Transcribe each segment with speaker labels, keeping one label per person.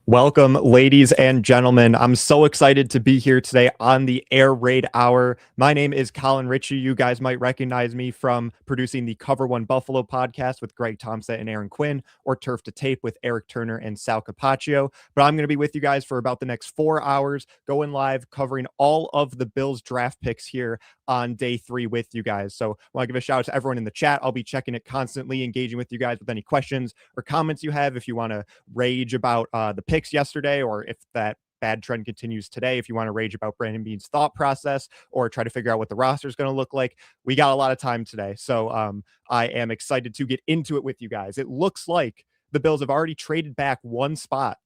Speaker 1: Welcome, ladies and gentlemen. I'm so excited to be here today on the Air Raid Hour. My name is Colin Richey. You guys might recognize me from producing the Cover One Buffalo podcast with Greg Thompson and Aaron Quinn, or Turf to Tape with Eric Turner and Sal Capaccio. But I'm going to be with you guys for about the next 4 hours, going live, covering all of the Bills draft picks here on day 3 with you guys. So I want to give a shout out to everyone in the chat. I'll be checking it constantly, engaging with you guys with any questions or comments you have. If you want to rage about the picks yesterday, or if that bad trend continues today, if you want to rage about Brandon Beane's thought process or try to figure out what the roster is going to look like, we got a lot of time today. So I am excited to get into it with you guys. It looks like the Bills have already traded back one spot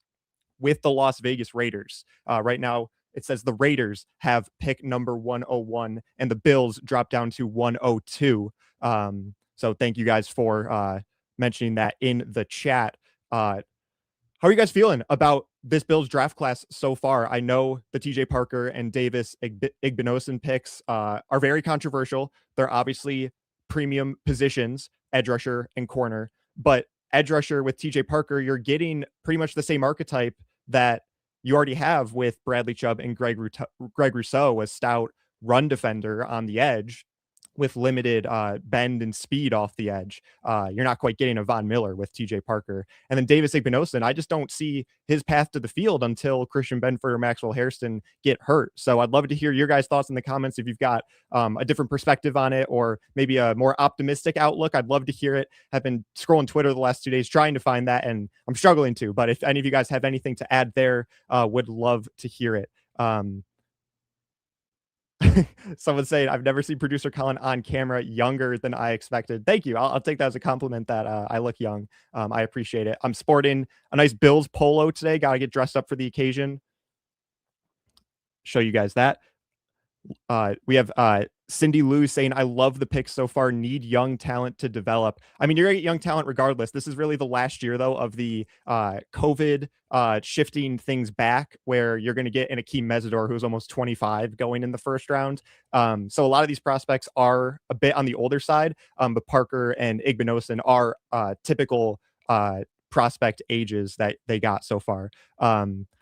Speaker 1: with the Las Vegas Raiders. Right now, it says the Raiders have pick number 101 and the Bills drop down to 102. So thank you guys for mentioning that in the chat. How are you guys feeling about this Bills draft class so far? I know the TJ Parker and Davis Igbinosun picks are very controversial. They're obviously premium positions, edge rusher and corner, but edge rusher with TJ Parker, you're getting pretty much the same archetype that you already have with Bradley Chubb and Greg Rousseau, a stout run defender on the edge with limited bend and speed off the edge. You're not quite getting a Von Miller with TJ Parker. And then Davis Igbinosun, I just don't see his path to the field until Christian Benford or Maxwell Hairston get hurt. So I'd love to hear your guys' thoughts in the comments. If you've got a different perspective on it, or maybe a more optimistic outlook, I'd love to hear it. I've been scrolling Twitter the last 2 days trying to find that, and I'm struggling to. But if any of you guys have anything to add there, would love to hear it. Someone saying, I've never seen producer Colin on camera younger than I expected. Thank you. I'll take that as a compliment that I look young. I appreciate it. I'm sporting a nice Bills polo today. Got to get dressed up for the occasion. Show you guys that. We have Cindy Lou saying, I love the picks so far, need young talent to develop. I mean, you're going to get young talent regardless. This is really the last year, though, of the COVID shifting things back, where you're going to get an Akeem Mesidor, who's almost 25, going in the first round. So a lot of these prospects are a bit on the older side, but Parker and Igbinosun are typical prospect ages that they got so far.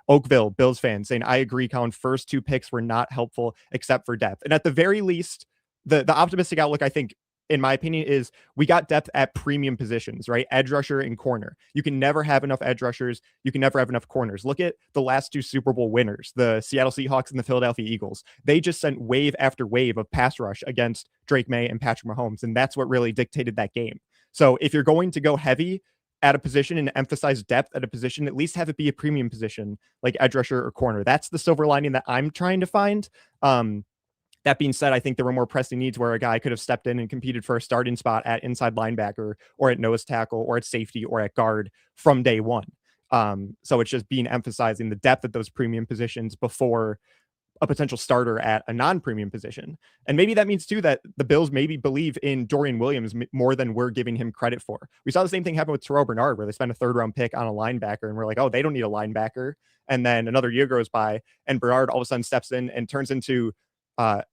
Speaker 1: Oakville, Bills fan, saying, I agree, Colin. First 2 picks were not helpful except for depth. And at the very least, the optimistic outlook, I think, in my opinion, is we got depth at premium positions, right? Edge rusher and corner. You can never have enough edge rushers. You can never have enough corners. Look at the last 2 Super Bowl winners, the Seattle Seahawks and the Philadelphia Eagles. They just sent wave after wave of pass rush against Drake May and Patrick Mahomes, and that's what really dictated that game. So if you're going to go heavy at a position and emphasize depth at a position, at least have it be a premium position like edge rusher or corner. That's the silver lining that I'm trying to find. That being said, I think there were more pressing needs where a guy could have stepped in and competed for a starting spot at inside linebacker or at nose tackle or at safety or at guard from day one. So it's just being emphasizing the depth at those premium positions before a potential starter at a non-premium position. And maybe that means too that the Bills maybe believe in Dorian Williams more than we're giving him credit for. We saw the same thing happen with Terrell Bernard, where they spent a 3rd round pick on a linebacker and we're like, oh, they don't need a linebacker. And then another year goes by and Bernard all of a sudden steps in and turns into at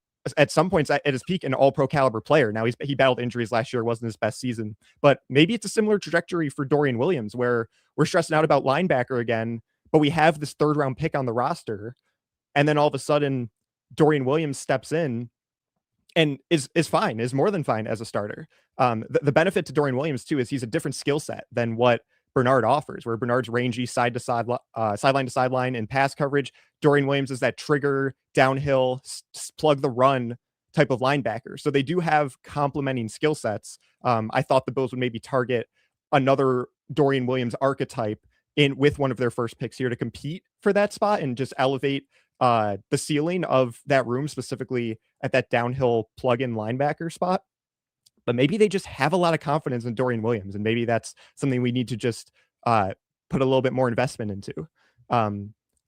Speaker 1: some points at his peak an all-pro caliber player. Now he battled injuries last year. It wasn't his best season, but maybe it's a similar trajectory for Dorian Williams, where we're stressing out about linebacker again, but we have this 3rd round pick on the roster. And then all of a sudden, Dorian Williams steps in and is fine, is more than fine as a starter. The benefit to Dorian Williams, too, is he's a different skill set than what Bernard offers, where Bernard's rangy sideline to sideline in pass coverage. Dorian Williams is that trigger, downhill, plug the run type of linebacker. So they do have complementing skill sets. I thought the Bills would maybe target another Dorian Williams archetype with one of their first picks here to compete for that spot and just elevate the ceiling of that room, specifically at that downhill plug-in linebacker spot. But maybe they just have a lot of confidence in Dorian Williams, and maybe that's something we need to just put a little bit more investment into.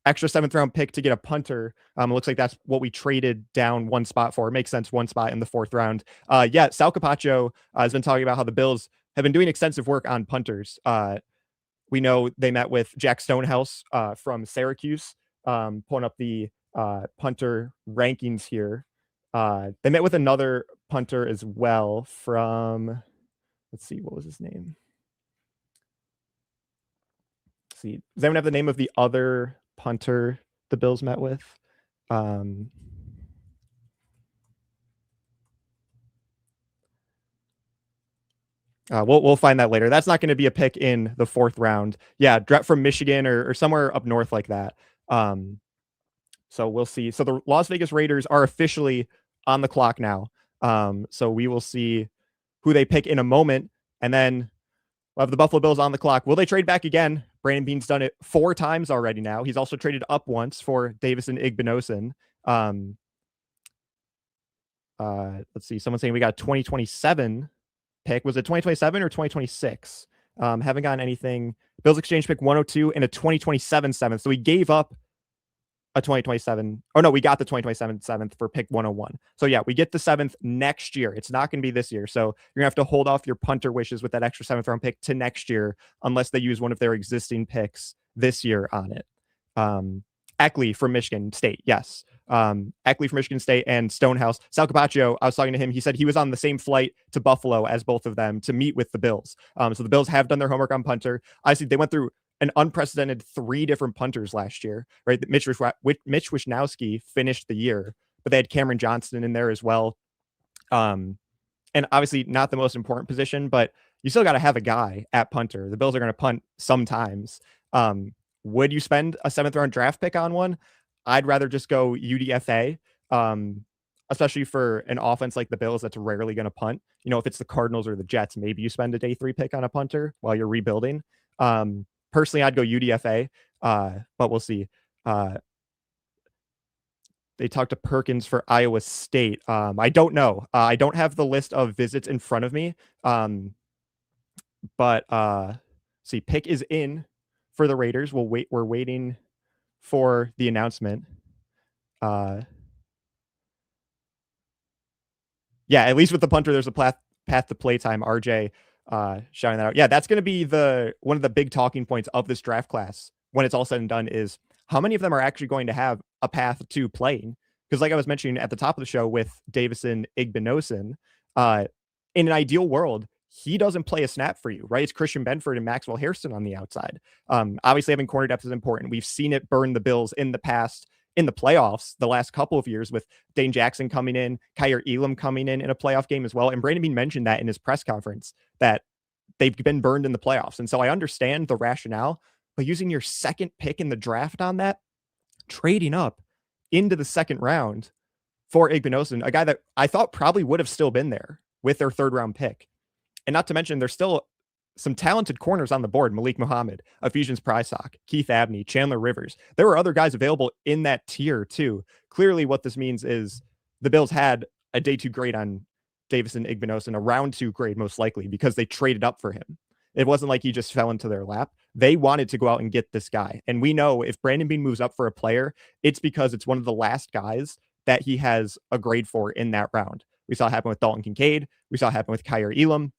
Speaker 1: Extra 7th round pick to get a punter. It looks like that's what we traded down one spot for. It makes sense, one spot in the 4th round. Sal Capaccio has been talking about how the Bills have been doing extensive work on punters. We know they met with Jack Stonehouse from Syracuse. Pulling up the punter rankings here. They met with another punter as well from, let's see, what was his name? see. Does anyone have the name of the other punter the Bills met with? We'll find that later. That's not going to be a pick in the 4th round. Yeah, from Michigan or somewhere up north like that. So we'll see. So the Las Vegas Raiders are officially on the clock now. So we will see who they pick in a moment, and then we'll have the Buffalo Bills on the clock. Will they trade back again? Brandon Beane's done it 4 times already now. He's also traded up once for Davison Igbinosun. Let's see. Someone's saying we got a 2027 pick. Was it 2027 or 2026? Haven't gotten anything. Bills exchange pick 102 and a 2027 7th. So we gave up a 2027. Oh no, we got the 2027 7th for pick 101. So yeah, we get the 7th next year. It's not going to be this year. So you're gonna have to hold off your punter wishes with that extra 7th round pick to next year, unless they use one of their existing picks this year on it. Eckley from Michigan State. Yes. Eckley from Michigan State and Stonehouse. Sal Capaccio, I was talking to him. He said he was on the same flight to Buffalo as both of them to meet with the Bills. So the Bills have done their homework on punter. Obviously, they went through an unprecedented 3 different punters last year, right? Mitch Wishnowsky finished the year, but they had Cameron Johnston in there as well. And obviously not the most important position, but you still got to have a guy at punter. The Bills are going to punt sometimes. Would you spend a 7th round draft pick on one? I'd rather just go UDFA, especially for an offense like the Bills that's rarely going to punt. You know, if it's the Cardinals or the Jets, maybe you spend a day 3 pick on a punter while you're rebuilding. Personally, I'd go UDFA, but we'll see. They talked to Perkins for Iowa State. I don't know. I don't have the list of visits in front of me. But see, pick is in for the Raiders. We're waiting for the announcement. Yeah, at least with the punter, there's a path to playtime. RJ shouting that out. Yeah, that's going to be one of the big talking points of this draft class when it's all said and done is how many of them are actually going to have a path to playing? Because like I was mentioning at the top of the show with Davison Igbinosun, in an ideal world, he doesn't play a snap for you, right? It's Christian Benford and Maxwell Hairston on the outside. Obviously, having corner depth is important. We've seen it burn the Bills in the past in the playoffs the last couple of years with Dane Jackson coming in, Kaiir Elam coming in a playoff game as well. And Brandon Beane mentioned that in his press conference that they've been burned in the playoffs. And so I understand the rationale, but using your 2nd pick in the draft on that, trading up into the 2nd round for Igbinosun, a guy that I thought probably would have still been there with their 3rd round pick. And not to mention, there's still some talented corners on the board. Malik Muhammad, Ephesians Prysock, Keith Abney, Chandler Rivers. There were other guys available in that tier too. Clearly what this means is the Bills had a day 2 grade on Davison Igbinosun, a round 2 grade most likely, because they traded up for him. It wasn't like he just fell into their lap. They wanted to go out and get this guy. And we know if Brandon Beane moves up for a player, it's because it's one of the last guys that he has a grade for in that round. We saw it happen with Dalton Kincaid. We saw it happen with Kaiir Elam.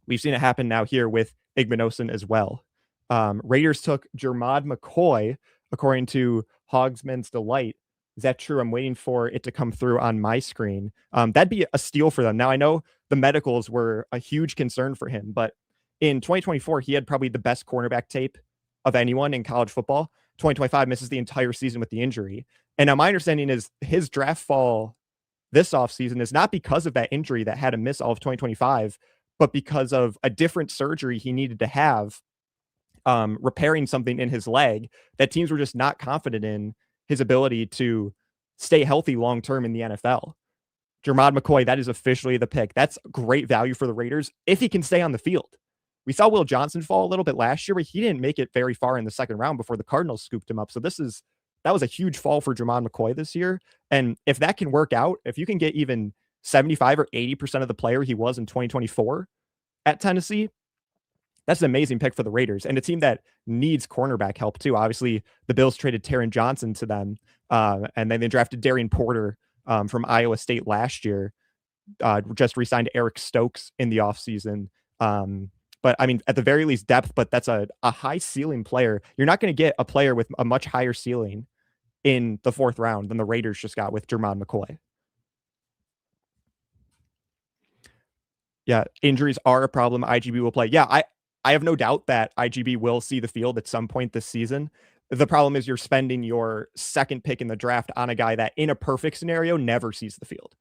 Speaker 1: We've seen it happen now here with Igbinosun as well. Raiders took Jermod McCoy, according to Hogsman's Delight. Is that true? I'm waiting for it to come through on my screen. That'd be a steal for them. Now, I know the medicals were a huge concern for him, but in 2024, he had probably the best cornerback tape of anyone in college football. 2025 misses the entire season with the injury. And now my understanding is his draft fall this offseason is not because of that injury that had him miss all of 2025, but because of a different surgery he needed to have, repairing something in his leg that teams were just not confident in his ability to stay healthy long-term in the NFL. Jermod McCoy, that is officially the pick. That's great value for the Raiders if he can stay on the field. We saw Will Johnson fall a little bit last year, but he didn't make it very far in the 2nd round before the Cardinals scooped him up. So that was a huge fall for Jermod McCoy this year. And if that can work out, if you can get even 75 or 80% of the player he was in 2024 at Tennessee, that's an amazing pick for the Raiders and a team that needs cornerback help too. Obviously, the Bills traded Taron Johnson to them, and then they drafted Darian Porter from Iowa State last year. Just re-signed Eric Stokes in the offseason. But I mean, at the very least, depth, but that's a high ceiling player. You're not going to get a player with a much higher ceiling in the 4th round than the Raiders just got with Jermod McCoy. Yeah, injuries are a problem. IGB will play. Yeah, I have no doubt that IGB will see the field at some point this season. The problem is you're spending your second pick in the draft on a guy that, in a perfect scenario, never sees the field.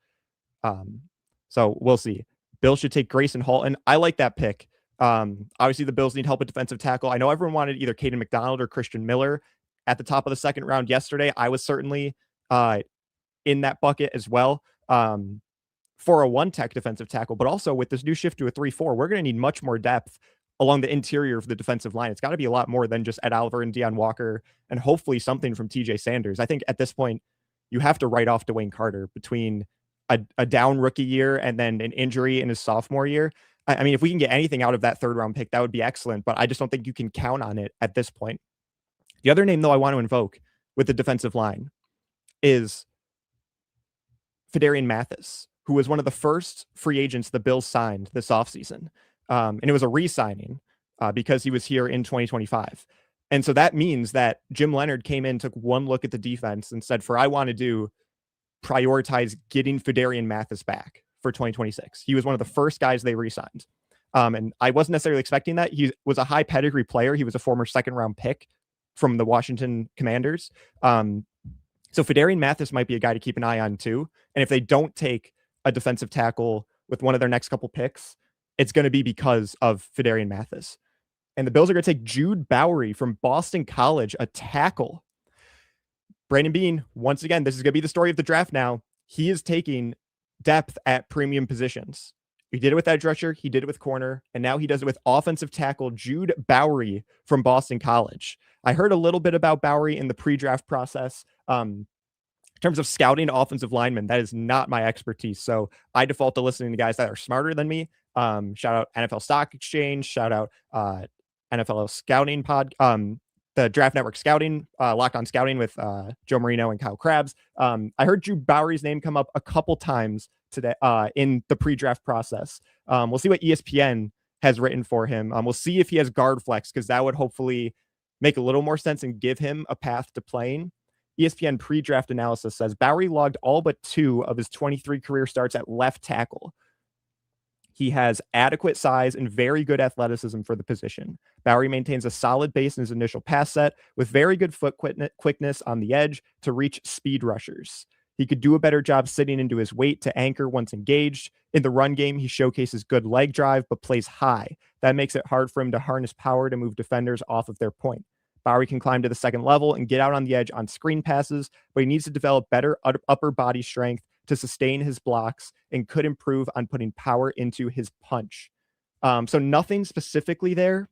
Speaker 1: Um, so we'll see. Bills should take Grayson Halton. I like that pick. Obviously, the Bills need help at defensive tackle. I know everyone wanted either Caden McDonald or Christian Miller at the top of the second round yesterday. I was certainly in that bucket as well. For a one-tech defensive tackle, but also with this new shift to a 3-4, we're going to need much more depth along the interior of the defensive line. It's got to be a lot more than just Ed Oliver and Deion Walker, and hopefully something from TJ Sanders. I think at this point, you have to write off Dwayne Carter between a down rookie year and then an injury in his sophomore year. I mean, if we can get anything out of that third round pick, that would be excellent, but I just don't think you can count on it at this point. The other name, though, I want to invoke with the defensive line is Phidarian Mathis, who was one of the first free agents the Bills signed this offseason. And it was a re-signing because he was here in 2025. And so that means that Jim Leonard came in, took one look at the defense and said, I want to do, prioritize getting Phidarian Mathis back for 2026. He was one of the first guys they re-signed. And I wasn't necessarily expecting that. He was a high pedigree player. He was a former second round pick from the Washington Commanders. So Phidarian Mathis might be a guy to keep an eye on too. And if they don't take a defensive tackle with one of their next couple picks, it's going to be because of Phidarian Mathis. And the Bills are going to take Jude Bowry from Boston College, a tackle. Brandon Beane, once again, this is going to be the story of the draft now. He is taking depth at premium positions. He did it with edge rusher, he did it with corner, and now he does it with offensive tackle Jude Bowry from Boston College. I heard a little bit about Bowry in the pre-draft process. In terms of scouting offensive linemen, that is not my expertise. So I default to listening to guys that are smarter than me. Shout out NFL Stock Exchange, shout out NFL Scouting Pod, the Draft Network Scouting, Locked On Scouting with Joe Marino and Kyle Krabs. I heard Jude Bowry's name come up a couple times today in the pre-draft process. We'll see what ESPN has written for him. We'll see if he has guard flex, because that would hopefully make a little more sense and give him a path to playing. ESPN pre-draft analysis says Bowry logged all but 2 of his 23 career starts at left tackle. He has adequate size and very good athleticism for the position. Bowry maintains a solid base in his initial pass set with very good foot quickness on the edge to reach speed rushers. He could do a better job sitting into his weight to anchor once engaged. In the run game, he showcases good leg drive, but plays high. That makes it hard for him to harness power to move defenders off of their point. Bowry can climb to the second level and get out on the edge on screen passes, but he needs to develop better upper body strength to sustain his blocks and could improve on putting power into his punch. So nothing specifically there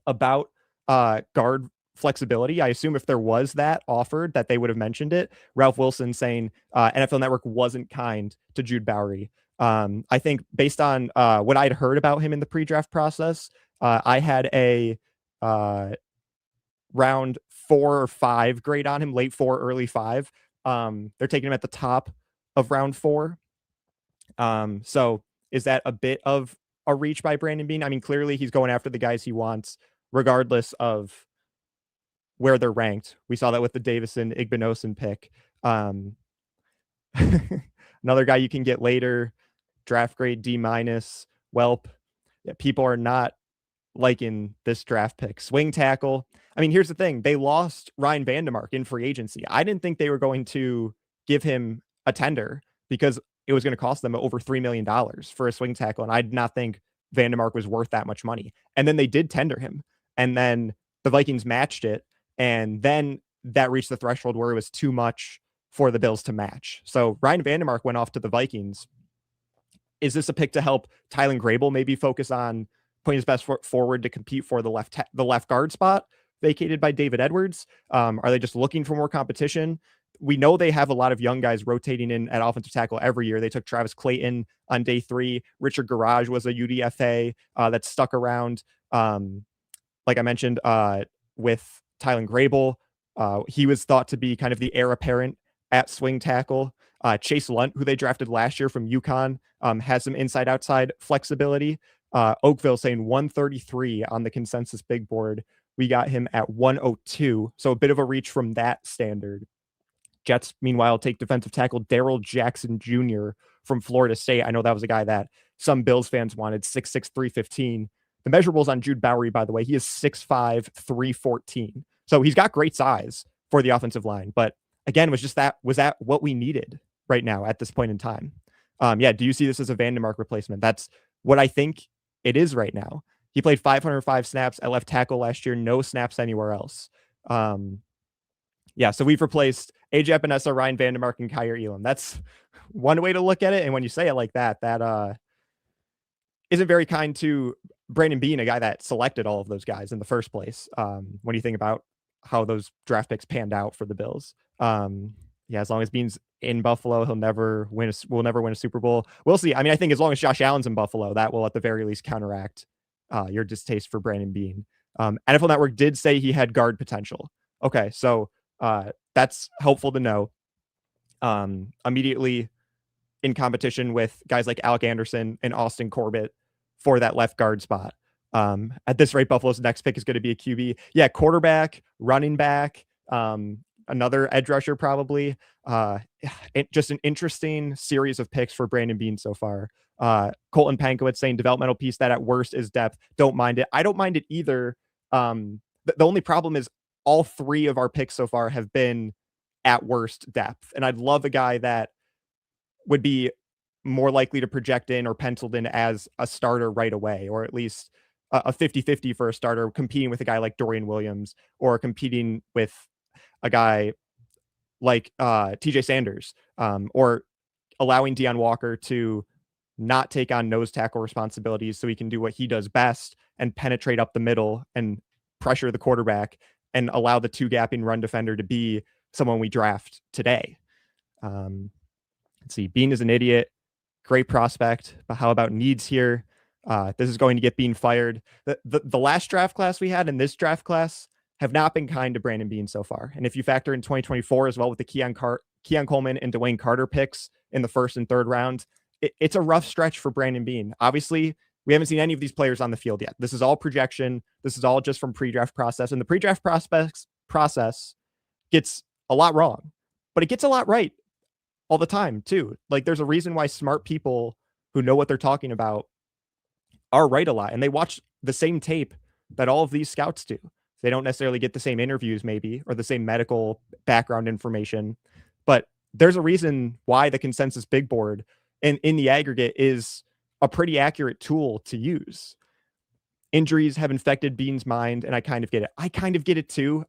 Speaker 1: about guard flexibility. I assume if there was that offered, that they would have mentioned it. Ralph Wilson saying NFL Network wasn't kind to Jude Bowry. I think based on what I'd heard about him in the pre-draft process, I had a round 4 or 5 grade on him, late 4, early 5. They're taking him at the top of round 4. So is that a bit of a reach by Brandon Beane? I mean, clearly he's going after the guys he wants, regardless of where they're ranked. We saw that with the Davison Igbinosun pick. Another guy you can get later, draft grade D-. Welp. Yeah, people are not liking this draft pick. Swing tackle. I mean, here's the thing. They lost Ryan Vandemark in free agency. I didn't think they were going to give him a tender because it was going to cost them over $3 million for a swing tackle. And I did not think Vandemark was worth that much money. And then they did tender him. And then the Vikings matched it. And then that reached the threshold where it was too much for the Bills to match. So Ryan Vandemark went off to the Vikings. Is this a pick to help Tylen Grable maybe focus on putting his best foot forward to compete for the left guard spot vacated by David Edwards? Are they just looking for more competition? We know they have a lot of young guys rotating in at offensive tackle every year. They took Travis Clayton on day 3. Richard Garage was a UDFA that stuck around. Like I mentioned, with Tylen Grable, he was thought to be kind of the heir apparent at swing tackle. Chase Lunt, who they drafted last year from UConn, has some inside-outside flexibility. Oakville saying 133 on the consensus big board. We got him at 102, so a bit of a reach from that standard. Jets, meanwhile, take defensive tackle Daryl Jackson Jr. from Florida State. I know that was a guy that some Bills fans wanted, 6'6", 315. The measurables on Jude Bowry, by the way, he is 6'5", 314. So he's got great size for the offensive line. But again, was that what we needed right now at this point in time? Yeah, do you see this as a Vandermark replacement? That's what I think it is right now. He played 505 snaps at left tackle last year, no snaps anywhere else. Yeah, so we've replaced AJ Epinesa, Ryan Vandermark, and Kyer Elam. That's one way to look at it. And when you say it like that, that isn't very kind to Brandon Beane, a guy that selected all of those guys in the first place. When you think about how those draft picks panned out for the Bills. Yeah, as long as Beane's in Buffalo, we'll never win a Super Bowl. We'll see. I mean, I think as long as Josh Allen's in Buffalo, that will at the very least counteract your distaste for Brandon Beane. NFL Network did say he had guard potential. Okay, so that's helpful to know. Immediately in competition with guys like Alec Anderson and Austin Corbett for that left guard spot. At this rate, Buffalo's next pick is going to be a QB. Yeah, quarterback, running back, another edge rusher probably. Just an interesting series of picks for Brandon Beane so far. Colton Pankowitz saying developmental piece that at worst is depth. Don't mind it. I don't mind it either. The only problem is all three of our picks so far have been at worst depth. And I'd love a guy that would be more likely to project in or penciled in as a starter right away, or at least a 50-50 for a starter, competing with a guy like Dorian Williams or competing with a guy like TJ Sanders, or allowing Deion Walker to not take on nose tackle responsibilities so he can do what he does best and penetrate up the middle and pressure the quarterback and allow the two gapping run defender to be someone we draft today. Let's see. Beane is an idiot. Great prospect. But how about needs here? This is going to get Beane fired. The last draft class we had and this draft class have not been kind to Brandon Beane so far. And if you factor in 2024 as well with the Keon Coleman and Dwayne Carter picks in the first and third round, it's a rough stretch for Brandon Beane. Obviously, we haven't seen any of these players on the field yet. This is all projection. This is all just from pre-draft process. And the pre-draft process gets a lot wrong, but it gets a lot right all the time too. Like there's a reason why smart people who know what they're talking about are right a lot. And they watch the same tape that all of these scouts do. They don't necessarily get the same interviews maybe, or the same medical background information, but there's a reason why the consensus big board in the aggregate is a pretty accurate tool to use. Injuries have infected Beane's mind, and I kind of get it. I kind of get it too.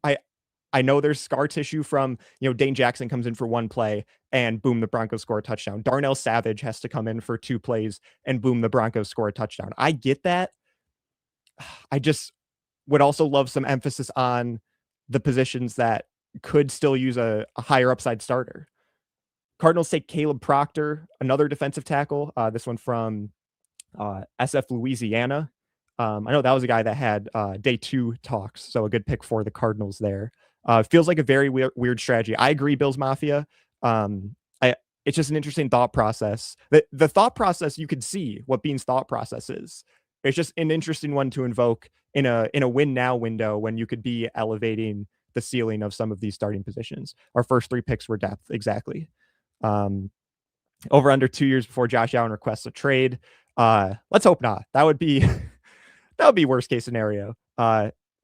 Speaker 1: I know there's scar tissue from, Dane Jackson comes in for one play and boom, the Broncos score a touchdown. Darnell Savage has to come in for two plays and boom, the Broncos score a touchdown. I get that. I just would also love some emphasis on the positions that could still use a higher upside starter. Cardinals take Caleb Proctor, another defensive tackle. This one from SF Louisiana. I know that was a guy that had day 2 talks, so a good pick for the Cardinals there. Feels like a very weird strategy. I agree, Bills Mafia. It's just an interesting thought process. The thought process, you could see what Beane's thought process is. It's just an interesting one to invoke in a win now window when you could be elevating the ceiling of some of these starting positions. Our first 3 picks were depth, exactly. Over under 2 years before Josh Allen requests a trade. Let's hope not. That would be worst case scenario.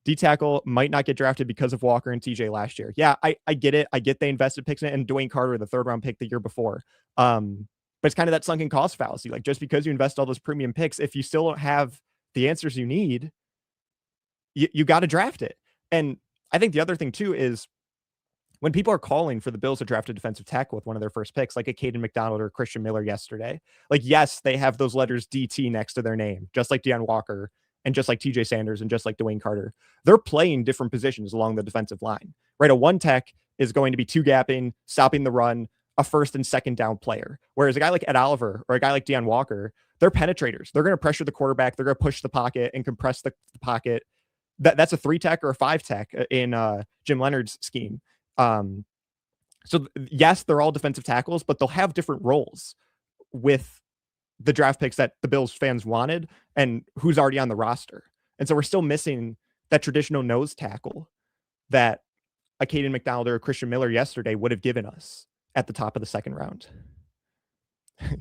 Speaker 1: D tackle might not get drafted because of Walker and TJ last year. Yeah, I get it. I get they invested picks in it, and Dwayne Carter, the 3rd round pick the year before. But it's kind of that sunken cost fallacy. Like just because you invest all those premium picks, if you still don't have the answers you need, you got to draft it. And I think the other thing too is when people are calling for the Bills to draft a defensive tackle with one of their first picks, like a Caden McDonald or Christian Miller yesterday, like, yes, they have those letters DT next to their name, just like Deion Walker and just like TJ Sanders and just like Dwayne Carter. They're playing different positions along the defensive line, right? A one tech is going to be two gapping, stopping the run, a first and second down player. Whereas a guy like Ed Oliver or a guy like Deion Walker, they're penetrators. They're going to pressure the quarterback. They're going to push the pocket and compress the pocket. That's a 3 tech or a 5 tech in Jim Leonard's scheme. So yes, they're all defensive tackles, but they'll have different roles with the draft picks that the Bills fans wanted and who's already on the roster. And so we're still missing that traditional nose tackle that a Caden McDonald or a Christian Miller yesterday would have given us at the top of the second round.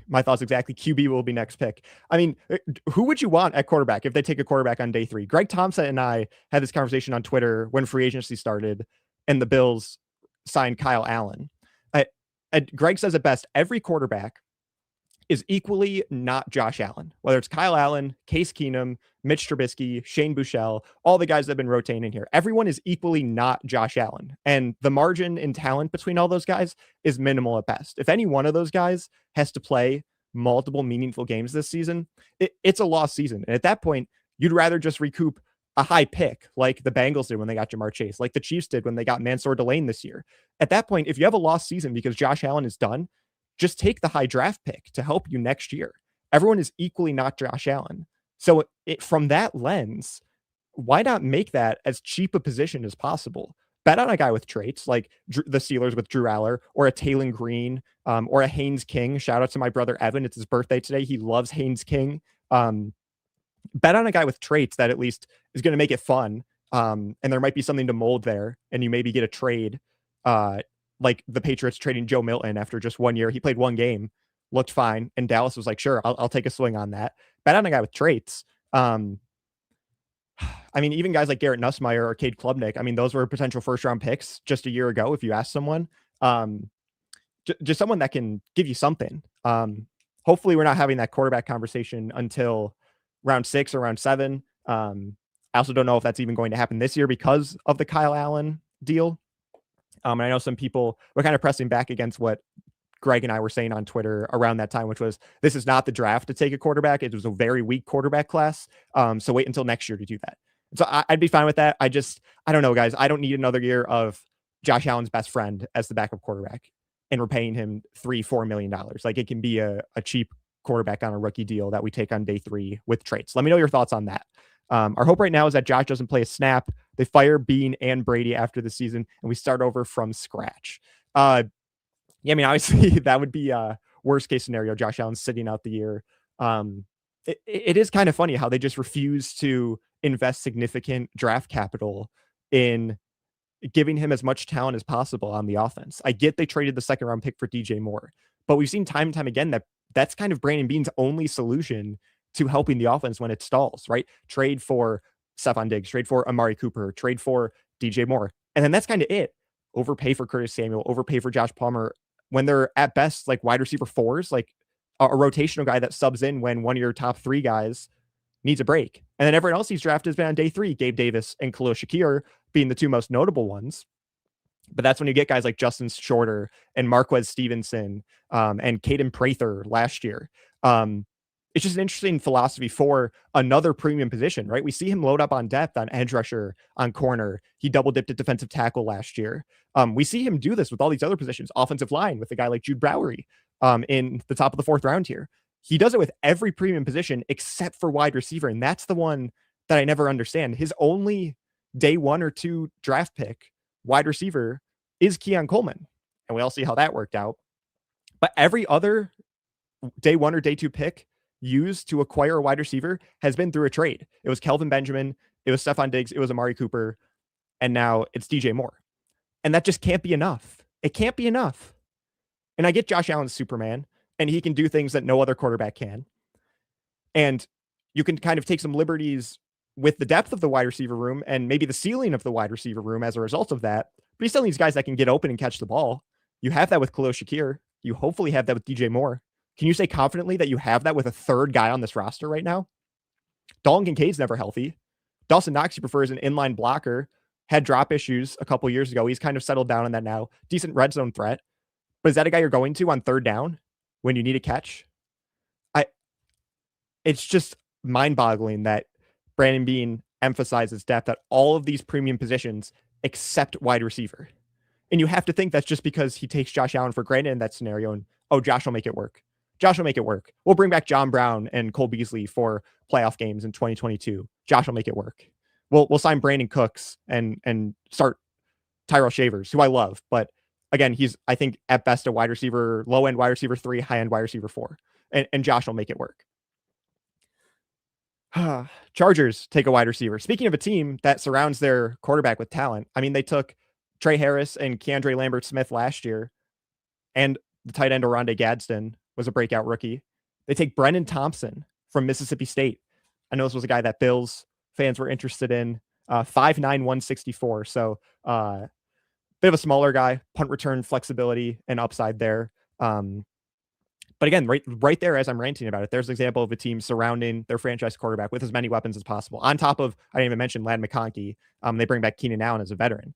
Speaker 1: My thoughts exactly. QB will be next pick. I mean, who would you want at quarterback if they take a quarterback on day 3? Greg Thompson and I had this conversation on Twitter when free agency started and the Bills signed Kyle Allen. Greg says it best: every quarterback is equally not Josh Allen, whether it's Kyle Allen, Case Keenum, Mitch Trubisky, Shane Buechele, all the guys that have been rotating in here. Everyone is equally not Josh Allen. And the margin in talent between all those guys is minimal at best. If any one of those guys has to play multiple meaningful games this season, it's a lost season. And at that point, you'd rather just recoup a high pick like the Bengals did when they got Jamar Chase, like the Chiefs did when they got Mansour Delane this year. At that point, if you have a lost season because Josh Allen is done, just take the high draft pick to help you next year. Everyone is equally not Josh Allen. So from that lens, why not make that as cheap a position as possible? Bet on a guy with traits like the Steelers with Drew Aller, or a Taylon Green, or a Haynes King. Shout out to my brother Evan. It's his birthday today. He loves Haynes King. Bet on a guy with traits that at least is going to make it fun. And there might be something to mold there, and you maybe get a trade, like the Patriots trading Joe Milton after just 1 year. He played 1 game, looked fine, and Dallas was like, sure, I'll take a swing on that. Bet on a guy with traits. I mean, even guys like Garrett Nussmeier or Cade Klubnik, I mean, those were potential first-round picks just a year ago if you asked someone. Just someone that can give you something. Hopefully we're not having that quarterback conversation until round 6 or round 7. I also don't know if that's even going to happen this year because of the Kyle Allen deal. And I know some people were kind of pressing back against what Greg and I were saying on Twitter around that time, which was, this is not the draft to take a quarterback. It was a very weak quarterback class. So wait until next year to do that. So I'd be fine with that. I don't know, guys. I don't need another year of Josh Allen's best friend as the backup quarterback and we're paying him $3-4 million. Like, it can be a cheap quarterback on a rookie deal that we take on day 3 with traits. Let me know your thoughts on that. Our hope right now is that Josh doesn't play a snap. They fire Bean and Brady after the season, and we start over from scratch. Yeah, I mean, obviously that would be a worst case scenario. Josh Allen sitting out the year. It is kind of funny how they just refuse to invest significant draft capital in giving him as much talent as possible on the offense. I get they traded the 2nd round pick for DJ Moore, but we've seen time and time again that that's kind of Brandon Bean's only solution to helping the offense when it stalls, right? Trade for Stephon Diggs, trade for Amari Cooper, trade for DJ Moore. And then that's kind of it. Overpay for Curtis Samuel, overpay for Josh Palmer when they're at best like wide receiver 4s, like a rotational guy that subs in when one of your top 3 guys needs a break. And then everyone else he's drafted has been on day 3, Gabe Davis and Khalil Shakir being the 2 most notable ones. But that's when you get guys like Justin Shorter and Marquez Stevenson and Caden Prather last year. It's just an interesting philosophy for another premium position, right? We see him load up on depth on edge rusher, on corner. He double dipped at defensive tackle last year. We see him do this with all these other positions, offensive line with a guy like Jude Bowry in the top of the 4th round here. He does it with every premium position except for wide receiver. And that's the one that I never understand. His only day 1 or 2 draft pick wide receiver is Keon Coleman. And we all see how that worked out. But every other day 1 or day 2 pick used to acquire a wide receiver has been through a trade. It was Kelvin Benjamin, it was Stephon Diggs, it was Amari Cooper, and now it's DJ Moore. And that just can't be enough. It can't be enough. And I get Josh Allen's Superman, and he can do things that no other quarterback can. And you can kind of take some liberties with the depth of the wide receiver room and maybe the ceiling of the wide receiver room as a result of that. But he still needs guys that can get open and catch the ball. You have that with Khalil Shakir. You hopefully have that with DJ Moore. Can you say confidently that you have that with a 3rd guy on this roster right now? Dalton Kincaid's never healthy. Dawson Knox, he prefers an inline blocker, had drop issues a couple years ago. He's kind of settled down on that now. Decent red zone threat. But is that a guy you're going to on 3rd down when you need a catch? It's just mind-boggling that Brandon Bean emphasizes depth at all of these premium positions except wide receiver. And you have to think that's just because he takes Josh Allen for granted in that scenario and, oh, Josh will make it work. Josh will make it work. We'll bring back John Brown and Cole Beasley for playoff games in 2022. Josh will make it work. We'll sign Brandon Cooks and start Tyrell Shavers, who I love. But again, he's, I think, at best a wide receiver, low-end wide receiver 3, high-end wide receiver 4. And Josh will make it work. Chargers take a wide receiver. Speaking of a team that surrounds their quarterback with talent, I mean, they took Trey Harris and Keandre Lambert-Smith last year and the tight end Oronde Gadsden was a breakout rookie. They take Brennan Thompson from Mississippi State. I know this was a guy that Bills fans were interested in. 5'9", 164. So bit of a smaller guy, punt return flexibility and upside there. But again, right there, as I'm ranting about it, there's an example of a team surrounding their franchise quarterback with as many weapons as possible. On top of, I didn't even mention Ladd McConkey. They bring back Keenan Allen as a veteran.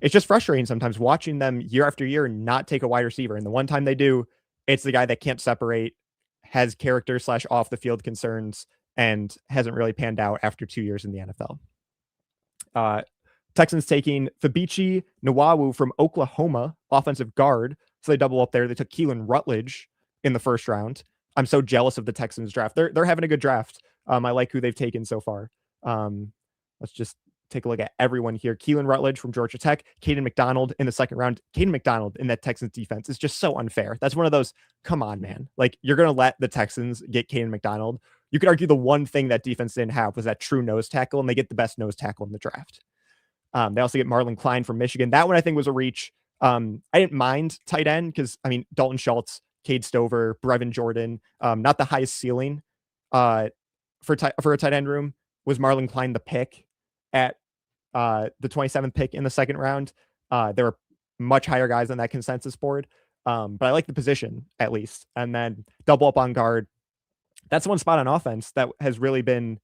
Speaker 1: It's just frustrating sometimes watching them year after year not take a wide receiver. And the one time they do, it's the guy that can't separate, has character / off the field concerns, and hasn't really panned out after 2 years in the NFL. Texans taking Fabichi Nwawu from Oklahoma, offensive guard. So they double up there. They took Keelan Rutledge in the first round. I'm so jealous of the Texans draft. They're having a good draft. I like who they've taken so far. Let's just take a look at everyone here. Keelan Rutledge from Georgia Tech, Caden McDonald in the second round. Caden McDonald in that Texans defense is just so unfair. That's one of those, come on, man. Like, you're going to let the Texans get Caden McDonald. You could argue the one thing that defense didn't have was that true nose tackle, and they get the best nose tackle in the draft. They also get Marlon Klein from Michigan. That one I think was a reach. I didn't mind tight end because, I mean, Dalton Schultz, Cade Stover, Brevin Jordan, not the highest ceiling for a tight end room. Was Marlon Klein the pick at the 27th pick in the second round? There were much higher guys on that consensus board, but I like the position at least. And then double up on guard. That's one spot on offense that has really been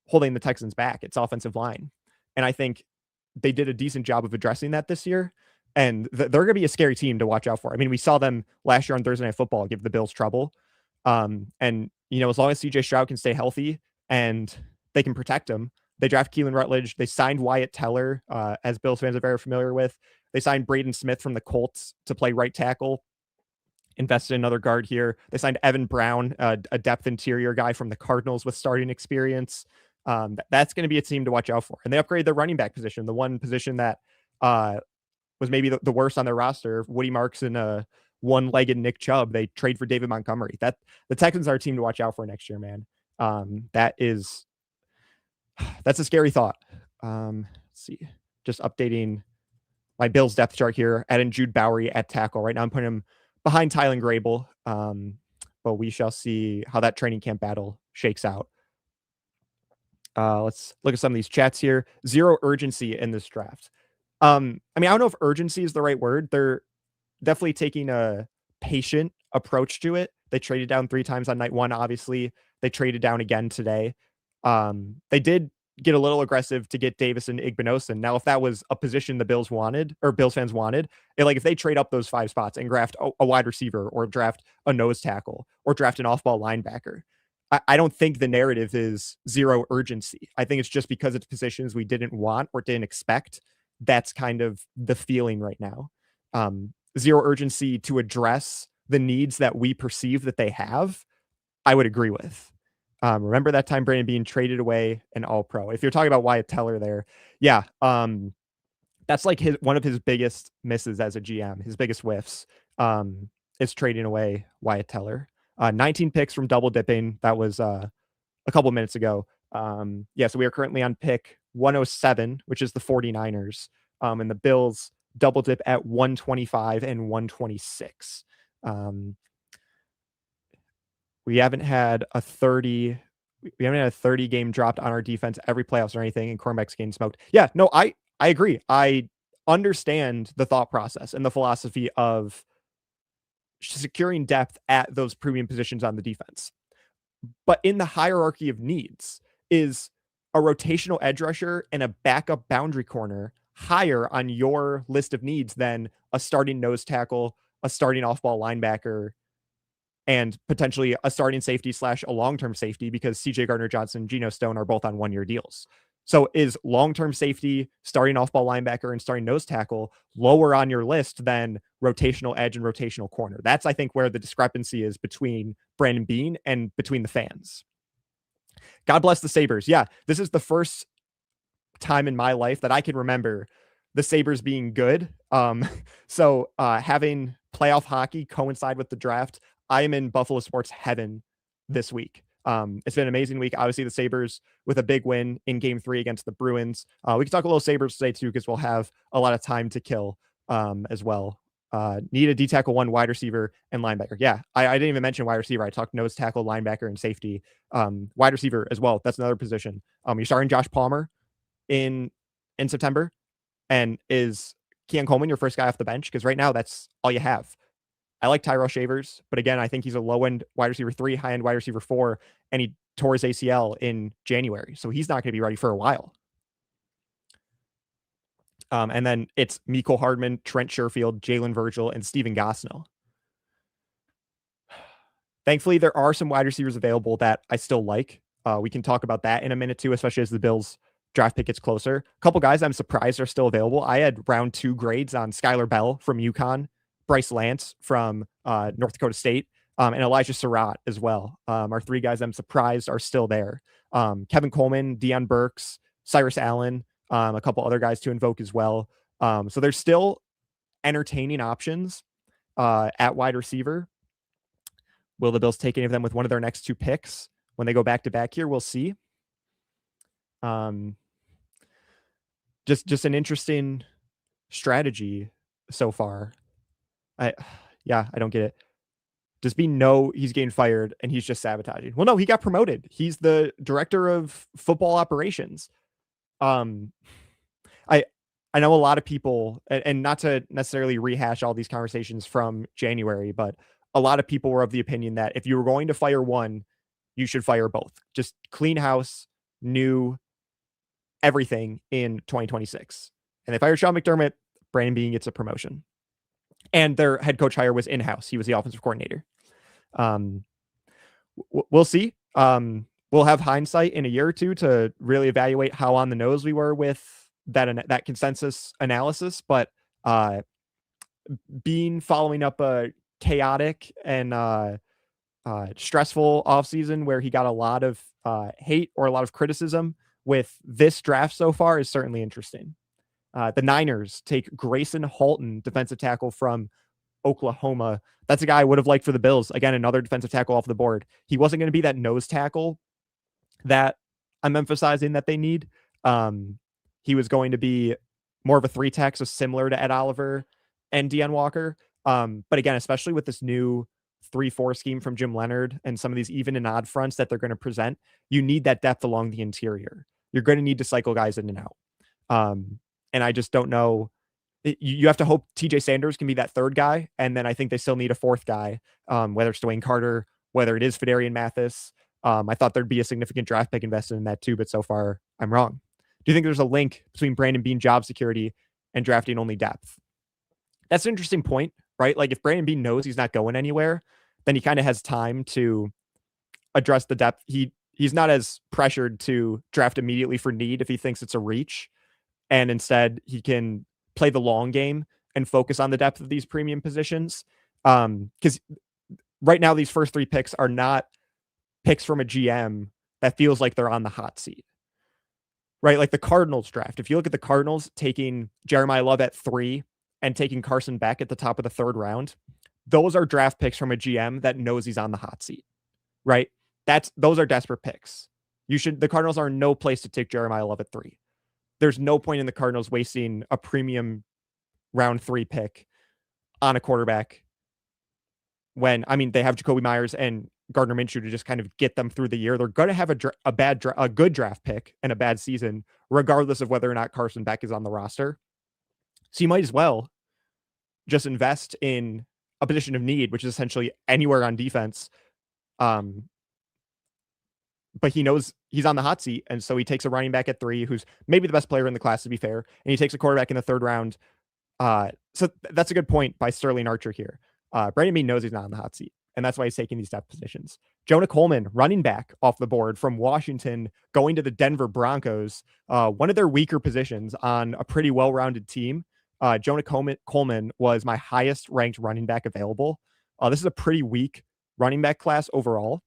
Speaker 1: holding the Texans back. It's offensive line. And I think they did a decent job of addressing that this year. And they're going to be a scary team to watch out for. I mean, we saw them last year on Thursday Night Football give the Bills trouble. And, you know, as long as CJ Stroud can stay healthy and they can protect him, they draft Keelan Rutledge. They signed Wyatt Teller, as Bills fans are very familiar with. They signed Braden Smith from the Colts to play right tackle. Invested in another guard here. They signed Evan Brown, a depth interior guy from the Cardinals with starting experience. That's going to be a team to watch out for. And they upgraded their running back position, the one position that was maybe the worst on their roster. Woody Marks and a one-legged Nick Chubb. They trade for David Montgomery. That the Texans are a team to watch out for next year, man. That's a scary thought. Let's see. Just updating my Bills depth chart here. Adding Jude Bowry at tackle. Right now I'm putting him behind Tylen Grable. But we shall see how that training camp battle shakes out. Let's look at some of these chats here. Zero urgency in this draft. I mean, I don't know if urgency is the right word. They're definitely taking a patient approach to it. They traded down 3 times on night 1, obviously. They traded down again today. They did get a little aggressive to get Davis and Igbinosun. Now, if that was a position the Bills wanted, or Bills fans wanted, if they trade up those 5 spots and draft a wide receiver or draft a nose tackle or draft an off-ball linebacker, I don't think the narrative is zero urgency. I think it's just because it's positions we didn't want or didn't expect. That's kind of the feeling right now. Zero urgency to address the needs that we perceive that they have, I would agree with. Remember that time Brandon Beane traded away an All-Pro. If you're talking about Wyatt Teller there, yeah, that's like one of his biggest misses as a GM, his biggest whiffs, is trading away Wyatt Teller. 19 picks from double dipping. That was a couple minutes ago. So we are currently on pick 107, which is the 49ers. And the Bills double dip at 125 and 126. We haven't had a 30 game dropped on our defense every playoffs or anything, and cornerbacks getting smoked. Yeah, no, I agree. I understand the thought process and the philosophy of securing depth at those premium positions on the defense. But in the hierarchy of needs, is a rotational edge rusher and a backup boundary corner higher on your list of needs than a starting nose tackle, a starting off-ball linebacker, and potentially a starting safety / a long-term safety, because CJ Gardner-Johnson and Geno Stone are both on 1-year deals. So is long-term safety, starting off-ball linebacker, and starting nose tackle lower on your list than rotational edge and rotational corner? That's, I think, where the discrepancy is between Brandon Beane and between the fans. God bless the Sabres. Yeah, this is the first time in my life that I can remember the Sabres being good. So having playoff hockey coincide with the draft, I am in Buffalo sports heaven this week. It's been an amazing week. Obviously, the Sabres with a big win in Game 3 against the Bruins. We can talk a little Sabres today, too, because we'll have a lot of time to kill as well. Need a D tackle, one wide receiver, and linebacker. Yeah, I didn't even mention wide receiver. I talked nose tackle, linebacker, and safety. Wide receiver as well. That's another position. You're starting Josh Palmer in September, and is Keon Coleman your first guy off the bench? Because right now that's all you have. I like Tyrell Shavers, but again, I think he's a low end wide receiver 3, high end wide receiver 4, and he tore his ACL in January, so he's not going to be ready for a while. And then it's Mecole Hardman, Trent Sherfield, Jalen Virgil, and Steven Gosnell. Thankfully, there are some wide receivers available that I still like. We can talk about that in a minute too, especially as the Bills draft pick gets closer. A couple guys I'm surprised are still available. I had round 2 grades on Skyler Bell from UConn, Bryce Lance from North Dakota State, and Elijah Surratt as well. Are 3 guys I'm surprised are still there. Kevin Coleman, Deion Burks, Cyrus Allen, a couple other guys to invoke as well. So there's still entertaining options at wide receiver. Will the Bills take any of them with one of their next 2 picks when they go back to back here? We'll see. Just an interesting strategy so far. I don't get it. Does Bean know he's getting fired and he's just sabotaging? Well, no, he got promoted. He's the director of football operations. I know a lot of people, and not to necessarily rehash all these conversations from January, but a lot of people were of the opinion that if you were going to fire one, you should fire both. Just clean house, new everything in 2026. And they fired Sean McDermott, Brandon Beane gets a promotion. And their head coach hire was in-house. He was the offensive coordinator. We'll see. We'll have hindsight in a year or two to really evaluate how on the nose we were with that consensus analysis. But Beane following up a chaotic and stressful offseason where he got a lot of hate or a lot of criticism with this draft so far is certainly interesting. The Niners take Grayson Halton, defensive tackle from Oklahoma. That's a guy I would have liked for the Bills. Again, another defensive tackle off the board. He wasn't going to be that nose tackle that I'm emphasizing that they need. He was going to be more of a 3-tech, so similar to Ed Oliver and Deon Walker. But again, especially with this new 3-4 scheme from Jim Leonard and some of these even and odd fronts that they're going to present, you need that depth along the interior. You're going to need to cycle guys in and out. And I just don't know. You have to hope TJ Sanders can be that 3rd guy. And then I think they still need a 4th guy, whether it's Dwayne Carter, whether it is Fidarian Mathis. I thought there'd be a significant draft pick invested in that too, but so far I'm wrong. Do you think there's a link between Brandon Beane job security and drafting only depth? That's an interesting point, right? Like if Brandon Beane knows he's not going anywhere, then he kind of has time to address the depth. He's not as pressured to draft immediately for need if he thinks it's a reach. And instead he can play the long game and focus on the depth of these premium positions. Because right now these first 3 picks are not picks from a GM that feels like they're on the hot seat, right? Like the Cardinals draft. If you look at the Cardinals taking Jeremiah Love at 3 and taking Carson Beck at the top of the 3rd round, those are draft picks from a GM that knows he's on the hot seat, right? Those are desperate picks. The Cardinals are in no place to take Jeremiah Love at 3. There's no point in the Cardinals wasting a premium round 3 pick on a quarterback when, I mean, they have Jacoby Myers and Gardner Minshew to just kind of get them through the year. They're going to have a good draft pick and a bad season, regardless of whether or not Carson Beck is on the roster. So you might as well just invest in a position of need, which is essentially anywhere on defense. But he knows he's on the hot seat. And so he takes a running back at 3, who's maybe the best player in the class, to be fair. And he takes a quarterback in the 3rd round. So that's a good point by Sterling Archer here. Brandon Beane knows he's not on the hot seat, and that's why he's taking these depth positions. Jonah Coleman, running back off the board from Washington, going to the Denver Broncos, one of their weaker positions on a pretty well-rounded team. Jonah Coleman was my highest ranked running back available. This is a pretty weak running back class overall.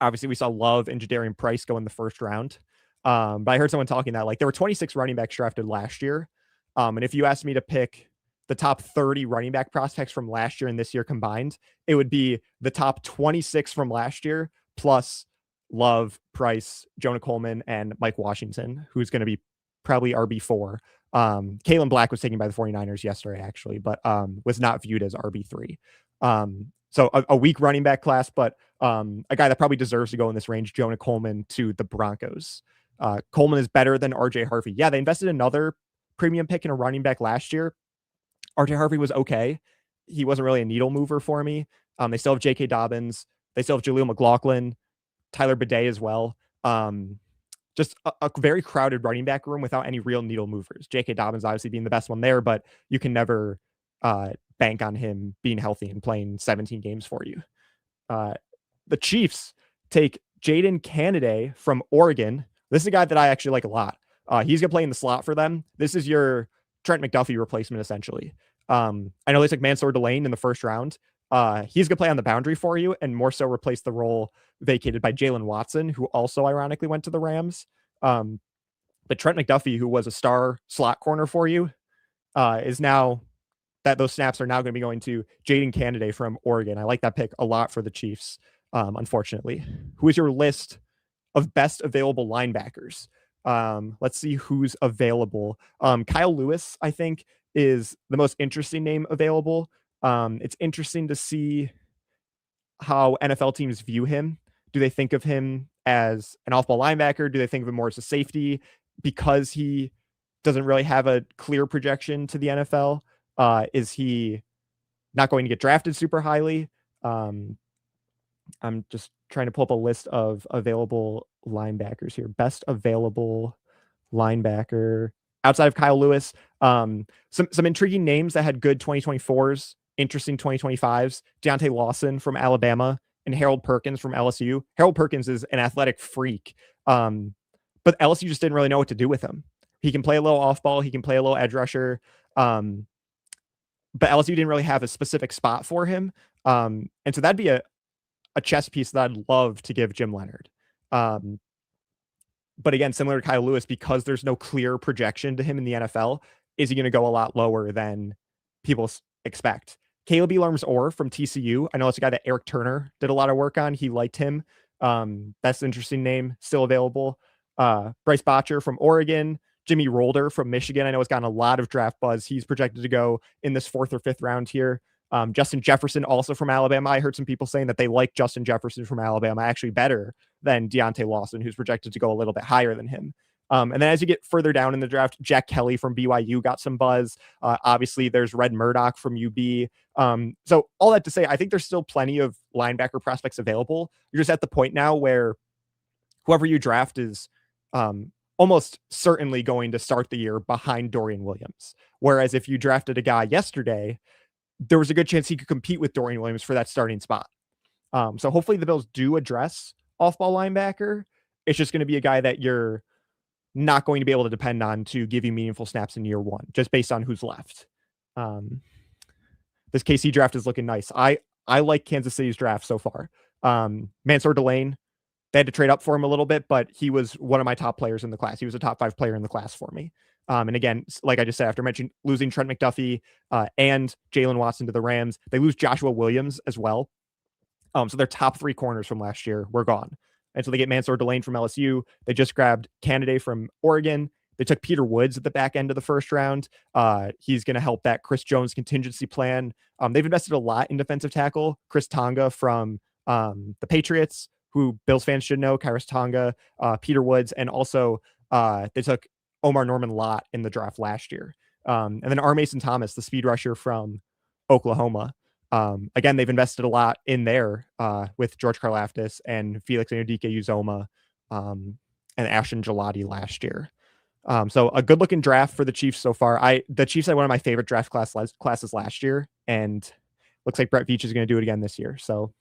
Speaker 1: Obviously, we saw Love and Jadarian Price go in the 1st round. But I heard someone talking that like there were 26 running backs drafted last year. And if you asked me to pick the top 30 running back prospects from last year and this year combined, it would be the top 26 from last year plus Love, Price, Jonah Coleman, and Mike Washington, who's going to be probably RB4. Kalen Black was taken by the 49ers yesterday, actually, but was not viewed as RB3. So a weak running back class, but a guy that probably deserves to go in this range, Jonah Coleman to the Broncos. Coleman is better than RJ Harvey. Yeah, they invested another premium pick in a running back last year. RJ Harvey was okay. He wasn't really a needle mover for me. They still have J.K. Dobbins. They still have Jaleel McLaughlin, Tyler Bidet as well. Just a very crowded running back room without any real needle movers. J.K. Dobbins obviously being the best one there, but you can never bank on him being healthy and playing 17 games for you. The Chiefs take Jaden Canaday from Oregon. This is a guy that I actually like a lot. He's going to play in the slot for them. This is your Trent McDuffie replacement, essentially. I know they took Mansour Delane in the first round. He's going to play on the boundary for you and more so replace the role vacated by Jalen Watson, who also ironically went to the Rams. But Trent McDuffie, who was a star slot corner for you, is now that those snaps are now going to be going to Jaden Canaday from Oregon. I like that pick a lot for the Chiefs, unfortunately. Who is your list of best available linebackers? Let's see who's available. Kyle Lewis, I think, is the most interesting name available. It's interesting to see how NFL teams view him. Do they think of him as an off-ball linebacker? Do they think of him more as a safety because he doesn't really have a clear projection to the NFL? Is he not going to get drafted super highly? I'm just trying to pull up a list of available linebackers here. Best available linebacker outside of Kyle Lewis. Some intriguing names that had good 2024s, interesting 2025s. Deontay Lawson from Alabama and Harold Perkins from LSU. Harold Perkins is an athletic freak, but LSU just didn't really know what to do with him. He can play a little off ball. He can play a little edge rusher. But LSU didn't really have a specific spot for him. And so that'd be a chess piece that I'd love to give Jim Leonhard. But again, similar to Kyle Lewis, because there's no clear projection to him in the NFL, is he going to go a lot lower than people expect? Kaleb Elarms-Orr from TCU. I know it's a guy that Eric Turner did a lot of work on. He liked him. That's an interesting name, still available. Bryce Botcher from Oregon. Jimmy Rolder from Michigan. I know it's gotten a lot of draft buzz. He's projected to go in this 4th or 5th round here. Justin Jefferson, also from Alabama. I heard some people saying that they like Justin Jefferson from Alabama actually better than Deontay Lawson, who's projected to go a little bit higher than him. And then as you get further down in the draft, Jack Kelly from BYU got some buzz. Obviously, there's Red Murdoch from UB. So all that to say, I think there's still plenty of linebacker prospects available. You're just at the point now where whoever you draft is almost certainly going to start the year behind Dorian Williams. Whereas if you drafted a guy yesterday, there was a good chance he could compete with Dorian Williams for that starting spot. So hopefully the Bills do address off-ball linebacker. It's just going to be a guy that you're not going to be able to depend on to give you meaningful snaps in year one, just based on who's left. This KC draft is looking nice. I like Kansas City's draft so far. Mansour Delane, they had to trade up for him a little bit, but he was one of my top players in the class. He was a top 5 player in the class for me. And again, like I just said, after mentioning losing Trent McDuffie and Jalen Watson to the Rams, they lose Joshua Williams as well. So their top 3 corners from last year were gone. And so they get Mansour Delane from LSU. They just grabbed Canaday from Oregon. They took Peter Woods at the back end of the first round. He's going to help that Chris Jones contingency plan. They've invested a lot in defensive tackle. Chris Tonga from the Patriots, who Bills fans should know, Kairos Tonga, Peter Woods, and also they took Omar Norman Lott in the draft last year. And then R. Mason Thomas, the speed rusher from Oklahoma. Again, they've invested a lot in there with George Karlaftis and Felix Anudike-Uzomah and Ashton Gelati last year. So a good looking draft for the Chiefs so far. The Chiefs had one of my favorite draft classes last year, and looks like Brett Veach is going to do it again this year. So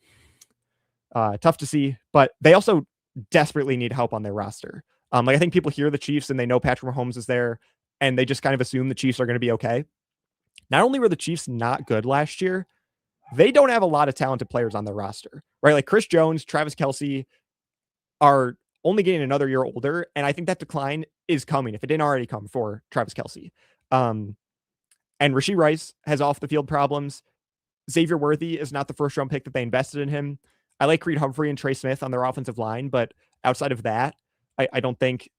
Speaker 1: tough to see, but they also desperately need help on their roster. I think people hear the Chiefs and they know Patrick Mahomes is there, and they just kind of assume the Chiefs are going to be okay. Not only were the Chiefs not good last year, they don't have a lot of talented players on their roster, right? Like Chris Jones, Travis Kelce are only getting another year older, and I think that decline is coming if it didn't already come for Travis Kelce. And Rashee Rice has off the field problems. Xavier Worthy is not the first round pick that they invested in him. I like Creed Humphrey and Trey Smith on their offensive line, but outside of that, I don't think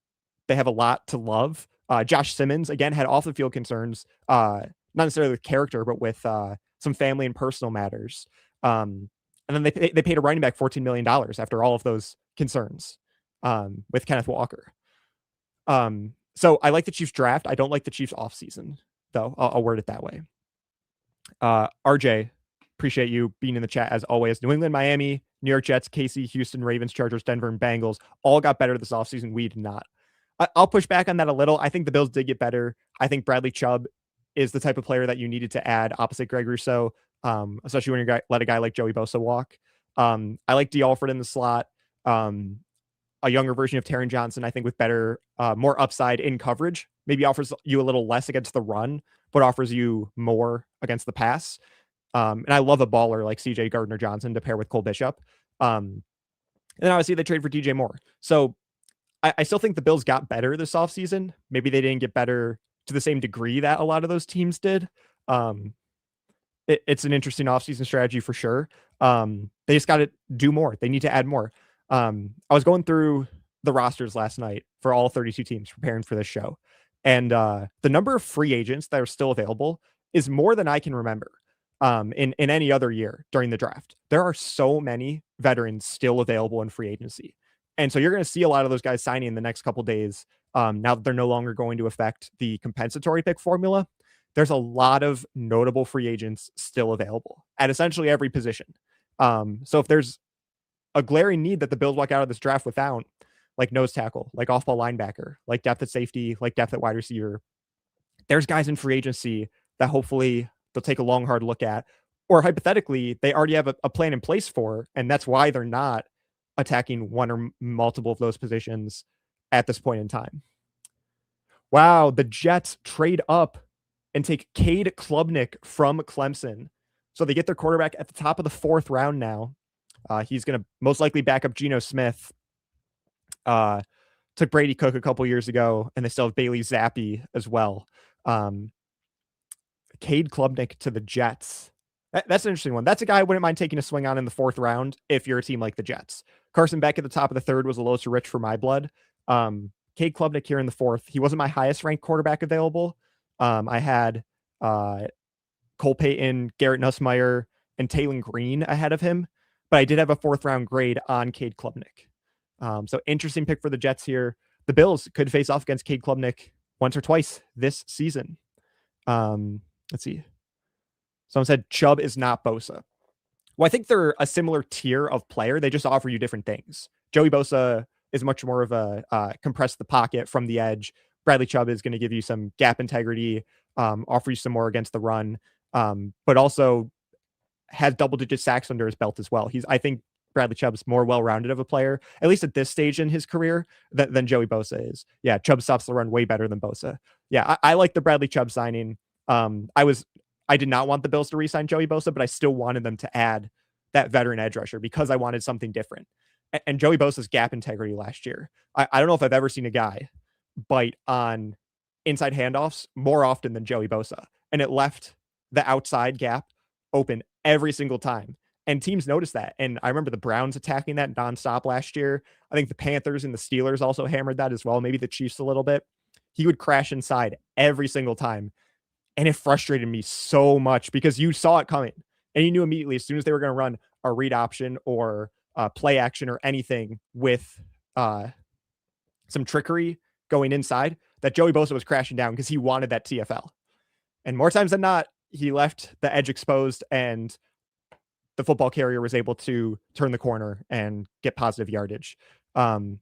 Speaker 1: they have a lot to love. Josh Simmons, again, had off the field concerns, not necessarily with character, but with some family and personal matters. And then they paid a running back $14 million after all of those concerns with Kenneth Walker. So I like the Chiefs draft. I don't like the Chiefs offseason, though. I'll word it that way. RJ, appreciate you being in the chat as always. New England, Miami, New York Jets, KC, Houston, Ravens, Chargers, Denver, and Bengals all got better this offseason. We did not. I'll push back on that a little. I think the Bills did get better. I think Bradley Chubb is the type of player that you needed to add opposite Greg Rousseau, especially when you let a guy like Joey Bosa walk. I like D. Alford in the slot. A younger version of Taron Johnson, I think, with better, more upside in coverage. Maybe offers you a little less against the run, but offers you more against the pass. And I love a baller like CJ Gardner-Johnson to pair with Cole Bishop. And then obviously they trade for DJ Moore. So I still think the Bills got better this offseason. Maybe they didn't get better to the same degree that a lot of those teams did. It's an interesting offseason strategy for sure. They just got to do more. They need to add more. I was going through the rosters last night for all 32 teams preparing for this show. And the number of free agents that are still available is more than I can remember in any other year during the draft. There are so many veterans still available in free agency. And so you're going to see a lot of those guys signing in the next couple days. Now that they're no longer going to affect the compensatory pick formula, there's a lot of notable free agents still available at essentially every position. So if there's a glaring need that the Bills walk out of this draft without, like nose tackle, like off-ball linebacker, like depth at safety, like depth at wide receiver, there's guys in free agency that hopefully they'll take a long, hard look at, or hypothetically, they already have a plan in place for, and that's why they're not attacking one or multiple of those positions at this point in time. Wow, the Jets trade up and take Cade Klubnik from Clemson. So they get their quarterback at the top of the 4th round now. He's going to most likely back up Geno Smith. Took Brady Cook a couple years ago, and they still have Bailey Zappi as well. Cade Klubnik to the Jets. That's an interesting one. That's a guy I wouldn't mind taking a swing on in the 4th round if you're a team like the Jets. Carson Beck at the top of the 3rd was a little too rich for my blood. Cade Klubnik here in the 4th. He wasn't my highest ranked quarterback available. I had Cole Payton, Garrett Nussmeier, and Taylon Green ahead of him, but I did have a 4th round grade on Cade Klubnik. So interesting pick for the Jets here. The Bills could face off against Cade Klubnik once or twice this season. Let's see. Someone said Chubb is not Bosa. Well, I think they're a similar tier of player. They just offer you different things. Joey Bosa is much more of a compress the pocket from the edge. Bradley Chubb is going to give you some gap integrity, offer you some more against the run, but also has double-digit sacks under his belt as well. I think Bradley Chubb's more well-rounded of a player, at least at this stage in his career, than Joey Bosa is. Yeah, Chubb stops the run way better than Bosa. Yeah, I like the Bradley Chubb signing. I did not want the Bills to re-sign Joey Bosa, but I still wanted them to add that veteran edge rusher because I wanted something different. And Joey Bosa's gap integrity last year, I don't know if I've ever seen a guy bite on inside handoffs more often than Joey Bosa. And it left the outside gap open every single time. And teams noticed that. And I remember the Browns attacking that nonstop last year. I think the Panthers and the Steelers also hammered that as well. Maybe the Chiefs a little bit. He would crash inside every single time. And it frustrated me so much because you saw it coming. And you knew immediately as soon as they were going to run a read option or play action or anything with some trickery going inside, that Joey Bosa was crashing down because he wanted that TFL. And more times than not, he left the edge exposed and the football carrier was able to turn the corner and get positive yardage. Bosa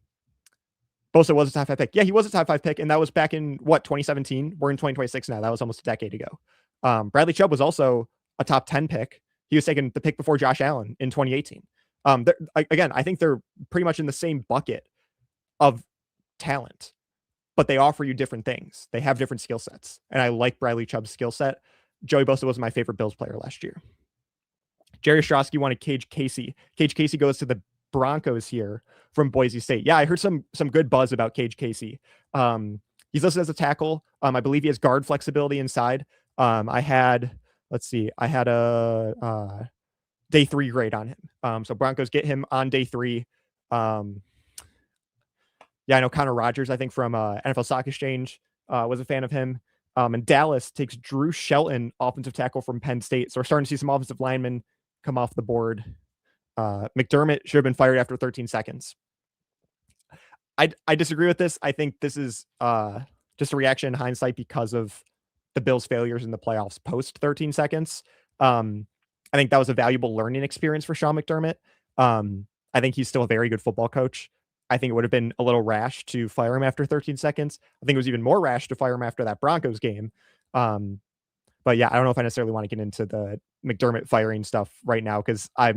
Speaker 1: was a top 5 pick. Yeah, he was a top 5 pick. And that was back in 2017. We're in 2026 now. That was almost a decade ago. Bradley Chubb was also a top 10 pick. He was taken the pick before Josh Allen in 2018. Again, I think they're pretty much in the same bucket of talent, but they offer you different things. They have different skill sets. And I like Bradley Chubb's skill set. Joey Bosa was my favorite Bills player last year. Jerry Ostrowski wanted Cage Casey. Cage Casey goes to the Broncos here from Boise State. Yeah, I heard some good buzz about Cage Casey. He's listed as a tackle. I believe he has guard flexibility inside. I had a day 3 grade on him. So Broncos get him on day 3. Yeah, I know Connor Rogers, I think from NFL Stock Exchange, was a fan of him. And Dallas takes Drew Shelton, offensive tackle from Penn State. So we're starting to see some offensive linemen come off the board. McDermott should have been fired after 13 seconds. I disagree with this. I think this is just a reaction in hindsight because of the Bills' failures in the playoffs post 13 seconds. I think that was a valuable learning experience for Sean McDermott. I think he's still a very good football coach. I think it would have been a little rash to fire him after 13 seconds. I think it was even more rash to fire him after that Broncos game. But yeah, I don't know if I necessarily want to get into the McDermott firing stuff right now because I've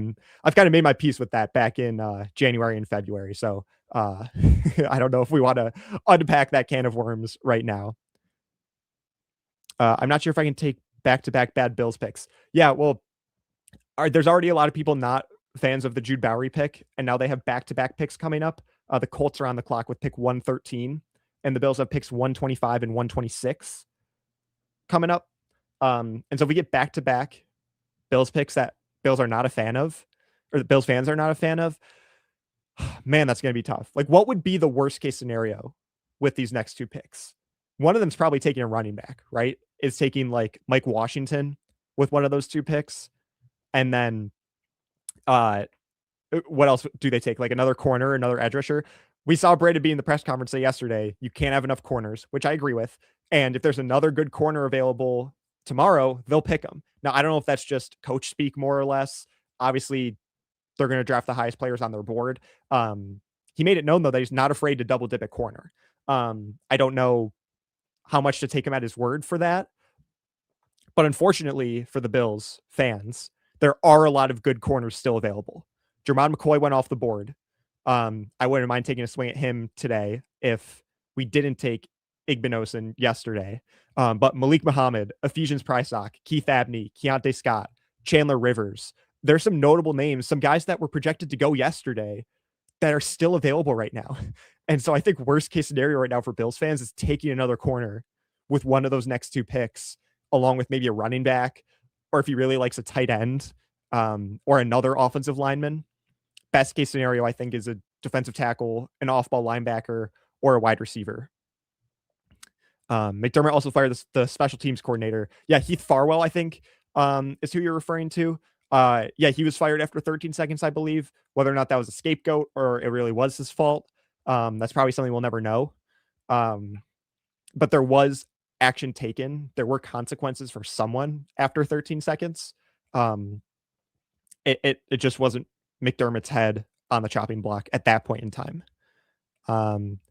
Speaker 1: kind of made my peace with that back in January and February. So I don't know if we want to unpack that can of worms right now. I'm not sure if I can take back-to-back bad Bills picks. Yeah, well, there's already a lot of people not fans of the Jude Bowry pick, and now they have back-to-back picks coming up. The Colts are on the clock with pick 113, and the Bills have picks 125 and 126 coming up. And so if we get back-to-back Bills picks that Bills are not a fan of, or the Bills fans are not a fan of, man, that's going to be tough. Like, what would be the worst case scenario with these next two picks? One of them's probably taking a running back, right? Is taking like Mike Washington with one of those two picks. And then what else do they take? Like another corner, another edge rusher. We saw Brady be in the press conference say yesterday, you can't have enough corners, which I agree with. And if there's another good corner available tomorrow, they'll pick them. Now, I don't know if that's just coach speak more or less. Obviously, they're going to draft the highest players on their board. He made it known, though, that he's not afraid to double dip at corner. I don't know how much to take him at his word for that. But unfortunately for the Bills fans, there are a lot of good corners still available. Jermon McCoy went off the board. I wouldn't mind taking a swing at him today if we didn't take Igbinosun yesterday. But Malik Muhammad, Ephesians Prysock, Keith Abney, Keontae Scott, Chandler Rivers. There's some notable names, some guys that were projected to go yesterday that are still available right now. And so I think worst case scenario right now for Bills fans is taking another corner with one of those next two picks, along with maybe a running back, or if he really likes a tight end, or another offensive lineman. Best case scenario, I think, is a defensive tackle, an off-ball linebacker, or a wide receiver. McDermott also fired the special teams coordinator. Yeah, Heath Farwell, I think, is who you're referring to. Yeah, he was fired after 13 seconds, I believe. Whether or not that was a scapegoat or it really was his fault, that's probably something we'll never know. But there was action taken. There were consequences for someone after 13 seconds. It just wasn't McDermott's head on the chopping block at that point in time.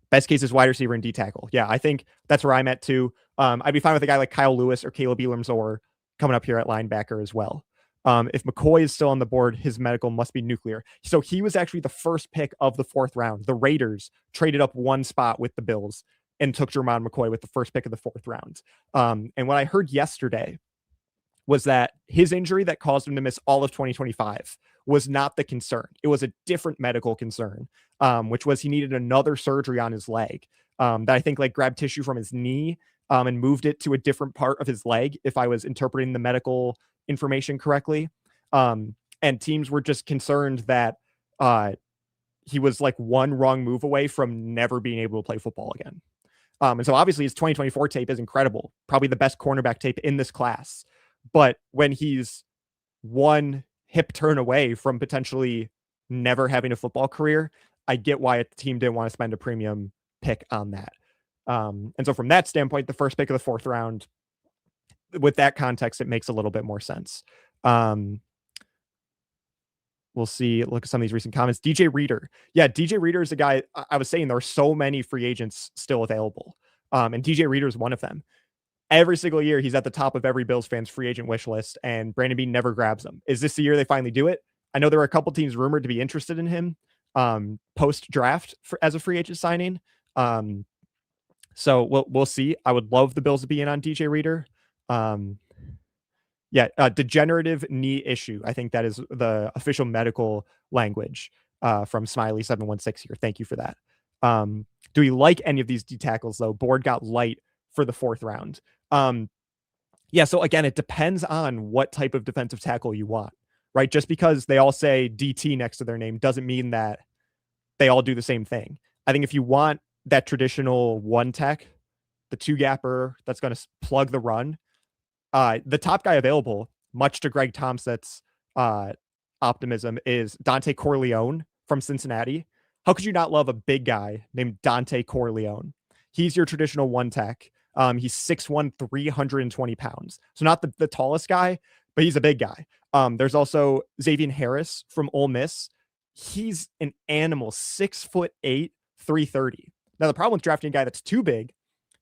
Speaker 1: Best case is wide receiver and D tackle. Yeah, I think that's where I'm at too. I'd be fine with a guy like Kyle Lewis or Caleb Elarms-Orr coming up here at linebacker as well. If McCoy is still on the board, his medical must be nuclear. So he was actually the first pick of the 4th round. The Raiders traded up one spot with the Bills and took Jermon McCoy with the first pick of the 4th round. And what I heard yesterday was that his injury that caused him to miss all of 2025 was not the concern. It was a different medical concern, which was he needed another surgery on his leg that I think like grabbed tissue from his knee and moved it to a different part of his leg, if I was interpreting the medical information correctly. And teams were just concerned that he was like one wrong move away from never being able to play football again. And so obviously his 2024 tape is incredible, probably the best cornerback tape in this class. But when he's one hip turn away from potentially never having a football career, I get why a team didn't want to spend a premium pick on that. And so from that standpoint, the first pick of the 4th round, with that context, it makes a little bit more sense. We'll see. Look at some of these recent comments. DJ Reader. Yeah, DJ Reader is a guy. I was saying there are so many free agents still available. And DJ Reader is one of them. Every single year, he's at the top of every Bills fan's free agent wish list, and Brandon Beane never grabs him. Is this the year they finally do it? I know there were a couple teams rumored to be interested in him post-draft as a free agent signing. So we'll see. I would love the Bills to be in on DJ Reader. Degenerative knee issue. I think that is the official medical language from Smiley716 here. Thank you for that. Do we like any of these D tackles, though? Board got light for the 4th round. So again, it depends on what type of defensive tackle you want, right? Just because they all say DT next to their name doesn't mean that they all do the same thing. I think if you want that traditional one tech the two gapper that's going to plug the run. The top guy available, much to Greg Thompson's optimism, is Dante Corleone from Cincinnati. How could you not love a big guy named Dante Corleone? He's your traditional one tech. He's 6'1", 320 pounds. So not the tallest guy, but he's a big guy. There's also Xavier Harris from Ole Miss. He's an animal, 6'8", 330. Now, the problem with drafting a guy that's too big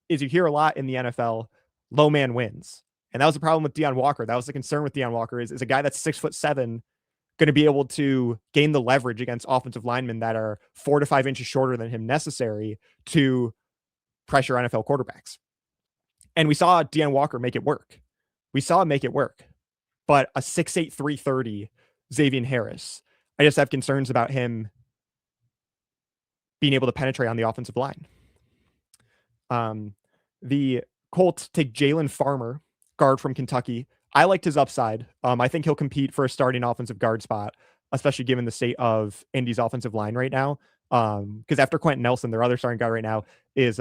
Speaker 1: is you hear a lot in the NFL, low man wins. And that was the problem with Deion Walker. That was the concern with Deion Walker is a guy that's 6'7" going to be able to gain the leverage against offensive linemen that are 4 to 5 inches shorter than him necessary to pressure NFL quarterbacks. And we saw Deion Walker make it work. We saw him make it work. But a 6'8", 330 Xavier Harris, I just have concerns about him being able to penetrate on the offensive line. The Colts take Jalen Farmer, guard from Kentucky. I liked his upside. I think he'll compete for a starting offensive guard spot, especially given the state of Indy's offensive line right now. Because after Quentin Nelson, their other starting guard right now is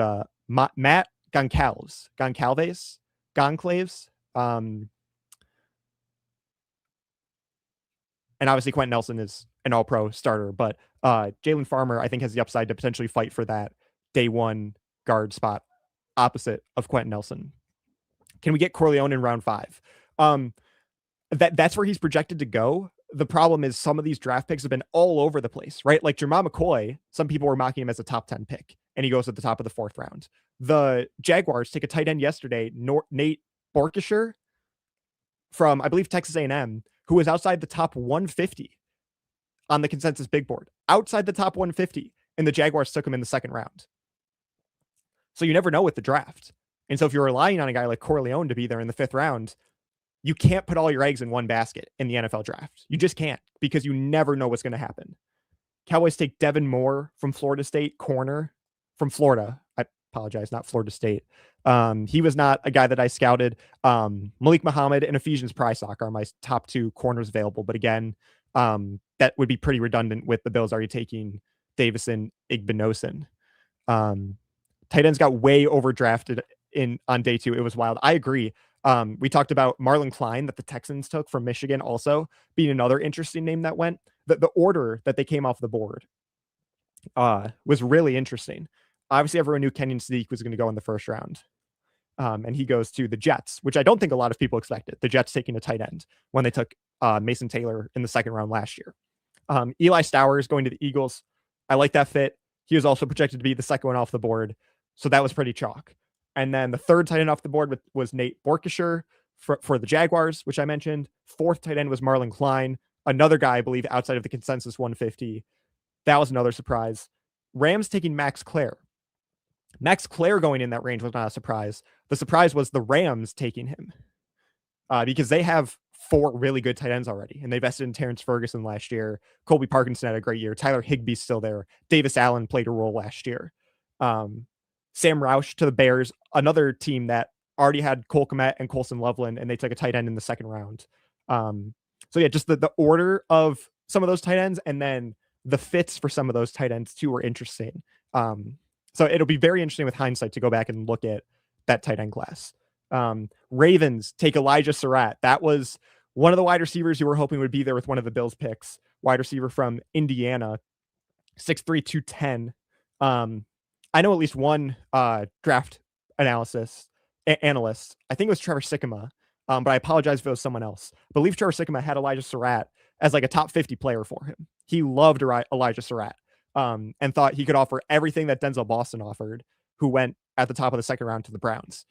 Speaker 1: Matt Goncalves. And obviously Quentin Nelson is an all-pro starter, but Jalen Farmer, I think, has the upside to potentially fight for that day one guard spot opposite of Quentin Nelson. Can we get Corleone in round 5? That's where he's projected to go. The problem is some of these draft picks have been all over the place, right? Like Jermar McCoy, some people were mocking him as a top 10 pick, and he goes at the top of the 4th round. The Jaguars take a tight end yesterday, Nate Borkisher from, I believe, Texas A&M, who was outside the top 150 on the consensus big board. Outside the top 150, and the Jaguars took him in the 2nd round. So you never know with the draft. And so if you're relying on a guy like Corleone to be there in the 5th round, you can't put all your eggs in one basket in the NFL draft. You just can't, because you never know what's going to happen. Cowboys take Devin Moore from Florida State, corner from Florida. I apologize, not Florida State. He was not a guy that I scouted. Malik Muhammad and Ephesians Prysock are my top 2 corners available. But again, that would be pretty redundant with the Bills already taking Davison Igbinosun. Tight ends got way overdrafted on day 2. It was wild. I agree. We talked about Marlon Klein that the Texans took from Michigan also being another interesting name that went. The order that they came off the board was really interesting. Obviously, everyone knew Kenyon Sadiq was going to go in the 1st round. And he goes to the Jets, which I don't think a lot of people expected. The Jets taking a tight end when they took Mason Taylor in the 2nd round last year. Eli Stowers going to the Eagles. I like that fit. He was also projected to be the 2nd one off the board. So that was pretty chalk. And then the 3rd tight end off the board was Nate Borkisher for the Jaguars, which I mentioned. 4th tight end was Marlon Klein, another guy, I believe, outside of the consensus 150. That was another surprise. Rams taking Max Clare. Max Clare going in that range was not a surprise. The surprise was the Rams taking him because they have 4 really good tight ends already, and they invested in Terrence Ferguson last year. Colby Parkinson had a great year. Tyler Higbee's still there. Davis Allen played a role last year. Sam Roush to the Bears, another team that already had Cole Kmet and Colson Loveland, and they took a tight end in the 2nd round. So yeah, just the order of some of those tight ends, and then the fits for some of those tight ends too were interesting. So it'll be very interesting with hindsight to go back and look at that tight end class. Ravens take Elijah Surratt. That was one of the wide receivers you were hoping would be there with one of the Bills picks. Wide receiver from Indiana, 6'3", 210. I know at least one draft analyst. I think it was Trevor Sikkema, but I apologize if it was someone else. I believe Trevor Sikkema had Elijah Surratt as like a top 50 player for him. He loved Elijah Surratt and thought he could offer everything that Denzel Boston offered, who went at the top of the 2nd round to the Browns.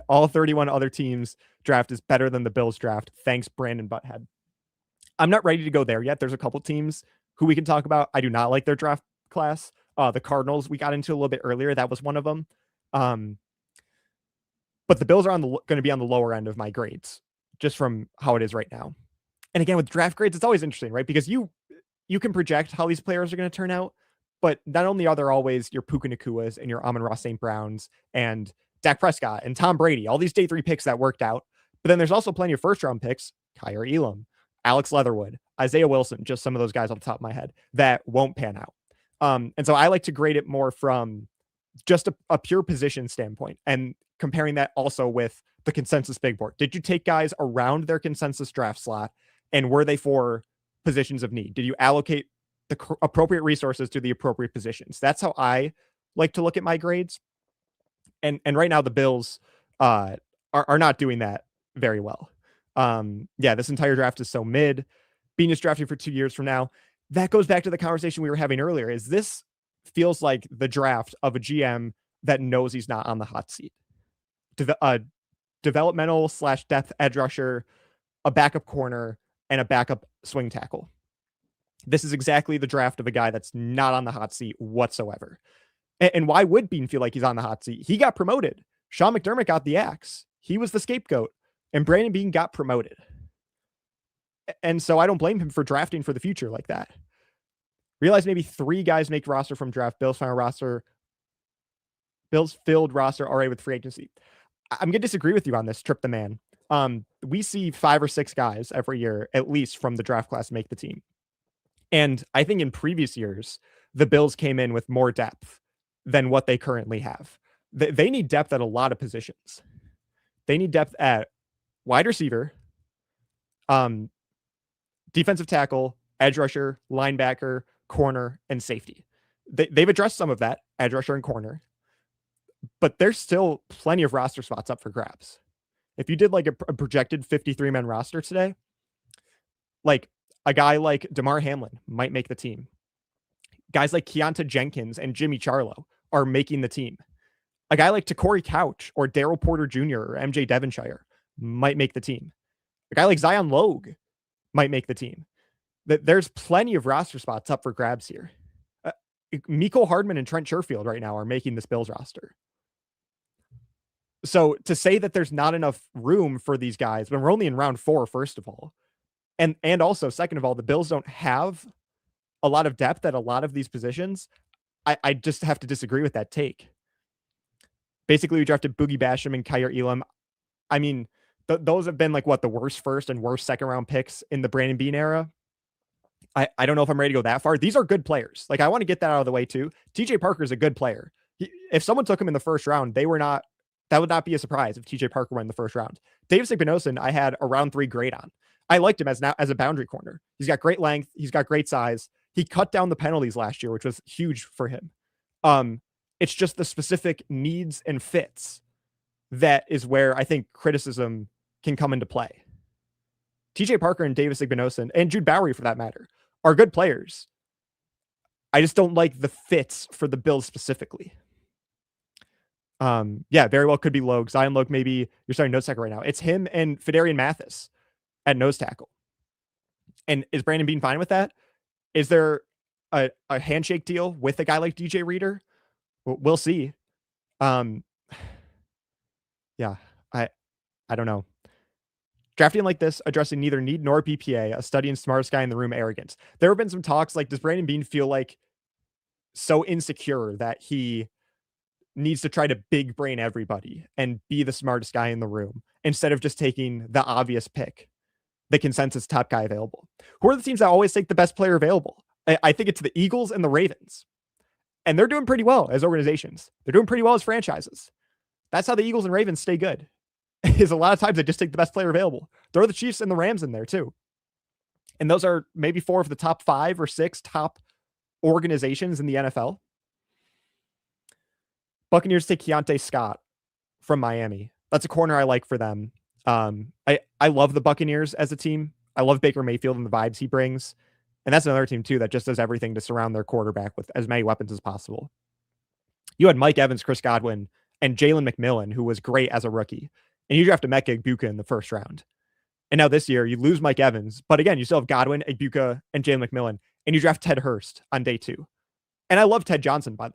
Speaker 1: All 31 other teams' draft is better than the Bills' draft. Thanks, Brandon Butthead. I'm not ready to go there yet. There's a couple teams who we can talk about. I do not like their draft class. The Cardinals we got into a little bit earlier. That was one of them. But the Bills are going to be on the lower end of my grades, just from how it is right now. And again, with draft grades, it's always interesting, right? Because you can project how these players are going to turn out, but not only are there always your Puka Nakuas and your Amon-Ra St. Browns and Dak Prescott and Tom Brady, all these day 3 picks that worked out, but then there's also plenty of 1st round picks, Kyer Elam, Alex Leatherwood, Isaiah Wilson, just some of those guys off the top of my head that won't pan out. And so I like to grade it more from just a pure position standpoint, and comparing that also with the consensus big board. Did you take guys around their consensus draft slot, and were they for positions of need? Did you allocate the appropriate resources to the appropriate positions? That's how I like to look at my grades. And right now the Bills are not doing that very well. This entire draft is so mid. Bean is drafting for 2 years from now. That goes back to the conversation we were having earlier. Is this feels like the draft of a GM that knows he's not on the hot seat? Developmental / depth edge rusher, a backup corner, and a backup swing tackle. This is exactly the draft of a guy that's not on the hot seat whatsoever. And why would Bean feel like he's on the hot seat? He got promoted. Sean McDermott got the axe. He was the scapegoat. And Brandon Bean got promoted. And so I don't blame him for drafting for the future like that. Realize maybe 3 guys make roster from draft. Bills filled roster already with free agency. I'm going to disagree with you on this, Trip the Man. We see 5 or 6 guys every year, at least from the draft class, make the team. And I think in previous years, the Bills came in with more depth than what they currently have. They need depth at a lot of positions. They need depth at wide receiver, defensive tackle, edge rusher, linebacker, corner, and safety. They've addressed some of that, edge rusher and corner, but there's still plenty of roster spots up for grabs. If you did like a projected 53-man roster today, like a guy like Damar Hamlin might make the team. Guys like Keonta Jenkins and Jimmy Charlo are making the team. A guy like Takori Couch or Daryl Porter Jr. or MJ Devonshire might make the team. A guy like Zion Logue might make the team. There's plenty of roster spots up for grabs here. Mecole Hardman and Trent Sherfield right now are making this Bills roster. So to say that there's not enough room for these guys when we're only in round 4, first of all, and also second of all, the Bills don't have a lot of depth at a lot of these positions. I just have to disagree with that take. Basically, we drafted Boogie Basham and Kyer Elam. I mean, those have been like the worst first and worst second round picks in the Brandon Bean era. I don't know if I'm ready to go that far. These are good players. Like, I want to get that out of the way too. TJ Parker is a good player. If someone took him in the first round, that would not be a surprise if TJ Parker went in the first round. Davis Igbenogson, I had a round 3 grade on. I liked him as a boundary corner. He's got great length. He's got great size. He cut down the penalties last year, which was huge for him. It's just the specific needs and fits that is where I think criticism can come into play. TJ Parker and Davis Igbenogson, and Jude Bowry for that matter, are good players. I just don't like the fits for the Bills specifically. Very well could be Logue. Zion Logue, maybe you're starting nose tackle right now. It's him and Fedarian Mathis at nose tackle. And is Brandon Bean fine with that? Is there a handshake deal with a guy like DJ Reader? We'll see. I don't know. Drafting like this, addressing neither need nor BPA, a study and smartest guy in the room arrogance. There have been some talks like, does Brandon Bean feel like so insecure that he needs to try to big brain everybody and be the smartest guy in the room instead of just taking the obvious pick, the consensus top guy available? Who are the teams that always take the best player available? I think it's the Eagles and the Ravens. And they're doing pretty well as organizations. They're doing pretty well as franchises. That's how the Eagles and Ravens stay good. Is a lot of times they just take the best player available. Throw the Chiefs and the Rams in there too. And those are maybe 4 of the top 5 or 6 top organizations in the NFL. Buccaneers take Keontae Scott from Miami. That's a corner I like for them. I love the Buccaneers as a team. I love Baker Mayfield and the vibes he brings. And that's another team too that just does everything to surround their quarterback with as many weapons as possible. You had Mike Evans, Chris Godwin, and Jalen McMillan, who was great as a rookie. And you draft Emeka Egbuka in the first round. And now this year, you lose Mike Evans. But again, you still have Godwin, Egbuka, and Jalen McMillan. And you draft Ted Hurst on day 2. And I love Tez Johnson, by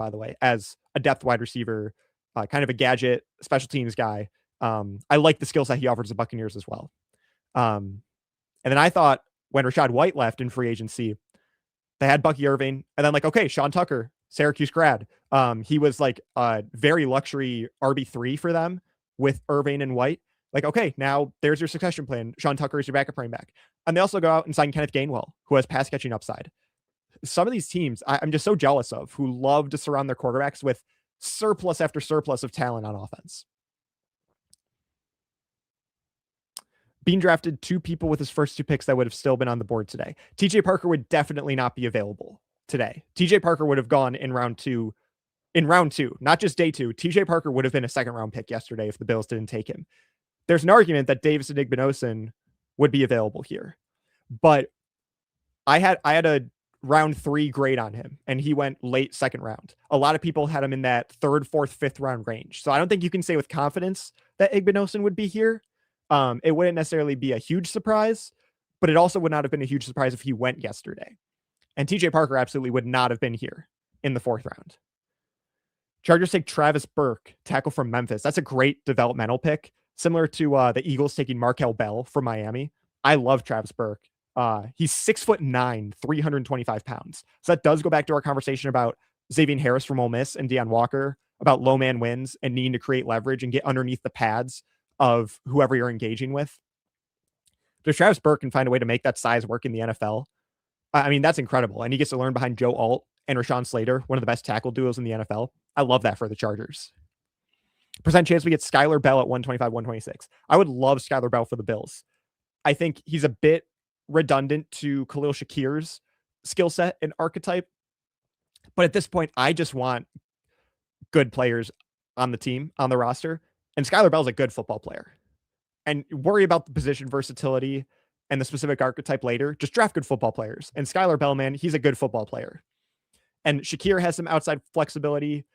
Speaker 1: the way, as a depth wide receiver, kind of a gadget, special teams guy. I like the skill set he offers the Buccaneers as well. And then I thought when Rachaad White left in free agency, they had Bucky Irving. And then okay, Sean Tucker, Syracuse grad. He was like a very luxury RB3 for them with Irving and White. Okay, now there's your succession plan. Sean Tucker is your backup running back. And they also go out and sign Kenneth Gainwell, who has pass catching upside. some of these teams I'm just so jealous of, who love to surround their quarterbacks with surplus after surplus of talent on offense. Bean drafted 2 people with his first 2 picks that would have still been on the board today. TJ Parker would definitely not be available today. TJ Parker would have gone in round 2, not just day 2. TJ Parker would have been a second round pick yesterday if the Bills didn't take him. There's an argument that Davis Igbinosun would be available here, but I had a round 3 grade on him, and he went late second round. A lot of people had him in that 3rd, 4th, 5th round range. So I don't think you can say with confidence that Igbinosun would be here. It wouldn't necessarily be a huge surprise, but it also would not have been a huge surprise if he went yesterday. And TJ Parker absolutely would not have been here in the 4th round. Chargers take Travis Burke, tackle from Memphis. That's a great developmental pick, similar to the Eagles taking Markel Bell from Miami. I love Travis Burke. He's 6'9", 325 pounds. So that does go back to our conversation about Xavier Harris from Ole Miss and Deion Walker, about low man wins and needing to create leverage and get underneath the pads of whoever you're engaging with. But if Travis Burke can find a way to make that size work in the NFL, I mean, that's incredible. And he gets to learn behind Joe Alt and Rashawn Slater, one of the best tackle duos in the NFL. I love that for the Chargers. Percent chance we get Skyler Bell at 125, 126. I would love Skyler Bell for the Bills. I think he's a bit redundant to Khalil Shakir's skill set and archetype. But at this point, I just want good players on the team, on the roster. And Skyler Bell's a good football player. And worry about the position versatility and the specific archetype later. Just draft good football players. And Skyler Bell, man, he's a good football player. And Shakir has some outside flexibility.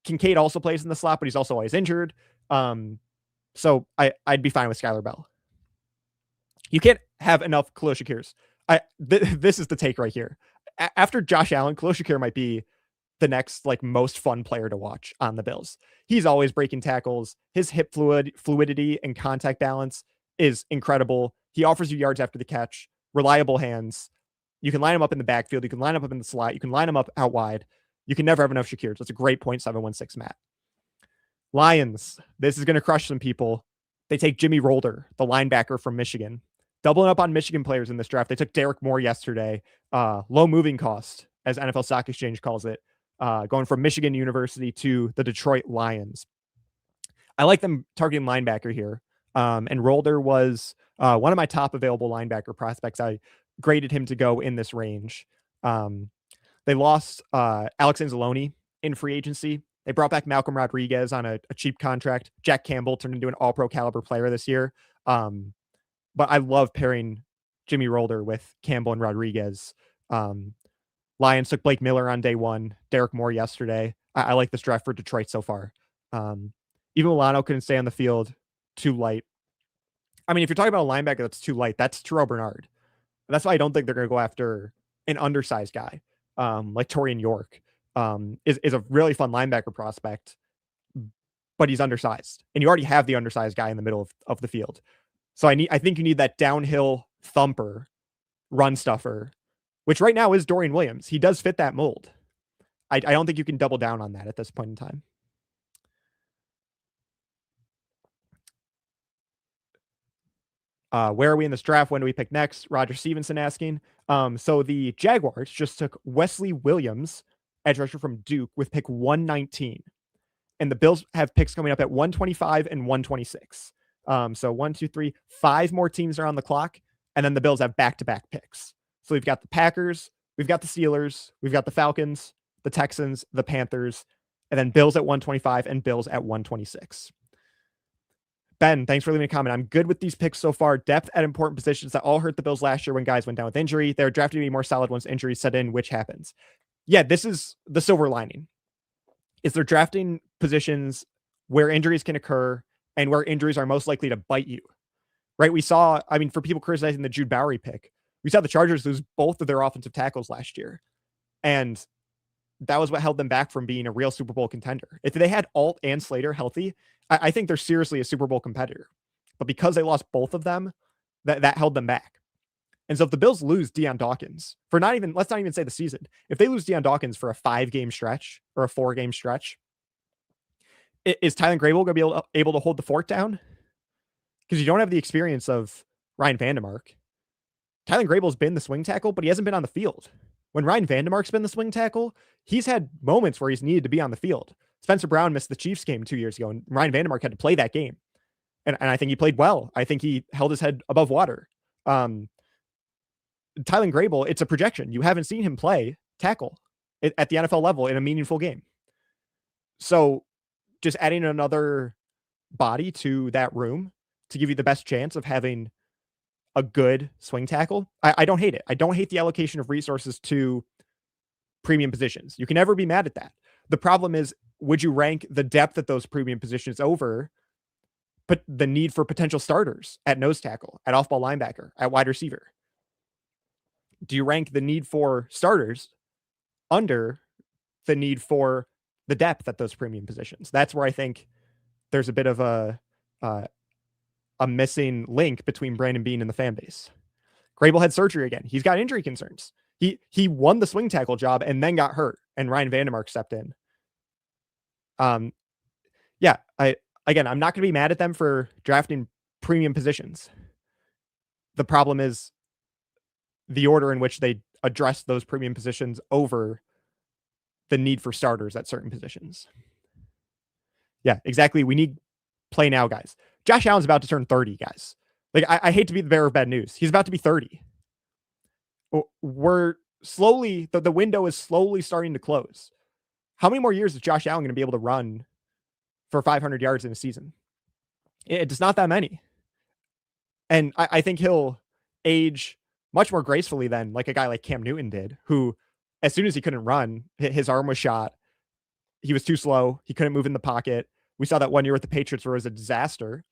Speaker 1: Kincaid also plays in the slot, but he's also always injured. So I'd be fine with Skyler Bell. You can't have enough Khalil Shakirs. This is the take right here. After Josh Allen, Khalil Shakir might be the next most fun player to watch on the Bills. He's always breaking tackles. His hip fluidity and contact balance is incredible. He offers you yards after the catch, reliable hands. You can line him up in the backfield. You can line him up in the slot. You can line him up out wide. You can never have enough Shakirs. That's a great 0.716 Matt. Lions. This is going to crush some people. They take Jimmy Rolder, the linebacker from Michigan. Doubling up on Michigan players in this draft. They took Derek Moore yesterday. Low moving cost, as NFL Stock Exchange calls it. Going from Michigan University to the Detroit Lions. I like them targeting linebacker here. And Rolder was one of my top available linebacker prospects. I graded him to go in this range. They lost Alex Anzalone in free agency. They brought back Malcolm Rodriguez on a cheap contract. Jack Campbell turned into an all-pro caliber player this year. But I love pairing Jimmy Rolder with Campbell and Rodriguez. Lions took Blake Miller on day 1, Derek Moore yesterday. I like this draft for Detroit so far. Even Milano couldn't stay on the field, too light. I mean, if you're talking about a linebacker that's too light, that's Terrell Bernard. That's why I don't think they're going to go after an undersized guy like Torian York. Is a really fun linebacker prospect, but he's undersized. And you already have the undersized guy in the middle of the field. So I think you need that downhill thumper, run stuffer, which right now is Dorian Williams. He does fit that mold. I don't think you can double down on that at this point in time. Where are we in this draft? When do we pick next? Roger Stevenson asking. So the Jaguars just took Wesley Williams, edge rusher from Duke, with pick 119. And the Bills have picks coming up at 125 and 126. So 1, 2, 3, 5 more teams are on the clock. And then the Bills have back-to-back picks. So we've got the Packers, we've got the Steelers, we've got the Falcons, the Texans, the Panthers, and then Bills at 125 and Bills at 126. Ben, thanks for leaving a comment. I'm good with these picks so far. Depth at important positions that all hurt the Bills last year when guys went down with injury. They're drafted to be more solid once injuries set in, which happens. Yeah, this is the silver lining. Is they're drafting positions where injuries can occur and where injuries are most likely to bite you. Right? We saw, I mean, for people criticizing the Jude Bowry pick, we saw the Chargers lose both of their offensive tackles last year. And that was what held them back from being a real Super Bowl contender. If they had Alt and Slater healthy, I think they're seriously a Super Bowl competitor. But because they lost both of them, that held them back. And so if the Bills lose Deion Dawkins for let's not even say the season. If they lose Deion Dawkins for a 5-game stretch or a 4-game stretch, is Tylen Grable going to be able to hold the fort down? Because you don't have the experience of Ryan Vandermark. Tylen Grable's been the swing tackle, but he hasn't been on the field. When Ryan Vandemark's been the swing tackle, he's had moments where he's needed to be on the field. Spencer Brown missed the Chiefs game 2 years ago, and Ryan Vandemark had to play that game. And I think he played well. I think he held his head above water. Tylen Grable, it's a projection. You haven't seen him play tackle at the NFL level in a meaningful game. So just adding another body to that room to give you the best chance of having a good swing tackle, I don't hate it. I don't hate the allocation of resources to premium positions. You can never be mad at that. The problem is, would you rank the depth at those premium positions over but the need for potential starters at nose tackle, at off-ball linebacker, at wide receiver? Do you rank the need for starters under the need for the depth at those premium positions? That's where I think there's a bit of a missing link between Brandon Beane and the fan base. Grable had surgery again. He's got injury concerns. He won the swing tackle job and then got hurt, and Ryan Vandemark stepped in. Yeah, I'm not going to be mad at them for drafting premium positions. The problem is the order in which they address those premium positions over the need for starters at certain positions. Yeah, exactly. We need play now, guys. Josh Allen's about to turn 30, guys. Like, I hate to be the bearer of bad news. He's about to be 30. We're slowly, the window is slowly starting to close. How many more years is Josh Allen going to be able to run for 500 yards in a season? It's not that many. And I think he'll age much more gracefully than like a guy like Cam Newton did, who, as soon as he couldn't run, his arm was shot. He was too slow. He couldn't move in the pocket. We saw that one year with the Patriots where it was a disaster.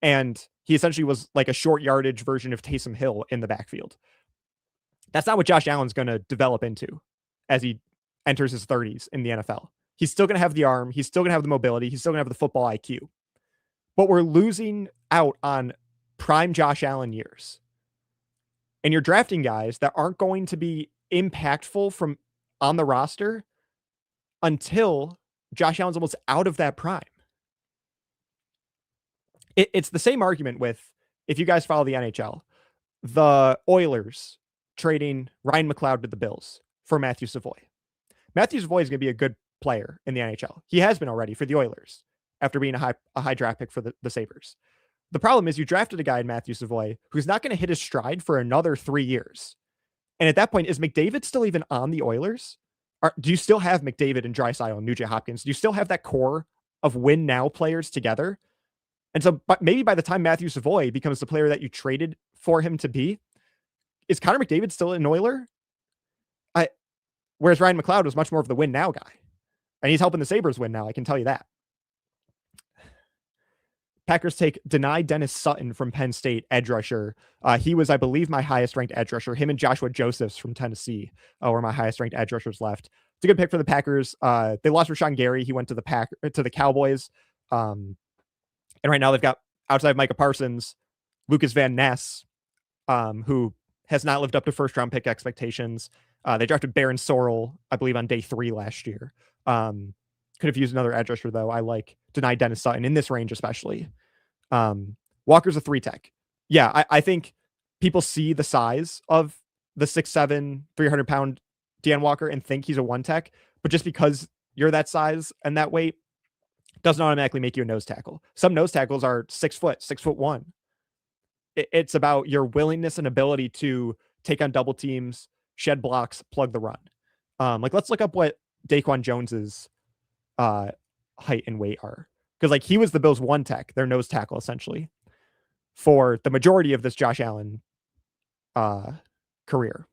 Speaker 1: And he essentially was like a short yardage version of Taysom Hill in the backfield. That's not what Josh Allen's going to develop into as he enters his 30s in the NFL. He's still going to have the arm. He's still going to have the mobility. He's still going to have the football IQ. But we're losing out on prime Josh Allen years. And you're drafting guys that aren't going to be impactful from on the roster until Josh Allen's almost out of that prime. It's the same argument with, if you guys follow the NHL, the Oilers trading Ryan McLeod to the Bills for Matthew Savoy. Matthew Savoy is going to be a good player in the NHL. He has been already for the Oilers after being a high draft pick for the Sabres. The problem is you drafted a guy in Matthew Savoy who's not going to hit his stride for another 3 years. And at that point, is McDavid still even on the Oilers? Do you still have McDavid and Draisaitl and Nugent Hopkins? Do you still have that core of win now players together? And so maybe by the time Matthew Savoy becomes the player that you traded for him to be, is Connor McDavid still an Oiler? Whereas Ryan McLeod was much more of the win now guy. And he's helping the Sabres win now, I can tell you that. Packers take deny Dennis Sutton from Penn State, edge rusher. He was, I believe, my highest ranked edge rusher. Him and Joshua Josephs from Tennessee were my highest ranked edge rushers left. It's a good pick for the Packers. They lost Rashawn Gary. He went to the Cowboys. And right now they've got, outside of Micah Parsons, Lucas Van Ness, who has not lived up to first round pick expectations. They drafted Baron Sorrell, I believe, on day 3 last year. Could have used another edge rusher, though. I like deny Dennis Sutton in this range, especially. Walker's a 3-tech. Yeah, I think people see the size of the 6'7", 300-pound Deanne Walker and think he's a 1-tech, but just because you're that size and that weight doesn't automatically make you a nose tackle. Some nose tackles are 6 foot, 6'1". It's about your willingness and ability to take on double teams, shed blocks, plug the run. Like, let's look up what Daquan Jones's height and weight are, because like he was the Bills 1-tech, their nose tackle essentially for the majority of this Josh Allen career.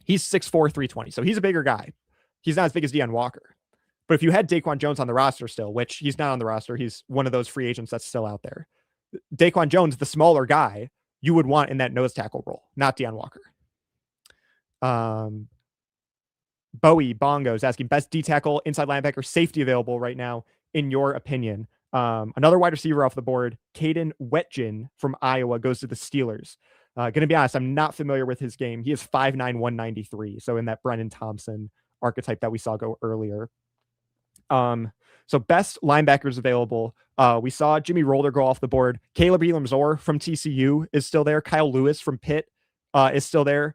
Speaker 1: He's 6'4", 320, so he's a bigger guy. He's not as big as Deanne Walker. But if you had Daquan Jones on the roster still, which he's not on the roster, he's one of those free agents that's still out there. Daquan Jones, the smaller guy, you would want in that nose tackle role, not Deanne Walker. Bowie Bongos asking, best D tackle, inside linebacker, safety available right now, in your opinion. Another wide receiver off the board, Caden Wetjen from Iowa, goes to the Steelers. Going to be honest, I'm not familiar with his game. He is 5'9", 193, so in that Brennan Thompson archetype that we saw go earlier. So best linebackers available. We saw Jimmy Rolder go off the board. Kaleb Elarms-Orr from TCU is still there. Kyle Lewis from Pitt is still there.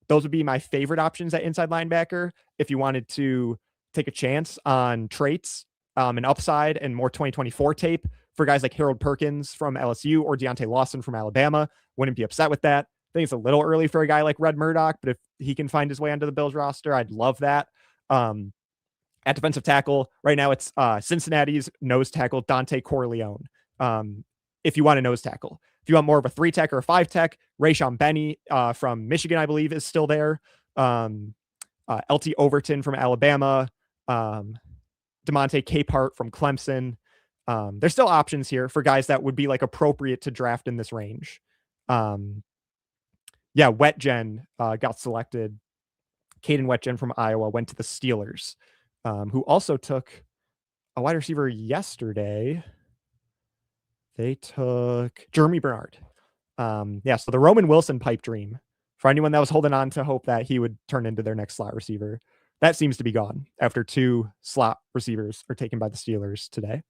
Speaker 1: Those would be my favorite options at inside linebacker if you wanted to take a chance on traits, and upside and more 2024 tape for guys like Harold Perkins from LSU or Deontay Lawson from Alabama. Wouldn't be upset with that. I think it's a little early for a guy like Red Murdoch, but if he can find his way onto the Bills roster, I'd love that. At defensive tackle, right now it's Cincinnati's nose tackle, Dante Corleone. If you want a nose tackle. If you want more of a 3-tech or a 5-tech, Rayshon Benny from Michigan, I believe, is still there. LT Overton from Alabama. DeMonte Capehart from Clemson. There's still options here for guys that would be like appropriate to draft in this range. Wetjen got selected. Caden Wetjen from Iowa went to the Steelers, who also took a wide receiver yesterday. They took Jeremy Bernard. So the Roman Wilson pipe dream for anyone that was holding on to hope that he would turn into their next slot receiver, that seems to be gone after 2 slot receivers are taken by the Steelers today.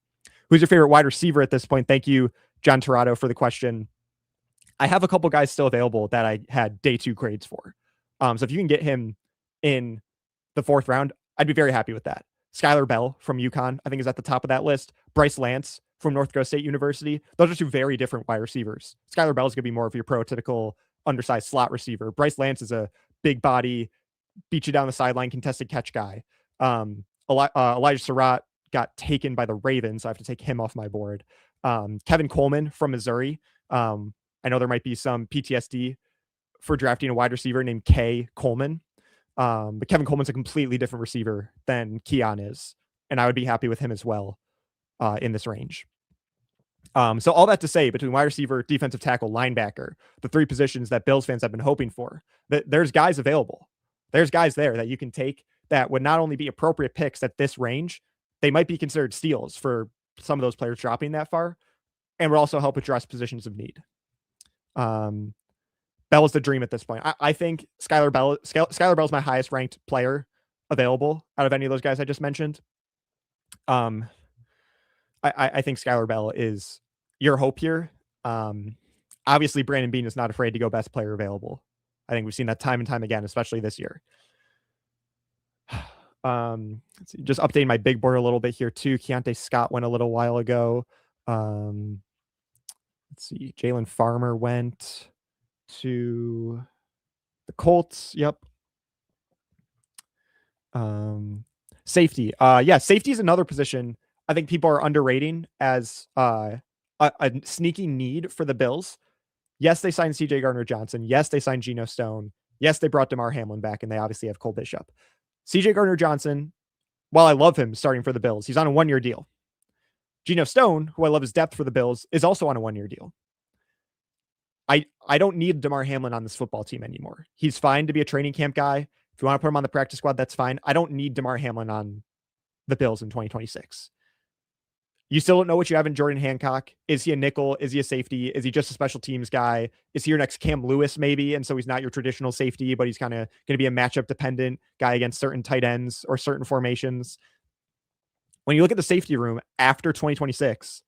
Speaker 1: Who's your favorite wide receiver at this point? Thank you, John Torado, for the question. I have a couple guys still available that I had day 2 grades for. So if you can get him in the 4th round, I'd be very happy with that. Skyler Bell from UConn, I think, is at the top of that list. Bryce Lance from North Dakota State University. Those are 2 very different wide receivers. Skyler Bell is going to be more of your prototypical undersized slot receiver. Bryce Lance is a big body, beat you down the sideline, contested catch guy. Elijah Surratt got taken by the Ravens, so I have to take him off my board. Kevin Coleman from Missouri. I know there might be some PTSD for drafting a wide receiver named K. Coleman. But Kevin Coleman's a completely different receiver than Keon is, and I would be happy with him as well in this range. So all that to say, between wide receiver, defensive tackle, linebacker, the 3 positions that Bills fans have been hoping for, there's guys available. There's guys there that you can take that would not only be appropriate picks at this range, they might be considered steals for some of those players dropping that far, and would also help address positions of need. Bell is the dream at this point. I think Skyler Bell is my highest ranked player available out of any of those guys I just mentioned. I think Skyler Bell is your hope here. Obviously, Brandon Beane is not afraid to go best player available. I think we've seen that time and time again, especially this year. Let's see, just updating my big board a little bit here too. Keontae Scott went a little while ago. Let's see, Jalen Farmer went to the Colts. Yep. Safety. Safety is another position I think people are underrating as a sneaky need for the Bills. Yes, they signed CJ Gardner-Johnson. Yes, they signed Geno Stone. Yes, they brought DeMar Hamlin back, and they obviously have Cole Bishop. CJ Gardner-Johnson, while I love him starting for the Bills, he's on a 1-year deal. Geno Stone, who I love his depth for the Bills, is also on a 1-year deal. I don't need DeMar Hamlin on this football team anymore. He's fine to be a training camp guy. If you want to put him on the practice squad, that's fine. I don't need DeMar Hamlin on the Bills in 2026. You still don't know what you have in Jordan Hancock. Is he a nickel? Is he a safety? Is he just a special teams guy? Is he your next Cam Lewis maybe? And so he's not your traditional safety, but he's kind of going to be a matchup dependent guy against certain tight ends or certain formations. When you look at the safety room after 2026,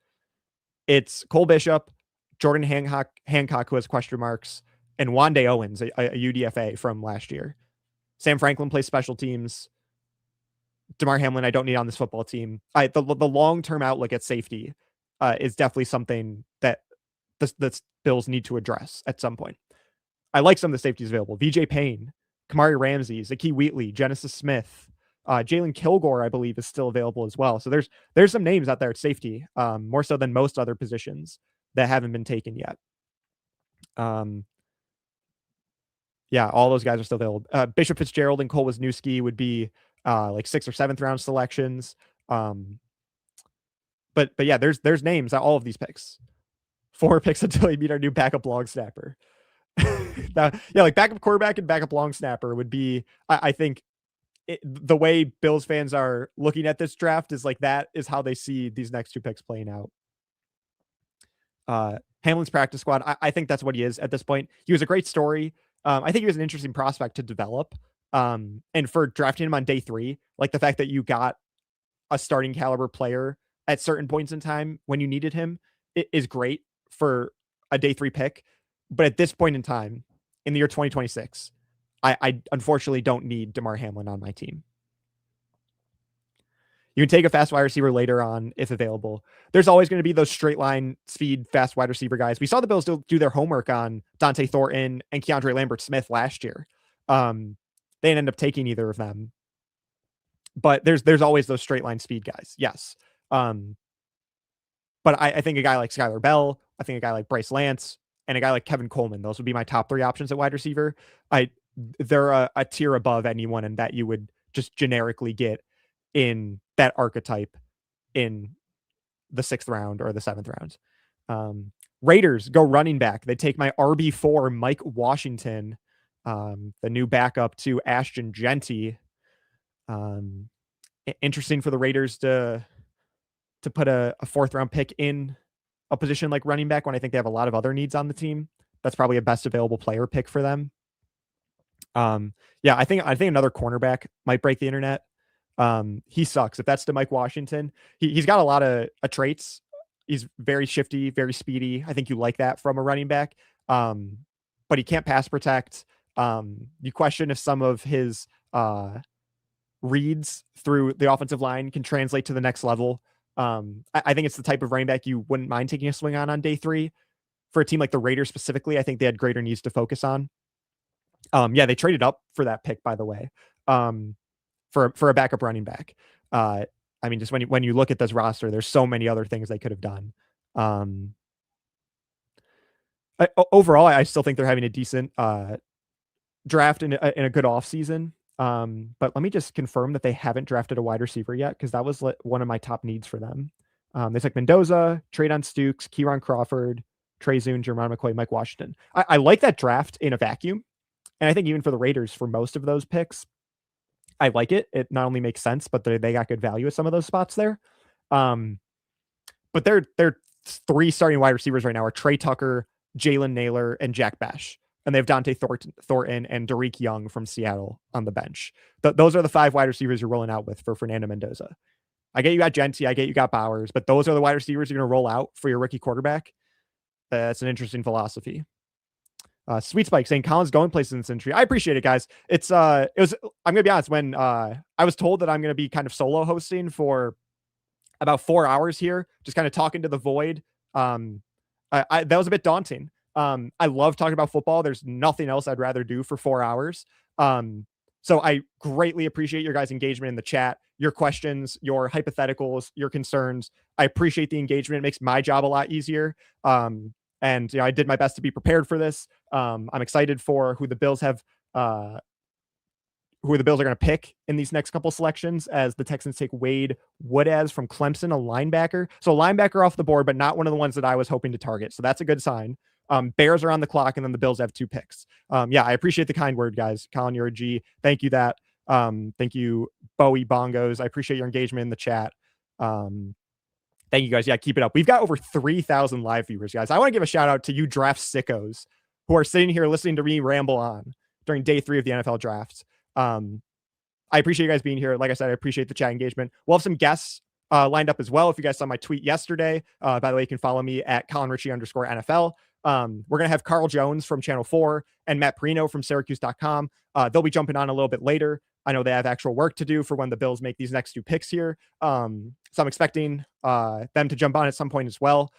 Speaker 1: it's Cole Bishop, Jordan Hancock, who has question marks, and Wande Owens, a UDFA from last year. Sam Franklin plays special teams. DeMar Hamlin, I don't need on this football team. The long-term outlook at safety is definitely something that the Bills need to address at some point. I like some of the safeties available. VJ Payne, Kamari Ramsey, Zakee Wheatley, Genesis Smith, Jalon Kilgore, I believe, is still available as well. So there's some names out there at safety, more so than most other positions that haven't been taken yet. All those guys are still available. Bishop Fitzgerald and Cole Wisniewski would be like 6th or 7th round selections. But yeah, there's names at all of these picks. 4 picks until we meet our new backup long snapper. Like backup quarterback and backup long snapper would be, I think, the way Bills fans are looking at this draft is like that is how they see these next 2 picks playing out. Hamlin's practice squad, I think that's what he is at this point. He was a great story. I think he was an interesting prospect to develop. And for drafting him on day 3, like the fact that you got a starting caliber player at certain points in time when you needed him, it is great for a day 3 pick. But at this point in time, in the year 2026, I unfortunately don't need Damar Hamlin on my team. You can take a fast wide receiver later on if available. There's always going to be those straight line speed fast wide receiver guys. We saw the Bills do their homework on Dante Thornton and Keandre Lambert-Smith last year. They didn't end up taking either of them. But there's always those straight line speed guys. Yes. But I think a guy like Skyler Bell, I think a guy like Bryce Lance, and a guy like Kevin Coleman, those would be my top 3 options at wide receiver. They're a tier above anyone, and that you would just generically get in that archetype in the 6th round or the 7th round. Raiders go running back. They take my RB4, Mike Washington, the new backup to Ashton Jeanty. Interesting for the Raiders to put a 4th round pick in a position like running back when I think they have a lot of other needs on the team. That's probably a best available player pick for them. Yeah, I think another cornerback might break the internet. He sucks. If that's to Mike Washington, he's got a lot of traits. He's very shifty, very speedy. I think you like that from a running back. But he can't pass protect. You question if some of his reads through the offensive line can translate to the next level. I think it's the type of running back you wouldn't mind taking a swing on day 3 for a team like the Raiders specifically. I think they had greater needs to focus on. Yeah, they traded up for that pick, by the way, for a backup running back. I mean, just when you look at this roster, there's so many other things they could have done. Overall, I still think they're having a decent draft in a good offseason. But let me just confirm that they haven't drafted a wide receiver yet, because that was one of my top needs for them. They took Mendoza, Treydon Stukes, Kieran Crawford, Trey Zune, Jermon McCoy, Mike Washington. I like that draft in a vacuum. And I think even for the Raiders, for most of those picks, I like it. It not only makes sense, but they got good value at some of those spots there. But their 3 starting wide receivers right now are Trey Tucker, Jalen Naylor, and Jack Bash. And they have Dante Thornton and Derek Young from Seattle on the bench. Those are the 5 wide receivers you're rolling out with for Fernando Mendoza. I get you got Jeanty, I get you got Bowers, but those are the wide receivers you're going to roll out for your rookie quarterback. That's an interesting philosophy. Sweet Spike saying Colin's going places in this industry. I appreciate it, guys. I'm gonna be honest, when I was told that I'm gonna be kind of solo hosting for about 4 hours here, just kind of talking to the void, that was a bit daunting. I love talking about football. There's nothing else I'd rather do for 4 hours. So I greatly appreciate your guys' engagement in the chat, your questions, your hypotheticals, your concerns. I appreciate the engagement. It makes my job a lot easier. And I did my best to be prepared for this. I'm excited for who the Bills are going to pick in these next couple selections, as the Texans take Wade Woodaz from Clemson, a linebacker. So a linebacker off the board, but not one of the ones that I was hoping to target. So that's a good sign. Bears are on the clock, and then the Bills have 2 picks. Yeah, I appreciate the kind word, guys. Colin, you're a G. Thank you that. Thank you, Bowie Bongos. I appreciate your engagement in the chat. Thank you, guys. Yeah, keep it up. We've got over 3,000 live viewers, guys. I want to give a shout out to you draft sickos who are sitting here listening to me ramble on during day 3 of the NFL draft. I appreciate you guys being here. Like I said, I appreciate the chat engagement. We'll have some guests lined up as well. If you guys saw my tweet yesterday, by the way, you can follow me at Colin Richey _NFL. We're going to have Carl Jones from Channel 4 and Matt Parrino from Syracuse.com. They'll be jumping on a little bit later. I know they have actual work to do for when the Bills make these next 2 picks here. So I'm expecting them to jump on at some point as well,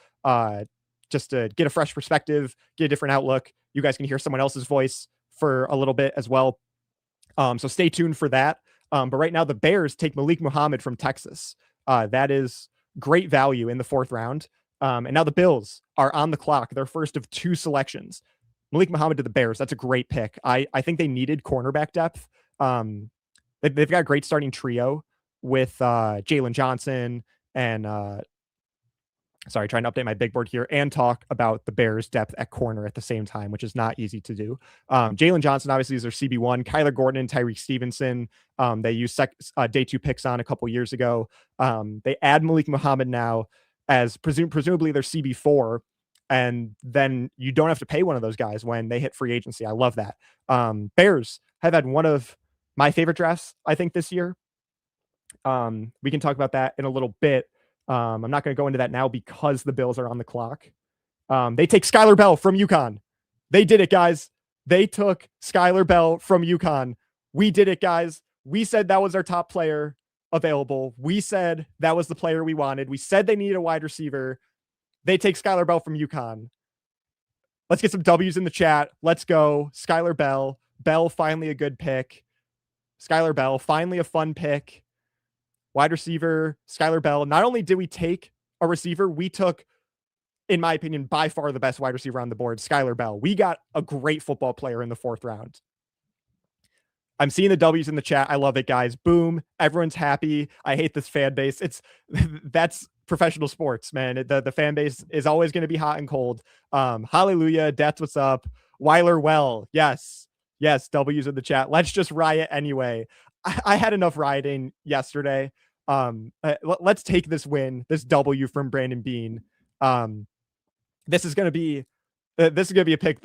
Speaker 1: just to get a fresh perspective, get a different outlook. You guys can hear someone else's voice for a little bit as well. So stay tuned for that. But right now, the Bears take Malik Muhammad from Texas. That is great value in the 4th round. And now the Bills are on the clock. Their first of 2 selections. Malik Muhammad to the Bears. That's a great pick. I think they needed cornerback depth. They've got a great starting trio with Jalen Johnson and trying to update my big board here and talk about the Bears depth at corner at the same time, which is not easy to do. Jalen Johnson obviously is their CB1. Kyler Gordon and Tyreek Stevenson, they used day 2 picks on a couple years ago. They add Malik Muhammad now as presumably their CB4, and then you don't have to pay one of those guys when they hit free agency. I love that. Bears have had one of my favorite drafts, I think, this year. We can talk about that in a little bit. I'm not going to go into that now because the Bills are on the clock. They take Skyler Bell from UConn. They did it, guys. They took Skyler Bell from UConn. We did it, guys. We said that was our top player available. We said that was the player we wanted. We said they needed a wide receiver. They take Skyler Bell from UConn. Let's get some W's in the chat. Let's go. Skyler Bell. Bell, finally a good pick. Skyler Bell, finally a fun pick. Wide receiver, Skyler Bell. Not only did we take a receiver, we took, in my opinion, by far the best wide receiver on the board, Skyler Bell. We got a great football player in the 4th round. I'm seeing the W's in the chat. I love it, guys. Boom. Everyone's happy. I hate this fan base. That's professional sports, man. The fan base is always going to be hot and cold. Hallelujah. That's what's up. Weiler well. Yes. Yes. W's in the chat. Let's just riot anyway. I had enough rioting yesterday. Let's take this win, this W from Brandon Beane. This is going to be a pick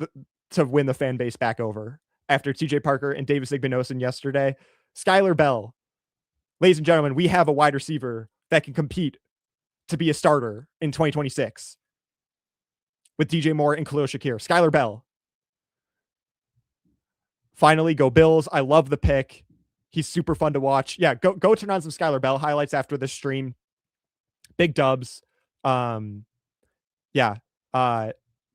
Speaker 1: to win the fan base back over after TJ Parker and Davis Igbinosun yesterday. Skyler Bell, ladies and gentlemen, we have a wide receiver that can compete to be a starter in 2026 with DJ Moore and Khalil Shakir. Skyler Bell. Finally, go Bills. I love the pick. He's super fun to watch. Yeah, go turn on some Skyler Bell highlights after this stream. Big dubs. Deontay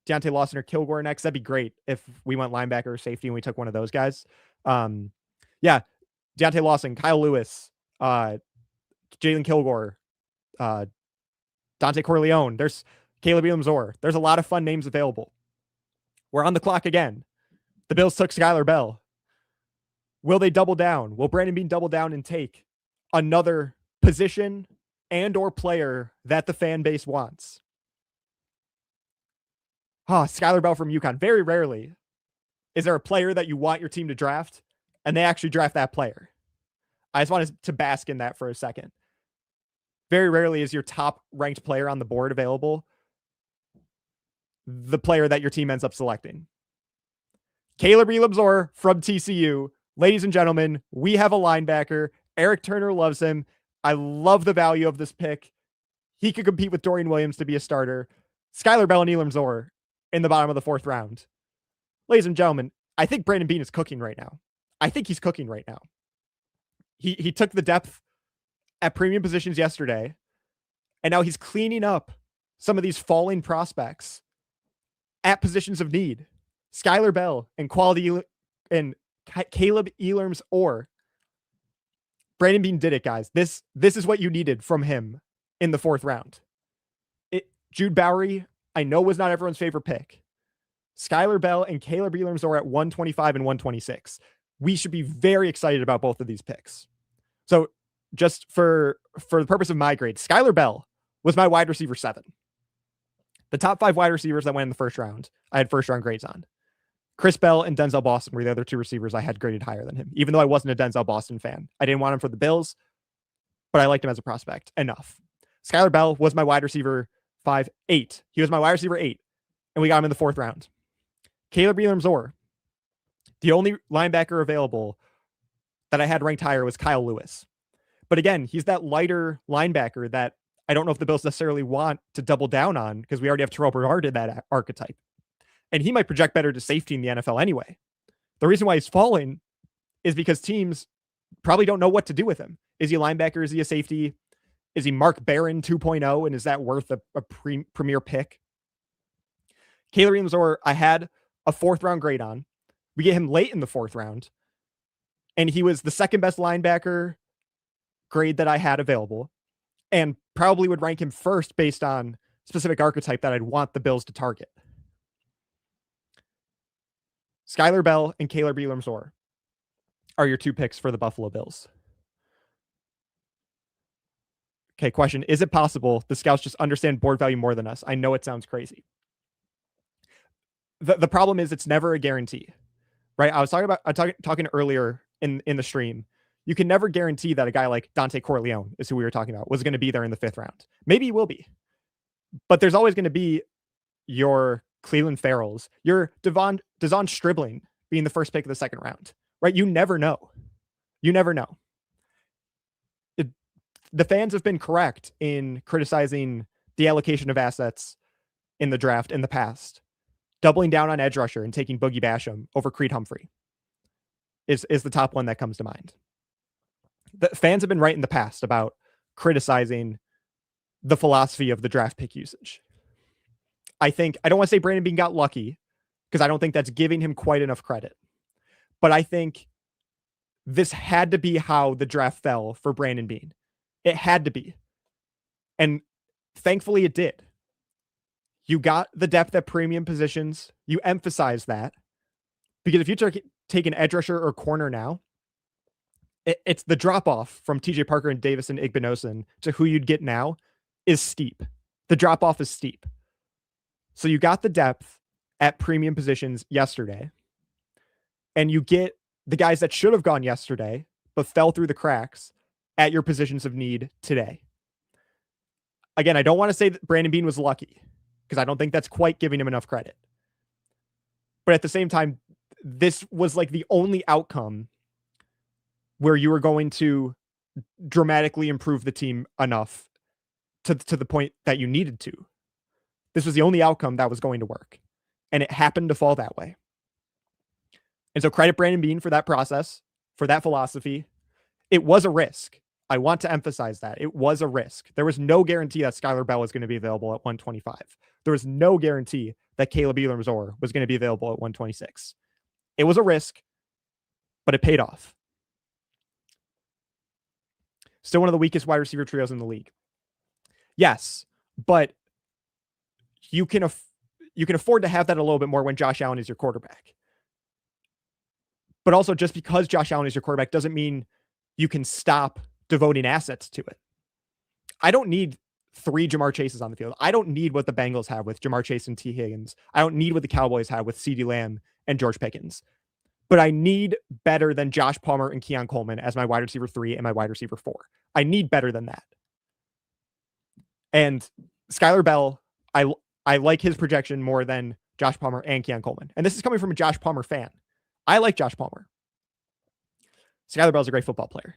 Speaker 1: Lawson or Kilgore next. That'd be great if we went linebacker or safety and we took one of those guys. Deontay Lawson, Kyle Lewis, Jalon Kilgore, Dante Corleone. There's Caleb Elarms-Orr. There's a lot of fun names available. We're on the clock again. The Bills took Skyler Bell. Will they double down? Will Brandon Beane double down and take another position and or player that the fan base wants? Skyler Bell from UConn. Very rarely is there a player that you want your team to draft and they actually draft that player. I just wanted to bask in that for a second. Very rarely is your top ranked player on the board available the player that your team ends up selecting. Caleb Elarms-Orr from TCU. Ladies and gentlemen, we have a linebacker. Eric Turner loves him. I love the value of this pick. He could compete with Dorian Williams to be a starter. Skyler Bell and Elarms-Orr in the bottom of the 4th round. Ladies and gentlemen, I think Brandon Beane is cooking right now. I think he's cooking right now. He took the depth at premium positions yesterday, and now he's cleaning up some of these falling prospects at positions of need. Skyler Bell and Caleb Elarms-Orr. Brandon Beane did it, guys. This is what you needed from him in the 4th round. Jude Bowry, I know, was not everyone's favorite pick. Skyler Bell and Caleb Elarms-Orr at 125 and 126. We should be very excited about both of these picks. So just for the purpose of my grade, Skyler Bell was my wide receiver 7. The top 5 wide receivers that went in the 1st round, I had 1st round grades on. Chris Bell and Denzel Boston were the other 2 receivers I had graded higher than him, even though I wasn't a Denzel Boston fan. I didn't want him for the Bills, but I liked him as a prospect enough. Skyler Bell was my wide receiver 8. He was my wide receiver 8, and we got him in the 4th round. Caleb Elarms-Orr, the only linebacker available that I had ranked higher was Kyle Lewis. But again, he's that lighter linebacker that I don't know if the Bills necessarily want to double down on because we already have Terrell Bernard in that archetype. And he might project better to safety in the NFL anyway. The reason why he's falling is because teams probably don't know what to do with him. Is he a linebacker? Is he a safety? Is he Mark Barron 2.0? And is that worth a premier pick? Caleb Elarms-Orr, I had a 4th round grade on. We get him late in the 4th round. And he was the 2nd best linebacker grade that I had available. And probably would rank him 1st based on specific archetype that I'd want the Bills to target. Skyler Bell and Caleb Elarms-Orr are your 2 picks for the Buffalo Bills. Okay, question. Is it possible the scouts just understand board value more than us? I know it sounds crazy. The problem is it's never a guarantee, right? I was talking earlier in the stream. You can never guarantee that a guy like Dante Corleone is who we were talking about was going to be there in the 5th round. Maybe he will be, but there's always going to be your Cleveland Farrells, your Devon Stribling being the 1st pick of the 2nd round, right? You never know. You never know. The fans have been correct in criticizing the allocation of assets in the draft in the past. doubling down on edge rusher and taking Boogie Basham over Creed Humphrey is the top one that comes to mind. The fans have been right in the past about criticizing the philosophy of the draft pick usage. I don't want to say Brandon Beane got lucky, because I don't think that's giving him quite enough credit. But I think this had to be how the draft fell for Brandon Beane. It had to be. And thankfully it did. You got the depth at premium positions. You emphasize that. Because if you take an edge rusher or corner now, it's the drop-off from TJ Parker and Davison Igbinosun to who you'd get now is steep. The drop-off is steep. So you got the depth at premium positions yesterday, and you get the guys that should have gone yesterday but fell through the cracks at your positions of need today. Again, I don't want to say that Brandon Beane was lucky, because I don't think that's quite giving him enough credit. But at the same time, this was like the only outcome where you were going to dramatically improve the team enough to the point that you needed to. This was the only outcome that was going to work. And it happened to fall that way. And so credit Brandon Beane for that process, for that philosophy. It was a risk. I want to emphasize that. It was a risk. There was no guarantee that Skyler Bell was going to be available at 125. There was no guarantee that Kaleb Elarms-Orr was going to be available at 126. It was a risk, but it paid off. Still one of the weakest wide receiver trios in the league. Yes, but you can afford to have that a little bit more when Josh Allen is your quarterback. But also, just because Josh Allen is your quarterback doesn't mean you can stop devoting assets to it. I don't need 3 Jamar Chases on the field. I don't need what the Bengals have with Jamar Chase and T. Higgins. I don't need what the Cowboys have with CeeDee Lamb and George Pickens. But I need better than Josh Palmer and Keon Coleman as my wide receiver 3 and my wide receiver 4. I need better than that. And Skyler Bell, I like his projection more than Josh Palmer and Keon Coleman. And this is coming from a Josh Palmer fan. I like Josh Palmer. Skyler Bell's a great football player.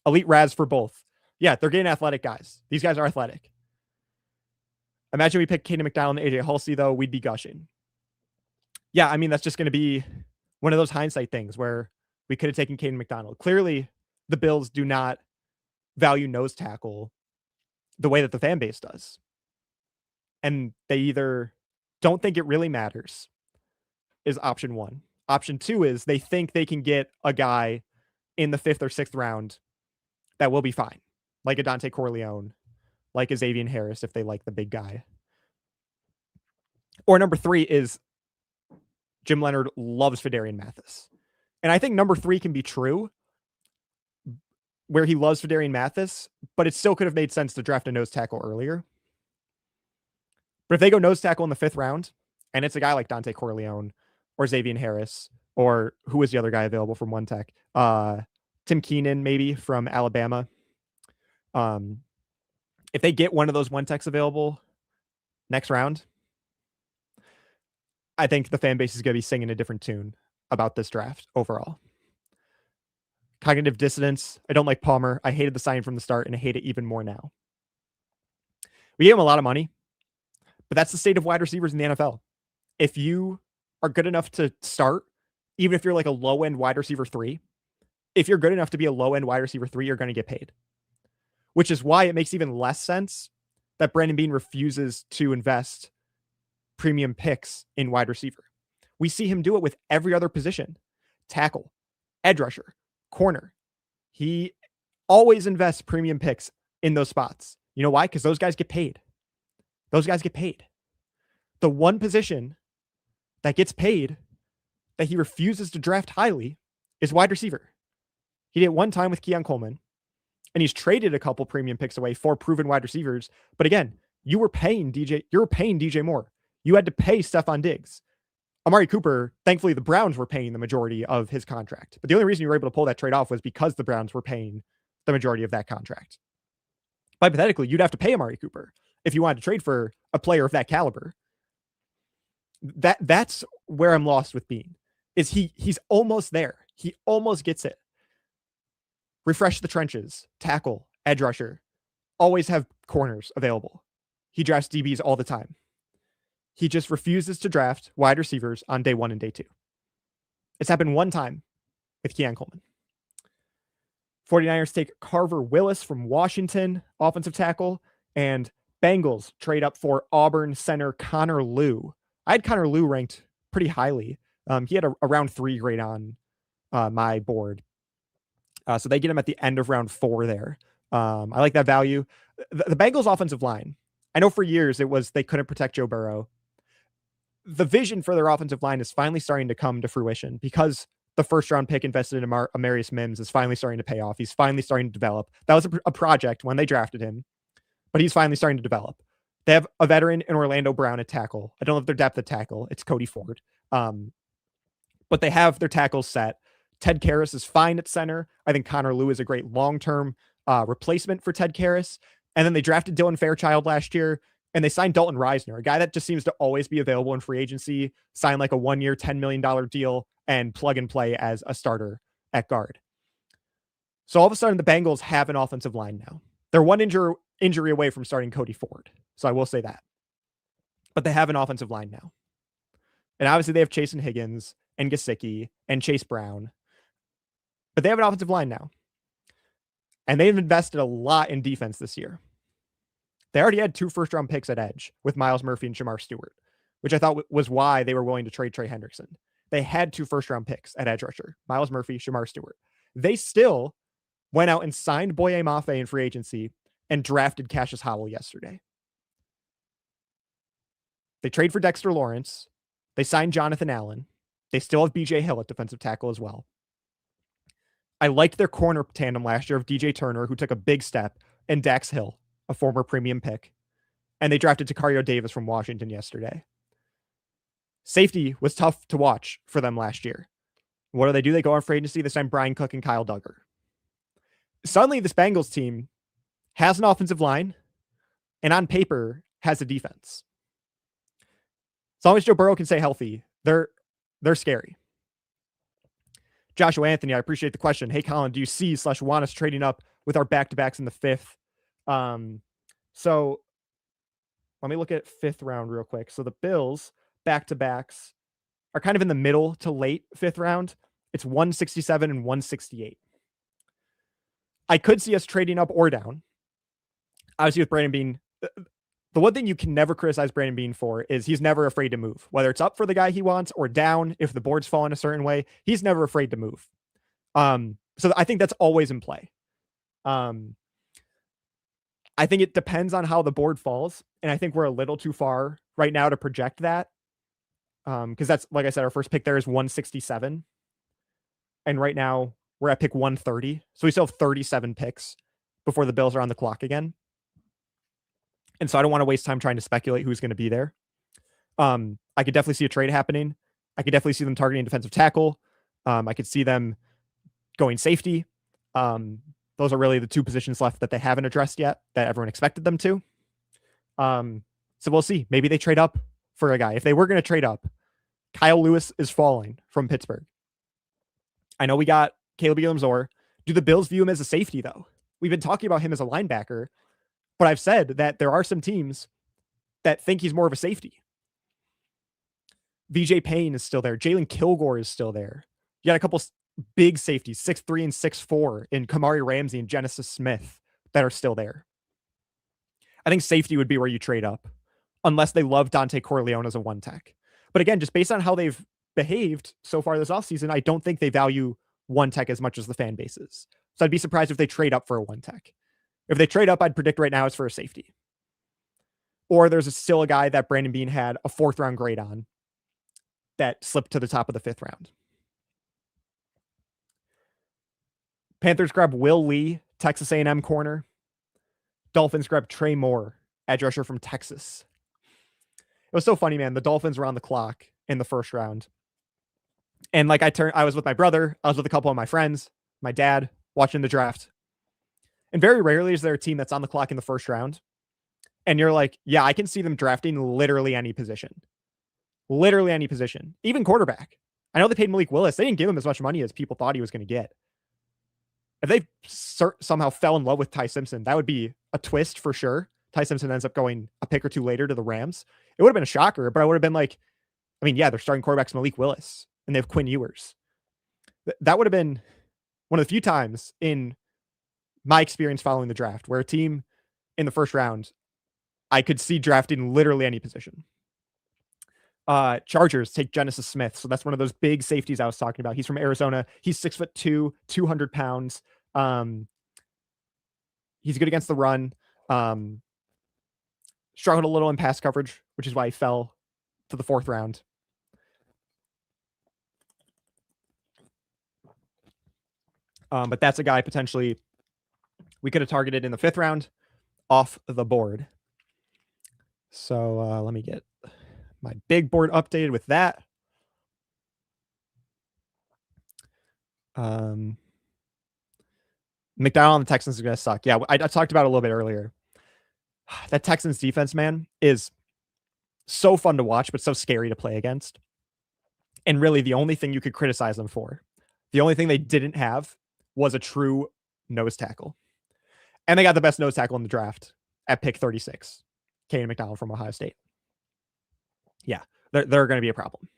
Speaker 1: Elite Raz for both. Yeah, they're getting athletic guys. These guys are athletic. Imagine we picked Caden McDonald and AJ Halsey, though, we'd be gushing. Yeah, I mean, that's just going to be one of those hindsight things where we could have taken Caden McDonald. Clearly, the Bills do not value nose tackle the way that the fan base does. And they either don't think it really matters, is option 1. Option 2 is they think they can get a guy in the 5th or 6th round that will be fine, like a Dante Corleone, like a Xavier Harris if they like the big guy. Or number 3 is Jim Leonard loves Fedarian Mathis. And I think number 3 can be true, where he loves Fedarian Mathis, but it still could have made sense to draft a nose tackle earlier. But if they go nose tackle in the 5th round, and it's a guy like Dante Corleone or Xavier Harris, or who was the other guy available from One Tech? Tim Keenan, maybe from Alabama. If they get one of those One Techs available next round, I think the fan base is going to be singing a different tune about this draft overall. Cognitive dissonance. I don't like Palmer. I hated the signing from the start, and I hate it even more now. We gave him a lot of money, but that's the state of wide receivers in the NFL. If you are good enough to start, even if you're like a low-end wide receiver 3, if you're good enough to be a low-end wide receiver 3, you're going to get paid. Which is why it makes even less sense that Brandon Beane refuses to invest premium picks in wide receiver. We see him do it with every other position. Tackle, edge rusher, corner. He always invests premium picks in those spots. You know why? Because those guys get paid. Those guys get paid. The one position that gets paid that he refuses to draft highly is wide receiver. He did it one time with Keon Coleman, and he's traded a couple premium picks away for proven wide receivers. But again, you were paying DJ Moore. You had to pay Stephon Diggs. Amari Cooper, thankfully the Browns were paying the majority of his contract. But the only reason you were able to pull that trade off was because the Browns were paying the majority of that contract. Hypothetically, you'd have to pay Amari Cooper if you wanted to trade for a player of that caliber. That's where I'm lost with Beane. Is he's almost there. He almost gets it. Refresh the trenches, tackle, edge rusher, always have corners available. He drafts DBs all the time. He just refuses to draft wide receivers on day 1 and day 2. It's happened one time with Keon Coleman. 49ers take Carver Willis from Washington, offensive tackle, and Bengals trade up for Auburn center Connor Lew. I had Connor Lew ranked pretty highly. He had a round 3 grade on my board. So they get him at the end of round 4 there. I like that value. The Bengals offensive line, I know for years it was they couldn't protect Joe Burrow. The vision for their offensive line is finally starting to come to fruition because the first round pick invested in Amarius Mims is finally starting to pay off. He's finally starting to develop. That was a project when they drafted him, but he's finally starting to develop. They have a veteran in Orlando Brown at tackle. I don't know if their depth at tackle. It's Cody Ford. But they have their tackles set. Ted Karras is fine at center. I think Connor Lew is a great long-term replacement for Ted Karras. And then they drafted Dylan Fairchild last year, and they signed Dalton Reisner, a guy that just seems to always be available in free agency, signed like a 1-year, $10 million deal, and plug and play as a starter at guard. So all of a sudden, the Bengals have an offensive line now. They're one injury away from starting Cody Ford. So I will say that. But they have an offensive line now. And obviously they have Chasen Higgins and Gesicki and Chase Brown. But they have an offensive line now. And they've invested a lot in defense this year. They already had 2 first-round picks at edge with Myles Murphy and Shamar Stewart, which I thought was why they were willing to trade Trey Hendrickson. They had 2 first-round picks at edge rusher, Myles Murphy, Shamar Stewart. They still went out and signed Boye Mafe in free agency and drafted Cassius Howell yesterday. They trade for Dexter Lawrence. They signed Jonathan Allen. They still have BJ Hill at defensive tackle as well. I liked their corner tandem last year of DJ Turner, who took a big step, and Dax Hill, a former premium pick. And they drafted Takario Davis from Washington yesterday. Safety was tough to watch for them last year. What do? They go on free agency. They sign Brian Cook and Kyle Duggar. Suddenly, this Bengals team has an offensive line and on paper has a defense. As long as Joe Burrow can stay healthy, they're scary. Joshua Anthony, I appreciate the question. Hey, Colin, do you see / want us trading up with our back-to-backs in the 5th? So let me look at 5th round real quick. So the Bills back-to-backs are kind of in the middle to late 5th round. It's 167 and 168. I could see us trading up or down. Obviously with Brandon Beane, the one thing you can never criticize Brandon Beane for is he's never afraid to move, whether it's up for the guy he wants or down. If the board's falling a certain way, he's never afraid to move. So I think that's always in play. I think it depends on how the board falls. And I think we're a little too far right now to project that. Because that's, like I said, our first pick there is 167. And right now we're at pick 130. So we still have 37 picks before the Bills are on the clock again. And so I don't want to waste time trying to speculate who's going to be there. I could definitely see a trade happening. I could definitely see them targeting defensive tackle. I could see them going safety. Those are really the 2 positions left that they haven't addressed yet that everyone expected them to. So we'll see. Maybe they trade up for a guy. If they were going to trade up, Kyle Lewis is falling from Pittsburgh. I know we got Caleb Elarms-Orr. Do the Bills view him as a safety, though? We've been talking about him as a linebacker, but I've said that there are some teams that think he's more of a safety. VJ Payne is still there. Jalon Kilgore is still there. You got a couple big safeties, 6'3" and 6'4" in Kamari Ramsey and Genesis Smith that are still there. I think safety would be where you trade up, unless they love Dante Corleone as a 1-tech. But again, just based on how they've behaved so far this offseason, I don't think they value 1-tech as much as the fan base is. So I'd be surprised if they trade up for a 1-tech. If they trade up, I'd predict right now it's for a safety. Or there's still a guy that Brandon Beane had a 4th round grade on that slipped to the top of the 5th round. Panthers grab Will Lee, Texas A&M corner. Dolphins grab Trey Moore, edge rusher from Texas. It was so funny, man. The Dolphins were on the clock in the 1st round. And like I was with my brother, I was with a couple of my friends, my dad, watching the draft. And very rarely is there a team that's on the clock in the 1st round. And you're like, yeah, I can see them drafting literally any position. Literally any position. Even quarterback. I know they paid Malik Willis. They didn't give him as much money as people thought he was going to get. If they somehow fell in love with Ty Simpson, that would be a twist for sure. Ty Simpson ends up going a pick or two later to the Rams, it would have been a shocker, but I would have been like, I mean, yeah, they're starting quarterbacks Malik Willis and they have Quinn Ewers. That would have been one of the few times in my experience following the draft where a team in the first round, I could see drafting literally any position. Chargers take Genesis Smith. So that's one of those big safeties I was talking about. He's from Arizona. He's 6'2", 200 pounds. He's good against the run. Struggled a little in pass coverage, which is why he fell to the 4th round. But that's a guy potentially we could have targeted in the 5th round off the board. So let me get my big board updated with that. McDowell and the Texans are going to suck. Yeah, I talked about it a little bit earlier. That Texans defense, man, is so fun to watch, but so scary to play against. And really, the only thing you could criticize them for, the only thing they didn't have was a true nose tackle. And they got the best nose tackle in the draft at pick 36, Caden McDonald from Ohio State. Yeah, they're going to be a problem.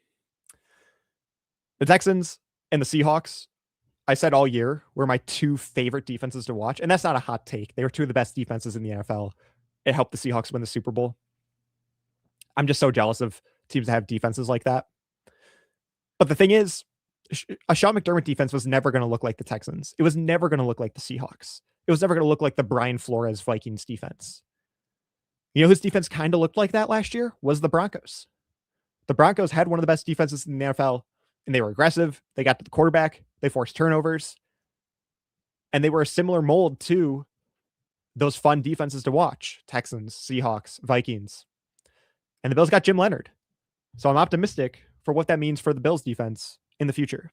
Speaker 1: The Texans and the Seahawks, I said all year, were my 2 favorite defenses to watch. And that's not a hot take. They were 2 of the best defenses in the NFL. It helped the Seahawks win the Super Bowl. I'm just so jealous of teams that have defenses like that. But the thing is, a Sean McDermott defense was never going to look like the Texans. It was never going to look like the Seahawks. It was never going to look like the Brian Flores Vikings defense. You know whose defense kind of looked like that last year? Was the Broncos. The Broncos had one of the best defenses in the NFL, and they were aggressive. They got to the quarterback. They forced turnovers. And they were a similar mold to those fun defenses to watch. Texans, Seahawks, Vikings. And the Bills got Jim Leonard. So I'm optimistic for what that means for the Bills defense in the future.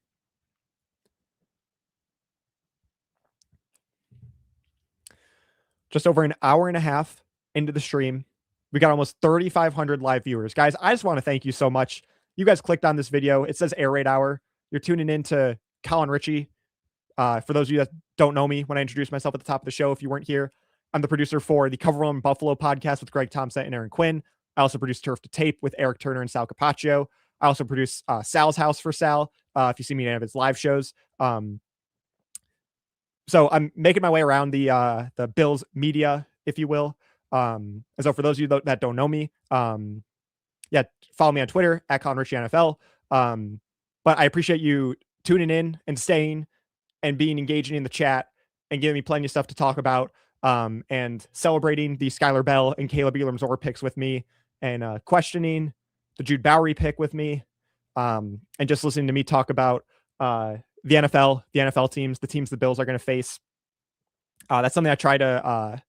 Speaker 1: Just over an hour and a half into the stream, we got almost 3,500 live viewers. Guys, I just want to thank you so much. You guys clicked on this video. It says Air Raid Hour. You're tuning in to Colin Richey. For those of you that don't know me, when I introduced myself at the top of the show, if you weren't here, I'm the producer for the Cover One Buffalo podcast with Greg Thompson and Aaron Quinn. I also produce Turf to Tape with Eric Turner and Sal Capaccio. I also produce Sal's House for Sal, if you see me in any of his live shows. So I'm making my way around the Bills media, if you will. And so for those of you that don't know me, yeah, follow me on Twitter at Colin Richey NFL. But I appreciate you tuning in and staying and being engaging in the chat and giving me plenty of stuff to talk about, and celebrating the Skyler Bell and Kaleb Elarms-Orr picks with me, and questioning the Jude Bowry pick with me, and just listening to me talk about the NFL teams, the teams the Bills are going to face. That's something I try to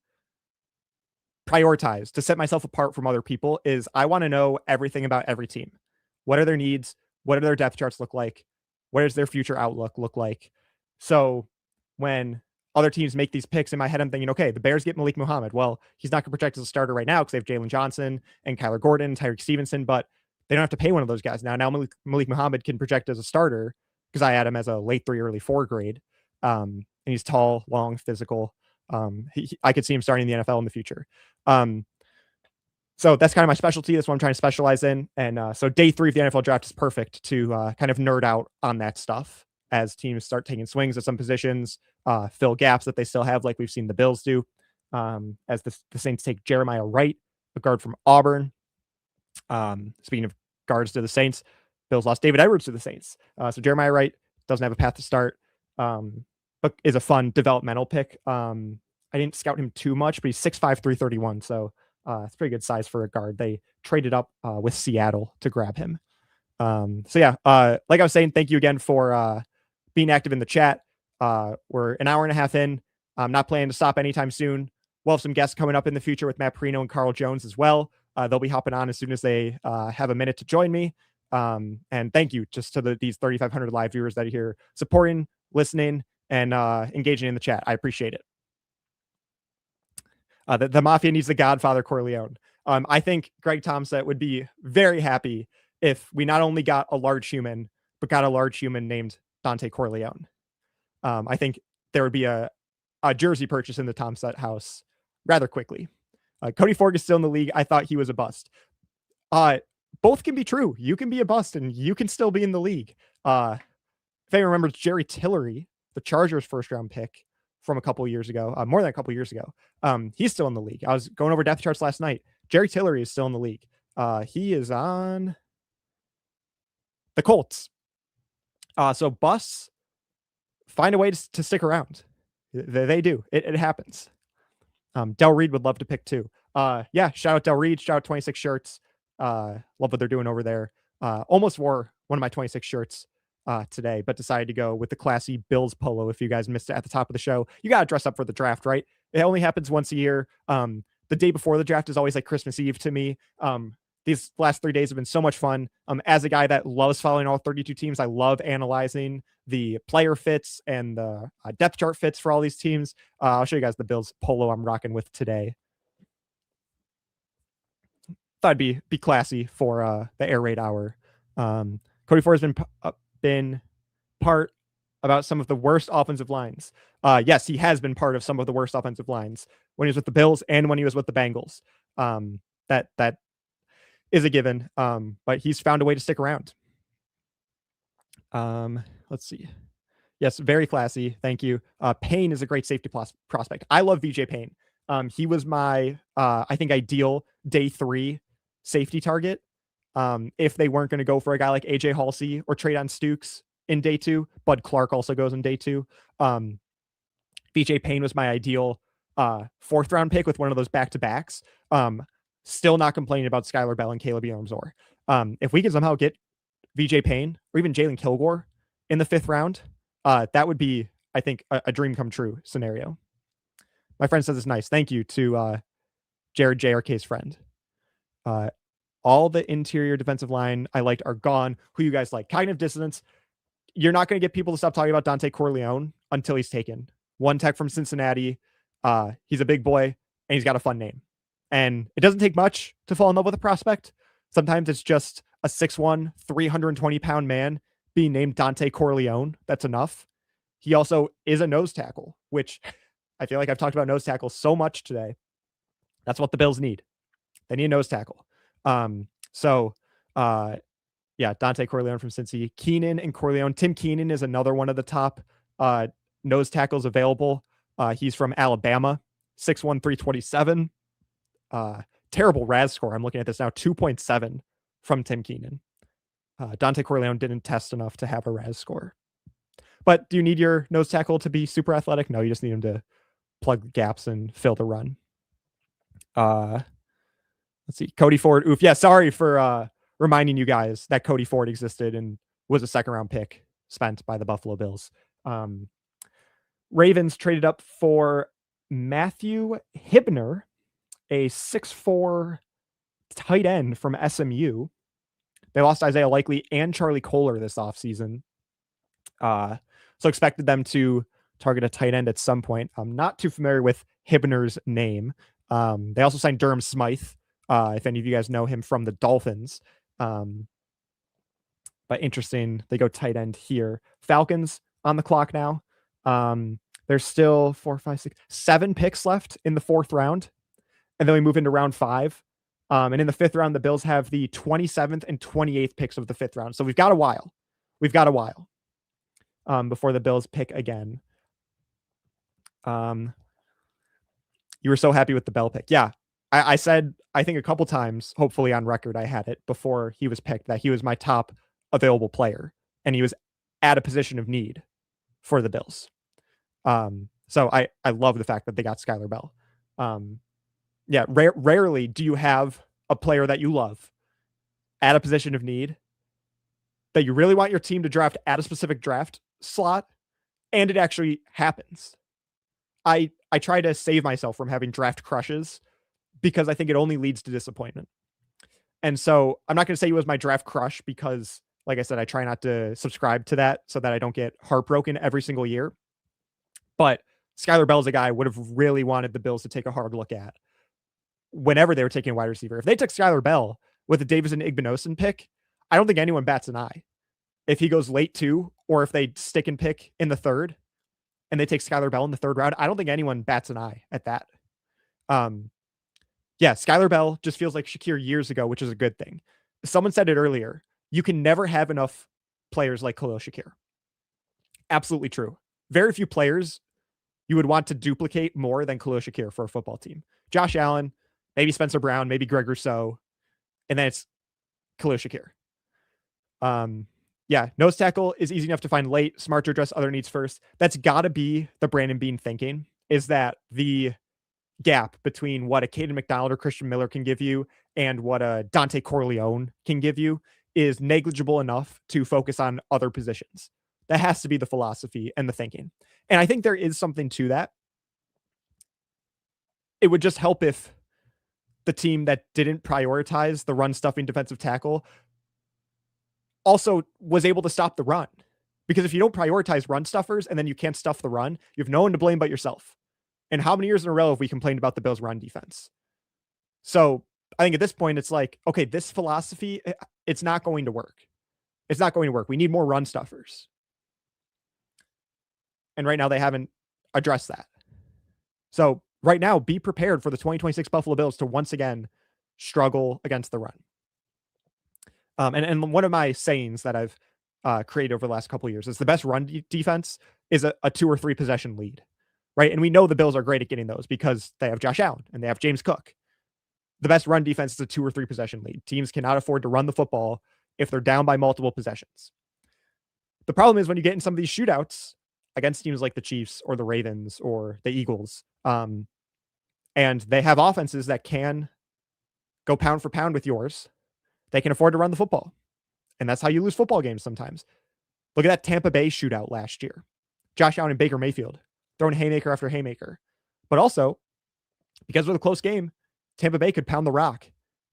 Speaker 1: prioritize to set myself apart from other people. Is I want to know everything about every team. What are their needs? What do their depth charts look like? What does their future outlook look like? So when other teams make these picks, in my head I'm thinking, okay, the Bears get Malik Muhammad. Well, he's not going to project as a starter right now because they have Jalon Johnson and Kyler Gordon, Tyreek Stevenson, but they don't have to pay one of those guys now. Now Malik Muhammad can project as a starter because I had him as a late 3, early 4 grade. And he's tall, long, physical. I could see him starting in the NFL in the future. So that's kind of my specialty. That's what I'm trying to specialize in. And so day 3 of the NFL draft is perfect to kind of nerd out on that stuff as teams start taking swings at some positions, fill gaps that they still have, like we've seen the Bills do. As the Saints take Jeremiah Wright, a guard from Auburn. Speaking of guards to the Saints, Bills lost David Edwards to the Saints. So Jeremiah Wright doesn't have a path to start, but is a fun developmental pick. I didn't scout him too much, but he's 6'5", 331. So it's pretty good size for a guard. They traded up with Seattle to grab him. So yeah, like I was saying, thank you again for being active in the chat. We're an hour and a half in. I'm not planning to stop anytime soon. We'll have some guests coming up in the future with Matt Parrino and Carl Jones as well. They'll be hopping on as soon as they have a minute to join me. And thank you just to these 3,500 live viewers that are here supporting, listening, and engaging in the chat. I appreciate it. The Mafia needs the Godfather Corleone. I think Greg Thompson would be very happy if we not only got a large human, but got a large human named Dante Corleone. I think there would be a jersey purchase in the Thompson house rather quickly. Cody Ford is still in the league. I thought he was a bust. Both can be true. You can be a bust and you can still be in the league. If anyone remembers Jerry Tillery, the Chargers first round pick from a couple years ago, more than a couple years ago, he's still in the league. I was going over depth charts last night. Jerry Tillery is still in the league. He is on the Colts. So busts find a way to stick around. They do. It happens. Del Reed would love to pick too. Yeah, shout out Del Reed. Shout out 26 Shirts. Love what they're doing over there. Almost wore one of my 26 shirts today, but decided to go with the classy Bills polo. If you guys missed it at the top of the show, you got to dress up for the draft, right? It only happens once a year. The day before the draft is always like Christmas Eve to me. These last 3 days have been so much fun. As a guy that loves following all 32 teams, I love analyzing the player fits and the depth chart fits for all these teams. I'll show you guys the Bills polo I'm rocking with today. Thought I'd be classy for the air raid hour. Cody Ford has been part about some of the worst offensive lines. Yes, he has been part of some of the worst offensive lines when he was with the Bills and when he was with the Bengals. That is a given. But he's found a way to stick around. Let's see. Yes, very classy. Thank you. Payne is a great safety prospect. I love VJ Payne. He was my, I think, ideal day 3 safety target. If they weren't going to go for a guy like AJ Halsey or Traydon Stukes in day 2, Bud Clark also goes in day 2. VJ Payne was my ideal 4th round pick with one of those back-to-backs. Still not complaining about Skyler Bell and Kaleb Elarms-Orr. If we can somehow get VJ Payne or even Jalon Kilgore in the 5th round, that would be, I think, a dream come true scenario. My friend says it's nice. Thank you to Jared JRK's friend. All the interior defensive line I liked are gone. Who you guys like? Cognitive dissonance. You're not going to get people to stop talking about Dante Corleone until he's taken. One tech from Cincinnati. He's a big boy and he's got a fun name. And it doesn't take much to fall in love with a prospect. Sometimes it's just a 6'1", 320-pound man being named Dante Corleone. That's enough. He also is a nose tackle, which I feel like I've talked about nose tackles so much today. That's what the Bills need. They need a nose tackle. Yeah, Dante Corleone from Cincy. Keenan and Corleone. Tim Keenan is another one of the top nose tackles available. He's from Alabama, 6'1", 327. Terrible RAS score. I'm looking at this now, 2.7 from Tim Keenan. Dante Corleone didn't test enough to have a RAS score. But do you need your nose tackle to be super athletic? No, you just need him to plug gaps and fill the run. Let's see. Cody Ford. Oof. Yeah, sorry for reminding you guys that Cody Ford existed and was a 2nd round pick spent by the Buffalo Bills. Ravens traded up for Matthew Hibner, a 6'4" tight end from SMU. They lost Isaiah Likely and Charlie Kohler this offseason. So expected them to target a tight end at some point. I'm not too familiar with Hibner's name. They also signed Durham Smythe, if any of you guys know him from the Dolphins. But interesting, they go tight end here. Falcons on the clock now. There's still 7 picks left in the 4th round. And then we move into round 5. And in the 5th round, the Bills have the 27th and 28th picks of the 5th round. So we've got a while. Before the Bills pick again. You were so happy with the Bell pick. Yeah. I said, I think a couple times, hopefully on record, I had it before he was picked, that he was my top available player. And he was at a position of need for the Bills. So I love the fact that they got Skyler Bell. Yeah, rarely do you have a player that you love at a position of need that you really want your team to draft at a specific draft slot, and it actually happens. I try to save myself from having draft crushes because I think it only leads to disappointment. And so I'm not going to say he was my draft crush because, like I said, I try not to subscribe to that so that I don't get heartbroken every single year. But Skyler Bell's a guy I would have really wanted the Bills to take a hard look at whenever they were taking a wide receiver. If they took Skyler Bell with a Davison Igbinosun pick, I don't think anyone bats an eye. If he goes late 2, or if they stick and pick in the 3rd and they take Skyler Bell in the 3rd round, I don't think anyone bats an eye at that. Yeah, Skyler Bell just feels like Shakir years ago, which is a good thing. Someone said it earlier. You can never have enough players like Khalil Shakir. Absolutely true. Very few players you would want to duplicate more than Khalil Shakir for a football team. Josh Allen, maybe Spencer Brown, maybe Greg Rousseau, and then it's Khalil Shakir. Yeah, nose tackle is easy enough to find late, smart to address other needs first. That's got to be the Brandon Beane thinking, is that the gap between what a Caden McDonald or Christian Miller can give you and what a Dante Corleone can give you is negligible enough to focus on other positions. That has to be the philosophy and the thinking. And I think there is something to that. It would just help if the team that didn't prioritize the run stuffing defensive tackle also was able to stop the run. Because if you don't prioritize run stuffers and then you can't stuff the run, you have no one to blame but yourself. And how many years in a row have we complained about the Bills' run defense? So I think at this point, it's like, okay, this philosophy, it's not going to work. It's not going to work. We need more run stuffers. And right now they haven't addressed that. So right now, be prepared for the 2026 Buffalo Bills to once again struggle against the run. And one of my sayings that I've created over the last couple of years is the best run defense is a 2 or 3 possession lead, right? And we know the Bills are great at getting those because they have Josh Allen and they have James Cook. The best run defense is a 2 or 3 possession lead. Teams cannot afford to run the football if they're down by multiple possessions. The problem is when you get in some of these shootouts against teams like the Chiefs or the Ravens or the Eagles, and they have offenses that can go pound for pound with yours, they can afford to run the football. And that's how you lose football games sometimes. Look at that Tampa Bay shootout last year. Josh Allen and Baker Mayfield throwing haymaker after haymaker. But also, because of the close game, Tampa Bay could pound the rock.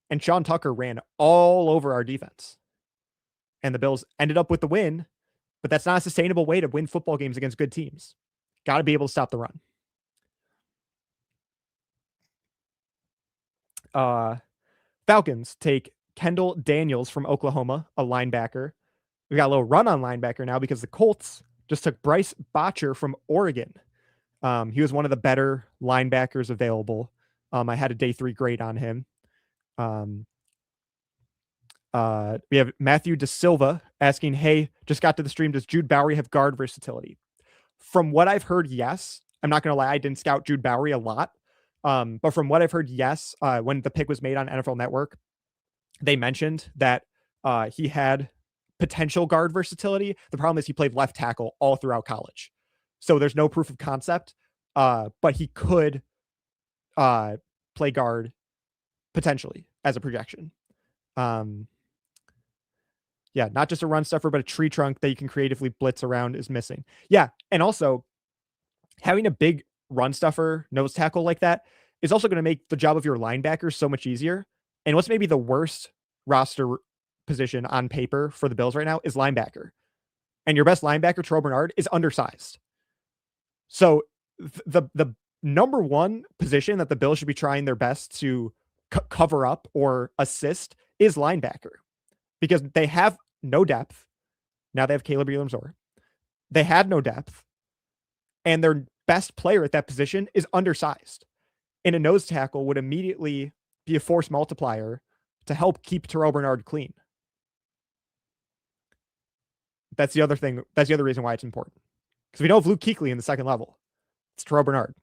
Speaker 1: And Sean Tucker ran all over our defense. And the Bills ended up with the win, but that's not a sustainable way to win football games against good teams. Got to be able to stop the run. Falcons take Kendall Daniels from Oklahoma, a linebacker. We got a little run on linebacker now because the Colts just took Bryce Botcher from Oregon. He was one of the better linebackers available. I had a day 3 grade on him. We have Matthew Da Silva asking, hey, just got to the stream. Does Jude Bowry have guard versatility? From what I've heard, yes. I'm not going to lie. I didn't scout Jude Bowry a lot. But from what I've heard, yes. When the pick was made on NFL Network, they mentioned that he had potential guard versatility. The problem is he played left tackle all throughout college. So there's no proof of concept, but he could play guard potentially as a projection. Yeah, not just a run stuffer, but a tree trunk that you can creatively blitz around is missing. Yeah, and also having a big run stuffer nose tackle like that is also going to make the job of your linebackers so much easier. And what's maybe the worst roster position on paper for the Bills right now is linebacker. And your best linebacker, Terrell Bernard, is undersized. So the number one position that the Bills should be trying their best to cover up or assist is linebacker, because they have no depth. Now they have Kaleb Elarms-Orr. They had no depth, and their best player at that position is undersized. And a nose tackle would immediately be a force multiplier to help keep Terrell Bernard clean. That's the other thing. That's the other reason why it's important. Because we don't have Luke Kuechly in the second level. It's Terrell Bernard.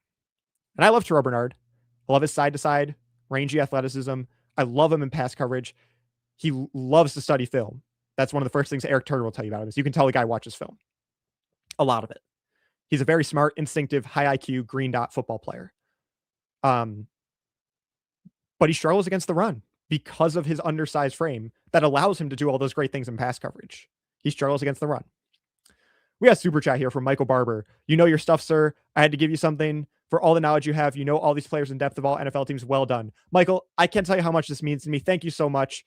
Speaker 1: And I love Terrell Bernard. I love his side-to-side, rangy athleticism. I love him in pass coverage. He loves to study film. That's one of the first things Eric Turner will tell you about him, is you can tell the guy watches film. A lot of it. He's a very smart, instinctive, high IQ, green dot football player. But he struggles against the run because of his undersized frame that allows him to do all those great things in pass coverage. He struggles against the run. We got super chat here from Michael Barber. You know your stuff, sir. I had to give you something for all the knowledge you have. You know all these players in depth of all NFL teams. Well done. Michael, I can't tell you how much this means to me. Thank you so much.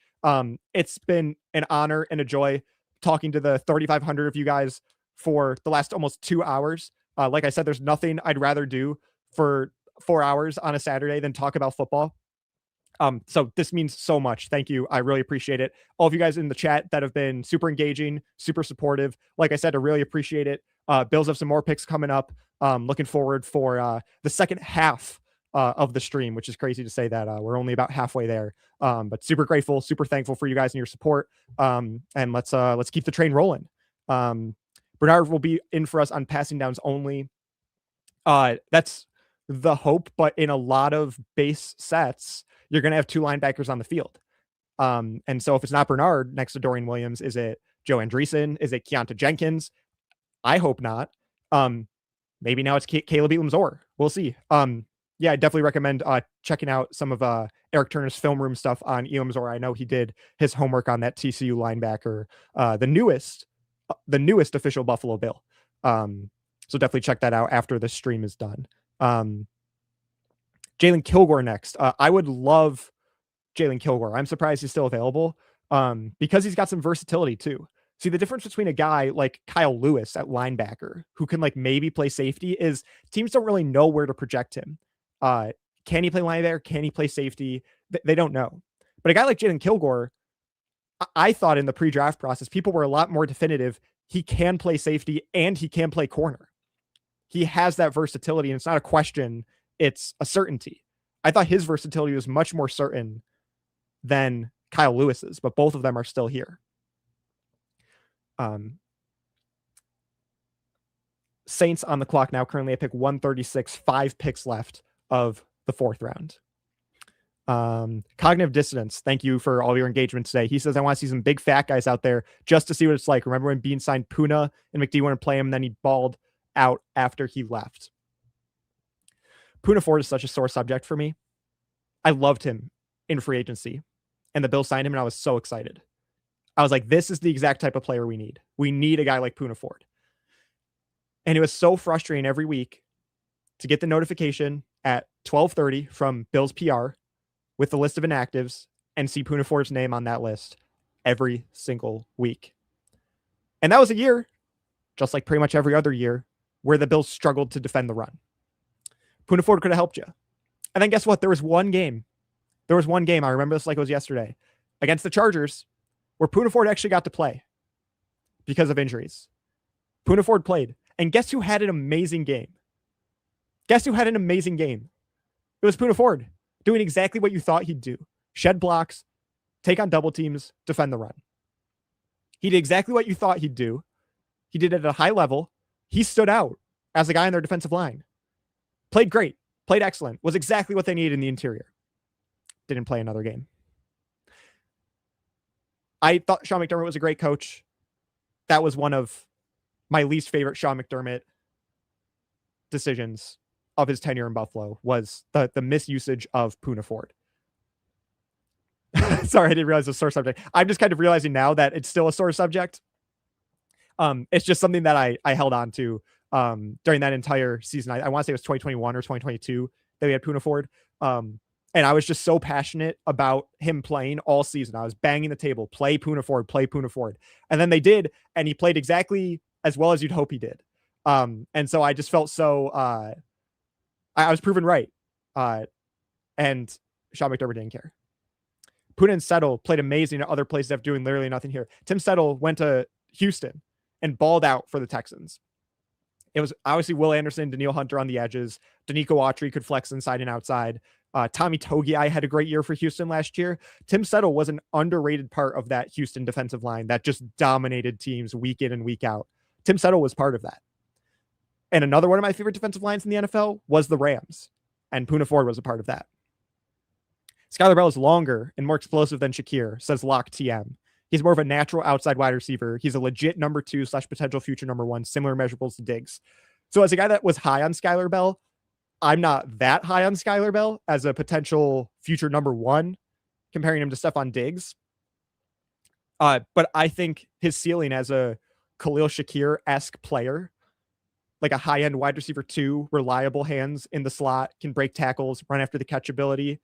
Speaker 1: It's been an honor and a joy talking to the 3,500 of you guys for the last almost 2 hours. Like I said, there's nothing I'd rather do for 4 hours on a Saturday than talk about football. So this means so much. Thank you. I really appreciate it. All of you guys in the chat that have been super engaging, super supportive. Like I said, I really appreciate it. Bills have some more picks coming up. Looking forward for the second half of the stream, which is crazy to say that we're only about halfway there. But super grateful, super thankful for you guys and your support. And let's keep the train rolling. Bernard will be in for us on passing downs only. That's the hope, but in a lot of base sets, you're going to have two linebackers on the field. And so if it's not Bernard next to Dorian Williams, is it Joe Andreessen? Is it Keontae Jenkins? I hope not. Maybe now it's Kaleb Elarms-Orr. We'll see. Yeah, I definitely recommend checking out some of Eric Turner's film room stuff on Elarms-Orr. I know he did his homework on that TCU linebacker, the newest official Buffalo Bill. So definitely check that out after the stream is done. Jalon Kilgore next. I would love Jalon Kilgore. I'm surprised he's still available because he's got some versatility too. See, the difference between a guy like Kyle Lewis at linebacker who can like maybe play safety is teams don't really know where to project him. Can he play linebacker? Can he play safety? They don't know. But a guy like Jalon Kilgore, I thought in the pre-draft process, people were a lot more definitive. He can play safety and he can play corner. He has that versatility, and it's not a question. It's a certainty. I thought his versatility was much more certain than Kyle Lewis's, but both of them are still here. Saints on the clock now, currently at pick 136, 5 picks left of the 4th round. Cognitive Dissonance, thank you for all your engagement today. He says, I want to see some big fat guys out there just to see what it's like. Remember when Bean signed Puna and McD wanted to play him, and then he balled out after he left. Puna Ford is such a sore subject for me. I loved him in free agency, and the Bills signed him, and I was so excited. I was like, this is the exact type of player we need. We need a guy like Puna Ford. And it was so frustrating every week to get the notification at 12:30 from Bills PR with the list of inactives and see Puna Ford's name on that list every single week. And that was a year, just like pretty much every other year, where the Bills struggled to defend the run. Puna Ford could have helped you. And then guess what? There was one game. I remember this like it was yesterday, against the Chargers, where Puna Ford actually got to play because of injuries. Puna Ford played. And guess who had an amazing game? It was Puna Ford, doing exactly what you thought he'd do. Shed blocks, take on double teams, defend the run. He did exactly what you thought he'd do. He did it at a high level. He stood out as a guy on their defensive line. Played great. Played excellent. Was exactly what they needed in the interior. Didn't play another game. I thought Sean McDermott was a great coach. That was one of my least favorite Sean McDermott decisions of his tenure in Buffalo, was the misusage of Puna Ford. Sorry, I didn't realize it was a sore subject. I'm just kind of realizing now that it's still a sore subject. It's just something that I held on to during that entire season. I want to say it was 2021 or 2022 that we had Puna Ford. And I was just so passionate about him playing all season. I was banging the table, play Puna Ford. And then they did, and he played exactly as well as you'd hope he did. And so I just felt so, I was proven right. And Sean McDermott didn't care. Puna and Settle played amazing at other places after doing literally nothing here. Tim Settle went to Houston and balled out for the Texans. It was obviously Will Anderson, Daniil Hunter on the edges. Danico Autry could flex inside and outside. Tommy Togiai had a great year for Houston last year. Tim Settle was an underrated part of that Houston defensive line that just dominated teams week in and week out. Tim Settle was part of that. And another one of my favorite defensive lines in the NFL was the Rams, and Puna Ford was a part of that. Skyler Bell is longer and more explosive than Shakir, says Lock TM. He's more of a natural outside wide receiver. He's a legit number 2 / potential future number 1, similar measurables to Diggs. So as a guy that was high on Skyler Bell, I'm not that high on Skyler Bell as a potential future number 1, comparing him to Stephon Diggs. But I think his ceiling as a Khalil Shakir-esque player, like a high-end wide receiver 2, reliable hands in the slot, can break tackles, run after the catch ability.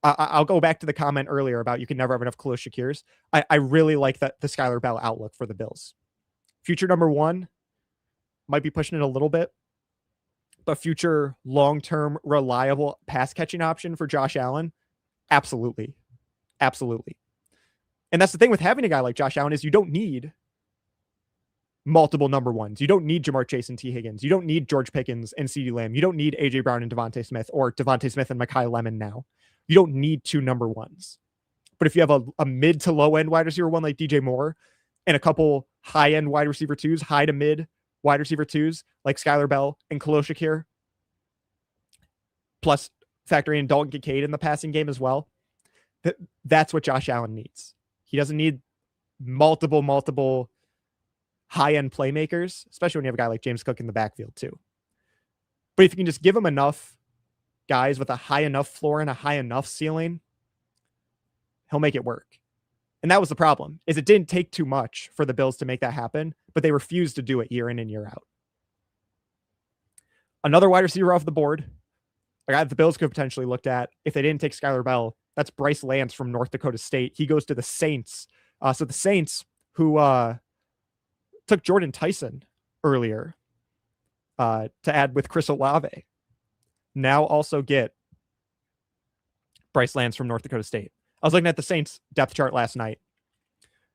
Speaker 1: I'll go back to the comment earlier about you can never have enough Khalil Shakirs. I really like the Skyler Bell outlook for the Bills. Future number 1, might be pushing it a little bit, but future long-term reliable pass catching option for Josh Allen, absolutely. And that's the thing with having a guy like Josh Allen, is you don't need multiple number ones. You don't need Jamar Chase and T. Higgins. You don't need George Pickens and CeeDee Lamb. You don't need A.J. Brown and Devontae Smith, or Devontae Smith and Mekhi Lemon now. You don't need 2 number ones. But if you have a mid to low end wide receiver one like DJ Moore and a couple high end wide receiver 2s, high to mid wide receiver 2s like Skyler Bell and Khalil Shakir, plus factoring in Dalton Kincaid in the passing game as well, that's what Josh Allen needs. He doesn't need multiple high-end playmakers, especially when you have a guy like James Cook in the backfield too. But if you can just give him enough guys with a high enough floor and a high enough ceiling, he'll make it work. And that was the problem, is it didn't take too much for the Bills to make that happen, but they refused to do it year in and year out. Another wide receiver off the board, a guy that the Bills could potentially looked at if they didn't take Skyler Bell, that's Bryce Lance from North Dakota State. He goes to the Saints. So the Saints, who took Jordan Tyson earlier to add with Chris Olave, now also get Bryce Lance from North Dakota State. I was looking at the Saints depth chart last night,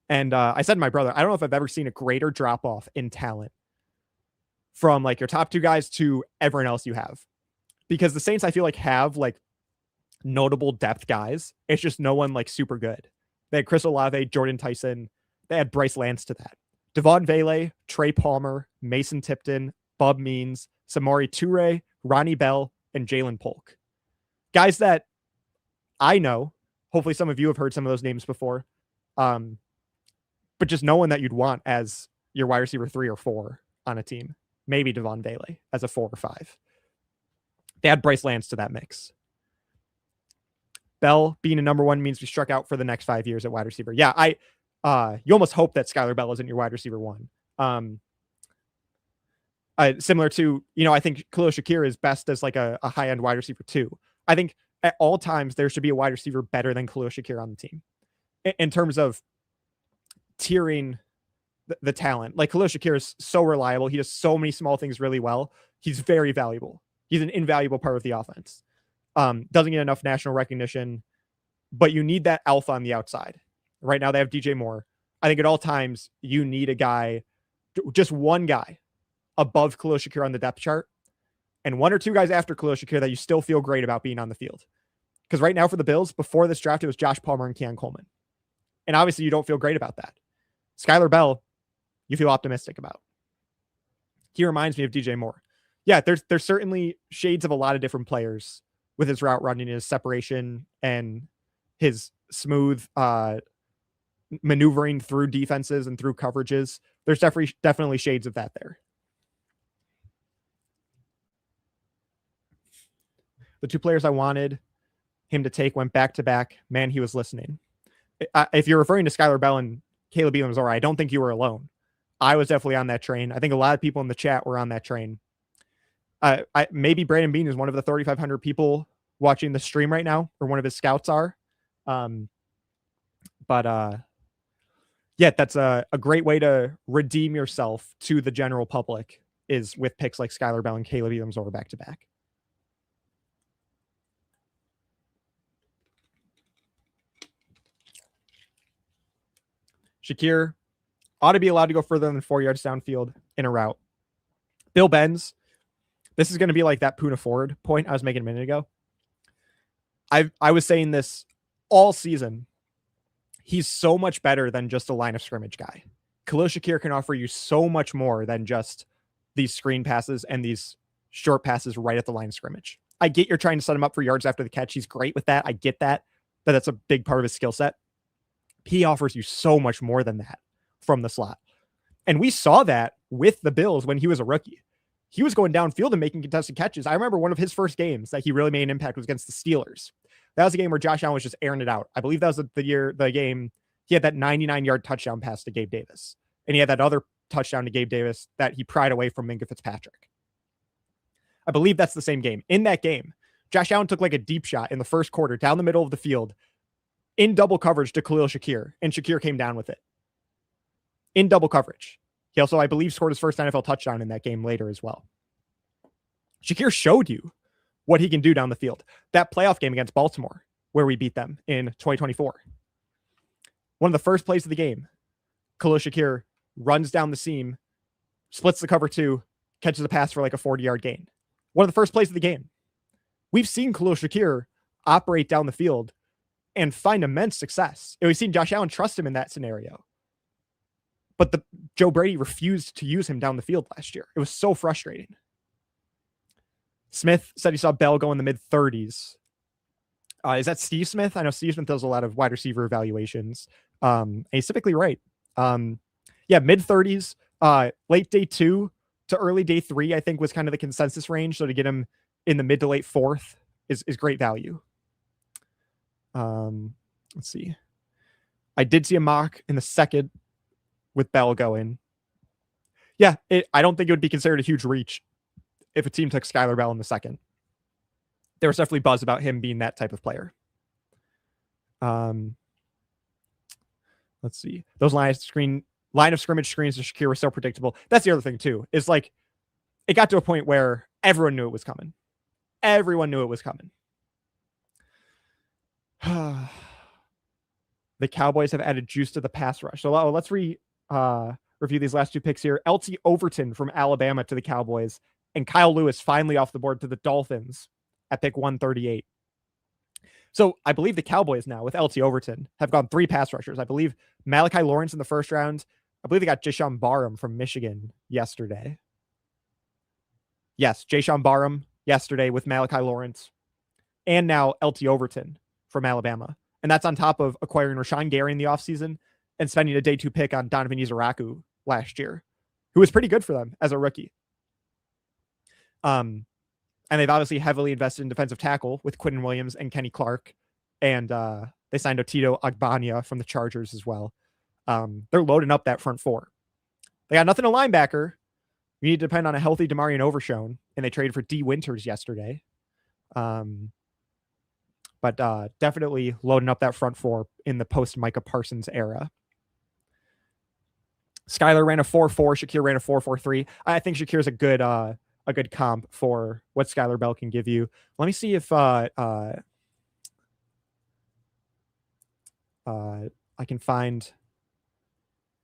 Speaker 1: and I said to my brother, I don't know if I've ever seen a greater drop-off in talent from like your top 2 guys to everyone else you have. Because the Saints, I feel like, have like notable depth guys. It's just no one like super good. They had Chris Olave, Jordan Tyson. They had Bryce Lance to that. Devon Vele, Trey Palmer, Mason Tipton, Bub Means, Samori Toure, Ronnie Bell, and Jalen Polk. Guys that I know. Hopefully some of you have heard some of those names before. But just no one that you'd want as your wide receiver 3 or 4 on a team. Maybe Devon Vele as a 4 or 5. They had Bryce Lance to that mix. Bell being a number 1 means we struck out for the next 5 years at wide receiver. Yeah, you almost hope that Skyler Bell isn't your wide receiver 1. Similar to, I think Khalil Shakir is best as like a high-end wide receiver 2. I think at all times there should be a wide receiver better than Khalil Shakir on the team in terms of tiering the talent. Like Khalil Shakir is so reliable. He does so many small things really well. He's very valuable. He's an invaluable part of the offense. Doesn't get enough national recognition, but you need that alpha on the outside. Right now they have DJ Moore. I think at all times you need a guy, just one guy above Khalil Shakir on the depth chart, and 1 or 2 guys after Khalil Shakir that you still feel great about being on the field. Because right now for the Bills, before this draft, it was Josh Palmer and Keon Coleman. And obviously you don't feel great about that. Skyler Bell, you feel optimistic about. He reminds me of DJ Moore. Yeah, there's certainly shades of a lot of different players with his route running, his separation, and his smooth maneuvering through defenses and through coverages. There's definitely shades of that there. The 2 players I wanted him to take went back to back. Man, he was listening. If you're referring to Skyler Bell and Kaleb Elarms-Orr, I don't think you were alone. I was definitely on that train. I think a lot of people in the chat were on that train. Maybe Brandon Bean is one of the 3,500 people watching the stream right now, or one of his scouts are. Yeah, that's a great way to redeem yourself to the general public, is with picks like Skyler Bell and Kaleb Elarms-Orr back to back. Shakir ought to be allowed to go further than 4 yards downfield in a route. Bill Benz, this is going to be like that Poona Ford point I was making a minute ago. I was saying this all season. He's so much better than just a line of scrimmage guy. Khalil Shakir can offer you so much more than just these screen passes and these short passes right at the line of scrimmage. I get you're trying to set him up for yards after the catch. He's great with that. I get that, but that's a big part of his skill set. He offers you so much more than that from the slot. And we saw that with the Bills when he was a rookie. He was going downfield and making contested catches. I remember one of his first games that he really made an impact was against the Steelers. That was a game where Josh Allen was just airing it out. I believe that was the game he had that 99-yard touchdown pass to Gabe Davis. And he had that other touchdown to Gabe Davis that he pried away from Minkah Fitzpatrick. I believe that's the same game. In that game, Josh Allen took like a deep shot in the first quarter down the middle of the field in double coverage to Khalil Shakir, and Shakir came down with it. In double coverage. He also, I believe, scored his first NFL touchdown in that game later as well. Shakir showed you what he can do down the field. That playoff game against Baltimore, where we beat them in 2024. One of the first plays of the game, Khalil Shakir runs down the seam splits the cover 2, catches a pass for like a 40-yard gain. One of the first plays of the game. We've seen Khalil Shakir operate down the field and find immense success. And we've seen Josh Allen trust him in that scenario. But Joe Brady refused to use him down the field last year. It was so frustrating. Smith said he saw Bell go in the mid-30s. Is that Steve Smith? I know Steve Smith does a lot of wide receiver evaluations. And he's typically right. Mid-30s, late day 2 to early day 3, I think was kind of the consensus range. So to get him in the mid to late 4th is great value. Let's see. I did see a mock in the 2nd with Bell going. Yeah, I don't think it would be considered a huge reach if a team took Skyler Bell in the 2nd. There was definitely buzz about him being that type of player. Let's see. Those line of scrimmage screens to Shakir were so predictable. That's the other thing too, is like it got to a point where everyone knew it was coming. Everyone knew it was coming. The Cowboys have added juice to the pass rush. So let's review these last 2 picks here. LT Overton from Alabama to the Cowboys, and Kyle Lewis finally off the board to the Dolphins at pick 138. So I believe the Cowboys now with LT Overton have gone 3 pass rushers. I believe Malachi Lawrence in the 1st round. I believe they got Jayshon Barham from Michigan yesterday. Yes, Jayshon Barham yesterday with Malachi Lawrence. And now LT Overton from Alabama. And that's on top of acquiring Rashawn Gary in the offseason and spending a day 2 pick on Donovan Izaraku last year, who was pretty good for them as a rookie. And they've obviously heavily invested in defensive tackle with Quinton Williams and Kenny Clark. And they signed Otito Ogbanya from the Chargers as well. They're loading up that front 4. They got nothing to linebacker. You need to depend on a healthy Demarion Overshone, and they traded for D. Winters yesterday. But definitely loading up that front 4 in the post-Micah Parsons era. Skyler ran a 4.4. Shakir ran a 4.43. I think Shakir's a good comp for what Skyler Bell can give you. Let me see if I can find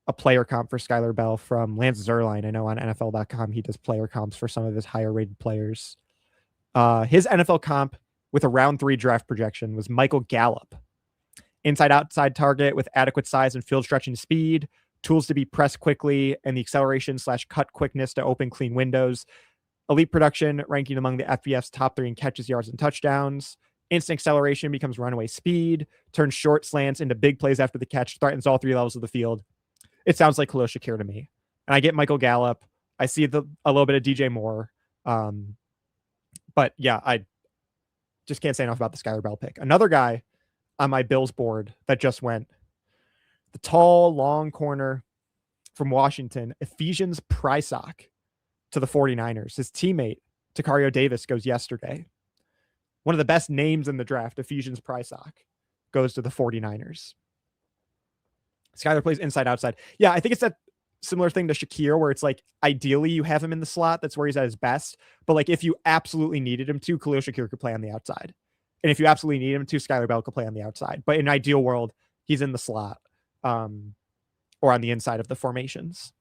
Speaker 1: a player comp for Skyler Bell from Lance Zierlein. I know on NFL.com he does player comps for some of his higher rated players. His NFL comp with a round 3 draft projection was Michael Gallup. Inside outside target with adequate size and field stretching speed, tools to be pressed quickly, and the acceleration/cut quickness to open clean windows. Elite production, ranking among the FBS top 3 in catches, yards, and touchdowns. Instant acceleration becomes runaway speed, turns short slants into big plays after the catch, threatens all 3 levels of the field. It sounds like Khalil Shakir to me. And I get Michael Gallup. I see a little bit of DJ Moore. But yeah, I just can't say enough about the Skyler Bell pick. Another guy on my Bills board that just went, the tall, long corner from Washington, Ephesians Prysock to the 49ers. His teammate, Takario Davis, goes yesterday. One of the best names in the draft, Ephesians Prysock, goes to the 49ers. Skyler plays inside outside. Yeah, I think it's that similar thing to Shakir where it's like, ideally you have him in the slot. That's where he's at his best. But like if you absolutely needed him to, Khalil Shakir could play on the outside. And if you absolutely need him to, Skyler Bell could play on the outside. But in an ideal world, he's in the slot or on the inside of the formations.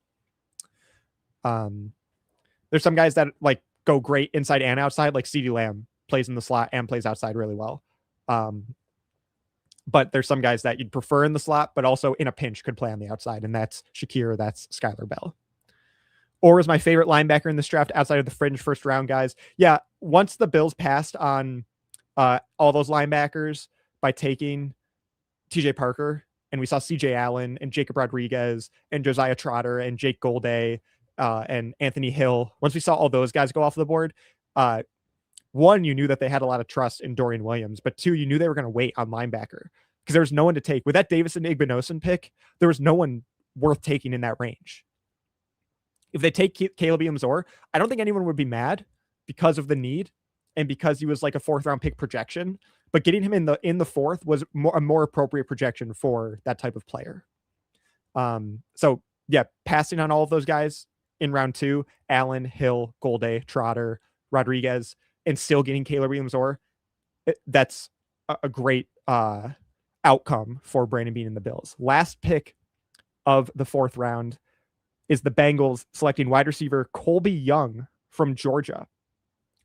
Speaker 1: There's some guys that like go great inside and outside, like CeeDee Lamb plays in the slot and plays outside really well. But there's some guys that you'd prefer in the slot, but also in a pinch could play on the outside. And that's Shakir, that's Skyler Bell. Orr is my favorite linebacker in this draft outside of the fringe first round guys. Yeah, once the Bills passed on all those linebackers by taking TJ Parker, and we saw CJ Allen and Jacob Rodriguez and Josiah Trotter and Jake Golday and Anthony Hill. Once we saw all those guys go off the board, one, you knew that they had a lot of trust in Dorian Williams, but 2, you knew they were going to wait on linebacker because there was no one to take. With that Davison Igbinosun pick, there was no one worth taking in that range. If they take Kaleb Elarms-Orr, I don't think anyone would be mad because of the need and because he was like a 4th round pick projection, but getting him in the 4th was a more appropriate projection for that type of player. So yeah, passing on all of those guys in round 2, Allen, Hill, Golday, Trotter, Rodriguez, and still getting Kaleb Elarms-Orr, that's a great outcome for Brandon Beane and the Bills. Last pick of the 4th round, is the Bengals selecting wide receiver Colby Young from Georgia.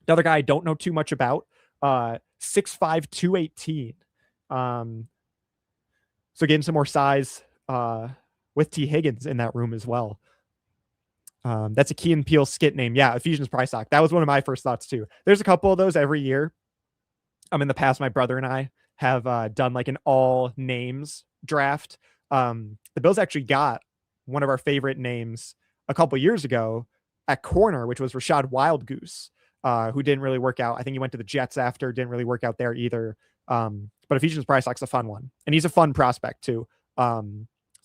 Speaker 1: Another guy I don't know too much about, 6'5", 218. So getting some more size with T. Higgins in that room as well. That's a Key and Peele skit name. Yeah, Ephesians Price Stock. That was one of my first thoughts too. There's a couple of those every year. In the past, my brother and I have done like an all names draft. The Bills actually got one of our favorite names a couple years ago at corner, which was Rashad Wildgoose, who didn't really work out. I think he went to the Jets after, didn't really work out there either. But Ephesians Price Stock's a fun one. And he's a fun prospect too. So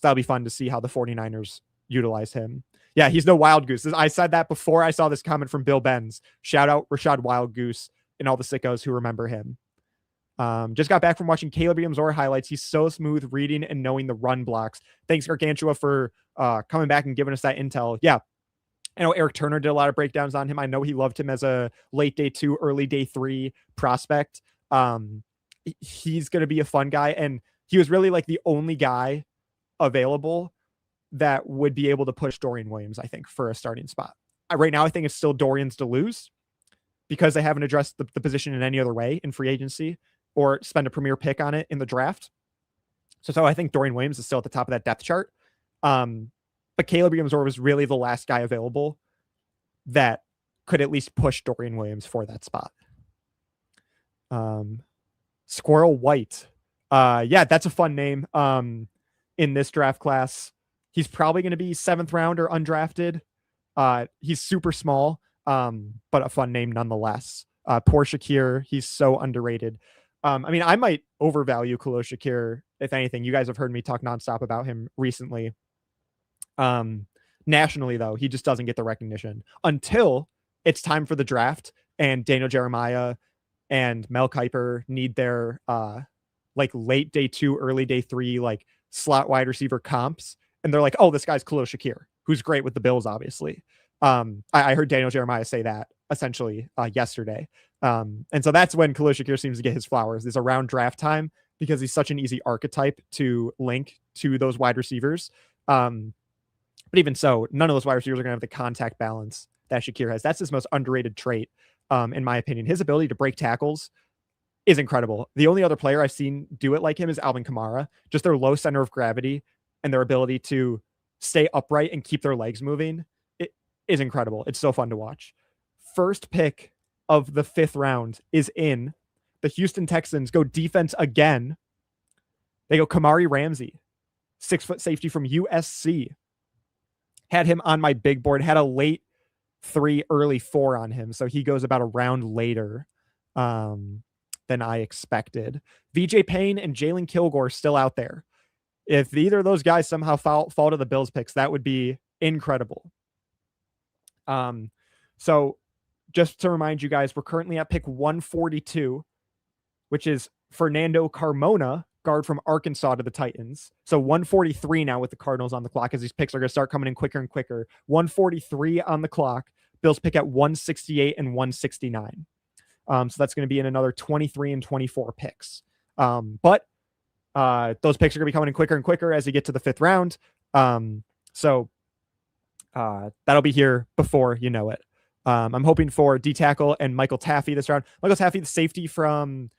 Speaker 1: that'll be fun to see how the 49ers utilize him. Yeah, he's no Wild Goose. I said that before I saw this comment from Bill Benz. Shout out Rashad Wildgoose and all the sickos who remember him. Just got back from watching Kaleb Elarms-Orr highlights. He's so smooth reading and knowing the run blocks. Thanks, Gargantua, for coming back and giving us that intel. Yeah, I know Eric Turner did a lot of breakdowns on him. I know he loved him as a late day 2, early day 3 prospect. He's going to be a fun guy. And he was really like the only guy available that would be able to push Dorian Williams, I think, for a starting spot. Right now, I think it's still Dorian's to lose because they haven't addressed the position in any other way in free agency or spend a premier pick on it in the draft. So I think Dorian Williams is still at the top of that depth chart. But Kaleb Elarms-Orr was really the last guy available that could at least push Dorian Williams for that spot. Squirrel White. Yeah, that's a fun name in this draft class. He's probably going to be 7th round or undrafted. He's super small, but a fun name nonetheless. Poor Shakir. He's so underrated. I mean, I might overvalue Khalil Shakir, if anything. You guys have heard me talk nonstop about him recently. Nationally, though, he just doesn't get the recognition until it's time for the draft and Daniel Jeremiah and Mel Kiper need their like late day 2, early day 3, like slot wide receiver comps. And they're like, oh, this guy's Khalil Shakir, who's great with the Bills, obviously. I heard Daniel Jeremiah say that essentially yesterday. And so that's when Khalil Shakir seems to get his flowers, is around draft time, because he's such an easy archetype to link to those wide receivers. But even so, none of those wide receivers are going to have the contact balance that Shakir has. That's his most underrated trait, in my opinion. His ability to break tackles is incredible. The only other player I've seen do it like him is Alvin Kamara. Just their low center of gravity and their ability to stay upright and keep their legs moving, it is incredible. It's so fun to watch. First pick of the 5th round is in. The Houston Texans go defense again. They go Kamari Ramsey, 6-foot safety from USC. Had him on my big board, had a late 3, early 4 on him. So he goes about a round later than I expected. VJ Payne and Jalon Kilgore still out there. If either of those guys somehow fall to the Bills picks, that would be incredible. So just to remind you guys, we're currently at pick 142, which is Fernando Carmona, guard from Arkansas, to the Titans. So 143 now with the Cardinals on the clock, as these picks are going to start coming in quicker and quicker. 143 on the clock. Bills pick at 168 and 169. So that's going to be in another 23 and 24 picks. But those picks are going to be coming in quicker and quicker as you get to the 5th round. So that'll be here before you know it. I'm hoping for D tackle and Michael Taffy this round. Michael Taffy, the safety from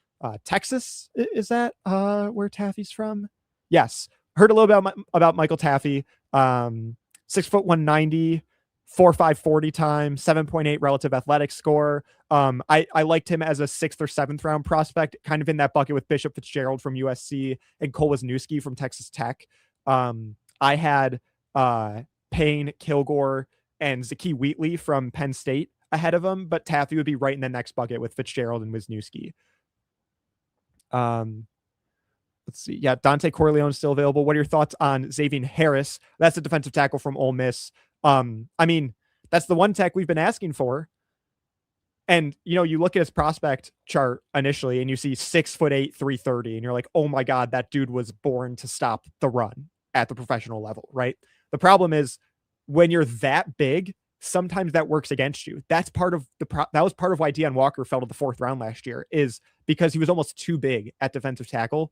Speaker 1: Texas. Is that where Taffy's from? Yes. Heard a little about Michael Taffy. 6 foot 190, 4.5 40 time, 7.8 relative athletic score. I liked him as a 6th or 7th round prospect, kind of in that bucket with Bishop Fitzgerald from USC and Cole Wisniewski from Texas Tech. I had Payne, Kilgore, and Zakee Wheatley from Penn State ahead of him, but Taffy would be right in the next bucket with Fitzgerald and Wisniewski. Let's see. Yeah, Dante Corleone is still available. What are your thoughts on Xavier Harris? That's a defensive tackle from Ole Miss. I mean, that's the one tech we've been asking for. And, you know, you look at his prospect chart initially and you see 6'8", 330, and you're like, oh my God, that dude was born to stop the run at the professional level, right? The problem is when you're that big, sometimes that works against you. That's part of that was part of why Deion Walker fell to the 4th round last year, is because he was almost too big at defensive tackle.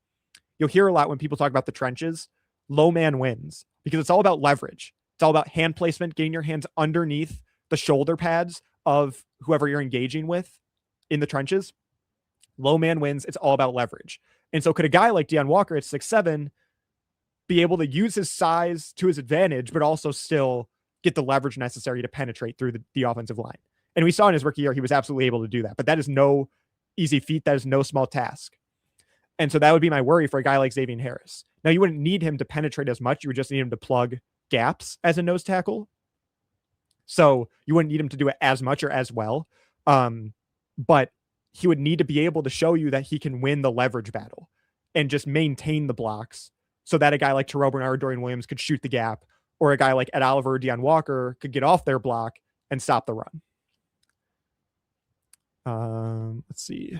Speaker 1: You'll hear a lot when people talk about the trenches, low man wins, because it's all about leverage. It's all about hand placement, getting your hands underneath the shoulder pads of whoever you're engaging with in the trenches. Low man wins. It's all about leverage. And so could a guy like Deone Walker at 6'7" be able to use his size to his advantage, but also still get the leverage necessary to penetrate through the offensive line? And we saw in his rookie year, he was absolutely able to do that. But that is no easy feat. That is no small task. And so that would be my worry for a guy like Xavier Harris. Now, you wouldn't need him to penetrate as much. You would just need him to plug gaps as a nose tackle. So you wouldn't need him to do it as much or as well. But he would need to be able to show you that he can win the leverage battle and just maintain the blocks so that a guy like Terrell Bernard or Dorian Williams could shoot the gap, or a guy like Ed Oliver or Deone Walker could get off their block and stop the run. Let's see.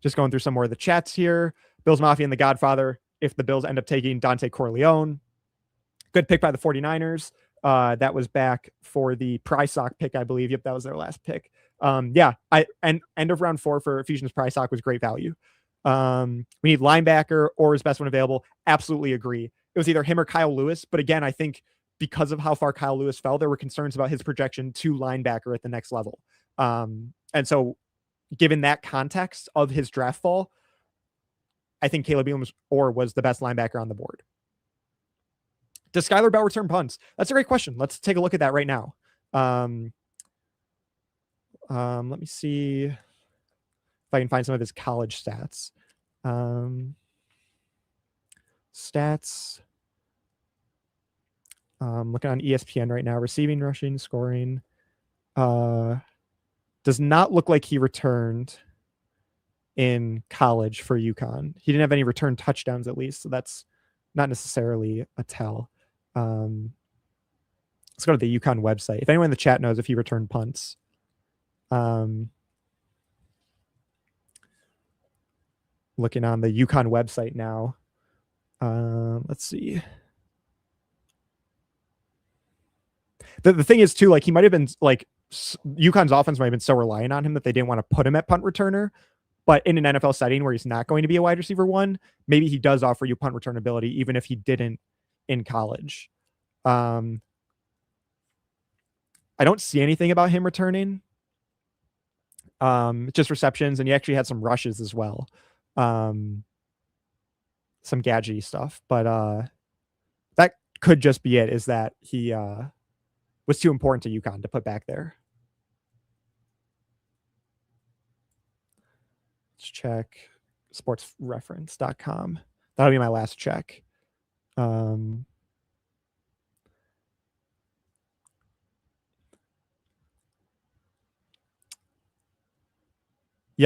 Speaker 1: Just going through some more of the chats here. Bills Mafia and the Godfather, if the Bills end up taking Dante Corleone. Good pick by the 49ers. That was back for the Prysock pick, I believe. Yep, that was their last pick. End of round 4 for Ephesians Prysock was great value. We need linebacker or his best one available. Absolutely agree. It was either him or Kyle Lewis. But again, I think because of how far Kyle Lewis fell, there were concerns about his projection to linebacker at the next level. And so given that context of his draft fall, I think Kaleb Elarms-Orr was the best linebacker on the board. Does Skyler Bell return punts? That's a great question. Let's take a look at that right now. Let me see if I can find some of his college stats. Stats. Looking on ESPN right now. Receiving, rushing, scoring. Does not look like he returned in college for UConn. He didn't have any return touchdowns, at least, so that's not necessarily a tell. Let's go to the UConn website. If anyone in the chat knows if he returned punts. Looking on the UConn website now. Let's see. The thing is, too, like, he might have been, like, UConn's offense might have been so reliant on him that they didn't want to put him at punt returner. But in an NFL setting where he's not going to be a wide receiver 1, maybe he does offer you punt return ability, even if he didn't in college. I don't see anything about him returning. Just receptions, and he actually had some rushes as well. Some gadgety stuff. But that could just be it, is that he was too important to UConn to put back there. Let's check sportsreference.com. That'll be my last check. Yeah,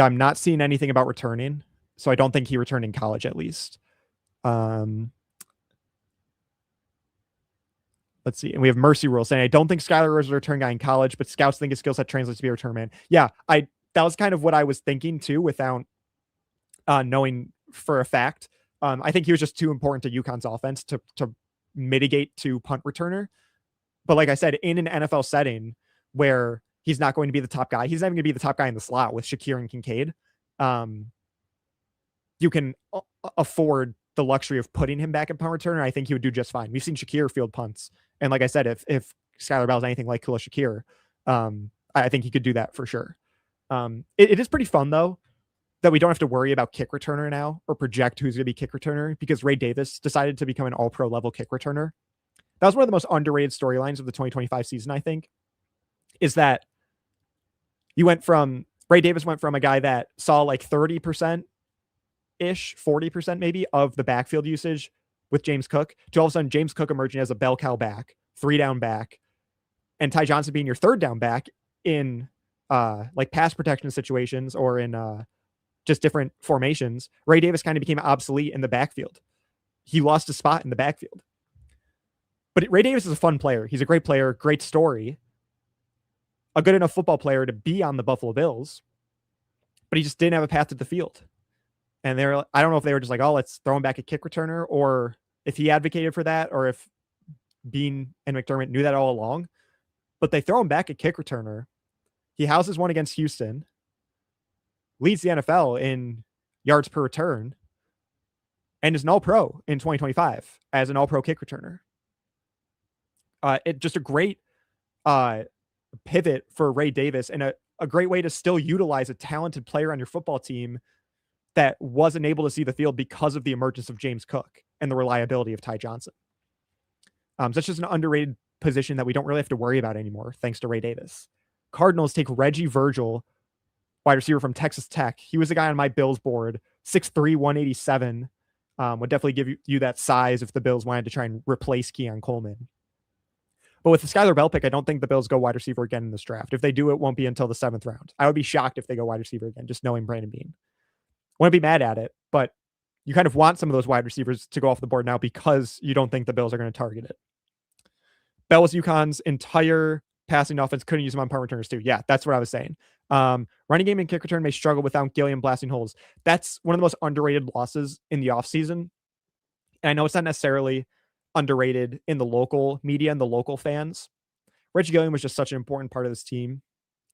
Speaker 1: I'm not seeing anything about returning, so I don't think he returned in college, at least. Let's see. And we have Mercy Rule saying, I don't think Skyler was a return guy in college, but scouts think his skill set translates to be a return man. Yeah, that was kind of what I was thinking too, without knowing for a fact. I think he was just too important to UConn's offense to mitigate to punt returner. But like I said, in an NFL setting where he's not going to be the top guy, he's not even going to be the top guy in the slot with Shakir and Kincaid. You can afford the luxury of putting him back at punt returner. I think he would do just fine. We've seen Shakir field punts. And like I said, if Skyler Bell is anything like Khalil Shakir, I think he could do that for sure. It is pretty fun, though, that we don't have to worry about kick returner now or project who's going to be kick returner, because Ray Davis decided to become an all-pro level kick returner. That was one of the most underrated storylines of the 2025 season, I think, is that Ray Davis went from a guy that saw like 30% ish, 40% maybe of the backfield usage with James Cook to all of a sudden James Cook emerging as a bell cow back, 3-down back, and Ty Johnson being your 3rd-down back in like pass protection situations or in just different formations. Ray Davis kind of became obsolete in the backfield. He lost a spot in the backfield. But Ray Davis is a fun player. He's a great player, great story, a good enough football player to be on the Buffalo Bills, but he just didn't have a path to the field. And I don't know if they were just like, oh, let's throw him back at kick returner, or if he advocated for that, or if Bean and McDermott knew that all along. But they throw him back at kick returner. He houses one against Houston, leads the NFL in yards per return, and is an all-pro in 2025 as an all-pro kick returner. It just a great pivot for Ray Davis and a great way to still utilize a talented player on your football team that wasn't able to see the field because of the emergence of James Cook and the reliability of Ty Johnson. So it's just an underrated position that we don't really have to worry about anymore, thanks to Ray Davis. Cardinals take Reggie Virgil, wide receiver from Texas Tech. He was the guy on my Bills board, 6'3", 187. Would definitely give you that size if the Bills wanted to try and replace Keon Coleman. But with the Skyler Bell pick, I don't think the Bills go wide receiver again in this draft. If they do, it won't be until the 7th round. I would be shocked if they go wide receiver again, just knowing Brandon Beane. I want to be mad at it, but you kind of want some of those wide receivers to go off the board now because you don't think the Bills are going to target it. Bell's UConn's entire passing offense couldn't use him on punt returners too. Yeah, that's what I was saying. Running game and kick return may struggle without Gilliam blasting holes. That's one of the most underrated losses in the offseason. And I know it's not necessarily underrated in the local media and the local fans. Reggie Gilliam was just such an important part of this team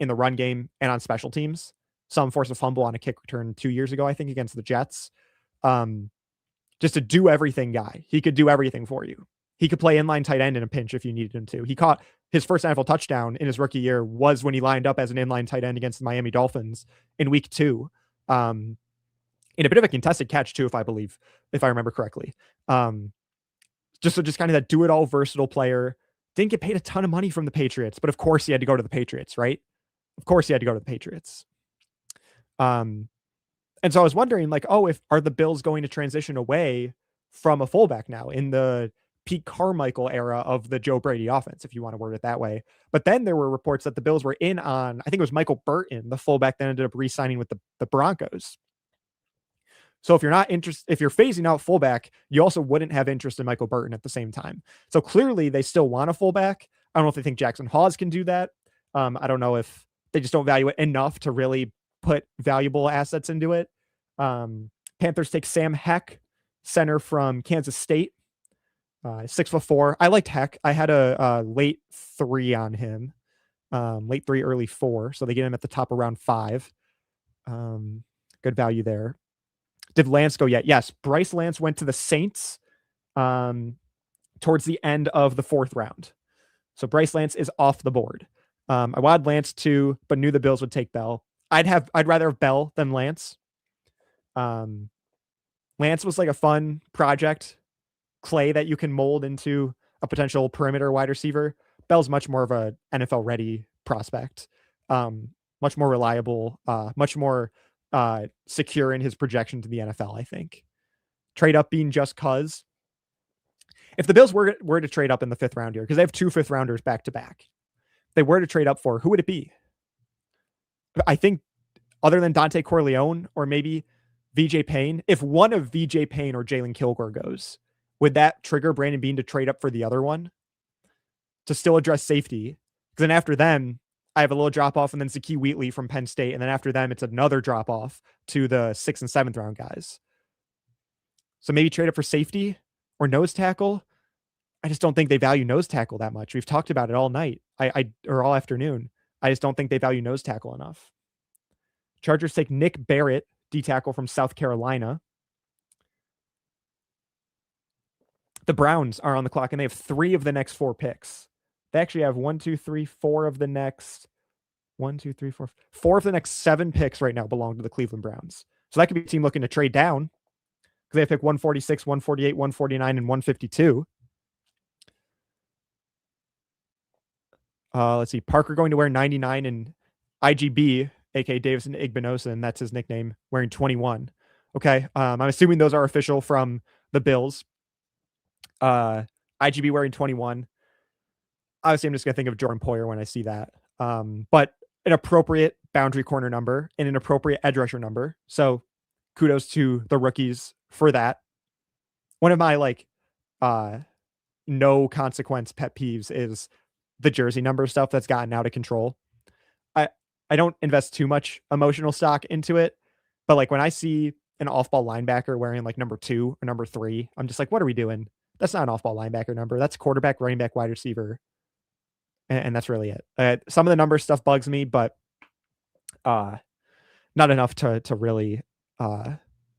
Speaker 1: in the run game and on special teams. Some forced a fumble on a kick return 2 years ago, I think, against the Jets. Just a do everything guy. He could do everything for you. He could play inline tight end in a pinch if you needed him to. He caught his first NFL touchdown in his rookie year was when he lined up as an inline tight end against the Miami Dolphins in week 2. In a bit of a contested catch too, if I remember correctly. Just kind of that do-it-all versatile player. Didn't get paid a ton of money from the Patriots, but of course he had to go to the Patriots, right? Of course he had to go to the Patriots. And so I was wondering, like, are the Bills going to transition away from a fullback now in the Pete Carmichael era of the Joe Brady offense, if you want to word it that way. But then there were reports that the Bills were in on, I think it was Michael Burton, the fullback that ended up re-signing with the Broncos. So if you're not interested, if you're phasing out fullback, you also wouldn't have interest in Michael Burton at the same time. So clearly they still want a fullback. I don't know if they think Jackson Hawes can do that. I don't know if they just don't value it enough to really put valuable assets into it. Panthers take Sam Heck, center from Kansas State, 6'4". I liked Heck. I had a late 3 on him, late 3, early 4. So they get him at the top of round 5. Good value there. Did Lance go yet? Yes. Bryce Lance went to the Saints towards the end of the 4th round. So Bryce Lance is off the board. I wanted Lance too, but knew the Bills would take Bell. I'd rather have Bell than Lance. Lance was like a fun project clay that you can mold into a potential perimeter wide receiver. Bell's much more of a NFL ready prospect. Much more reliable, much more secure in his projection to the NFL, I think. Trade up being just cause. If the Bills were to trade up in the 5th round here, because they have 2 5th rounders back to back, they were to trade up for, who would it be? I think other than Dante Corleone or maybe VJ Payne, if one of VJ Payne or Jalon Kilgore goes, would that trigger Brandon Beane to trade up for the other one to still address safety? Because then after them, I have a little drop off and then Zakee Wheatley from Penn State. And then after them, it's another drop off to the 6th and 7th round guys. So maybe trade up for safety or nose tackle. I just don't think they value nose tackle that much. We've talked about it all night, or all afternoon. I just don't think they value nose tackle enough. Chargers take Nick Barrett, D tackle from South Carolina. The Browns are on the clock and they have 3 of the next 4 picks. They actually have 4 of the next 4 of the next 7 picks right now belong to the Cleveland Browns. So that could be a team looking to trade down because they have pick 146, 148, 149, and 152. Let's see. Parker going to wear 99 and IGB, aka Davison Igbinosa, and that's his nickname, wearing 21. Okay. I'm assuming those are official from the Bills. IGB wearing 21. Obviously, I'm just going to think of Jordan Poyer when I see that. But an appropriate boundary corner number and an appropriate edge rusher number. So kudos to the rookies for that. One of my no consequence pet peeves is the jersey number stuff that's gotten out of control. I don't invest too much emotional stock into it, but like when I see an off-ball linebacker wearing like number 2 or number 3, I'm just like, what are we doing? That's not an off-ball linebacker number. That's quarterback, running back, wide receiver. And that's really it. Some of the number stuff bugs me, but not enough to really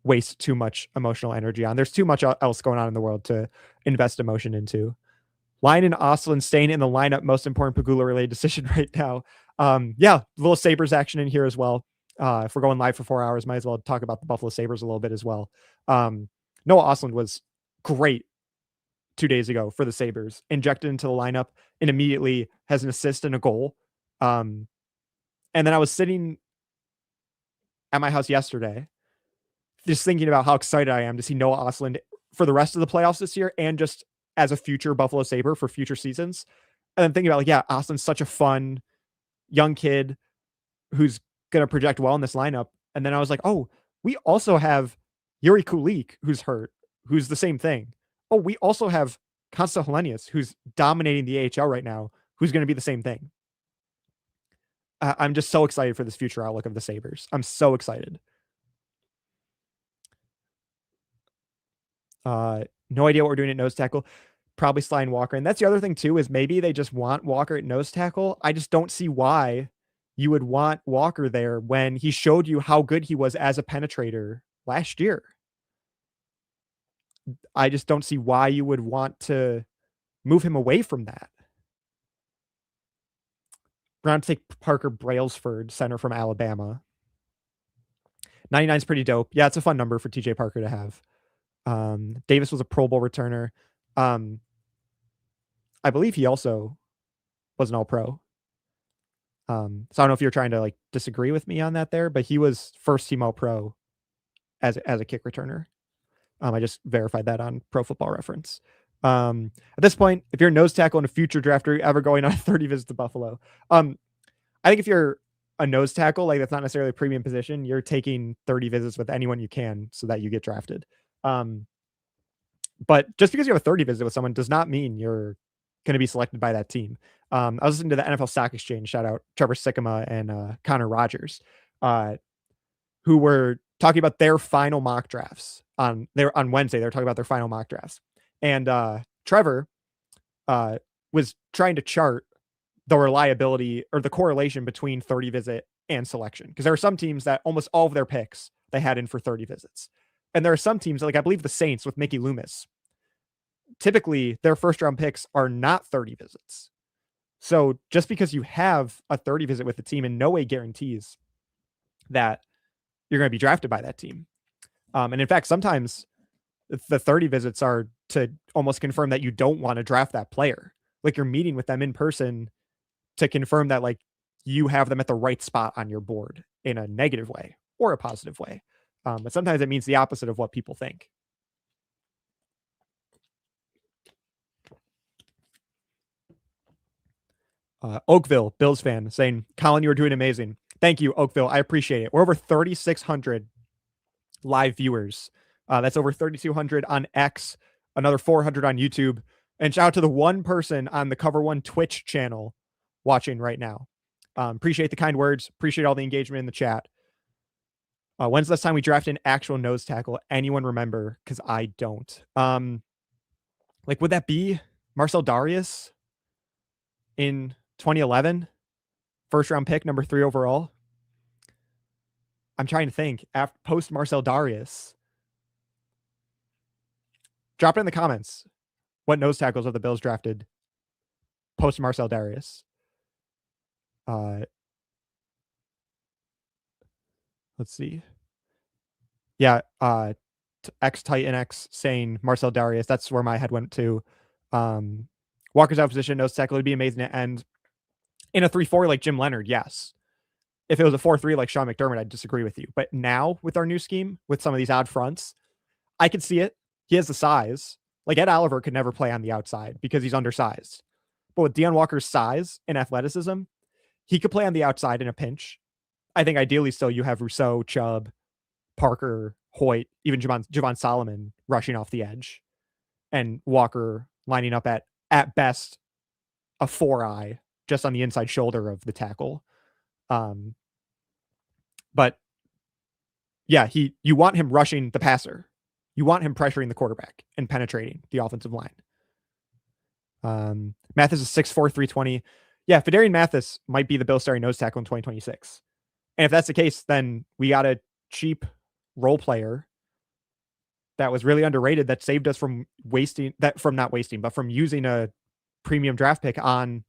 Speaker 1: waste too much emotional energy on. There's too much else going on in the world to invest emotion into. Line and Oslin staying in the lineup, most important Pagula related decision right now. Yeah, little Sabres action in here as well. If we're going live for 4 hours, might as well talk about the Buffalo Sabres a little bit as well. Noah Oslin was great 2 days ago for the Sabres, injected into the lineup and immediately has an assist and a goal. And then I was sitting at my house yesterday, just thinking about how excited I am to see Noah Oslin for the rest of the playoffs this year and just as a future Buffalo Sabre for future seasons. And then thinking about, like, yeah, Oslin's such a fun young kid who's going to project well in this lineup. And then I was like, oh, we also have Yuri Kulik, who's hurt, who's the same thing. Oh, we also have Konsta Helenius, who's dominating the AHL right now, who's going to be the same thing. I'm just so excited for this future outlook of the Sabres. I'm so excited. No idea what we're doing at nose tackle. Probably sliding Walker. And that's the other thing too, is maybe they just want Walker at nose tackle. I just don't see why you would want Walker there when he showed you how good he was as a penetrator last year. I just don't see why you would want to move him away from that. We're going to take Parker Brailsford, center from Alabama. 99 is pretty dope. Yeah, it's a fun number for TJ Parker to have. Davis was a Pro Bowl returner. I believe he also was an All-Pro. So I don't know if you're trying to like disagree with me on that there, but he was first team All-Pro as a kick returner. I just verified that on Pro Football Reference. At this point, if you're a nose tackle in a future draft, are you ever going on 30 visits to Buffalo? I think if you're a nose tackle, like that's not necessarily a premium position, you're taking 30 visits with anyone you can so that you get drafted. But just because you have a 30 visit with someone does not mean you're going to be selected by that team. I was listening to the NFL Stock Exchange, shout out Trevor Sikkema and Connor Rogers, who were talking about their final mock drafts on Wednesday. They were talking about their final mock drafts. And Trevor was trying to chart the reliability or the correlation between 30 visit and selection. Because there are some teams that almost all of their picks they had in for 30 visits. And there are some teams, like I believe the Saints with Mickey Loomis, typically their first round picks are not 30 visits. So just because you have a 30 visit with the team in no way guarantees that you're going to be drafted by that team. And in fact, sometimes the 30 visits are to almost confirm that you don't want to draft that player. Like you're meeting with them in person to confirm that like you have them at the right spot on your board in a negative way or a positive way. But sometimes it means the opposite of what people think. Oakville, Bills fan, saying, Colin, you are doing amazing. Thank you, Oakville. I appreciate it. We're over 3,600 live viewers. That's over 3,200 on X, another 400 on YouTube. And shout out to the one person on the Cover One Twitch channel watching right now. Appreciate the kind words. Appreciate all the engagement in the chat. When's the last time we drafted an actual nose tackle? Anyone remember? Because I don't. Like, would that be Marcel Darius in 2011? First round pick, number 3 overall. I'm trying to think. After post Marcel Darius. Drop it in the comments. What nose tackles are the Bills drafted post Marcel Darius? Let's see. Yeah, X Titan X saying Marcel Darius. That's where my head went to. Walker's out position, nose tackle would be amazing to end in a 3-4 like Jim Leonard. Yes. If it was a 4-3 like Sean McDermott, I'd disagree with you. But now with our new scheme, with some of these odd fronts, I could see it. He has the size. Like Ed Oliver could never play on the outside because he's undersized. But with Deion Walker's size and athleticism, he could play on the outside in a pinch. I think ideally still you have Rousseau, Chubb, Parker, Hoyt, even Javon Solomon rushing off the edge, and Walker lining up at best a 4-eye just on the inside shoulder of the tackle. But yeah, you want him rushing the passer. You want him pressuring the quarterback and penetrating the offensive line. Mathis is 6'4", 320. Yeah, Fedarian Mathis might be the Bills starting nose tackle in 2026. And if that's the case, then we got a cheap role player that was really underrated that saved us from using a premium draft pick on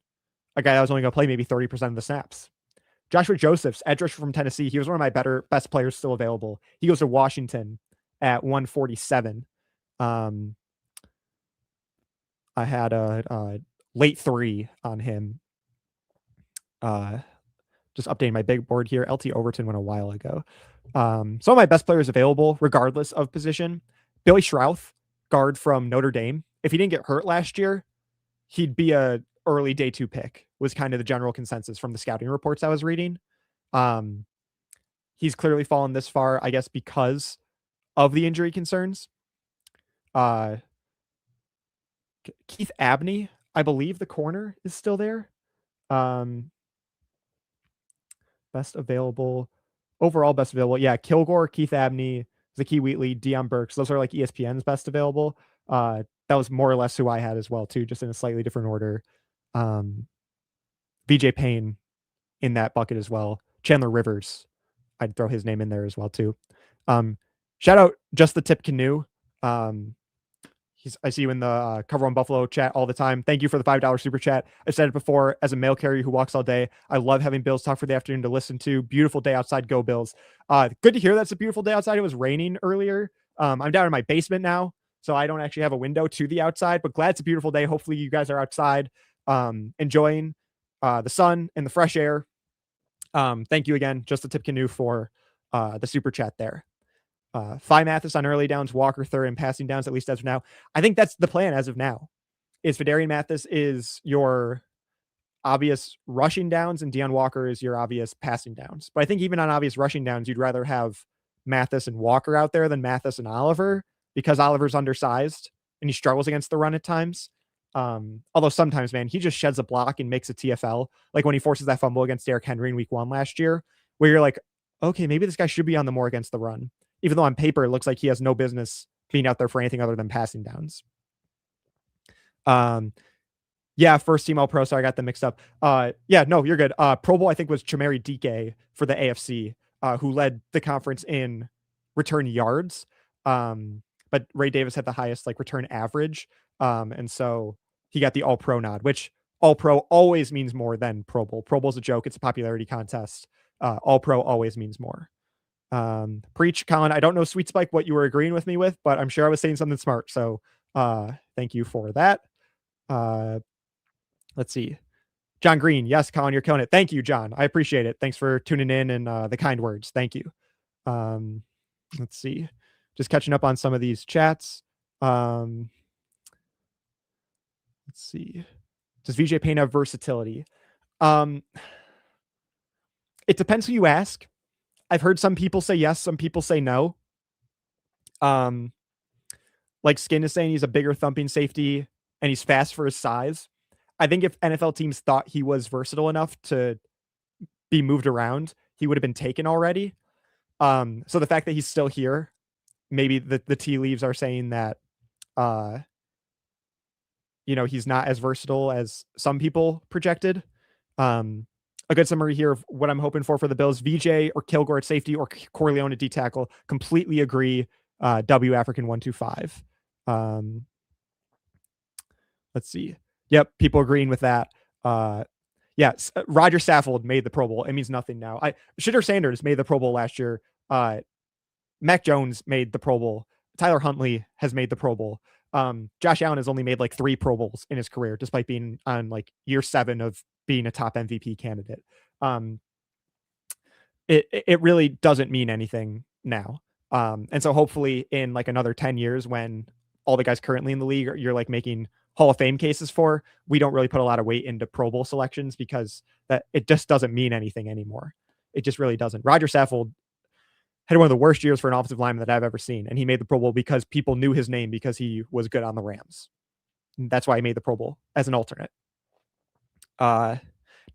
Speaker 1: a guy that was only going to play maybe 30% of the snaps. Joshua Josephs, edge rusher from Tennessee. He was one of my best players still available. He goes to Washington at 147. I had a late 3 on him. Just updating my big board here. LT Overton went a while ago. Some of my best players available, regardless of position. Billy Schrauth, guard from Notre Dame. If he didn't get hurt last year, he'd be a early day 2 pick, was kind of the general consensus from the scouting reports I was reading. He's clearly fallen this far, I guess, because of the injury concerns. Keith Abney, I believe the corner is still there. Best available. Overall best available. Yeah, Kilgore, Keith Abney, Zakee Wheatley, Deion Burks. Those are like ESPN's best available. That was more or less who I had as well, too, just in a slightly different order. VJ Payne in that bucket as well. Chandler Rivers, I'd throw his name in there as well, too. Shout out Just the Tip Canoe. I see you in the Cover on Buffalo chat all the time. Thank you for the $5 super chat. I said it before, as a mail carrier who walks all day, I love having Bills talk for the afternoon to listen to. Beautiful day outside. Go Bills. Good to hear that's a beautiful day outside. It was raining earlier. I'm down in my basement now, so I don't actually have a window to the outside, but glad it's a beautiful day. Hopefully you guys are outside enjoying the sun and the fresh air. Thank you again, Just the Tip Canoe, for the super chat there. Phi Mathis on early downs, Walker third and passing downs, at least as of now. I think that's the plan as of now. Is Fidarian Mathis is your obvious rushing downs and Deion Walker is your obvious passing downs. But I think even on obvious rushing downs, you'd rather have Mathis and Walker out there than Mathis and Oliver, because Oliver's undersized and he struggles against the run at times. Although sometimes, man, he just sheds a block and makes a TFL. Like when he forces that fumble against Derrick Henry in week 1 last year, where you're like, okay, maybe this guy should be on the more against the run. Even though on paper, it looks like he has no business being out there for anything other than passing downs. Yeah, first team All-Pro, so I got them mixed up. Yeah, no, you're good. Pro Bowl, I think, was Chamari Dike for the AFC, who led the conference in return yards. But Ray Davis had the highest return average. And so he got the All-Pro nod, which All-Pro always means more than Pro Bowl. Pro Bowl's a joke. It's a popularity contest. All-Pro always means more. Preach, Colin. I don't know, Sweet Spike, what you were agreeing with me with, but I'm sure I was saying something smart. So thank you for that. Let's see. John Green. Yes, Colin, you're killing it. Thank you, John. I appreciate it. Thanks for tuning in and the kind words. Thank you. Let's see. Just catching up on some of these chats. Let's see. Does VJ Payne have versatility? It depends who you ask. I've heard some people say yes, some people say no. Like Skin is saying he's a bigger thumping safety and he's fast for his size. I think if NFL teams thought he was versatile enough to be moved around, he would have been taken already. So the fact that he's still here, maybe the tea leaves are saying that, he's not as versatile as some people projected. A good summary here of what I'm hoping for the Bills: VJ or Kilgore at safety or Corleone at D tackle. Completely agree. W African 125. Let's see. Yep, people agreeing with that. Yeah, Roger Saffold made the Pro Bowl. It means nothing now. Shitter Sanders made the Pro Bowl last year. Mac Jones made the Pro Bowl. Tyler Huntley has made the Pro Bowl. Josh Allen has only made 3 Pro Bowls in his career, despite being on year 7 of being a top MVP candidate. It really doesn't mean anything now. And so hopefully in another 10 years, when all the guys currently in the league you're making Hall of Fame cases for, we don't really put a lot of weight into Pro Bowl selections, because that it just doesn't mean anything anymore. It just really doesn't. Roger Saffold had one of the worst years for an offensive lineman that I've ever seen, and he made the Pro Bowl because people knew his name because he was good on the Rams. And that's why he made the Pro Bowl as an alternate. Now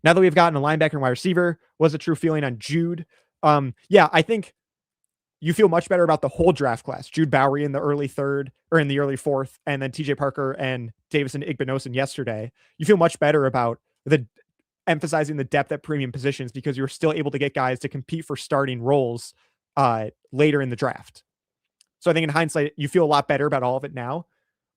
Speaker 1: that we've gotten a linebacker and wide receiver, what's the true feeling on Jude? Yeah, I think you feel much better about the whole draft class. Jude Bowry in the early 3rd or in the early 4th, and then TJ Parker and Davison Igbinosun yesterday. You feel much better about emphasizing the depth at premium positions, because you're still able to get guys to compete for starting roles later in the draft. So I think in hindsight, you feel a lot better about all of it now.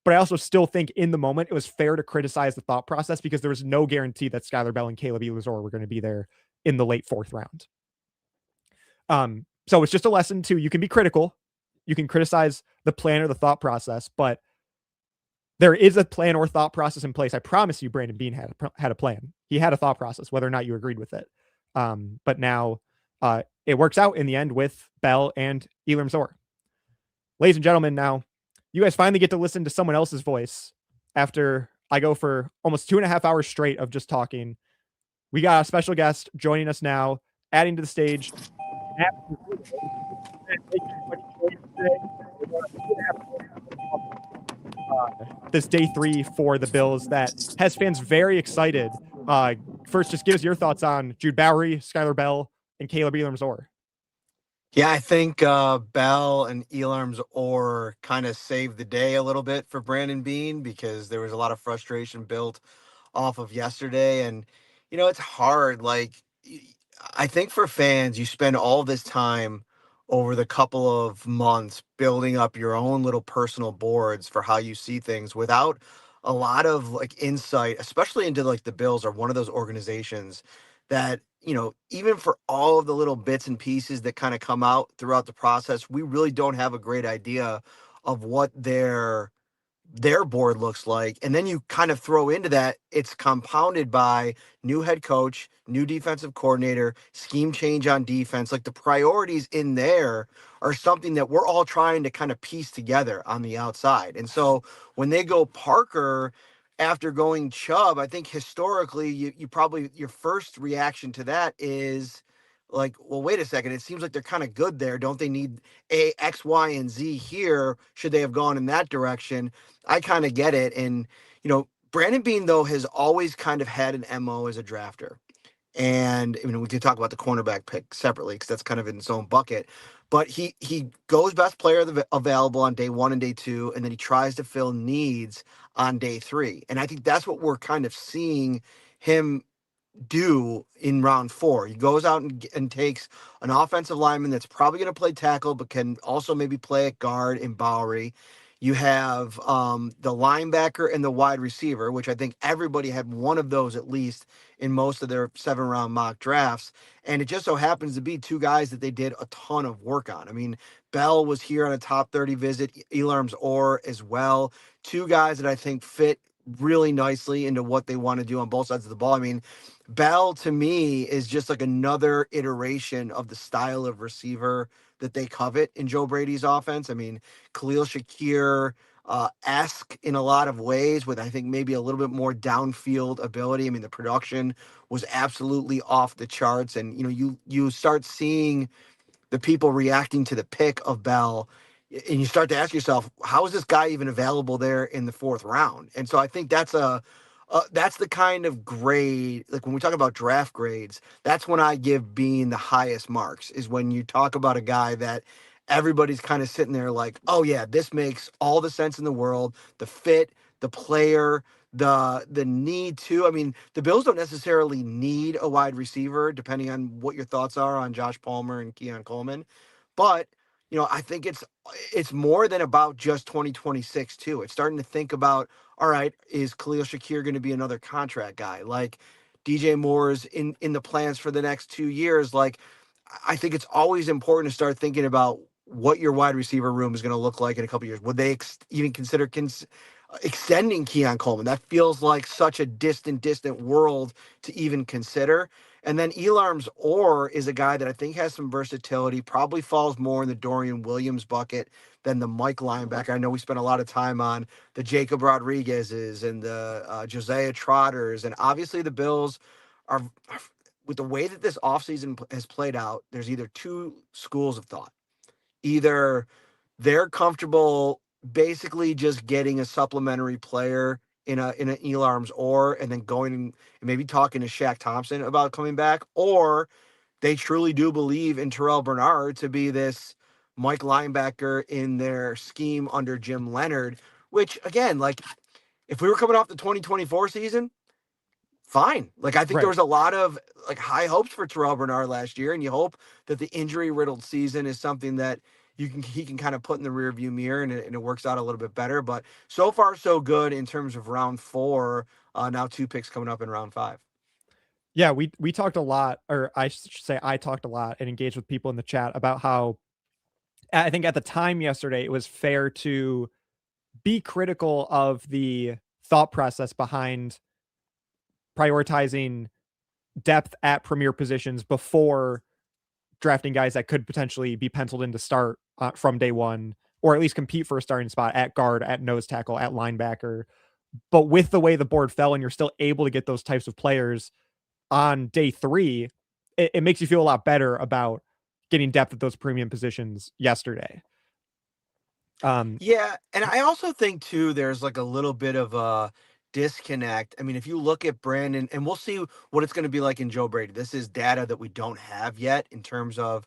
Speaker 1: But I also still think in the moment it was fair to criticize the thought process because there was no guarantee that Skyler Bell and Kaleb Elarms-Orr were going to be there in the late 4th round. So it's just a lesson to, you can be critical, you can criticize the plan or the thought process, but there is a plan or thought process in place. I promise you, Brandon Beane had a plan. He had a thought process, whether or not you agreed with it. But now it works out in the end with Bell and Elarms-Orr. Ladies and gentlemen, now you guys finally get to listen to someone else's voice after I go for almost 2.5 hours straight of just talking. We got a special guest joining us now, adding to the stage. This day 3 for the Bills that has fans very excited. First, just give us your thoughts on Jude Bowry, Skyler Bell, and Kaleb Elarms-Orr.
Speaker 2: Yeah, I think Bell and Elarms-Orr kind of saved the day a little bit for Brandon Beane because there was a lot of frustration built off of yesterday. And, it's hard. Like, I think for fans, you spend all this time over the couple of months building up your own little personal boards for how you see things without a lot of like insight, especially into like the Bills are one of those organizations that, even for all of the little bits and pieces that kind of come out throughout the process, we really don't have a great idea of what their board looks like. And then you kind of throw into that, it's compounded by new head coach, new defensive coordinator, scheme change on defense. Like the priorities in there are something that we're all trying to kind of piece together on the outside. And so when they go Parker after going Chubb, I think historically you probably your first reaction to that is like, well, wait a second. It seems like they're kind of good there. Don't they need a X, Y, and Z here? Should they have gone in that direction? I kind of get it. And, Brandon Beane, though, has always kind of had an MO as a drafter. And, we could talk about the cornerback pick separately because that's kind of in its own bucket. But he goes best player available on day 1 and day 2, and then he tries to fill needs on day 3. And I think that's what we're kind of seeing him do in round 4. He goes out and takes an offensive lineman that's probably going to play tackle, but can also maybe play at guard in Bowry. You have the linebacker and the wide receiver, which I think everybody had one of those at least in most of their 7-round mock drafts. And it just so happens to be 2 guys that they did a ton of work on. I mean, Bell was here on a top 30 visit, Elarms-Orr as well. 2 guys that I think fit really nicely into what they want to do on both sides of the ball. I mean, Bell to me is just like another iteration of the style of receiver that they covet in Joe Brady's offense. I mean, Khalil Shakir esque in a lot of ways with, I think, maybe a little bit more downfield ability. I mean, the production was absolutely off the charts. And, you start seeing the people reacting to the pick of Bell, and you start to ask yourself, how is this guy even available there in the 4th round? And so I think that's the kind of grade, like when we talk about draft grades, that's when I give Beane the highest marks, is when you talk about a guy that everybody's kind of sitting there like, oh yeah, this makes all the sense in the world, the fit, the player, the need to. I mean, the Bills don't necessarily need a wide receiver, depending on what your thoughts are on Josh Palmer and Keon Coleman. But, I think it's more than about just 2026 too. It's starting to think about, all right, is Khalil Shakir going to be another contract guy? Like DJ Moore's in the plans for the next 2 years. Like, I think it's always important to start thinking about what your wide receiver room is going to look like in a couple of years. Would they even consider extending Keon Coleman? That feels like such a distant world to even consider. And then Elarms-Orr is a guy that I think has some versatility, probably falls more in the Dorian Williams bucket than the Mike linebacker. I know we spent a lot of time on the Jacob Rodriguez's and the Josiah Trotters. And obviously the Bills are, with the way that this offseason has played out, there's either 2 schools of thought. Either they're comfortable basically just getting a supplementary player in an Elarms-Orr and then going and maybe talking to Shaq Thompson about coming back, or they truly do believe in Terrell Bernard to be this Mike linebacker in their scheme under Jim Leonard, which again, like if we were coming off the 2024 season, fine. Like I think
Speaker 1: Right.
Speaker 2: there was a lot of like high hopes for Terrell Bernard last year, and you hope that the injury riddled season is something that he can kind of put in the rear view mirror, and it works out a little bit better. But so far so good in terms of round 4. Now 2 picks coming up in round 5.
Speaker 1: Yeah, we talked a lot, or I should say I talked a lot and engaged with people in the chat about how I think at the time yesterday it was fair to be critical of the thought process behind prioritizing depth at premier positions before drafting guys that could potentially be penciled in to start from day one, or at least compete for a starting spot at guard, at nose tackle, at linebacker. But with the way the board fell, and you're still able to get those types of players on day 3, it makes you feel a lot better about getting depth at those premium positions yesterday.
Speaker 2: Yeah, and I also think too there's like a little bit of a disconnect. I mean, if you look at Brandon, and we'll see what it's going to be like in Joe Brady. This is data that we don't have yet in terms of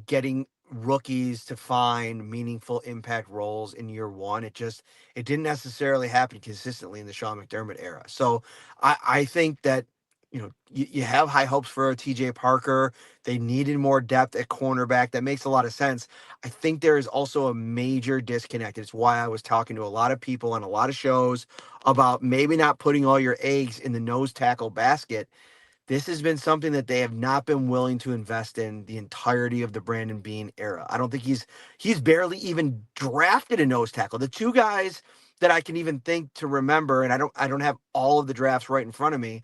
Speaker 2: getting rookies to find meaningful impact roles in year one. It didn't necessarily happen consistently in the Sean McDermott era. So I think that you have high hopes for TJ Parker. They needed more depth at cornerback. That makes a lot of sense. I think there is also a major disconnect. It's why I was talking to a lot of people on a lot of shows about maybe not putting all your eggs in the nose tackle basket. This has been something that they have not been willing to invest in the entirety of the Brandon Beane era. I don't think he's barely even drafted a nose tackle. The two guys that I can even think to remember, and I don't have all of the drafts right in front of me,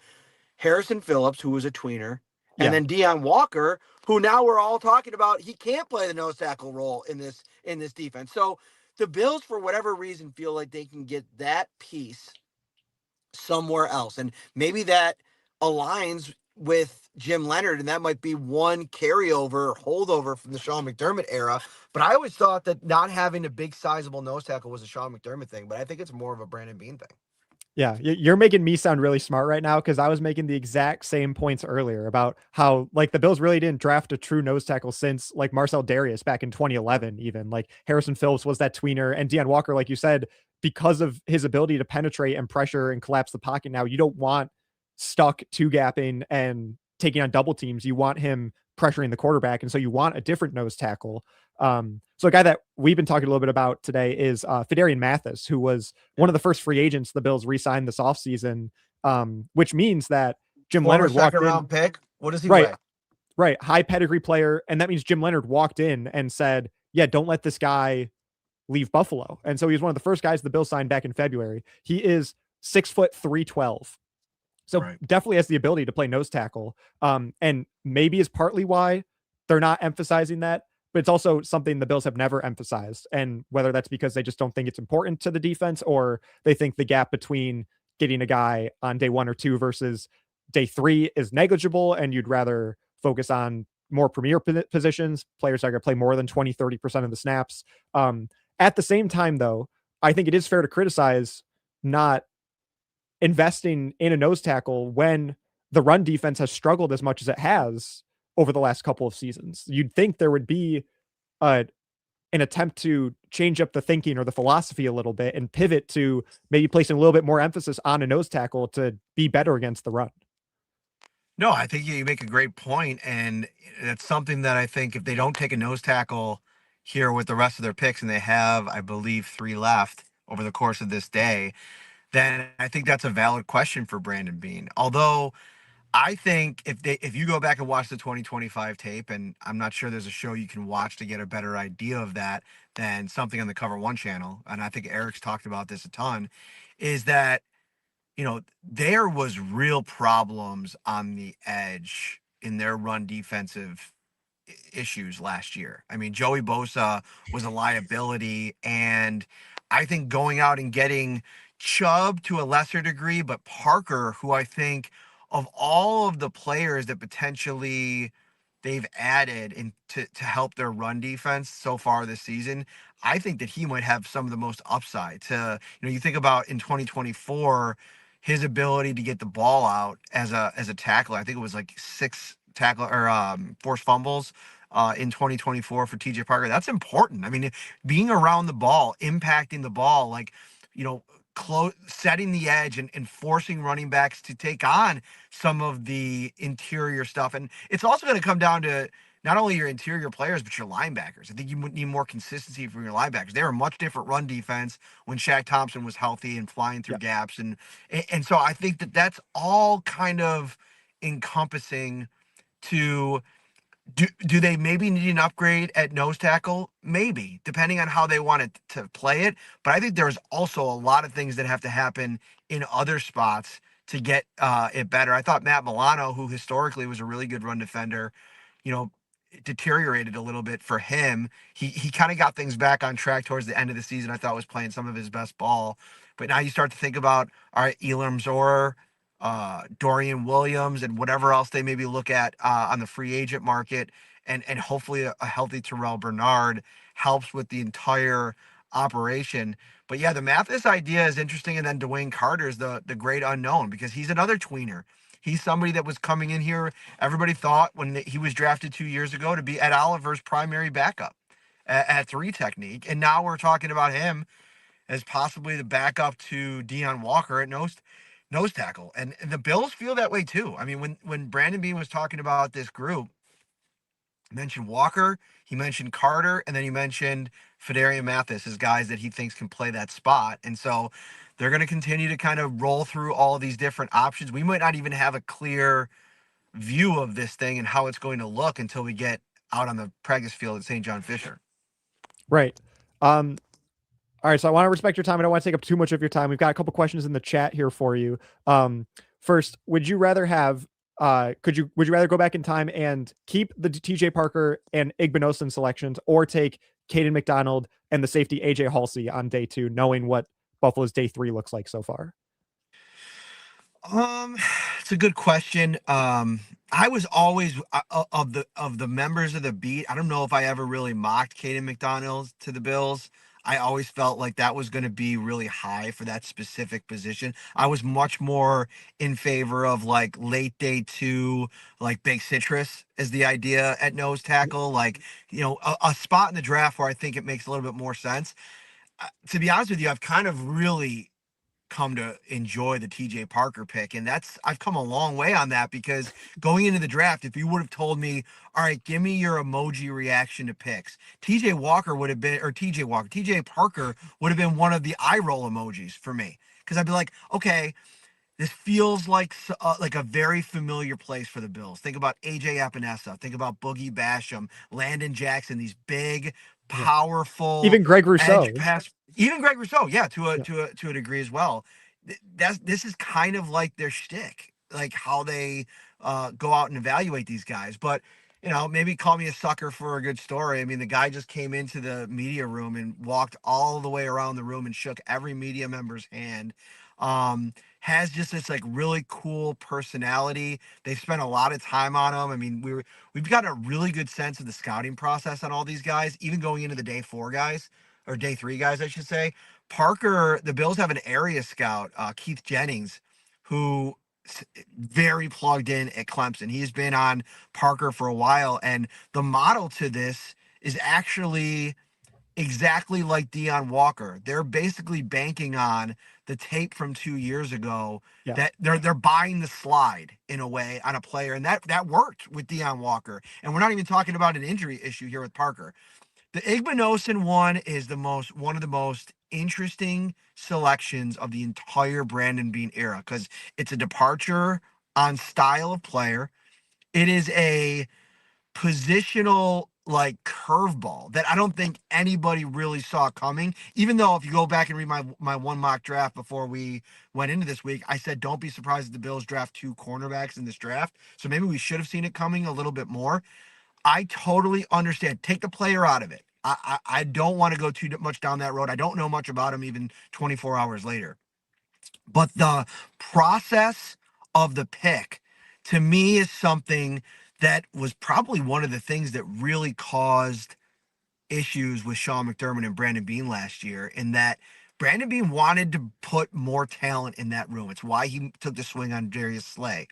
Speaker 2: Harrison Phillips, who was a tweener, and
Speaker 1: yeah,
Speaker 2: then Deion Walker, who now we're all talking about he can't play the nose tackle role in this defense. So the Bills, for whatever reason, feel like they can get that piece somewhere else. And maybe that aligns with Jim Leonard, and that might be one carryover, holdover from the Sean McDermott era. But I always thought that not having a big, sizable nose tackle was a Sean McDermott thing, but I think it's more of a Brandon Beane thing.
Speaker 1: yeah, you're making me sound really smart right now because I was making the exact same points earlier about how like the Bills really didn't draft a true nose tackle since like Marcel Darius back in 2011. Even like Harrison Phillips was that tweener, and Deion Walker, like you said, because of his ability to penetrate and pressure and collapse the pocket. Now you don't want stuck two gapping and taking on double teams. You want him pressuring the quarterback, and so you want a different nose tackle. So a guy that we've been talking a little bit about today is Fidarian Mathis, who was one of the first free agents the Bills re-signed this offseason, which means that Jim
Speaker 2: Former
Speaker 1: Leonard walked
Speaker 2: second
Speaker 1: in.
Speaker 2: round pick. What does he
Speaker 1: Right,
Speaker 2: weigh?
Speaker 1: right. High pedigree player. And that means Jim Leonard walked in and said, yeah, don't let this guy leave Buffalo. And so he was one of the first guys the Bills signed back in February. He is 6'3", 312. So
Speaker 2: Right.
Speaker 1: definitely has the ability to play nose tackle. And maybe is partly why they're not emphasizing that, but it's also something the Bills have never emphasized. And whether that's because they just don't think it's important to the defense, or they think the gap between getting a guy on day 1 or 2 versus day 3 is negligible, and you'd rather focus on more premier positions, players that are going to play more than 20, 30% of the snaps. At the same time, though, I think it is fair to criticize not investing in a nose tackle when the run defense has struggled as much as it has over the last couple of seasons. You'd think there would be a an attempt to change up the thinking or the philosophy a little bit and pivot to maybe placing a little bit more emphasis on a nose tackle to be better against the run.
Speaker 3: No, I think you make a great point, and it's something that I think if they don't take a nose tackle here with the rest of their picks, and they have, I believe, 3 left over the course of this day, then I think that's a valid question for Brandon Beane. Although I think if you go back and watch the 2025 tape, and I'm not sure there's a show you can watch to get a better idea of that than something on the Cover One channel, and I think Eric's talked about this a ton, is that there was real problems on the edge in their run defensive issues last year. I mean, Joey Bosa was a liability, and I think going out and getting Chubb to a lesser degree, but Parker, who I think of all of the players that potentially they've added to help their run defense so far this season, I think that he might have some of the most upside. You think about in 2024, his ability to get the ball out as a tackler. I think it was like 6 tackle or forced fumbles in 2024 for TJ Parker. That's important. I mean, being around the ball, impacting the ball, like, setting the edge and forcing running backs to take on some of the interior stuff. And it's also going to come down to not only your interior players, but your linebackers. I think you need more consistency from your linebackers. They were a much different run defense when Shaq Thompson was healthy and flying through
Speaker 1: Yep.
Speaker 3: gaps. And so I think that that's all kind of encompassing to do they maybe need an upgrade at nose tackle? Maybe, depending on how they want it to play it. But I think there's also a lot of things that have to happen in other spots to get it better. I thought Matt Milano, who historically was a really good run defender, you know, deteriorated a little bit for him. He kind of got things back on track towards the end of the season. I thought was playing some of his best ball. But now you start to think about, all right, Elarms-Orr, Dorian Williams, and whatever else they maybe look at on the free agent market, and hopefully a healthy Terrell Bernard helps with the entire operation. But yeah, the Mathis idea is interesting, and then Dwayne Carter is the great unknown because he's another tweener. He's somebody that was coming in here. Everybody thought when he was drafted 2 years ago to be Ed Oliver's primary backup at three technique, and now we're talking about him as possibly the backup to Deion Walker at nose tackle. And the Bills feel that way too. I mean, when Brandon Beane was talking about this group, he mentioned Walker, he mentioned Carter, and then he mentioned Fedarian Mathis as guys that he thinks can play that spot. And so they're going to continue to kind of roll through all of these different options. We might not even have a clear view of this thing and how it's going to look until we get out on the practice field at St. John Fisher.
Speaker 1: Right. All right, so I want to respect your time. I don't want to take up too much of your time. We've got a couple questions in the chat here for you. First, would you rather have would you rather go back in time and keep the TJ Parker and Igbinosun selections, or take Caden McDonald and the safety AJ Halsey on day 2, knowing what Buffalo's day 3 looks like so far?
Speaker 3: It's a good question. I was always of the members of the beat. I don't know if I ever really mocked Caden McDonald to the Bills. I always felt like that was going to be really high for that specific position. I was much more in favor of like late day 2, like Big Citrus as the idea at nose tackle, like, a spot in the draft where I think it makes a little bit more sense. To be honest with you, I've kind of really come to enjoy the TJ Parker pick. And I've come a long way on that, because going into the draft, if you would have told me, all right, give me your emoji reaction to picks, TJ Parker would have been one of the eye roll emojis for me. Cause I'd be like, okay, this feels like a very familiar place for the Bills. Think about AJ Epinesa. Think about Boogie Basham, Landon Jackson. These big, powerful,
Speaker 1: even Greg Rousseau.
Speaker 3: edge pass. Even Greg Rousseau, yeah, to a degree as well. This is kind of like their shtick, like how they go out and evaluate these guys. But maybe call me a sucker for a good story. I mean, the guy just came into the media room and walked all the way around the room and shook every media member's hand. Has just this like really cool personality. They've spent a lot of time on him. I mean, we've got a really good sense of the scouting process on all these guys, even going into the day 4 guys, or day 3 guys, I should say. Parker, the Bills have an area scout, Keith Jennings, who very plugged in at Clemson. He's been on Parker for a while, and the model to this is actually exactly like Deion Walker. They're basically banking on the tape from 2 years ago.
Speaker 1: Yeah.
Speaker 3: That they're buying the slide in a way on a player, and that worked with Deion Walker. And we're not even talking about an injury issue here with Parker. The Igbinosun one is one of the most interesting selections of the entire Brandon Beane era, because it's a departure on style of player. It is a positional like curveball that I don't think anybody really saw coming. Even though if you go back and read my one mock draft before we went into this week, I said don't be surprised if the Bills draft 2 cornerbacks in this draft. So maybe we should have seen it coming a little bit more. I totally understand. Take the player out of it. I don't want to go too much down that road. I don't know much about him even 24 hours later. But the process of the pick, to me, is something that was probably one of the things that really caused issues with Sean McDermott and Brandon Beane last year, in that Brandon Beane wanted to put more talent in that room. It's why he took the swing on Darius Slay.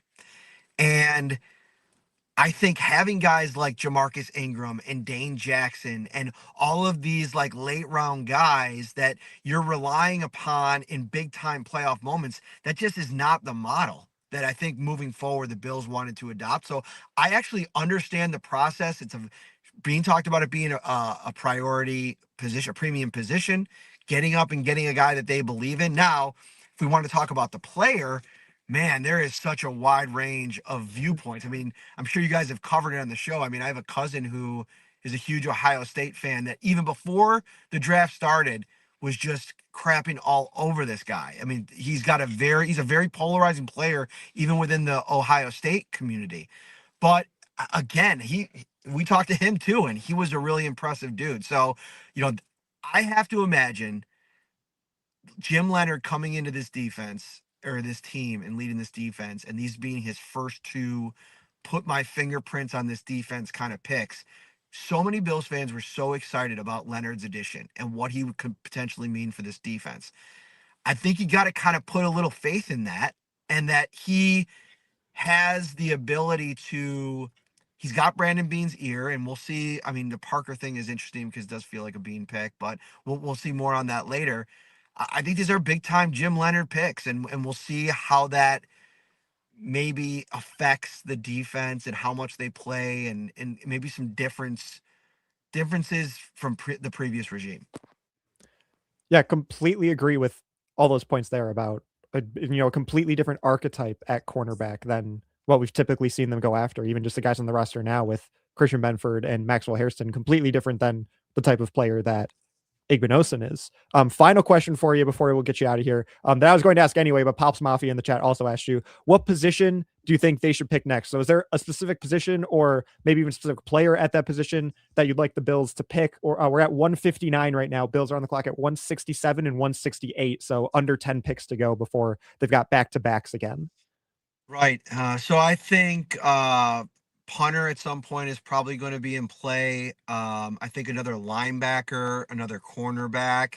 Speaker 3: And I think having guys like Jamarcus Ingram and Dane Jackson and all of these like late round guys that you're relying upon in big time playoff moments, that just is not the model that I think moving forward the Bills wanted to adopt. So I actually understand the process. It's being talked about it being a priority position, a premium position, getting up and getting a guy that they believe in. Now, if we want to talk about the player, man, there is such a wide range of viewpoints. I mean, I'm sure you guys have covered it on the show. I mean, I have a cousin who is a huge Ohio State fan that even before the draft started was just crapping all over this guy. I mean, he's a very polarizing player even within the Ohio State community. But again, we talked to him too, and he was a really impressive dude. So, I have to imagine Jim Leonard coming into this defense or this team and leading this defense, and these being his first two put my fingerprints on this defense kind of picks. So many Bills fans were so excited about Leonard's addition and what he could potentially mean for this defense. I think you got to kind of put a little faith in that, and that he has the ability to. He's got Brandon Beane's ear, and we'll see. I mean, the Parker thing is interesting because it does feel like a Beane pick, but we'll see more on that later. I think these are big time Jim Leonard picks, and we'll see how that maybe affects the defense and how much they play, and maybe some differences from the previous regime.
Speaker 1: Yeah, completely agree with all those points there about a completely different archetype at cornerback than what we've typically seen them go after. Even just the guys on the roster now with Christian Benford and Maxwell Hairston, completely different than the type of player that Igbinosun is. Final question for you before we'll get you out of here. That I was going to ask anyway, but Pops Mafia in the chat also asked you, what position do you think they should pick next? So is there a specific position or maybe even a specific player at that position that you'd like the Bills to pick? Or we're at 159 right now. Bills are on the clock at 167 and 168. So under 10 picks to go before they've got back-to-backs again.
Speaker 3: Right. So I think punter at some point is probably going to be in play. I think another linebacker, another cornerback,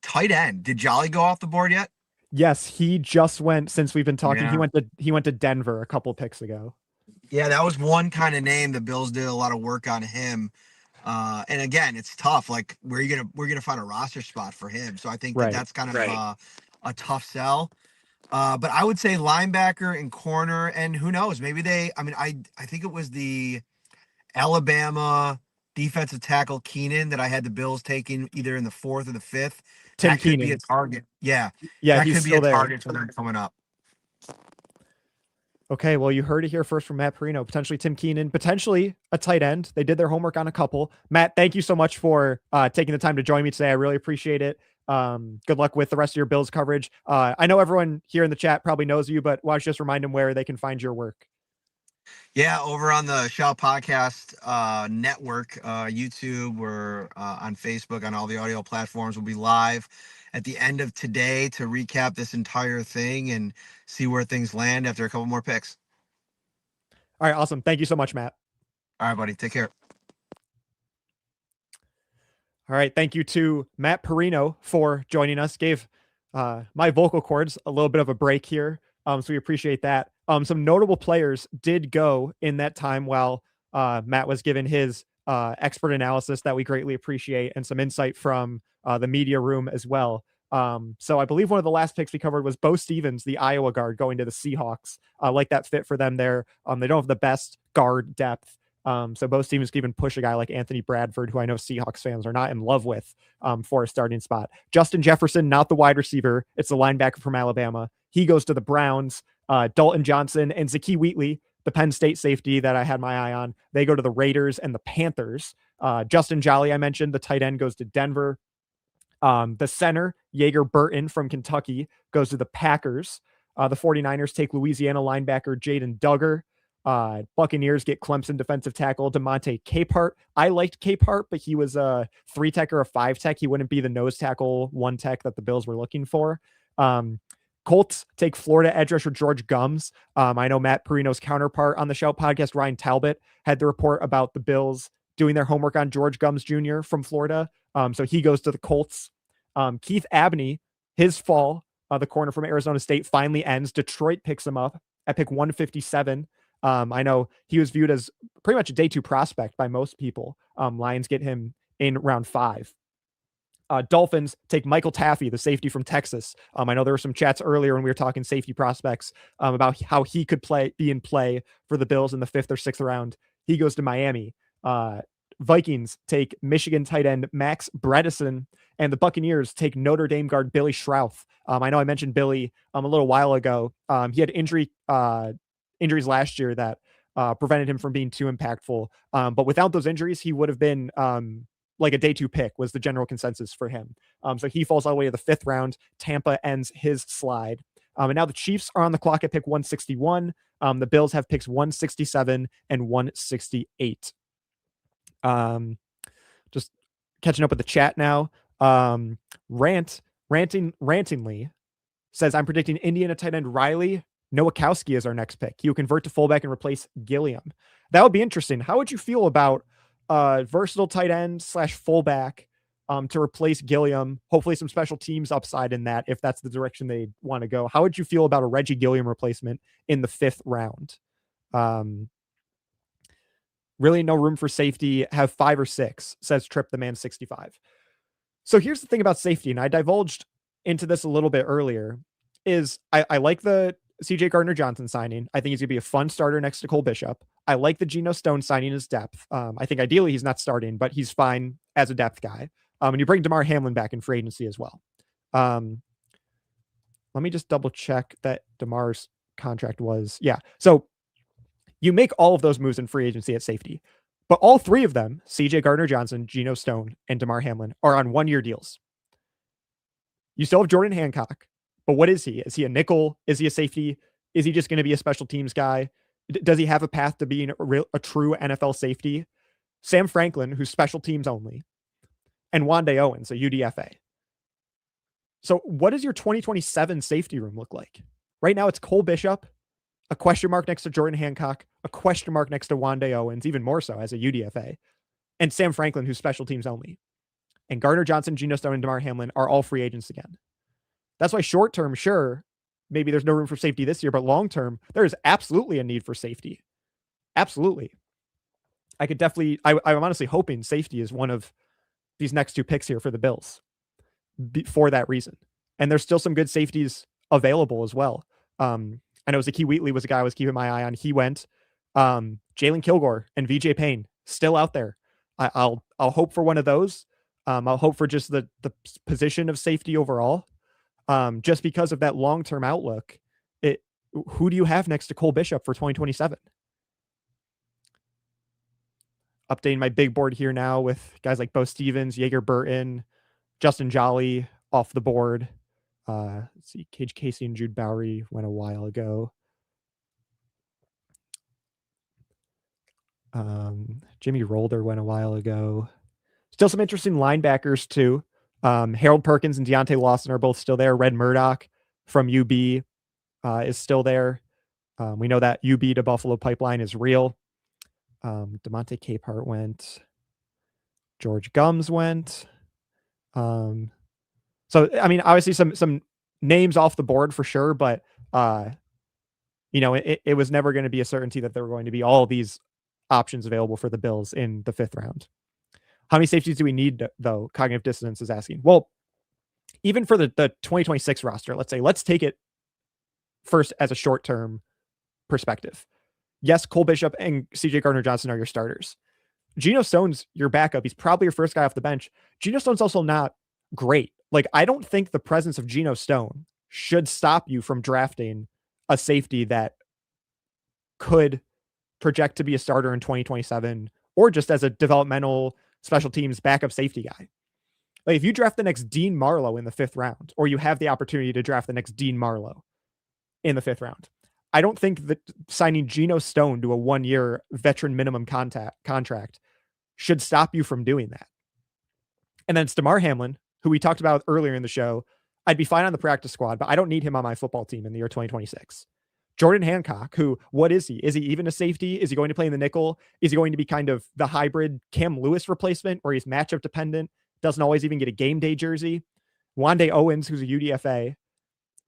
Speaker 3: tight end. Did Jolly go off the board yet?
Speaker 1: Yes, he just went, since we've been talking,
Speaker 3: Yeah.
Speaker 1: he went to Denver a couple picks ago.
Speaker 3: Yeah, that was one kind of name. The Bills did a lot of work on him. And again, it's tough. Like, we're gonna find a roster spot for him. So I think
Speaker 1: Right.
Speaker 3: that's kind of a tough sell. But I would say linebacker and corner, and who knows? Maybe I think it was the Alabama defensive tackle Keenan that I had the Bills taking either in the 4th or the 5th.
Speaker 1: Tim
Speaker 3: That could be
Speaker 1: Keenan.
Speaker 3: a target. Yeah,
Speaker 1: Yeah,
Speaker 3: that
Speaker 1: he's
Speaker 3: could be
Speaker 1: still
Speaker 3: a
Speaker 1: there.
Speaker 3: target for them coming up.
Speaker 1: Okay, well, you heard it here first from Matt Parrino, potentially Tim Keenan, potentially a tight end. They did their homework on a couple. Matt, thank you so much for taking the time to join me today. I really appreciate it. Good luck with the rest of your Bills coverage. I know everyone here in the chat probably knows you, but why don't you just remind them where they can find your work?
Speaker 3: Yeah, over on the Shout Podcast network, YouTube, or on Facebook, on all the audio platforms. We'll be live at the end of today to recap this entire thing and see where things land after a couple more picks.
Speaker 1: All right, awesome. Thank you so much, Matt.
Speaker 3: All right, buddy. Take care.
Speaker 1: All right, thank you to Matt Parrino for joining us. Gave my vocal cords a little bit of a break here, so we appreciate that. Some notable players did go in that time while Matt was given his expert analysis that we greatly appreciate, and some insight from the media room as well. So I believe one of the last picks we covered was Bo Stevens, the Iowa guard, going to the Seahawks. I like that fit for them there. They don't have the best guard depth. So Bo Stevens can even push a guy like Anthony Bradford, who I know Seahawks fans are not in love with, for a starting spot. Justin Jefferson, not the wide receiver. It's the linebacker from Alabama. He goes to the Browns. Dalton Johnson and Zakee Wheatley, the Penn State safety that I had my eye on, they go to the Raiders and the Panthers. Justin Jolly, I mentioned, the tight end, goes to Denver. The center, Jaeger Burton from Kentucky, goes to the Packers. The 49ers take Louisiana linebacker Jaden Duggar. Buccaneers get Clemson defensive tackle DeMonte Capehart. I liked Capehart, but he was a 3-tech or a 5-tech. He wouldn't be the nose tackle 1-tech that the Bills were looking for. Colts take Florida edge rusher George Gums. I know Matt Parrino's counterpart on the Shout podcast, Ryan Talbot, had the report about the Bills doing their homework on George Gums Jr. from Florida. So he goes to the Colts. Keith Abney, his fall, the corner from Arizona State, finally ends. Detroit picks him up at pick 157. I know he was viewed as pretty much a day 2 prospect by most people. Lions get him in round 5. Dolphins take Michael Taffy, the safety from Texas. I know there were some chats earlier when we were talking safety prospects about how he could be in play for the Bills in the 5th or 6th round. He goes to Miami. Vikings take Michigan tight end Max Bredesen, and the Buccaneers take Notre Dame guard Billy Schrauth. I know I mentioned Billy a little while ago. He had injuries last year that prevented him from being too impactful. But without those injuries, he would have been like a day 2 pick was the general consensus for him. So he falls all the way to the 5th round. Tampa ends his slide. And now the Chiefs are on the clock at pick 161. The Bills have picks 167 and 168. Just catching up with the chat now. Rantingly says, I'm predicting Indiana tight end Riley Nowakowski is our next pick. He will convert to fullback and replace Gilliam. That would be interesting. How would you feel about versatile tight end / fullback to replace Gilliam? Hopefully some special teams upside in that if that's the direction they want to go. How would you feel about a Reggie Gilliam replacement in the 5th round? Really no room for safety. Have 5 or 6, says Trip the Man 65. So here's the thing about safety, and I divulged into this a little bit earlier, is I like the CJ Gardner-Johnson signing. I think he's going to be a fun starter next to Cole Bishop. I like the Geno Stone signing as depth. I think ideally he's not starting, but he's fine as a depth guy. And you bring Damar Hamlin back in free agency as well. Let me just double check that Damar's contract was. Yeah. So you make all of those moves in free agency at safety, but all 3 of them, CJ Gardner-Johnson, Geno Stone, and Damar Hamlin, are on 1-year deals. You still have Jordan Hancock, but what is he? Is he a nickel? Is he a safety? Is he just going to be a special teams guy? Does he have a path to being a true NFL safety? Sam Franklin, who's special teams only, and Wande Owens, a UDFA. So what does your 2027 safety room look like? Right now it's Cole Bishop, a question mark next to Jordan Hancock, a question mark next to Wande Owens, even more so as a UDFA, and Sam Franklin, who's special teams only. And Gardner-Johnson, Geno Stone, and Damar Hamlin are all free agents again. That's why short term, sure, maybe there's no room for safety this year, but long term, there is absolutely a need for safety. Absolutely. I could definitely, I'm honestly hoping safety is one of these next 2 picks here for the Bills for that reason. And there's still some good safeties available as well. I know Zakee Wheatley was a guy I was keeping my eye on. He went. Jalon Kilgore and VJ Payne still out there. I'll hope for one of those. I'll hope for just the position of safety overall. Just because of that long-term outlook. Who do you have next to Cole Bishop for 2027? Updating my big board here now with guys like Bo Stevens, Jaeger Burton, Justin Jolly off the board. Let's see, Cage Casey and Jude Bowry went a while ago. Jimmy Rolder went a while ago. Still some interesting linebackers too. Harold Perkins and Deontay Lawson are both still there. Red Murdoch from UB is still there. We know that UB to Buffalo pipeline is real. DeMonte Capehart went. George Gums went. So, I mean, obviously some names off the board for sure, but, it was never going to be a certainty that there were going to be all these options available for the Bills in the 5th round. How many safeties do we need, though? Cognitive Dissonance is asking. Well, even for the 2026 roster, let's take it first as a short-term perspective. Yes, Cole Bishop and CJ Gardner-Johnson are your starters. Geno Stone's your backup. He's probably your first guy off the bench. Geno Stone's also not great. I don't think the presence of Geno Stone should stop you from drafting a safety that could project to be a starter in 2027 or just as a developmental special teams backup safety guy. If you draft the next Dean Marlowe in the 5th round, or you have the opportunity to draft the next Dean Marlowe in the 5th round, I don't think that signing Geno Stone to a 1-year veteran minimum contract should stop you from doing that. And then it's Damar Hamlin, who we talked about earlier in the show. I'd be fine on the practice squad, but I don't need him on my football team in the year 2026. Jordan Hancock, who, what is he? Is he even a safety? Is he going to play in the nickel? Is he going to be kind of the hybrid Cam Lewis replacement where he's matchup dependent, doesn't always even get a game day jersey? Wande Owens, who's a UDFA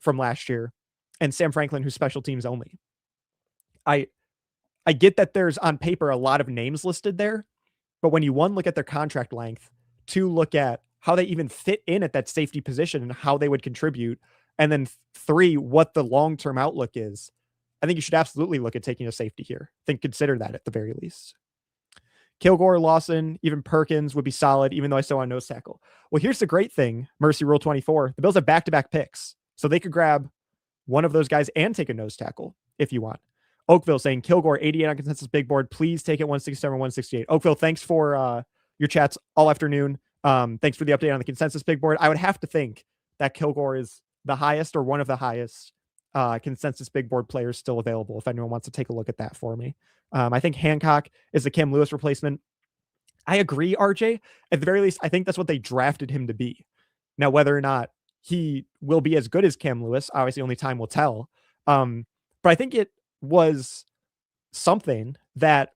Speaker 1: from last year, and Sam Franklin, who's special teams only. I get that there's on paper a lot of names listed there, but when you, 1, look at their contract length, 2, look at how they even fit in at that safety position and how they would contribute. And then 3, what the long-term outlook is. I think you should absolutely look at taking a safety here. Consider that at the very least. Kilgore, Lawson, even Perkins would be solid, even though I still want nose tackle. Well, here's the great thing, Mercy Rule 24. The Bills have back-to-back picks, so they could grab one of those guys and take a nose tackle if you want. Oakville saying Kilgore, 88 on consensus big board. Please take it 167, 168. Oakville, thanks for your chats all afternoon. Thanks for the update on the consensus big board. I would have to think that Kilgore is the highest or one of the highest consensus big board players still available, if anyone wants to take a look at that for me. I think Hancock is the Cam Lewis replacement. I agree, RJ. At the very least, I think that's what they drafted him to be. Now, whether or not he will be as good as Cam Lewis, obviously only time will tell. But I think it was something that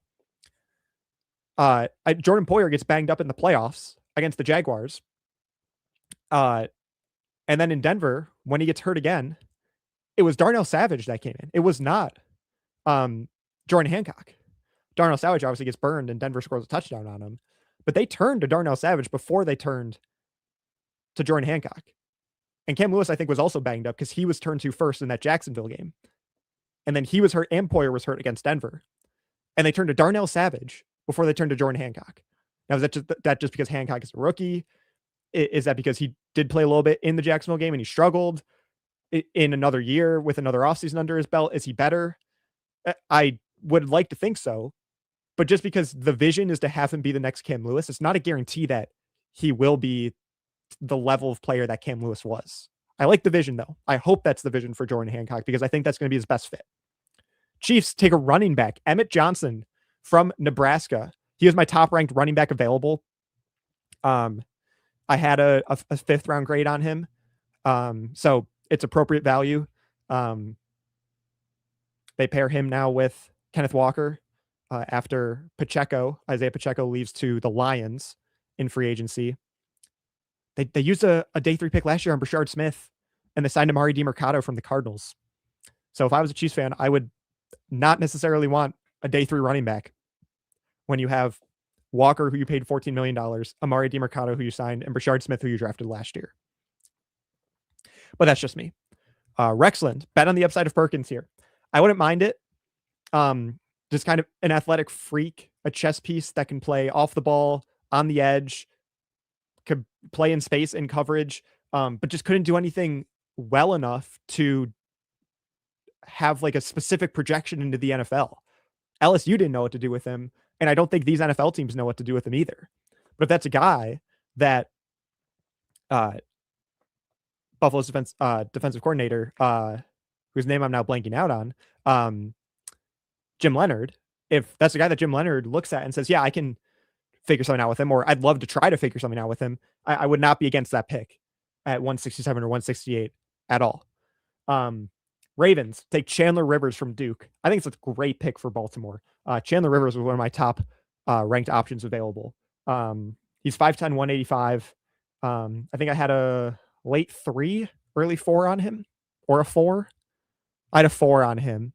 Speaker 1: Jordan Poyer gets banged up in the playoffs against the Jaguars. And then in Denver, when he gets hurt again, it was Darnell Savage that came in. It was not Jordan Hancock. Darnell Savage obviously gets burned and Denver scores a touchdown on him. But they turned to Darnell Savage before they turned to Jordan Hancock. And Cam Lewis, I think, was also banged up because he was turned to first in that Jacksonville game. And then he was hurt and Poyer was hurt against Denver. And they turned to Darnell Savage before they turned to Jordan Hancock. Now, is that just because Hancock is a rookie? Is that because he did play a little bit in the Jacksonville game and he struggled? In another year with another offseason under his belt, is he better? I would like to think so. But just because the vision is to have him be the next Cam Lewis, it's not a guarantee that he will be the level of player that Cam Lewis was. I like the vision, though. I hope that's the vision for Jordan Hancock because I think that's going to be his best fit. Chiefs take a running back, Emmett Johnson from Nebraska. He was my top-ranked running back available. I had a 5th-round grade on him. So it's appropriate value. They pair him now with Kenneth Walker after Isaiah Pacheco leaves to the Lions in free agency. They used a day 3 pick last year on Brashard Smith, and they signed Amari DiMercato from the Cardinals. So if I was a Chiefs fan, I would not necessarily want a day 3 running back when you have Walker, who you paid $14 million, Amari DiMercato, who you signed, and Brashard Smith, who you drafted last year. But that's just me. Rexland, bet on the upside of Perkins here. I wouldn't mind it. Just kind of an athletic freak, a chess piece that can play off the ball, on the edge, could play in space and coverage, but just couldn't do anything well enough to have like a specific projection into the NFL. LSU didn't know what to do with him, and I don't think these NFL teams know what to do with him either. But if that's a guy that Buffalo's defensive coordinator, whose name I'm now blanking out on, Jim Leonard, if that's a guy that Jim Leonard looks at and says, yeah, I can figure something out with him, or I'd love to try to figure something out with him, I would not be against that pick at 167 or 168 at all. Ravens take Chandler Rivers from Duke. I think it's a great pick for Baltimore. Chandler Rivers was one of my top ranked options available. He's 5'10", 185. I think I had a late 3, early 4 on him, or a 4. I had a 4 on him.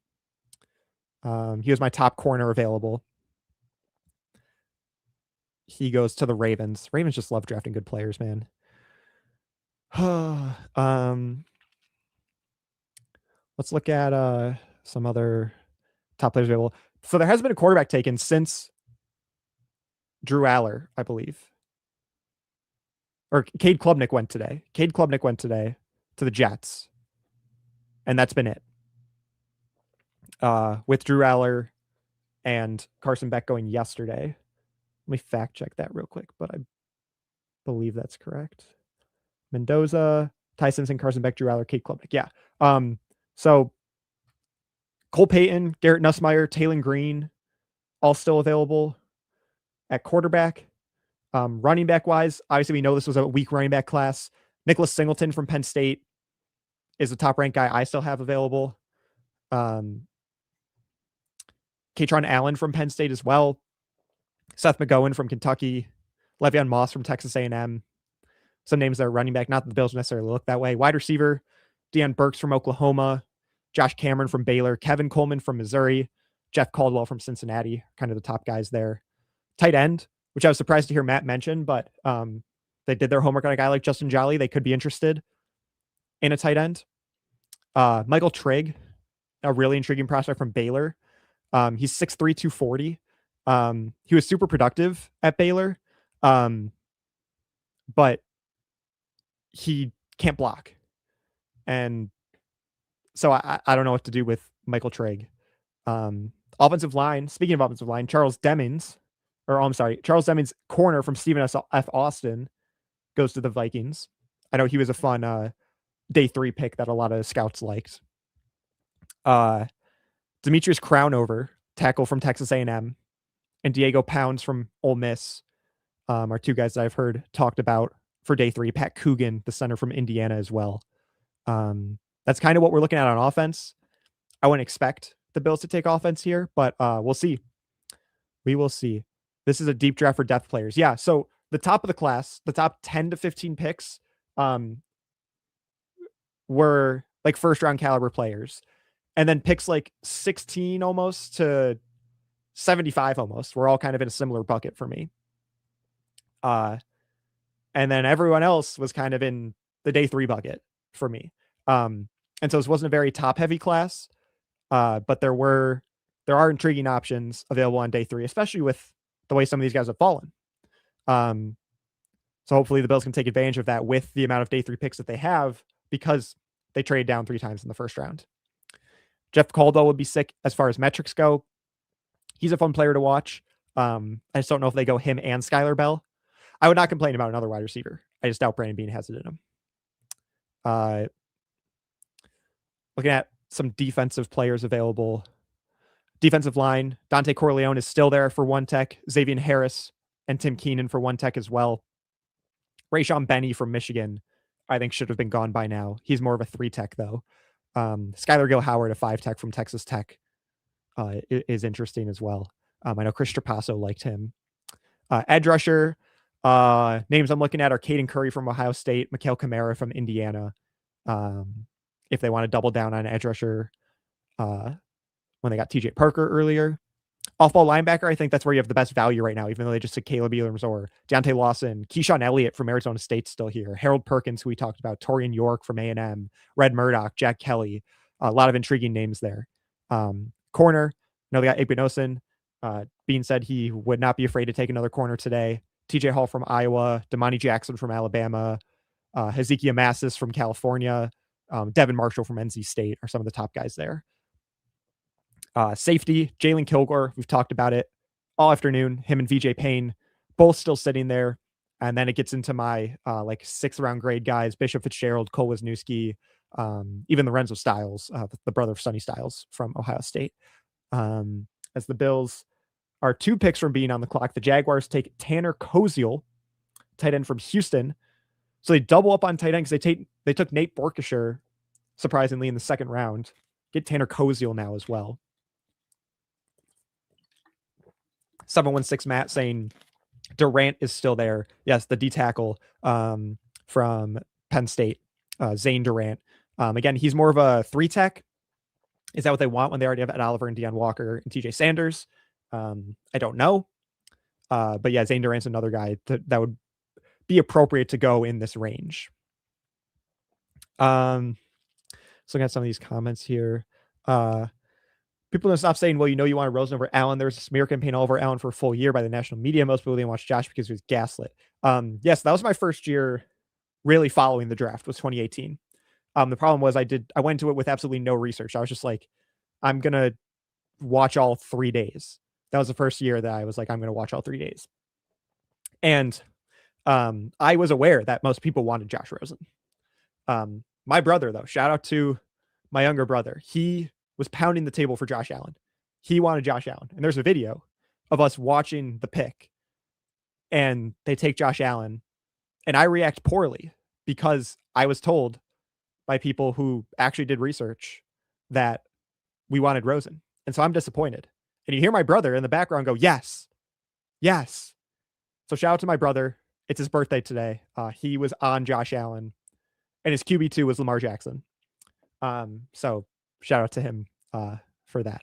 Speaker 1: He was my top corner available. He goes to the Ravens. Ravens just love drafting good players, man. Let's look at some other top players available. So there has been a quarterback taken since Drew Aller, I believe. Or Cade Klubnik went today. Cade Klubnik went today to the Jets. And that's been it. With Drew Aller and Carson Beck going yesterday. Let me fact check that real quick, but I believe that's correct. Mendoza, Ty Simpson, Carson Beck, Drew Aller, Cade Klubnik. Yeah. So Cole Payton, Garrett Nussmeier, Taylon Green, all still available at quarterback. Running back wise, obviously we know this was a weak running back class. Nicholas Singleton from Penn State is the top ranked guy I still have available. Katron Allen from Penn State as well. Seth McGowan from Kentucky. Le'Veon Moss from Texas A&M. Some names that are running back, not that the Bills necessarily look that way. Wide receiver, Deion Burks from Oklahoma. Josh Cameron from Baylor. Kevin Coleman from Missouri. Jeff Caldwell from Cincinnati. Kind of the top guys there. Tight end, which I was surprised to hear Matt mention, but they did their homework on a guy like Justin Jolly, they could be interested in a tight end. Michael Trigg, a really intriguing prospect from Baylor. He's 6'3", 240. He was super productive at Baylor, but he can't block. And so I don't know what to do with Michael Trigg. Offensive line, speaking of offensive line, Charles Demings, corner from Stephen F. Austin goes to the Vikings. I know he was a fun day 3 pick that a lot of scouts liked. Demetrius Crownover, tackle from Texas A&M, and Diego Pounds from Ole Miss are 2 guys that I've heard talked about for day 3. Pat Coogan, the center from Indiana as well. That's kind of what we're looking at on offense. I wouldn't expect the Bills to take offense here, but we'll see. We will see. This is a deep draft for depth players. Yeah, so the top of the class, the top 10 to 15 picks were like first-round caliber players. And then picks like 16 almost to 75 almost were all kind of in a similar bucket for me. And then everyone else was kind of in the day 3 bucket for me. And so this wasn't a very top-heavy class. But there are intriguing options available on day 3, especially with the way some of these guys have fallen. So hopefully the Bills can take advantage of that with the amount of day 3 picks that they have, because they trade down 3 times in the first round. Jeff Caldwell would be sick as far as metrics go. He's a fun player to watch. I just don't know if they go him and Skyler Bell. I would not complain about another wide receiver. I just doubt Brandon Beane has it in him. Looking at some defensive players available. Defensive line, Dante Corleone is still there for 1 tech. Xavier Harris and Tim Keenan for 1 tech as well. Rayshawn Benny from Michigan, I think, should have been gone by now. He's more of a 3 tech though. Skyler Gill Howard, a 5 tech from Texas Tech, is interesting as well. I know Chris Trapasso liked him. Edge rusher, names I'm looking at are Caden Curry from Ohio State, Mikhail Kamara from Indiana. If they want to double down on edge rusher, when they got TJ Parker earlier. Off-ball linebacker, I think that's where you have the best value right now, even though they just took Kaleb Elarms-Orr, Deontay Lawson, Keyshawn Elliott from Arizona State still here, Harold Perkins, who we talked about, Torian York from A&M, Red Murdoch, Jack Kelly, a lot of intriguing names there. Corner, they got Igbenogson. Bean said he would not be afraid to take another corner today. TJ Hall from Iowa, Damani Jackson from Alabama, Hezekiah Massis from California, Devin Marshall from NC State are some of the top guys there. Safety, Jalon Kilgore, we've talked about it all afternoon. Him and VJ Payne, both still sitting there. And then it gets into my like 6th round grade guys, Bishop Fitzgerald, Cole Wisniewski, even Lorenzo Styles, the brother of Sonny Styles from Ohio State. As the Bills are 2 picks from being on the clock, the Jaguars take Tanner Koziel, tight end from Houston. So they double up on tight end because they took Nate Borkshire, surprisingly, in the 2nd round. Get Tanner Koziel now as well. 716 Matt saying Durant is still there. Yes, the D tackle from Penn State, Zane Durant. Again, he's more of a 3 tech. Is that what they want when they already have Ed Oliver and Deion Walker and TJ Sanders? I don't know. But yeah, Zane Durant's another guy that would be appropriate to go in this range. So looking at some of these comments here. People don't stop saying, well, you wanted Rosen over Allen. There was a smear campaign all over Allen for a full year by the national media. Most people didn't watch Josh because he was gaslit. Yes, that was my first year really following the draft, was 2018. The problem was I went into it with absolutely no research. I was just like, I'm going to watch all 3 days. That was the first year that I was like, I'm going to watch all 3 days. And I was aware that most people wanted Josh Rosen. My brother, though, shout out to my younger brother. He was pounding the table for Josh Allen. He wanted Josh Allen. And there's a video of us watching the pick. And they take Josh Allen. And I react poorly because I was told by people who actually did research that we wanted Rosen. And so I'm disappointed. And you hear my brother in the background go, yes, yes. So shout out to my brother. It's his birthday today. He was on Josh Allen. And his QB2 was Lamar Jackson. So shout out to him for that.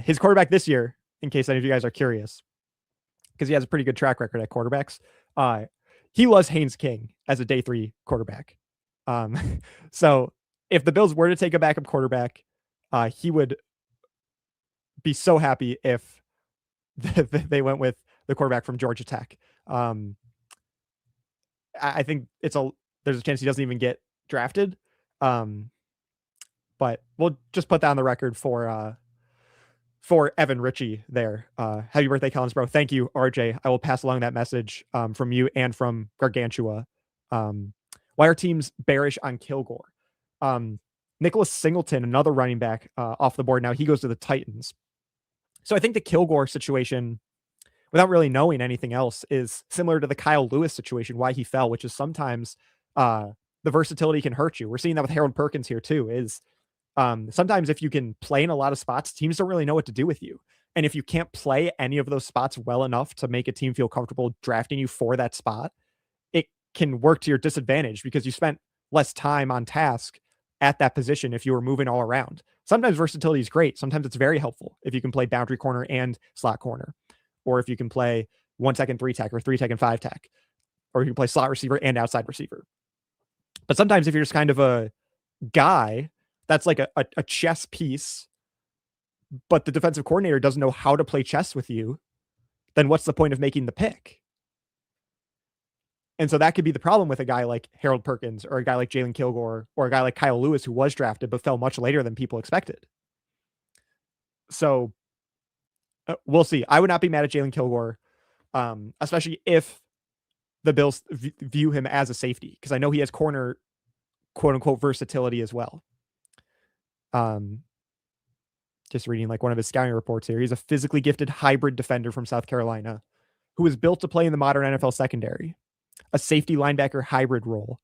Speaker 1: His quarterback this year, in case any of you guys are curious, because he has a pretty good track record at quarterbacks. he was Haynes King as a day 3 quarterback. So if the Bills were to take a backup quarterback, he would be so happy if they went with the quarterback from Georgia Tech. I think there's a chance he doesn't even get drafted. But we'll just put that on the record for Evan Richey there. Happy birthday, Collinsboro. Thank you, RJ. I will pass along that message from you and from Gargantua. Why are teams bearish on Kilgore? Nicholas Singleton, another running back off the board now. He goes to the Titans. So I think the Kilgore situation, without really knowing anything else, is similar to the Kyle Lewis situation, why he fell, which is sometimes the versatility can hurt you. We're seeing that with Harold Perkins here too, is sometimes if you can play in a lot of spots, teams don't really know what to do with you. And if you can't play any of those spots well enough to make a team feel comfortable drafting you for that spot, it can work to your disadvantage because you spent less time on task at that position if you were moving all around. Sometimes versatility is great. Sometimes it's very helpful if you can play boundary corner and slot corner, or if you can play 1 tech and 3 tech, or 3 tech and 5 tech, or you can play slot receiver and outside receiver. But sometimes if you're just kind of a guy that's like a chess piece, but the defensive coordinator doesn't know how to play chess with you, then what's the point of making the pick? And so that could be the problem with a guy like Harold Perkins, or a guy like Jalon Kilgore, or a guy like Kyle Lewis, who was drafted but fell much later than people expected. So we'll see. I would not be mad at Jalon Kilgore, especially if the Bills view him as a safety, because I know he has corner, quote unquote, versatility as well. Just reading like one of his scouting reports here. He's a physically gifted hybrid defender from South Carolina who was built to play in the modern NFL secondary, a safety linebacker hybrid role.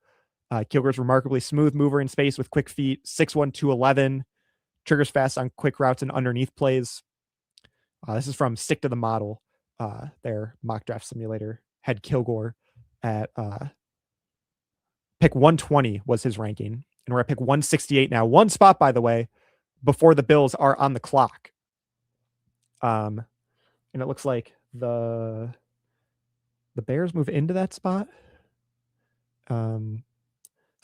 Speaker 1: Kilgore's remarkably smooth mover in space with quick feet, 6'1", 211, triggers fast on quick routes and underneath plays. This is from Stick to the Model, their mock draft simulator. Had Kilgore at pick 120 was his ranking. And we're at pick 168 now. One spot, by the way, before the Bills are on the clock. And it looks like the Bears move into that spot. So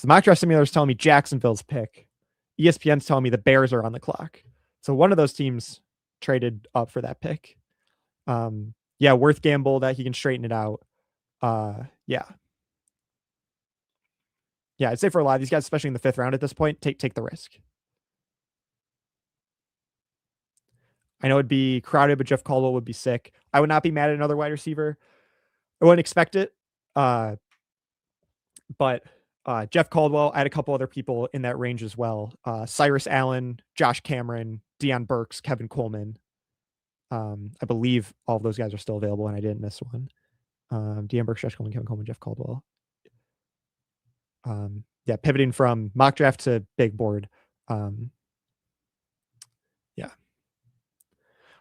Speaker 1: mock draft simulator is telling me Jacksonville's pick. ESPN's telling me the Bears are on the clock. So one of those teams traded up for that pick. Yeah, worth gamble that he can straighten it out. Yeah, I'd say for a lot of these guys, especially in the 5th round at this point, take the risk. I know it'd be crowded, but Jeff Caldwell would be sick. I would not be mad at another wide receiver. I wouldn't expect it. But Jeff Caldwell, I had a couple other people in that range as well. Cyrus Allen, Josh Cameron, Deion Burks, Kevin Coleman. I believe all of those guys are still available, and I didn't miss one. Deion Burks, Josh Coleman, Kevin Coleman, Jeff Caldwell. Yeah, pivoting from mock draft to big board. Yeah.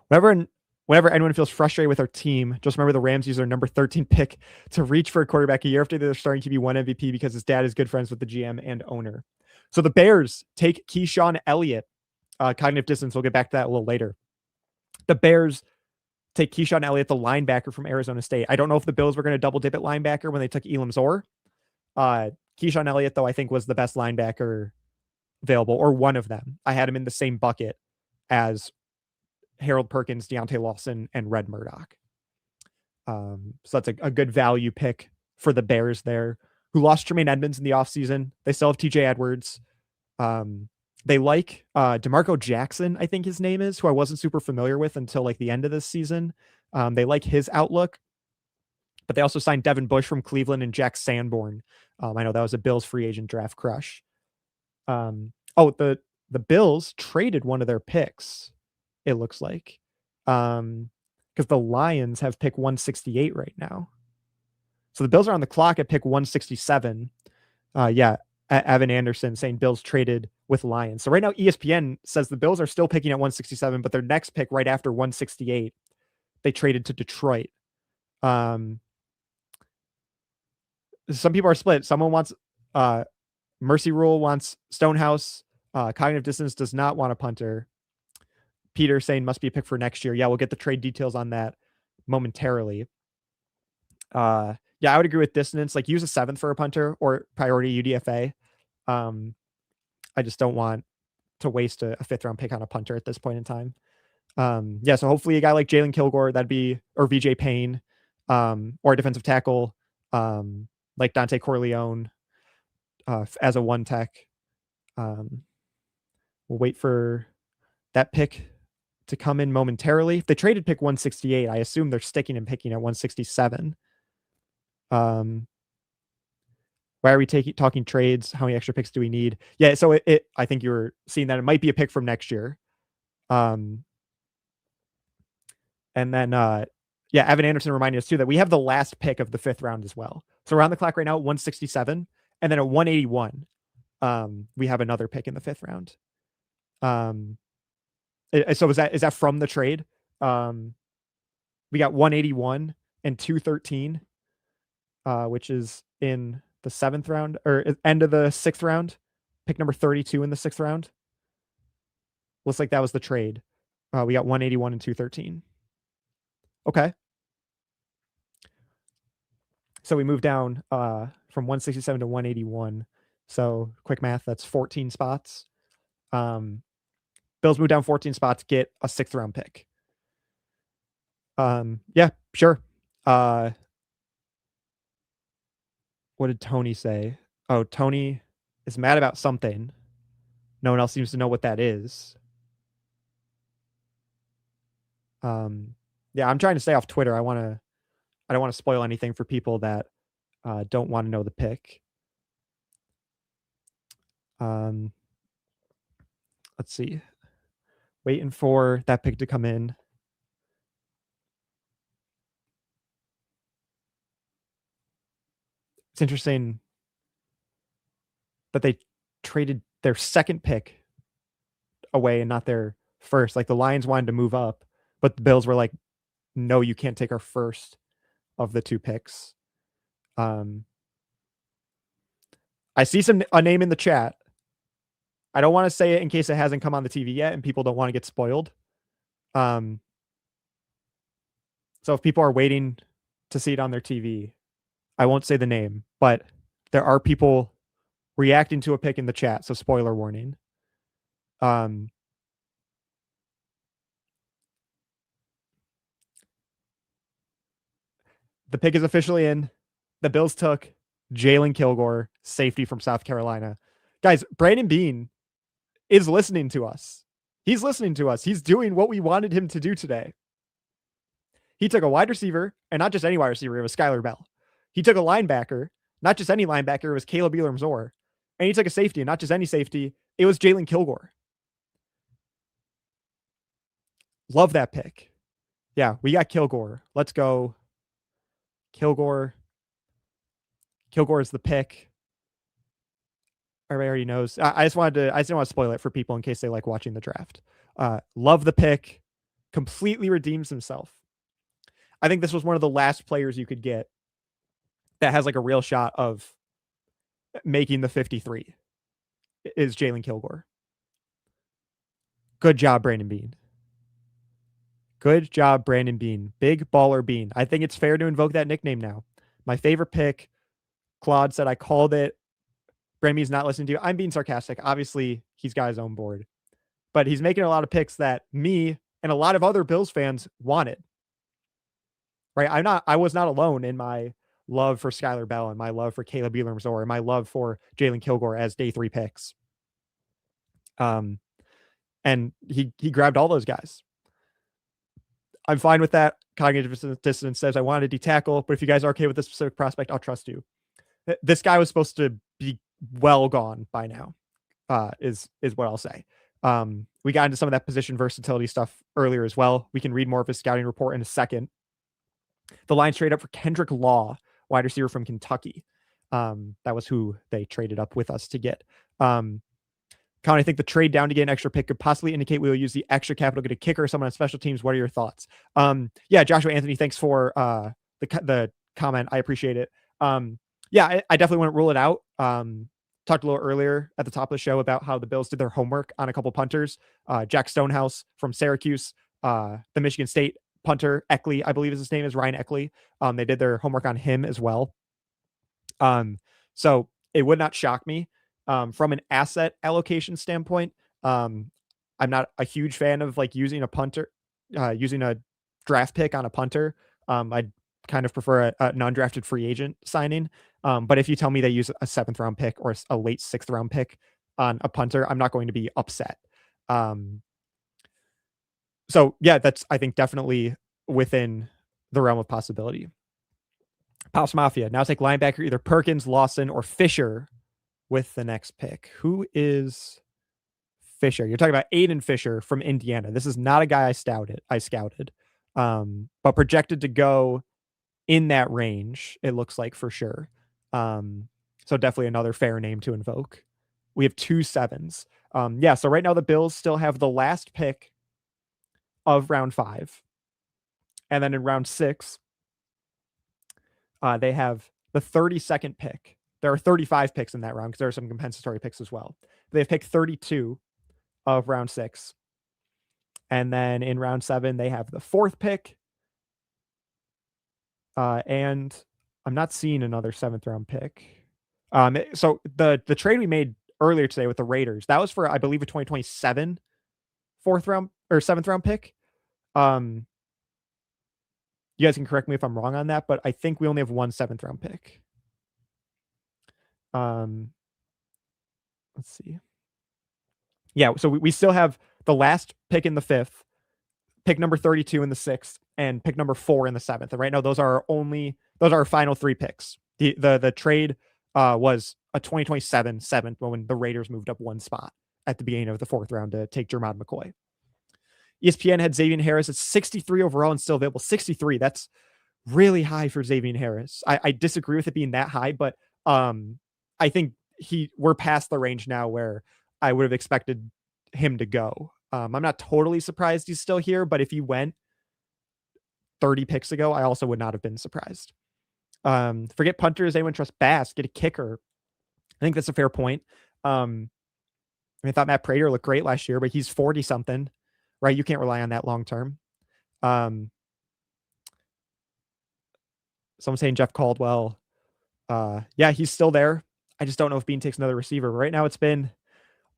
Speaker 1: Whenever anyone feels frustrated with our team, just remember the Rams use their number 13 pick to reach for a quarterback a year after they're starting QB1 MVP because his dad is good friends with the GM and owner. So the Bears take Keyshawn Elliott. Cognitive distance, we'll get back to that a little later. The Bears take Keyshawn Elliott, the linebacker from Arizona State. I don't know if the Bills were going to double dip at linebacker when they took Elarms-Orr. Keyshawn Elliott, though, I think was the best linebacker available, or one of them. I had him in the same bucket as Harold Perkins, Deontay Lawson, and Red Murdoch. So that's a good value pick for the Bears there, who lost Tremaine Edmonds in the offseason. They still have TJ Edwards. They like DeMarco Jackson, I think his name is, who I wasn't super familiar with until like the end of this season. They like his outlook. But they also signed Devin Bush from Cleveland and Jack Sanborn. I know that was a Bills free agent draft crush. The Bills traded one of their picks, it looks like, because the Lions have pick 168 right now. So the Bills are on the clock at pick 167. Evan Anderson saying Bills traded with Lions. So right now ESPN says the Bills are still picking at 167, but their next pick right after 168, they traded to Detroit. Some people are split. Someone wants Mercy Rule wants Stonehouse. Cognitive Distance does not want a punter. Peter saying must be a pick for next year. Yeah, we'll get the trade details on that momentarily. Yeah, I would agree with dissonance. Like use a 7th for a punter or priority UDFA. I just don't want to waste a 5th round pick on a punter at this point in time. Yeah, so hopefully a guy like Jalon Kilgore, or VJ Payne, or a defensive tackle, like Dante Corleone, as a 1 tech. We'll wait for that pick to come in momentarily. If they traded pick 168, I assume they're sticking and picking at 167. Why are we talking trades? How many extra picks do we need? Yeah, so I think you were seeing that it might be a pick from next year. And then yeah, Evan Anderson reminded us too that we have the last pick of the 5th round as well. So we're on the clock right now at 167, and then at 181, we have another pick in the 5th round. So is that from the trade? We got 181 and 213, which is in the 7th round or end of the 6th round. Pick number 32 in the 6th round. Looks like that was the trade. We got 181 and 213. Okay. So we moved down from 167 to 181. So quick math, that's 14 spots. Bills move down 14 spots, get a 6th round pick. Yeah, sure. What did Tony say? Oh, Tony is mad about something. No one else seems to know what that is. Yeah, I'm trying to stay off Twitter. I don't want to spoil anything for people that don't want to know the pick. Let's see. Waiting for that pick to come in. It's interesting that they traded their 2nd pick away and not their 1st. Like the Lions wanted to move up, but the Bills were like, no, you can't take our 1st of the 2 picks. I see a name in the chat. I don't want to say it in case it hasn't come on the TV yet and people don't want to get spoiled. So if people are waiting to see it on their TV, I won't say the name, but there are people reacting to a pick in the chat. So spoiler warning. The pick is officially in. The Bills took Jalon Kilgore, safety from South Carolina. Guys, Brandon Beane is listening to us. He's listening to us. He's doing what we wanted him to do today. He took a wide receiver, and not just any wide receiver, it was Skyler Bell. He took a linebacker, not just any linebacker, it was Kaleb Elarms-Orr. And he took a safety, and not just any safety, it was Jalon Kilgore. Love that pick. Yeah, we got Kilgore. Let's go. Kilgore. Kilgore is the pick. Everybody already knows. I just didn't want to spoil it for people in case they like watching the draft. Love the pick. Completely redeems himself. I think this was one of the last players you could get that has like a real shot of making the 53 is Jalon Kilgore. Good job, Brandon Beane. Good job, Brandon Beane. Big baller Beane. I think it's fair to invoke that nickname now. My favorite pick. Claude said I called it. Brandon Beane's not listening to you. I'm being sarcastic. Obviously, he's got his own board. But he's making a lot of picks that me and a lot of other Bills fans wanted. Right? I was not alone in my love for Skyler Bell and my love for Kaleb Elarms-Orr and my love for Jalon Kilgore as day 3 picks. And he grabbed all those guys. I'm fine with that. Cognitive dissonance says I wanted a D tackle, but if you guys are okay with this specific prospect, I'll trust you. This guy was supposed to be well gone by now, is what I'll say. We got into some of that position versatility stuff earlier as well. We can read more of his scouting report in a second. The Lions trade up for Kendrick Law, wide receiver from Kentucky. That was who they traded up with us to get. Colin, I think the trade down to get an extra pick could possibly indicate we will use the extra capital to get a kicker or someone on special teams. What are your thoughts? Yeah, Joshua Anthony, thanks for the comment. I appreciate it. Yeah, I definitely wouldn't rule it out. Talked a little earlier at the top of the show about how the Bills did their homework on a couple punters. Jack Stonehouse from Syracuse, the Michigan State punter Eckley, I believe his name is Ryan Eckley. They did their homework on him as well. So it would not shock me. From an asset allocation standpoint, I'm not a huge fan of like using a punter, using a draft pick on a punter. I'd kind of prefer a non-drafted free agent signing. But if you tell me they use a 7th round pick or a late 6th round pick on a punter, I'm not going to be upset. So yeah, that's, I think, definitely within the realm of possibility. Pops Mafia now take linebacker either Perkins, Lawson, or Fisher with the next pick. Who is Fisher? You're talking about Aiden Fisher from Indiana. This is not a guy I scouted, but projected to go in that range, it looks like, for sure. So definitely another fair name to invoke. We have 2 7s. Yeah, so right now the Bills still have the last pick of round 5. And then in round 6, they have the 32nd pick. There are 35 picks in that round because there are some compensatory picks as well. They have picked 32 of round 6. And then in round 7, they have the 4th pick. And I'm not seeing another 7th round pick. So the trade we made earlier today with the Raiders, that was for, I believe, a 2027 4th round or 7th round pick. You guys can correct me if I'm wrong on that, but I think we only have one 7th round pick. Let's see. Yeah, so we still have the last pick in the 5th, pick number 32 in the 6th, and pick number 4 in the 7th. And right now, those are our final 3 picks. The trade was a 2027 7th when the Raiders moved up 1 spot at the beginning of the 4th round to take Jermod McCoy. ESPN had Xavier Harris at 63 overall and still available. 63, that's really high for Xavier Harris. I disagree with it being that high, but I think we're past the range now where I would have expected him to go. I'm not totally surprised he's still here, but if he went 30 picks ago, I also would not have been surprised. Forget punters. Anyone trust Bass? Get a kicker. I think that's a fair point. I thought Matt Prater looked great last year, but he's 40 something, right? You can't rely on that long term. Someone saying Jeff Caldwell. Yeah, he's still there. I just don't know if Bean takes another receiver. Right now, it's been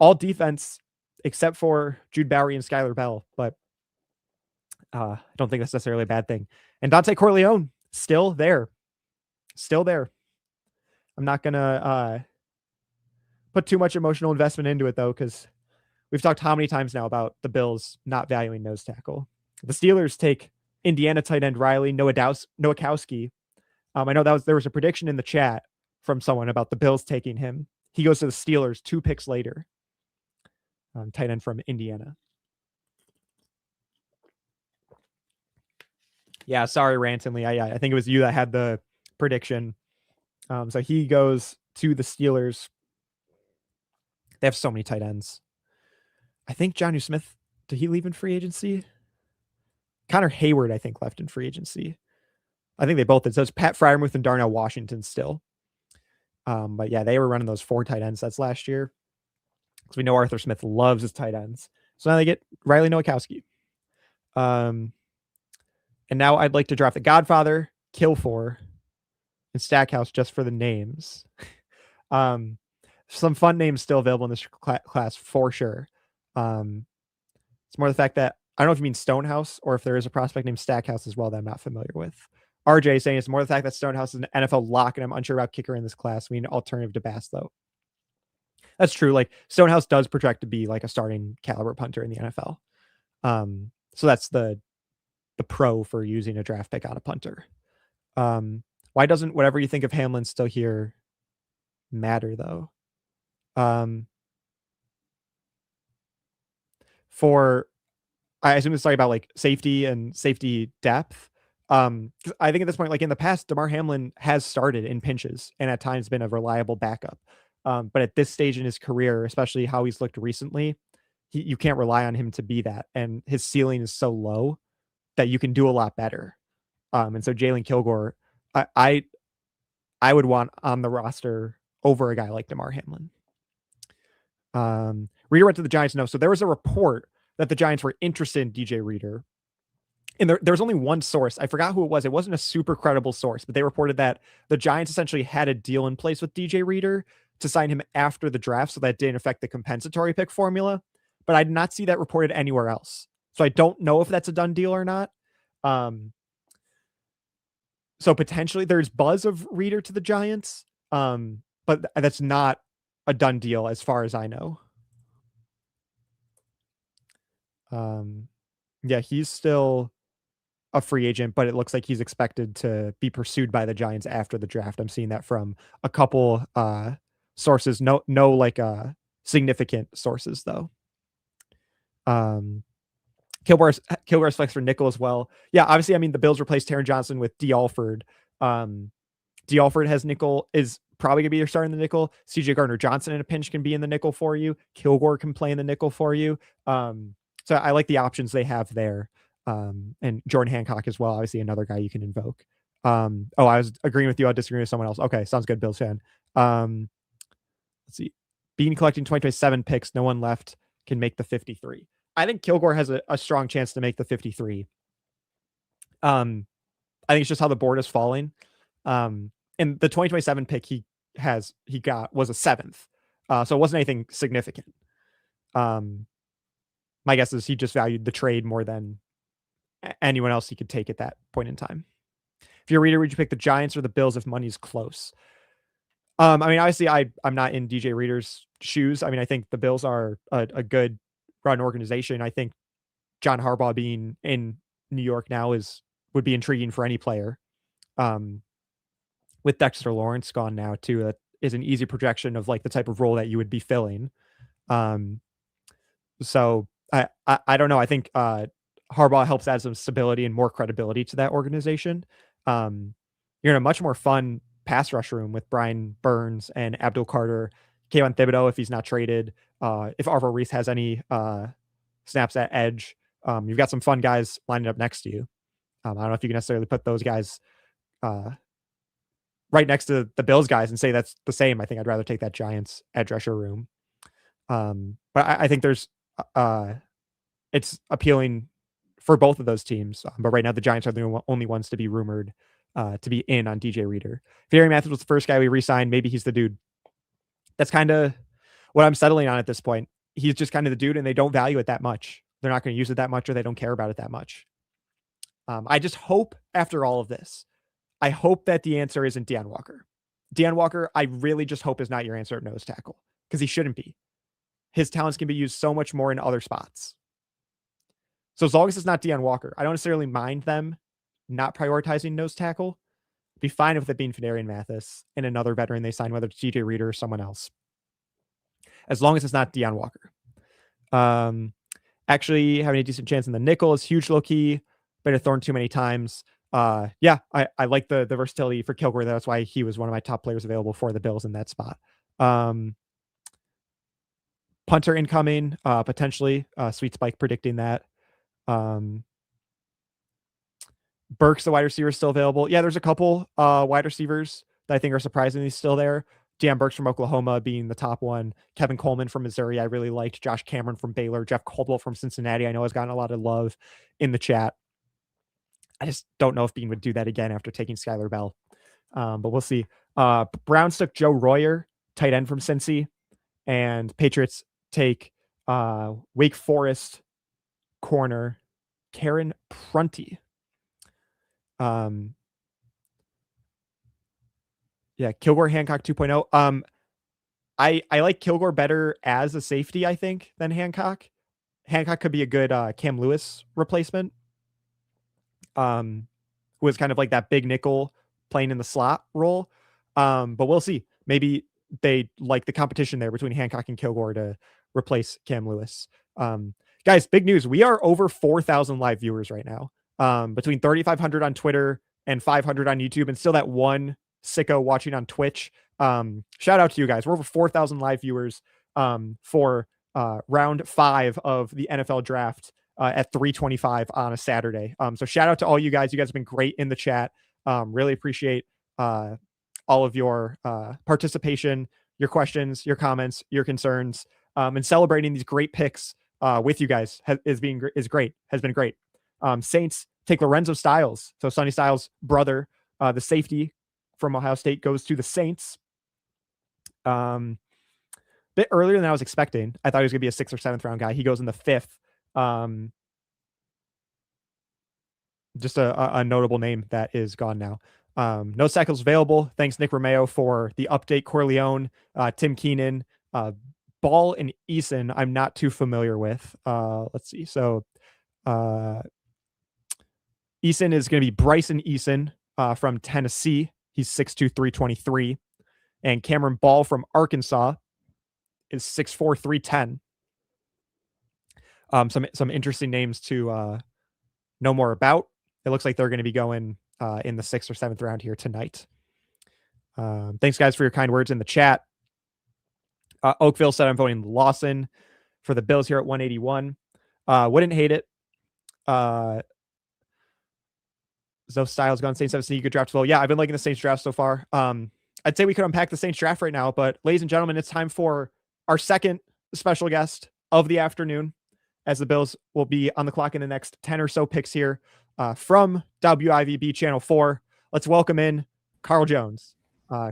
Speaker 1: all defense except for Jude Bowry and Skyler Bell, but I don't think that's necessarily a bad thing. And Dante Corleone, still there. Still there. I'm not going to put too much emotional investment into it, though, because we've talked how many times now about the Bills not valuing nose tackle. The Steelers take Indiana tight end Riley Nowakowski. I know there was a prediction in the chat from someone about the Bills taking him. He goes to the Steelers 2 picks later. Tight end from Indiana. Yeah, sorry, Rantonly. I think it was you that had the prediction. So he goes to the Steelers. They have so many tight ends. I think Jonnu Smith, did he leave in free agency? Connor Hayward, I think, left in free agency. I think they both did. So it's Pat Fryermuth and Darnell Washington still. But yeah, they were running those 4 tight end sets last year. Because we know Arthur Smith loves his tight ends. So now they get Riley Nowakowski. And now I'd like to draft the Godfather, Kilfor, and Stackhouse just for the names. Some fun names still available in this class for sure. It's more the fact that I don't know if you mean Stonehouse or if there is a prospect named Stackhouse as well that I'm not familiar with. RJ saying it's more the fact that Stonehouse is an NFL lock and I'm unsure about kicker in this class. We need an alternative to Bass, though. That's true. Like Stonehouse does project to be like a starting caliber punter in the NFL. So that's the pro for using a draft pick on a punter. Why doesn't whatever you think of Hamlin still here matter, though? I assume it's talking about like safety and safety depth. I think at this point, like in the past, Damar Hamlin has started in pinches and at times been a reliable backup. But at this stage in his career, especially how he's looked recently, you can't rely on him to be that. And his ceiling is so low that you can do a lot better. And so Jalon Kilgore, I would want on the roster over a guy like Damar Hamlin. Reader went to the Giants. No. So there was a report that the Giants were interested in DJ Reader. and there was only one source. I forgot who it was. It wasn't a super credible source, but they reported that the Giants essentially had a deal in place with DJ Reader to sign him after the draft, so that didn't affect the compensatory pick formula. But I did not see that reported anywhere else. So I don't know if that's a done deal or not. So potentially there's buzz of Reader to the Giants, but that's not a done deal as far as I know. Yeah, he's still a free agent, but it looks like he's expected to be pursued by the Giants after the draft. I'm seeing that from a couple sources. No like significant sources though. Kilgore's flex for nickel as well. Yeah, obviously, I mean the Bills replaced Taron Johnson with D. Alford. D. Alford has nickel, is probably gonna be your starter in the nickel. CJ Gardner-Johnson in a pinch can be in the nickel for you. Kilgore can play in the nickel for you. So I like the options they have there. And Jordan Hancock as well, obviously another guy you can invoke. I was agreeing with you. I'll disagree with someone else. Okay, sounds good, Bills fan. Let's see. Bean collecting 2027 picks. No one left can make the 53. I think Kilgore has a strong chance to make the 53. I think it's just how the board is falling. And the 2027 pick he got was a 7th. So it wasn't anything significant. My guess is he just valued the trade more than anyone else he could take at that point in time. If you're a Reader, would you pick the Giants or the Bills if money's close? I mean, obviously I'm not in DJ Reader's shoes. I mean, I think the Bills are a good run organization. I think John Harbaugh being in New York now would be intriguing for any player. With Dexter Lawrence gone now too, that is an easy projection of like the type of role that you would be filling. So I don't know. I think Harbaugh helps add some stability and more credibility to that organization. You're in a much more fun pass rush room with Brian Burns and Abdul Carter, Kayvon Thibodeau if he's not traded. If Arvo Reese has any snaps at edge, you've got some fun guys lining up next to you. I don't know if you can necessarily put those guys right next to the Bills guys and say that's the same. I think I'd rather take that Giants edge rusher room. But I think there's it's appealing for both of those teams. But right now the Giants are the only ones to be rumored to be in on DJ Reader. If Gary Matthews was the first guy we re-signed, maybe he's the dude. That's kind of what I'm settling on at this point. He's just kind of the dude and they don't value it that much. They're not going to use it that much or they don't care about it that much. I just hope after all of this, I hope that the answer isn't Deon Walker. Deon Walker, I really just hope is not your answer at nose tackle because he shouldn't be. His talents can be used so much more in other spots. So as long as it's not Deon Walker, I don't necessarily mind them not prioritizing nose tackle. Be fine with it being Fedarian Mathis and another veteran they sign, whether it's DJ Reader or someone else. As long as it's not Deon Walker. Actually having a decent chance in the nickel is huge low key. Been a thorn too many times. Yeah, I like the versatility for Kilgore. That's why he was one of my top players available for the Bills in that spot. Punter incoming, potentially. Sweet Spike predicting that. Burks, the wide receiver, is still available. Yeah, there's a couple wide receivers that I think are surprisingly still there. Deon Burks from Oklahoma being the top one. Kevin Coleman from Missouri, I really liked. Josh Cameron from Baylor. Jeff Caldwell from Cincinnati, I know has gotten a lot of love in the chat. I just don't know if Bean would do that again after taking Skyler Bell. But we'll see. Browns took Joe Royer, tight end from Cincy. And Patriots take Wake Forest corner Karen Prunty. Yeah, Kilgore Hancock 2.0. I like Kilgore better as a safety, I think, than Hancock. Hancock could be a good Cam Lewis replacement. Who is kind of like that big nickel playing in the slot role. But we'll see. Maybe they like the competition there between Hancock and Kilgore to replace Cam Lewis. Guys, big news. We are over 4,000 live viewers right now. Between 3,500 on Twitter and 500 on YouTube, and still that one sicko watching on Twitch. Shout out to you guys. We're over 4,000 live viewers for round 5 of the NFL draft at 3:25 on a Saturday. So shout out to all you guys. You guys have been great in the chat. Really appreciate all of your participation, your questions, your comments, your concerns, and celebrating these great picks with you guys has been great. Saints take Lorenzo Styles. So Sonny Styles' brother, the safety from Ohio State, goes to the Saints. Bit earlier than I was expecting. I thought he was going to be a 6th or 7th round guy. He goes in the 5th. Just a notable name that is gone now. No tackles available. Thanks, Nick Romeo, for the update. Corleone, Tim Keenan, Ball, and Eason, I'm not too familiar with. Let's see. So Eason is going to be Bryson Eason from Tennessee. He's 6'2", 323. And Cameron Ball from Arkansas is 6'4", 310. Some interesting names to know more about. It looks like they're going to be going in the 6th or 7th round here tonight. Thanks, guys, for your kind words in the chat. Oakville said I'm voting Lawson for the Bills here at 181. Wouldn't hate it. Zoe Styles gone Saints 17. You could draft well. Yeah, I've been liking the Saints draft so far. I'd say we could unpack the Saints draft right now, but ladies and gentlemen, it's time for our second special guest of the afternoon, as the Bills will be on the clock in the next 10 or so picks here from WIVB Channel 4. Let's welcome in Carl Jones.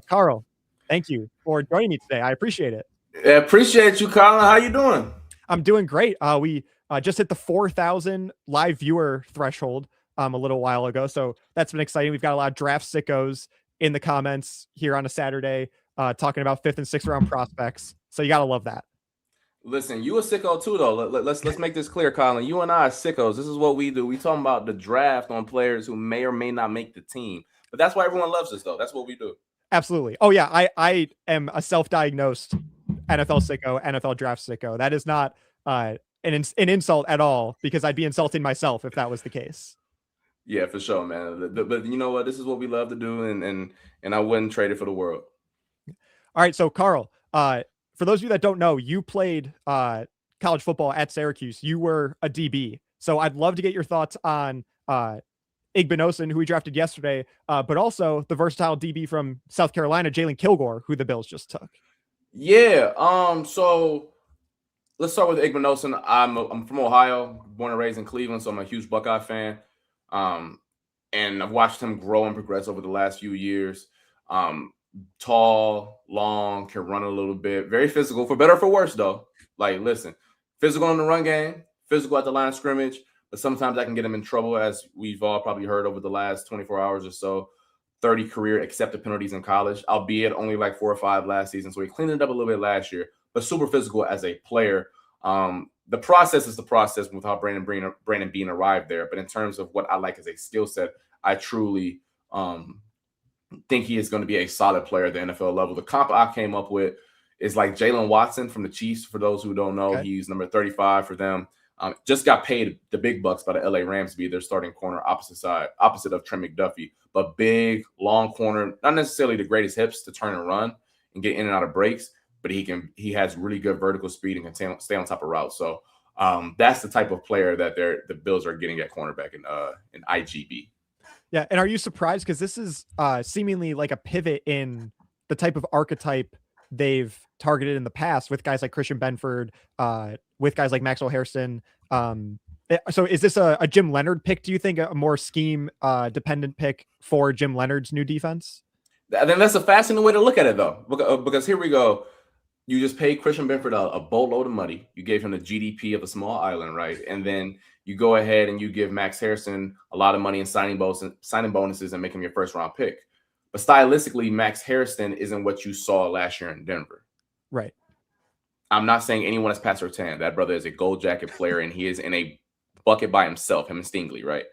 Speaker 1: Carl, thank you for joining me today. I appreciate it.
Speaker 4: I appreciate you, Colin. How you doing?
Speaker 1: I'm doing great. We just hit the 4,000 live viewer threshold a little while ago, so that's been exciting. We've got a lot of draft sickos in the comments here on a Saturday talking about 5th and 6th round prospects, so you got to love that.
Speaker 4: Listen, you a sicko too, though. Let's make this clear, Colin. You and I are sickos. This is what we do. We talking about the draft on players who may or may not make the team, but that's why everyone loves us, though. That's what we do.
Speaker 1: Absolutely. Oh yeah, I am a self-diagnosed NFL sicko, NFL draft sicko. That is not an insult at all, because I'd be insulting myself if that was the case.
Speaker 4: Yeah, for sure, man. But you know what? This is what we love to do, and I wouldn't trade it for the world.
Speaker 1: All right, so Carl, for those of you that don't know, you played college football at Syracuse. You were a DB, so I'd love to get your thoughts on Igbinosun, who we drafted yesterday, but also the versatile DB from South Carolina, Jalon Kilgore, who the Bills just took.
Speaker 4: Yeah. So let's start with Igbinosun. I'm from Ohio, born and raised in Cleveland, so I'm a huge Buckeye fan. And I've watched him grow and progress over the last few years. Tall, long, can run a little bit, very physical, for better or for worse, though. Like, listen, physical in the run game, physical at the line of scrimmage, but sometimes I can get him in trouble, as we've all probably heard over the last 24 hours or so. 30 career accepted penalties in college, albeit only like 4 or 5 last season. So he cleaned it up a little bit last year, but super physical as a player. The process is the process with how Brandon Beane arrived there. But in terms of what I like as a skill set, I truly think he is going to be a solid player at the NFL level. The comp I came up with is like Jalen Watson from the Chiefs. For those who don't know, He's number 35 for them. Just got paid the big bucks by the LA Rams to be their starting corner opposite of Trent McDuffie. But big, long corner, not necessarily the greatest hips to turn and run and get in and out of breaks, but he has really good vertical speed and can stay on top of routes. So that's the type of player that the Bills are getting at cornerback in IGB.
Speaker 1: Yeah, and are you surprised? Because this is seemingly like a pivot in the type of archetype they've targeted in the past with guys like Christian Benford, with guys like Maxwell Harrison. So is this a Jim Leonard pick, do you think, a more scheme dependent pick for Jim Leonard's new defense?
Speaker 4: I think that's a fascinating way to look at it, though, because here we go. You just paid Christian Benford a boatload of money. You gave him the GDP of a small island, right? And then you go ahead and you give Max Harrison a lot of money in signing bonuses and make him your first round pick. But stylistically, Max Harrison isn't what you saw last year in Denver.
Speaker 1: Right.
Speaker 4: I'm not saying anyone is Pat Surtain. That brother is a gold jacket player, and he is in a bucket by himself, him and Stingley, right?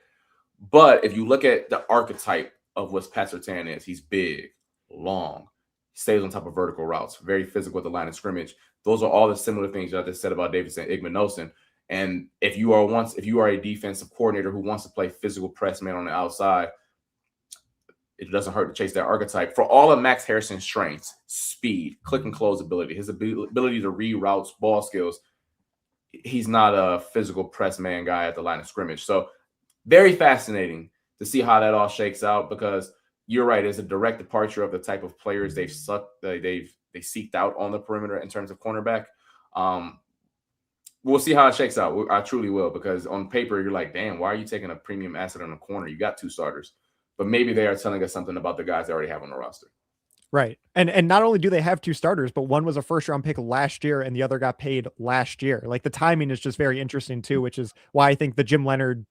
Speaker 4: But if you look at the archetype of what Pat Surtain is, he's big, long, stays on top of vertical routes, very physical at the line of scrimmage. Those are all the similar things that I just said about Davidson Igbinosun. And if you are a defensive coordinator who wants to play physical press man on the outside, it doesn't hurt to chase that archetype. For all of Max Harrison's strengths, speed, click and close ability, his ability to read routes, ball skills, he's not a physical press man guy at the line of scrimmage. So very fascinating to see how that all shakes out, because you're right, it's a direct departure of the type of players they seeked out on the perimeter in terms of cornerback. we'll see how it shakes out. I truly will, because on paper, you're like, damn, why are you taking a premium asset on the corner? You got 2 starters. But maybe they are telling us something about the guys they already have on the roster.
Speaker 1: Right. And not only do they have 2 starters, but one was a first round pick last year and the other got paid last year. Like the timing is just very interesting too, which is why I think the Jim Leonard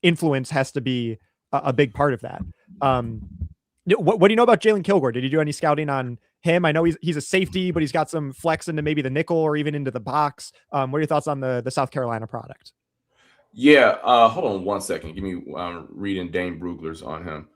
Speaker 1: influence has to be a big part of that. What do you know about Jalon Kilgore? Did you do any scouting on him? I know he's a safety, but he's got some flex into maybe the nickel or even into the box. What are your thoughts on the South Carolina product?
Speaker 4: Yeah, hold on one second. Give me reading Dane Brugler's on him.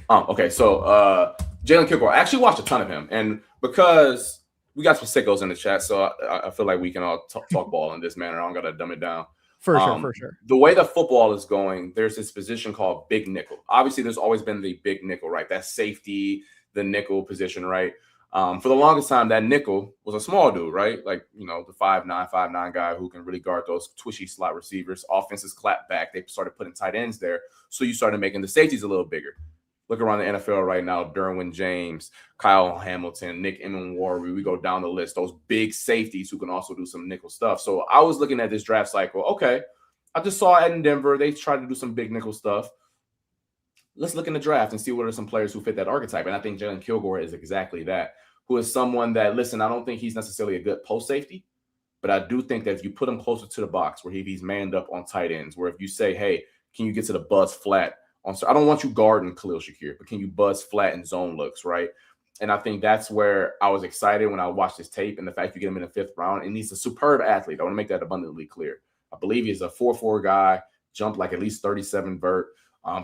Speaker 4: Okay, so Jalon Kilgore. I actually watched a ton of him, and because we got some sickos in the chat, so I feel like we can all talk ball in this manner. I don't gotta dumb it down.
Speaker 1: For sure.
Speaker 4: The way the football is going, there's this position called big nickel. Obviously, there's always been the big nickel, right? That's safety, the nickel position, right? For the longest time, that nickel was a small dude, right? Like, the 5'9" guy who can really guard those twitchy slot receivers. Offenses clap back. They started putting tight ends there. So you started making the safeties a little bigger. Look around the NFL right now, Derwin James, Kyle Hamilton, Nick Emenwari. We go down the list. Those big safeties who can also do some nickel stuff. So I was looking at this draft cycle. Okay, I just saw it in Denver. They tried to do some big nickel stuff. Let's look in the draft and see what are some players who fit that archetype. And I think Jalon Kilgore is exactly that, who is someone that, listen, I don't think he's necessarily a good post safety, but I do think that if you put him closer to the box, where he's manned up on tight ends, where if you say, hey, can you get to the buzz flat? I don't want you guarding Khalil Shakir, but can you buzz flat in zone looks, right? And I think that's where I was excited when I watched this tape, and the fact you get him in the 5th round, and he's a superb athlete. I want to make that abundantly clear. I believe he's a 4'4" guy, jumped like at least 37 vert.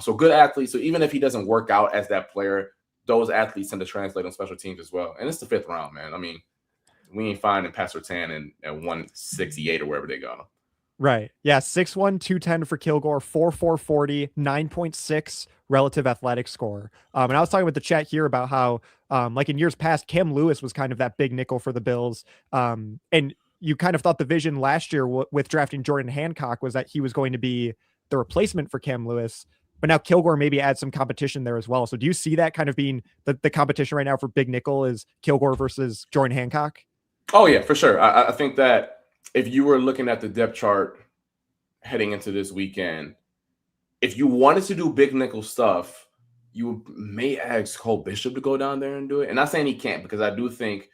Speaker 4: So good athlete. So even if he doesn't work out as that player, those athletes tend to translate on special teams as well. And it's the 5th round, man. I mean, we ain't finding Pastor Tan at 168 or wherever they got him.
Speaker 1: Right. Yeah. 6'1", 210 for Kilgore, 4'4", 40, 9.6 relative athletic score. And I was talking with the chat here about how, like in years past, Cam Lewis was kind of that big nickel for the Bills. And you kind of thought the vision last year with drafting Jordan Hancock was that he was going to be the replacement for Cam Lewis. But now Kilgore maybe adds some competition there as well. So do you see that kind of being the competition right now for big nickel is Kilgore versus Jordan Hancock?
Speaker 4: Oh, yeah, for sure. I think that if you were looking at the depth chart heading into this weekend, if you wanted to do big nickel stuff, you may ask Cole Bishop to go down there and do it. And not saying he can't, because I do think,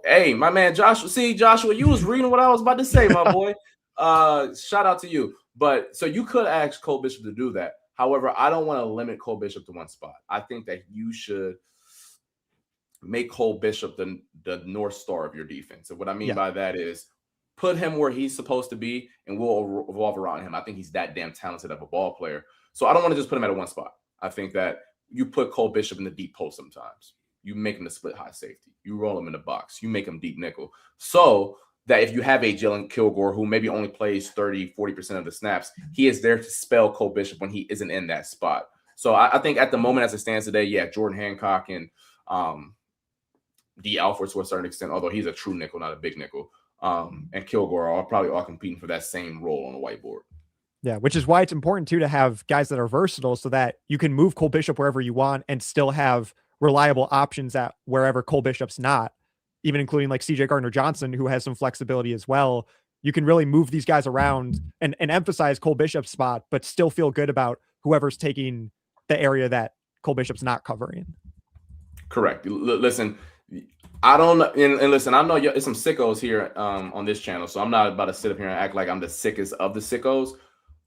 Speaker 4: hey, my man Joshua. See, Joshua, you was reading what I was about to say, my boy. Shout out to you. But so you could ask Cole Bishop to do that. However, I don't want to limit Cole Bishop to one spot. I think that you should make Cole Bishop the North Star of your defense. And what I mean by that is put him where he's supposed to be, and we'll revolve around him. I think he's that damn talented of a ball player. So I don't want to just put him at one spot. I think that you put Cole Bishop in the deep post sometimes. You make him the split high safety. You roll him in the box. You make him deep nickel. So that if you have a Jalon Kilgore who maybe only plays 30, 40% of the snaps, he is there to spell Cole Bishop when he isn't in that spot. So I think at the moment as it stands today, yeah, Jordan Hancock and D. Alford to a certain extent, although he's a true nickel, not a big nickel, and Kilgore are probably all competing for that same role on the whiteboard.
Speaker 1: Yeah, which is why it's important too to have guys that are versatile so that you can move Cole Bishop wherever you want and still have reliable options at wherever Cole Bishop's not, even including like CJ Gardner-Johnson, who has some flexibility as well. You can really move these guys around and emphasize Cole Bishop's spot, but still feel good about whoever's taking the area that Cole Bishop's not covering.
Speaker 4: Correct. Listen, I don't know. And listen, I know there's some sickos here on this channel, so I'm not about to sit up here and act like I'm the sickest of the sickos,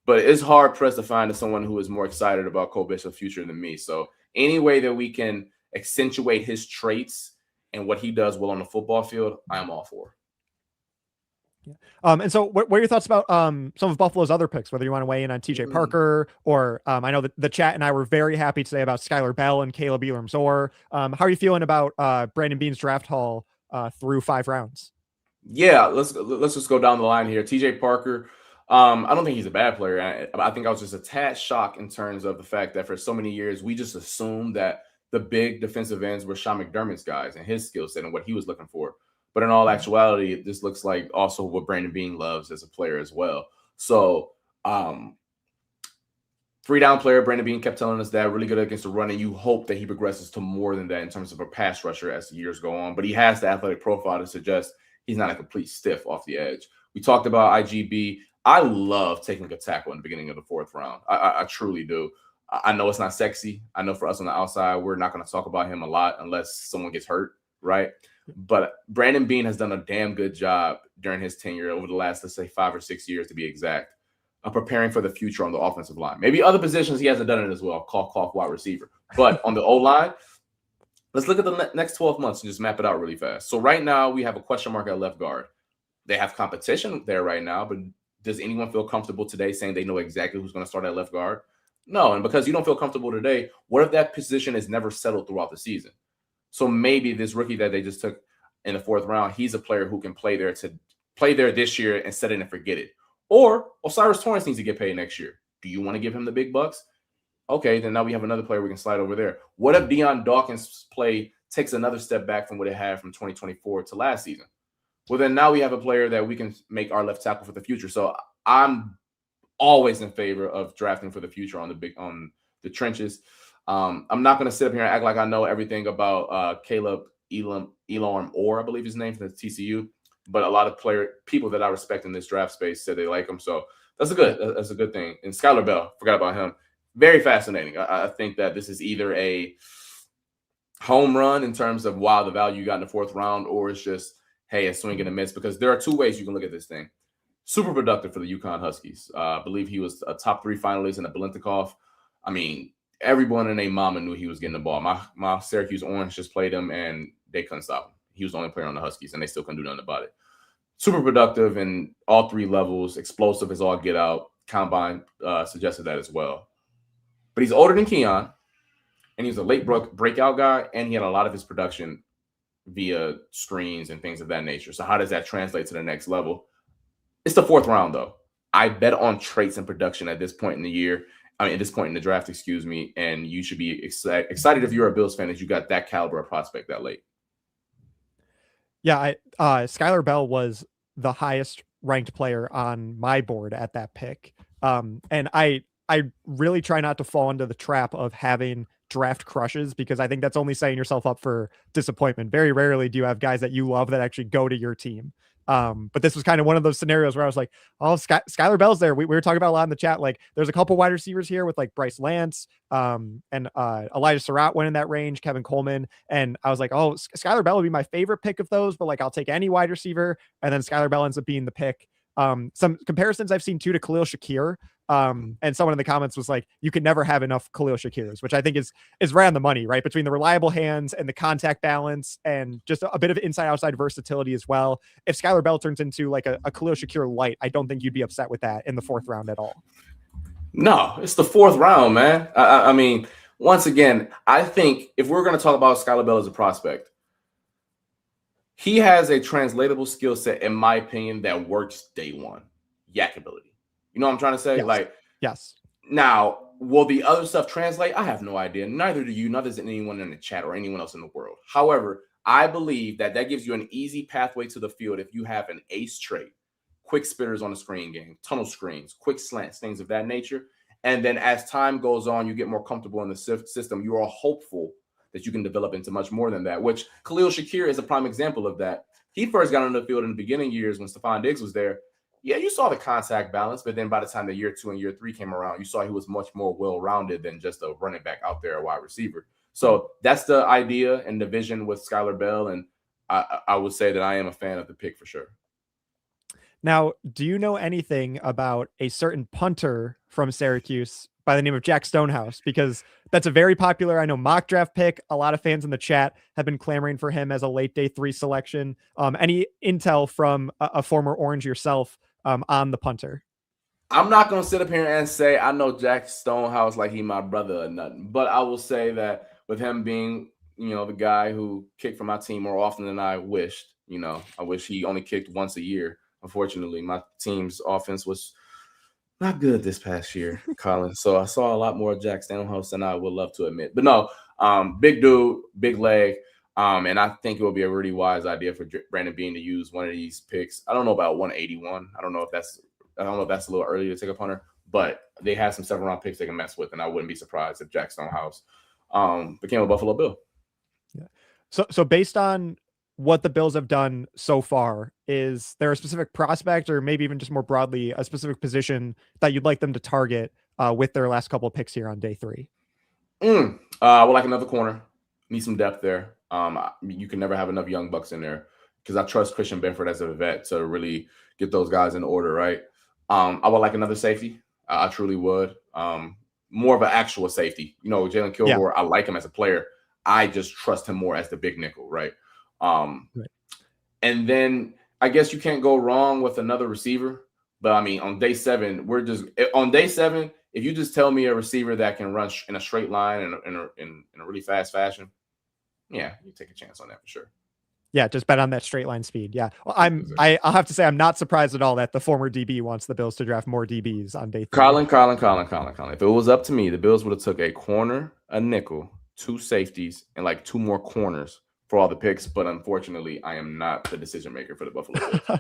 Speaker 4: but it's hard pressed to find someone who is more excited about Cole Bishop's future than me. So any way that we can accentuate his traits and what he does well on the football field, I'm all for.
Speaker 1: Yeah. And so what are your thoughts about some of Buffalo's other picks, whether you want to weigh in on TJ Parker or I know that the chat and I were very happy today about Skyler Bell and Kaleb Elarms-Orr. How are you feeling about Brandon Beane's draft haul through 5 rounds?
Speaker 4: Yeah, let's just go down the line here. TJ Parker, I don't think he's a bad player. I think I was just a tad shocked in terms of the fact that for so many years, we just assumed that the big defensive ends were Sean McDermott's guys and his skill set and what he was looking for. But in all actuality, this looks like also what Brandon Beane loves as a player as well. So 3-down player, Brandon Beane kept telling us that, really good against the run, and you hope that he progresses to more than that in terms of a pass rusher as the years go on. But he has the athletic profile to suggest he's not a complete stiff off the edge. We talked about IGB. I love taking a tackle in the beginning of the 4th round. I truly do. I know it's not sexy. I know for us on the outside, we're not going to talk about him a lot unless someone gets hurt, right? But Brandon Beane has done a damn good job during his tenure over the last, let's say, 5 or 6 years to be exact, of preparing for the future on the offensive line. Maybe other positions he hasn't done it as well, cough, wide receiver. But on the O-line, let's look at the next 12 months and just map it out really fast. So right now we have a question mark at left guard. They have competition there right now, but does anyone feel comfortable today saying they know exactly who's going to start at left guard? No, and because you don't feel comfortable today, what if that position is never settled throughout the season? So maybe this rookie that they just took in the 4th round, he's a player who can play there this year and set it and forget it. Or Osiris Torrance needs to get paid next year. Do you want to give him the big bucks? Okay, then now we have another player we can slide over there. What if Deion Dawkins' play takes another step back from what it had from 2024 to last season? Well, then now we have a player that we can make our left tackle for the future. So I'm always in favor of drafting for the future on the trenches. I'm not going to sit up here and act like I know everything about Kaleb Elarms-Orr, I believe his name, from the TCU. But a lot of people that I respect in this draft space said they like him. So that's a good thing. And Skyler Bell, forgot about him. Very fascinating. I think that this is either a home run in terms of, wow, the value you got in the 4th round, or it's just, hey, a swing and a miss, because there are 2 ways you can look at this thing. Super productive for the UConn Huskies. I believe he was a top 3 finalist in the Biletnikoff. I mean, everyone and their mama knew he was getting the ball. My Syracuse Orange just played him, and they couldn't stop him. He was the only player on the Huskies, and they still couldn't do nothing about it. Super productive in all 3 levels. Explosive as all get out. Combine suggested that as well. But he's older than Keon, and he was a late breakout guy, and he had a lot of his production via screens and things of that nature. So how does that translate to the next level? It's the 4th round, though. I bet on traits and production at this point in the year. At this point in the draft, excuse me. And you should be excited if you're a Bills fan that you got that caliber of prospect that late.
Speaker 1: Yeah, Skyler Bell was the highest ranked player on my board at that pick. And I really try not to fall into the trap of having draft crushes, because I think that's only setting yourself up for disappointment. Very rarely do you have guys that you love that actually go to your team. But this was kind of one of those scenarios where I was like, oh, Skyler Bell's there. We were talking about a lot in the chat. Like, there's a couple wide receivers here with like Bryce Lance, and Elijah Surratt went in that range, Kevin Coleman. And I was like, oh, Skyler Bell would be my favorite pick of those, but like, I'll take any wide receiver. And then Skyler Bell ends up being the pick. Some comparisons I've seen too to Khalil Shakir. And someone in the comments was like, you could never have enough Khalil Shakirs, which I think is right on the money, right? Between the reliable hands and the contact balance and just a bit of inside outside versatility as well. If Skyler Bell turns into like a Khalil Shakir light, I don't think you'd be upset with that in the 4th round at all.
Speaker 4: No, it's the 4th round, man. I mean, once again, I think if we're going to talk about Skyler Bell as a prospect, he has a translatable skill set, in my opinion, that works day one. Yak ability. You know what I'm trying to say?
Speaker 1: Yes. Yes.
Speaker 4: Now, will the other stuff translate? I have no idea. Neither do you. Neither does anyone in the chat or anyone else in the world. However, I believe that gives you an easy pathway to the field if you have an ace trait, quick spitters on the screen game, tunnel screens, quick slants, things of that nature. And then as time goes on, you get more comfortable in the system. You are hopeful that you can develop into much more than that, which Khalil Shakir is a prime example of that. He first got on the field in the beginning years when Stephon Diggs was there. Yeah, you saw the contact balance, but then by the time the year 2 and year 3 came around, you saw he was much more well-rounded than just a running back out there, a wide receiver. So that's the idea and the vision with Skyler Bell, and I would say that I am a fan of the pick for sure.
Speaker 1: Now, do you know anything about a certain punter from Syracuse by the name of Jack Stonehouse? Because that's a very popular, I know, mock draft pick. A lot of fans in the chat have been clamoring for him as a late day 3 selection. Any intel from a former Orange yourself on the punter?
Speaker 4: I'm not going to sit up here and say I know Jack Stonehouse like he my brother or nothing, but I will say that with him being, the guy who kicked for my team more often than I wished, I wish he only kicked once a year. Unfortunately, my team's offense was not good this past year, Colin. So I saw a lot more Jack Stonehouse than I would love to admit. But no, big dude, big leg. And I think it would be a really wise idea for Brandon Beane to use one of these picks. I don't know about 181. I don't know if that's a little early to take a punter, but they have some 7th-round picks they can mess with, and I wouldn't be surprised if Jack Stonehouse became a Buffalo Bill.
Speaker 1: Yeah. So based on what the Bills have done so far, is there a specific prospect, or maybe even just more broadly, a specific position that you'd like them to target with their last couple of picks here on day 3?
Speaker 4: I would like another corner. Need some depth there. You can never have enough young bucks in there, because I trust Christian Benford as a vet to really get those guys in order, right? I would like another safety. I truly would. More of an actual safety. Jalon Kilgore, I like him as a player. I just trust him more as the big nickel, right?
Speaker 1: Right.
Speaker 4: And then I guess you can't go wrong with another receiver. But I mean, on day 7, if you just tell me a receiver that can run in a straight line in a really fast fashion, yeah, you take a chance on that for sure.
Speaker 1: Yeah, just bet on that straight line speed. Yeah, well, I'll have to say I'm not surprised at all that the former DB wants the Bills to draft more DBs on day 3.
Speaker 4: Colin. If it was up to me, the Bills would have took a corner, a nickel, 2 safeties, and like 2 more corners for all the picks. But unfortunately, I am not the decision maker for the Buffalo Bills.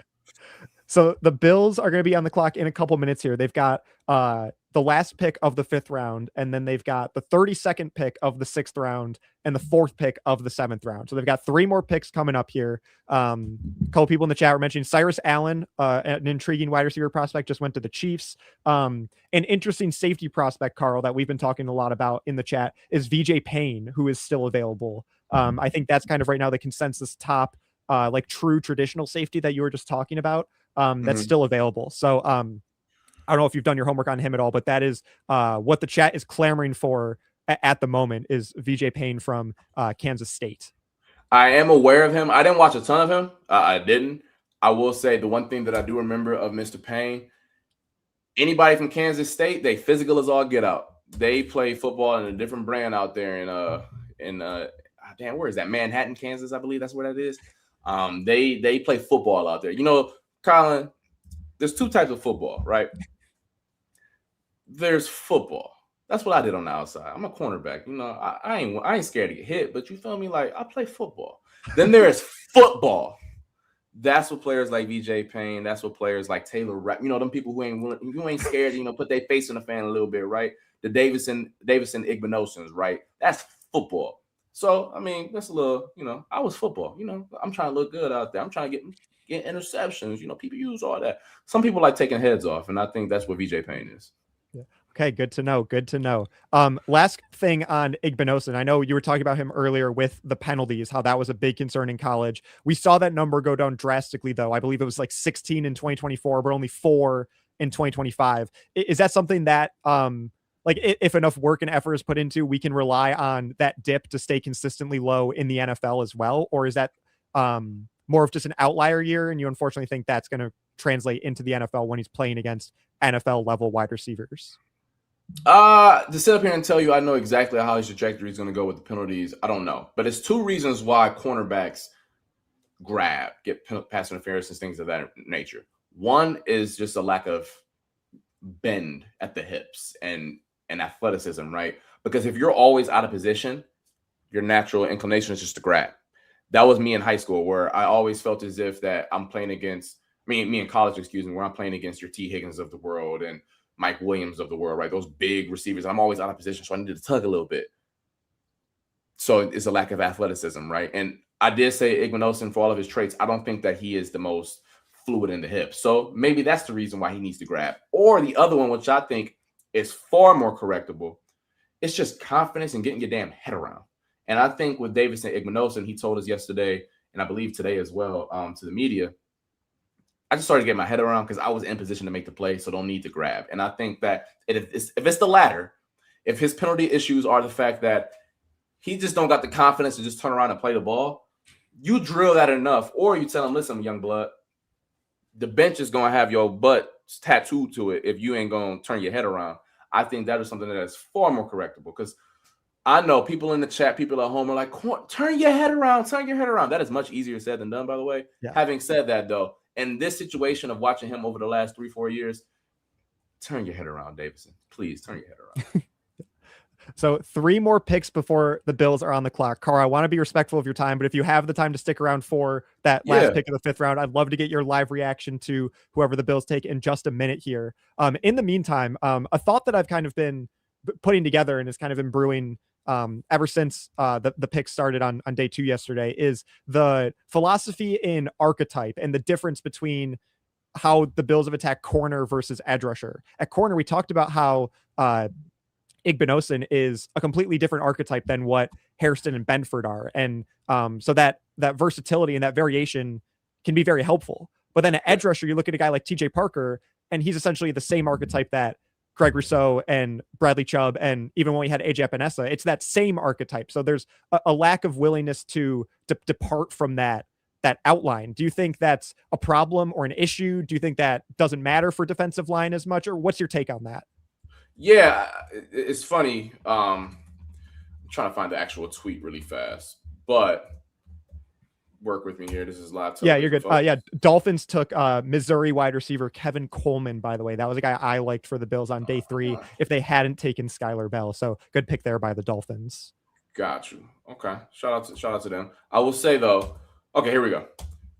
Speaker 1: So the Bills are going to be on the clock in a couple minutes here. They've got the last pick of the 5th round, and then they've got the 32nd pick of the 6th round and the 4th pick of the 7th round. So they've got 3 more picks coming up here. A couple people in the chat were mentioning Cyrus Allen, an intriguing wide receiver prospect, just went to the Chiefs. An interesting safety prospect, Carl, that we've been talking a lot about in the chat is VJ Payne, who is still available. I think that's kind of right now the consensus top, like true traditional safety that you were just talking about. That's still available. So I don't know if you've done your homework on him at all, but that is what the chat is clamoring for at the moment, is VJ Payne from Kansas State.
Speaker 4: I am aware of him. I didn't watch a ton of him. I didn't. I will say the one thing that I do remember of Mr. Payne, anybody from Kansas State, they physical as all get out. They play football in a different brand out there in where is that? Manhattan, Kansas, I believe that's where that is. They play football out there. Colin, there's 2 types of football, right? There's football. That's what I did on the outside. I'm a cornerback. I ain't scared to get hit, but you feel me? Like, I play football. Then there is football. That's what players like VJ Payne, that's what players like Taylor Rapp, them people who ain't scared to, put their face in the fan a little bit, right? The Davison Igbenosons, right? That's football. So, I mean, that's a little, I was football. I'm trying to look good out there. I'm trying to get interceptions. People use all that. Some people like taking heads off, and I think that's what VJ Payne is.
Speaker 1: Yeah. Okay, good to know. Good to know. Last thing on Igbinosun. I know you were talking about him earlier with the penalties, how that was a big concern in college. We saw that number go down drastically, though. I believe it was like 16 in 2024, but only 4 in 2025. Is that something that, like, if enough work and effort is put into, we can rely on that dip to stay consistently low in the NFL as well? Or is that more of just an outlier year, and you unfortunately think that's going to translate into the NFL when he's playing against NFL level wide receivers?
Speaker 4: To sit up here and tell you I know exactly how his trajectory is going to go with the penalties, I don't know. But it's 2 reasons why cornerbacks get pass interference and things of that nature. One is just a lack of bend at the hips and athleticism, right? Because if you're always out of position, your natural inclination is just to grab. That was me in high school, where I always felt as if that I'm playing against me in college, where I'm playing against your T. Higgins of the world and Mike Williams of the world, right? Those big receivers. I'm always out of position, so I needed to tug a little bit. So it's a lack of athleticism, right? And I did say Igbinosun, for all of his traits, I don't think that he is the most fluid in the hips. So maybe that's the reason why he needs to grab. Or the other one, which I think is far more correctable, it's just confidence and getting your damn head around. And I think with Davison Igbinosun, he told us yesterday, and I believe today as well, to the media, I just started to get my head around because I was in position to make the play, so don't need to grab. And I think that if it's the latter, if his penalty issues are the fact that he just don't got the confidence to just turn around and play the ball, you drill that enough, or you tell him, listen, young blood, the bench is going to have your butt tattooed to it if you ain't going to turn your head around. I think that is something that is far more correctable, because I know people in the chat, people at home are like, turn your head around, turn your head around. That is much easier said than done, by the way. Yeah. Having said that, though, in this situation of watching him over the last 3-4 years, turn your head around, Davison. Please turn your head around.
Speaker 1: So 3 more picks before the Bills are on the clock. Carl, I want to be respectful of your time, but if you have the time to stick around for that last pick of the 5th round, I'd love to get your live reaction to whoever the Bills take in just a minute here. In the meantime, a thought that I've kind of been putting together and has kind of been brewing ever since the pick started on day 2 yesterday, is the philosophy in archetype and the difference between how the Bills have attacked corner versus edge rusher. At corner, we talked about how Igbinosun is a completely different archetype than what Hairston and Benford are. And so that versatility and that variation can be very helpful. But then at edge rusher, you look at a guy like TJ Parker, and he's essentially the same archetype that Greg Rousseau and Bradley Chubb, and even when we had AJ Epinesa, it's that same archetype. So there's a lack of willingness to depart from that outline. Do you think that's a problem or an issue? Do you think that doesn't matter for defensive line as much, or what's your take on that?
Speaker 4: Yeah, it's funny. I'm trying to find the actual tweet really fast, but work with me here. This is live.
Speaker 1: Yeah, you're good. Dolphins took Missouri wide receiver Kevin Coleman, by the way. That was a guy I liked for the Bills on day 3 if they hadn't taken Skyler Bell. So good pick there by the Dolphins.
Speaker 4: Got you. Okay. Shout out to them. I will say though, okay, here we go.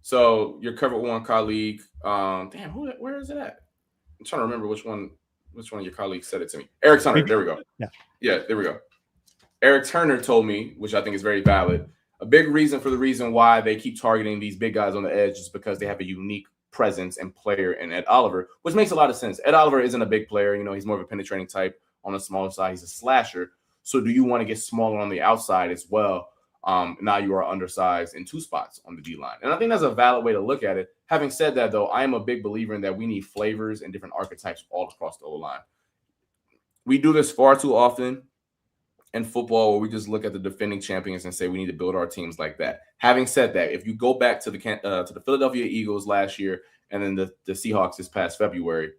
Speaker 4: So your covered one colleague, where is it at? I'm trying to remember which one of your colleagues said it to me. Eric Turner. There we go. Yeah, there we go. Eric Turner told me, which I think is very valid, a big reason why they keep targeting these big guys on the edge is because they have a unique presence and player in Ed Oliver, which makes a lot of sense. Ed Oliver isn't a big player. You know, he's more of a penetrating type on the smaller side. He's a slasher. So do you want to get smaller on the outside as well? Now you are undersized in 2 spots on the D-line. And I think that's a valid way to look at it. Having said that, though, I am a big believer in that we need flavors and different archetypes all across the O-line. We do this far too often in football where we just look at the defending champions and say we need to build our teams like that. Having said that, if you go back to the Philadelphia Eagles last year and then the Seahawks this past February,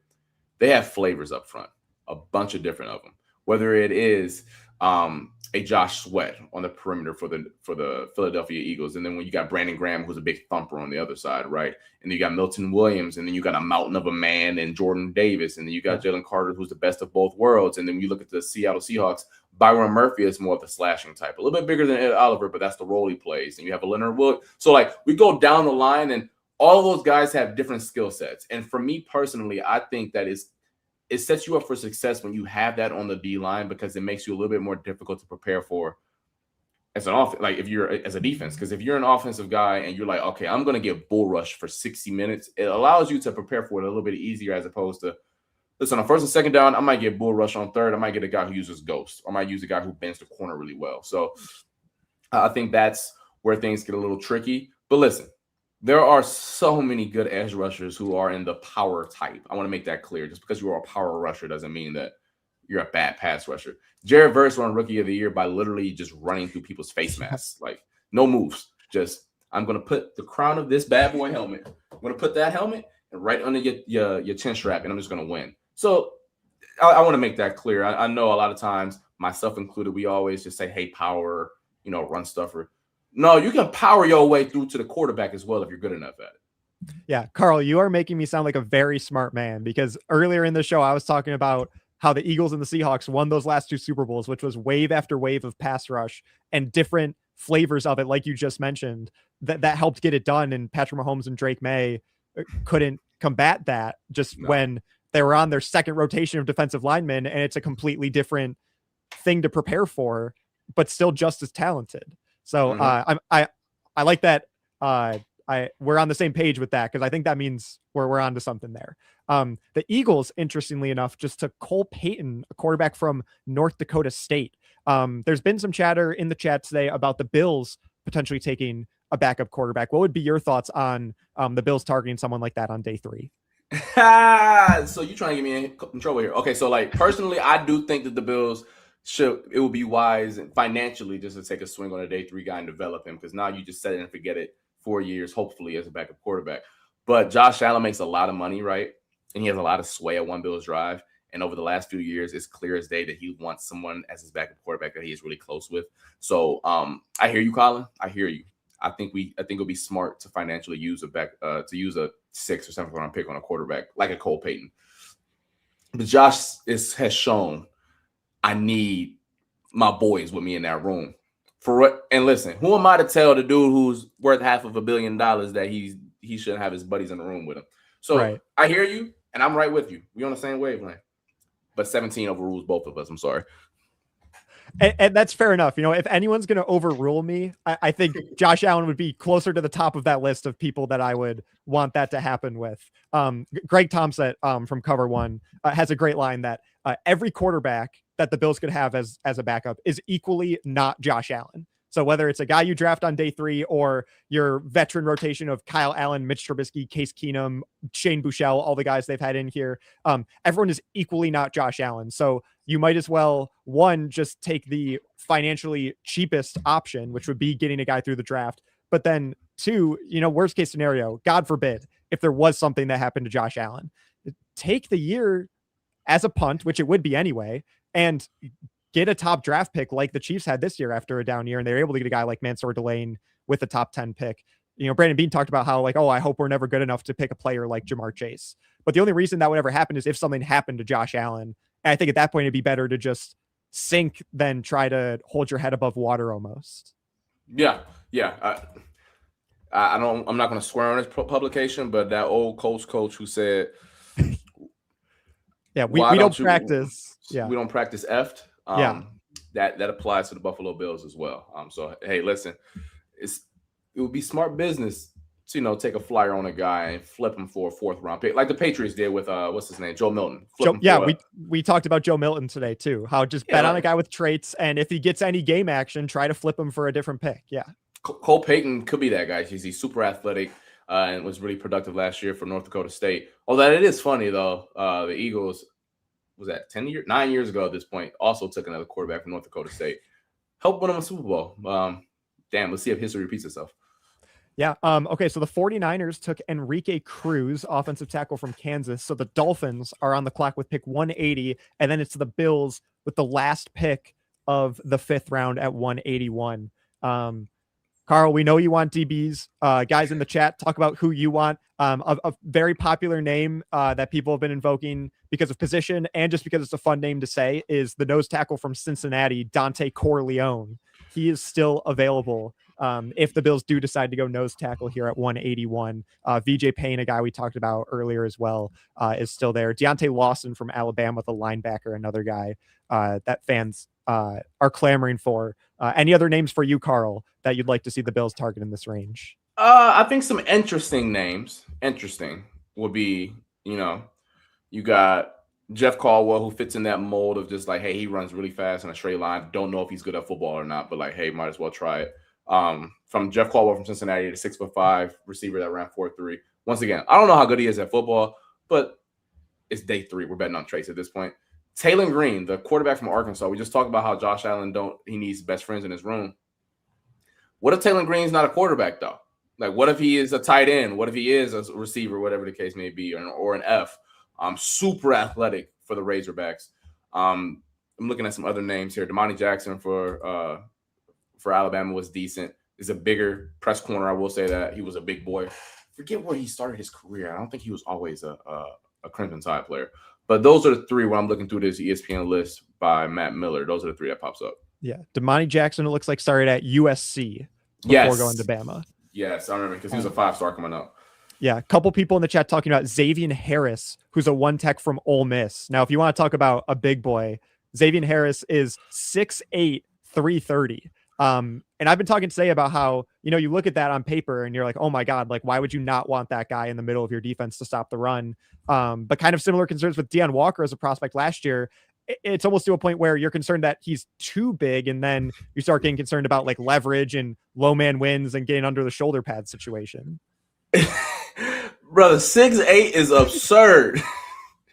Speaker 4: they have flavors up front, a bunch of different of them. Whether it is a Josh Sweat on the perimeter for the Philadelphia Eagles, and then when you got Brandon Graham, who's a big thumper on the other side, right? And then you got Milton Williams, and then you got a mountain of a man and Jordan Davis, and then you got Jalen Carter, who's the best of both worlds. And then you look at the Seattle Seahawks, Byron Murphy is more of the slashing type, a little bit bigger than Ed Oliver, but that's the role he plays. And you have a Leonard Wood. So like we go down the line, and all of those guys have different skill sets. And for me personally, I think that it sets you up for success when you have that on the D line, because it makes you a little bit more difficult to prepare for as an offense, like if you're as a defense. Because if you're an offensive guy and you're like, okay, I'm going to get bull rush for 60 minutes, it allows you to prepare for it a little bit easier, as opposed to, listen, on first and second down, I might get bull rush. On third, I might get a guy who uses ghost, or I might use a guy who bends the corner really well. So I think that's where things get a little tricky. But listen, there are so many good edge rushers who are in the power type. I want to make that clear. Just because you are a power rusher doesn't mean that you're a bad pass rusher. Jared Verse won Rookie of the Year by literally just running through people's face masks. Like, no moves. Just, I'm going to put the crown of this bad boy helmet. I'm going to put that helmet right under your chin strap, and I'm just going to win. So I want to make that clear. I know a lot of times, myself included, we always just say, hey, power, run stuffer. No, you can power your way through to the quarterback as well if you're good enough at it.
Speaker 1: Yeah, Carl, you are making me sound like a very smart man, because earlier in the show, I was talking about how the Eagles and the Seahawks won those last 2 Super Bowls, which was wave after wave of pass rush and different flavors of it, like you just mentioned, that helped get it done. And Patrick Mahomes and Drake May couldn't combat that when they were on their second rotation of defensive linemen, and it's a completely different thing to prepare for, but still just as talented. So I like that. We're on the same page with that, because I think that means we're on to something there. The Eagles, interestingly enough, just took Cole Payton, a quarterback from North Dakota State. There's been some chatter in the chat today about the Bills potentially taking a backup quarterback. What would be your thoughts on the Bills targeting someone like that on day 3?
Speaker 4: So you trying to get me in trouble here? Okay, so like personally, I do think that the Bills it would be wise and financially just to take a swing on a day 3 guy and develop him, because now you just set it and forget it 4 years, hopefully, as a backup quarterback. But Josh Allen makes a lot of money, right? And he has a lot of sway at One Bills Drive. And over the last few years, it's clear as day that he wants someone as his backup quarterback that he is really close with. So I hear you, Colin. I hear you. I think it'll be smart to financially use a 6th or 7th round pick on a quarterback like a Cole Payton. But Josh has shown I need my boys with me in that room. And listen, who am I to tell the dude who's worth $500 million that he shouldn't have his buddies in the room with him? So right. I hear you, and I'm right with you. We on the same wavelength. But 17 overrules both of us. I'm sorry.
Speaker 1: And that's fair enough. If anyone's going to overrule me, I think Josh Allen would be closer to the top of that list of people that I would want that to happen with. Greg Thompson from Cover One has a great line that every quarterback that the Bills could have as a backup is equally not Josh Allen. So whether it's a guy you draft on day 3 or your veteran rotation of Kyle Allen, Mitch Trubisky, Case Keenum, Shane Buechele, all the guys they've had in here, everyone is equally not Josh Allen. So you might as well, one, just take the financially cheapest option, which would be getting a guy through the draft. But then two, worst case scenario, God forbid, if there was something that happened to Josh Allen, take the year as a punt, which it would be anyway, and get a top draft pick like the Chiefs had this year after a down year, and they were able to get a guy like Mansour Delane with a top 10 pick. Brandon Beane talked about how I hope we're never good enough to pick a player like Jamar Chase. But the only reason that would ever happen is if something happened to Josh Allen. And I think at that point, it'd be better to just sink than try to hold your head above water almost.
Speaker 4: Yeah. I'm not going to swear on this publication, but that old Colts coach who said,
Speaker 1: yeah, we don't practice.
Speaker 4: Yeah. We don't practice effed. That applies to the Buffalo Bills as well. So, hey, listen, it would be smart business to, take a flyer on a guy and flip him for a 4th round pick, like the Patriots did with what's his name, Joe Milton.
Speaker 1: We talked about Joe Milton today too. How just bet on a guy with traits, and if he gets any game action, try to flip him for a different pick. Yeah,
Speaker 4: Cole Payton could be that guy. He's super athletic and was really productive last year for North Dakota State. Although it is funny though, the Eagles, was that 9 years ago at this point, also took another quarterback from North Dakota State, helped win them a Super Bowl. Let's see if history repeats itself.
Speaker 1: Yeah. Okay. So the 49ers took Enrique Cruz, offensive tackle from Kansas. So the Dolphins are on the clock with pick 180, and then it's the Bills with the last pick of the 5th round at 181. Carl, we know you want DBs. Guys in the chat, talk about who you want. A very popular name that people have been invoking because of position and just because it's a fun name to say is the nose tackle from Cincinnati, Dante Corleone. He is still available if the Bills do decide to go nose tackle here at 181. VJ Payne, a guy we talked about earlier as well, is still there. Deontay Lawson from Alabama, the linebacker, another guy that fans are clamoring for. Any other names for you, Carl, that you'd like to see the Bills target in this range?
Speaker 4: I think some interesting names. Interesting would be, you got Jeff Caldwell, who fits in that mold of just like, hey, he runs really fast in a straight line. Don't know if he's good at football or not, but like, hey, might as well try it. From Jeff Caldwell from Cincinnati, the 6'5" receiver that ran 4.3. Once again, I don't know how good he is at football, but it's day 3. We're betting on Trace at this point. Taylor Green, the quarterback from Arkansas. We just talked about how Josh Allen he needs best friends in his room. What if Taylor Green's not a quarterback though? Like, what if he is a tight end? What if he is a receiver, whatever the case may be, or an F? Super athletic for the Razorbacks. I'm looking at some other names here. Damani Jackson for Alabama was decent. He's a bigger press corner. I will say that he was a big boy. Forget where he started his career. I don't think he was always a Crimson Tide player. But those are the 3 when I'm looking through this ESPN list by Matt Miller. Those are the 3 that pops up.
Speaker 1: Yeah. Damani Jackson, it looks like, started at USC before going to Bama.
Speaker 4: Yes, I remember because he was a 5-star coming up.
Speaker 1: Yeah, a couple people in the chat talking about Xavier Harris, who's a 1-tech from Ole Miss. Now, if you want to talk about a big boy, Xavier Harris is 6'8", 330. And I've been talking today about how, you look at that on paper and you're like, oh my God, like, why would you not want that guy in the middle of your defense to stop the run? But kind of similar concerns with Deion Walker as a prospect last year. It's almost to a point where you're concerned that he's too big, and then you start getting concerned about like leverage and low man wins and getting under the shoulder pad situation.
Speaker 4: Brother, 6'8" is absurd.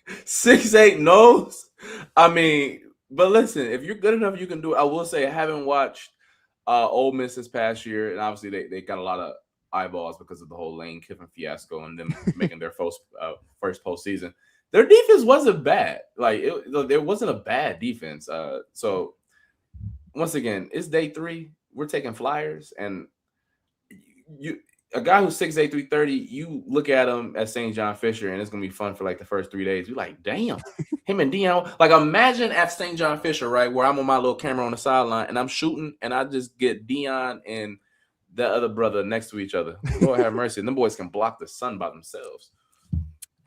Speaker 4: 6'8" nose. I mean, but listen, if you're good enough, you can do it. I will say I haven't watched Ole Miss this past year, and obviously they got a lot of eyeballs because of the whole Lane Kiffin fiasco and them making their first postseason. Their defense wasn't bad. Like, there wasn't a bad defense. So once again, it's day 3. We're taking flyers, and a guy who's 6'8", 330, you look at him at St. John Fisher, and it's gonna be fun for like the first 3 days. You're like, damn, him and Deion. Like, imagine at St. John Fisher, right, where I'm on my little camera on the sideline, and I'm shooting, and I just get Deion and the other brother next to each other. Lord have mercy. And them boys can block the sun by themselves.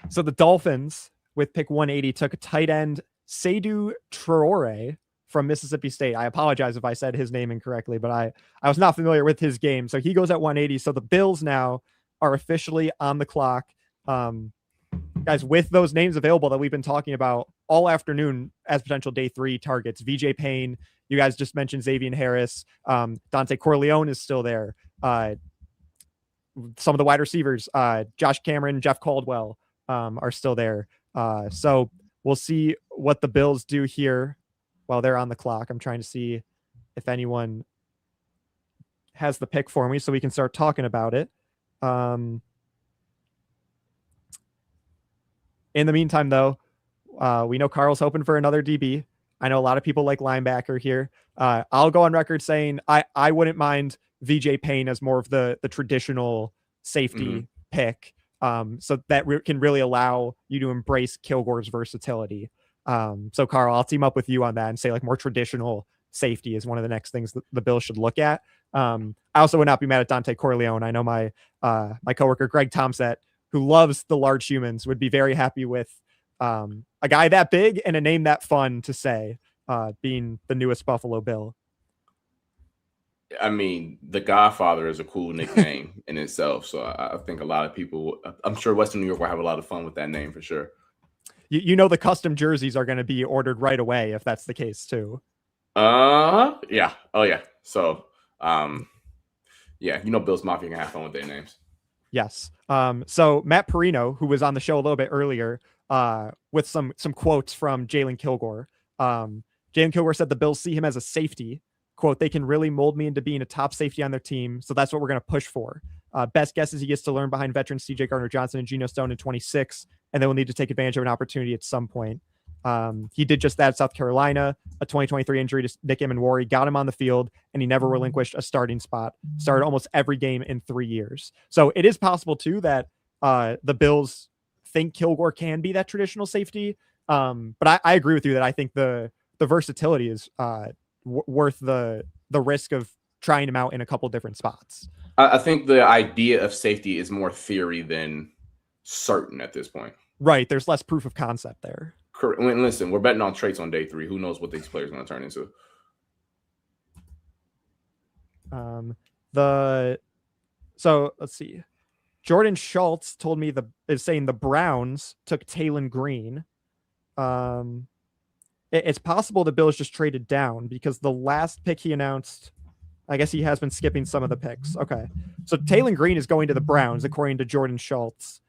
Speaker 1: So the Dolphins, with pick 180, took a tight end, Seydou Traore from Mississippi State. I apologize if I said his name incorrectly, but I was not familiar with his game. So he goes at 180. So the Bills now are officially on the clock. Guys, with those names available that we've been talking about all afternoon as potential day 3 targets, VJ Payne, you guys just mentioned Xavier Harris, Dante Corleone is still there. Some of the wide receivers, Josh Cameron, Jeff Caldwell, are still there. So we'll see what the Bills do here while they're on the clock. I'm trying to see if anyone has the pick for me so we can start talking about it. In the meantime, though, we know Carl's hoping for another DB. I know a lot of people like linebacker here. I'll go on record saying I wouldn't mind VJ Payne as more of the traditional safety pick. So that can really allow you to embrace Kilgore's versatility. So Carl, I'll team up with you on that and say like more traditional safety is one of the next things that the Bills should look at. I also would not be mad at Dante Corleone. I know my coworker Greg Tomset, who loves the large humans, would be very happy with a guy that big and a name that fun to say, being the newest Buffalo Bill.
Speaker 4: I mean, the Godfather is a cool nickname in itself. So I think a lot of people, I'm sure Western New York will have a lot of fun with that name for sure.
Speaker 1: You know, the custom jerseys are going to be ordered right away if that's the case too.
Speaker 4: Yeah. Oh yeah. So, yeah, you know, Bills Mafia can have fun with their names.
Speaker 1: Yes. So Matt Parrino, who was on the show a little bit earlier, with some quotes from Jalon Kilgore. Jalon Kilgore said the Bills see him as a safety. Quote, they can really mold me into being a top safety on their team. So that's what we're going to push for. Best guess is he gets to learn behind veterans CJ Gardner-Johnson and Geno Stone in 26, and then we'll need to take advantage of an opportunity at some point. He did just that at South Carolina. A 2023 injury to Nick Emenwari got him on the field, and he never relinquished a starting spot. Started almost every game in 3 years. So it is possible, too, that the Bills think Kilgore can be that traditional safety. But I agree with you that I think the versatility is worth the risk of trying him out in a couple different spots.
Speaker 4: I think the idea of safety is more theory than certain at this point.
Speaker 1: Right. There's less proof of concept there.
Speaker 4: Correct. Listen, we're betting on traits on day 3. Who knows what these players are going to turn into?
Speaker 1: So let's see. Jordan Schultz told me is saying the Browns took Talon Green. It's possible the Bills just traded down because the last pick he announced, I guess he has been skipping some of the picks. Okay. So Talon Green is going to the Browns, according to Jordan Schultz.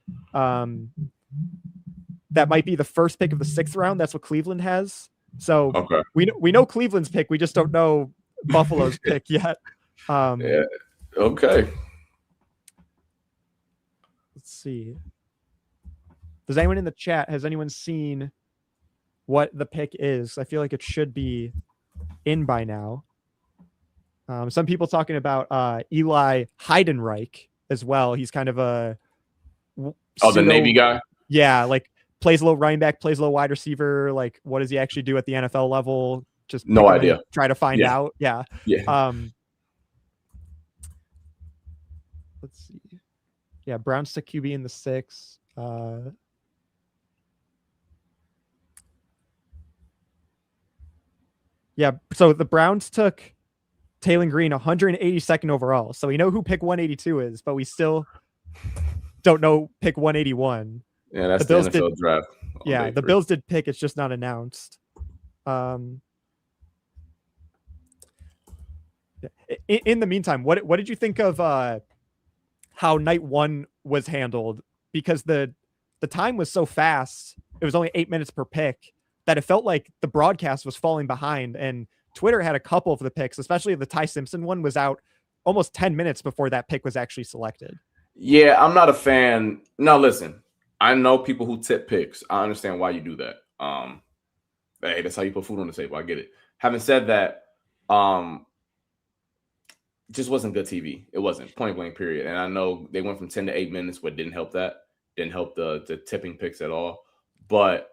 Speaker 1: That might be the first pick of the 6th round. That's what Cleveland has. So
Speaker 4: okay.
Speaker 1: we know Cleveland's pick. We just don't know Buffalo's pick yet.
Speaker 4: Yeah. Okay.
Speaker 1: Let's see. Does anyone in the chat, has anyone seen what the pick is? I feel like it should be in by now. Some people talking about Eli Heidenreich as well. He's kind of a
Speaker 4: the Navy guy.
Speaker 1: Yeah, like plays a little running back, plays a little wide receiver. Like, what does he actually do at the NFL level? Just
Speaker 4: no idea.
Speaker 1: Try to find out. Yeah. Let's see. Yeah, Browns took QB in the 6. Yeah, so the Browns took Talon Green 182nd overall. So we know who pick 182 is, but we still don't know pick 181.
Speaker 4: Yeah, that's the NFL draft.
Speaker 1: Yeah, the Bills did pick. It's just not announced. In the meantime, what did you think of how night 1 was handled? Because the time was so fast. It was only 8 minutes per pick that it felt like the broadcast was falling behind, and Twitter had a couple of the picks, especially the Ty Simpson one was out almost 10 minutes before that pick was actually selected.
Speaker 4: Yeah, I'm not a fan. Now, listen, I know people who tip picks. I understand why you do that. Hey, that's how you put food on the table. I get it. Having said that, just wasn't good TV. It wasn't, point blank, period. And I know they went from 10 to 8 minutes, but didn't help that. Didn't help the tipping picks at all. But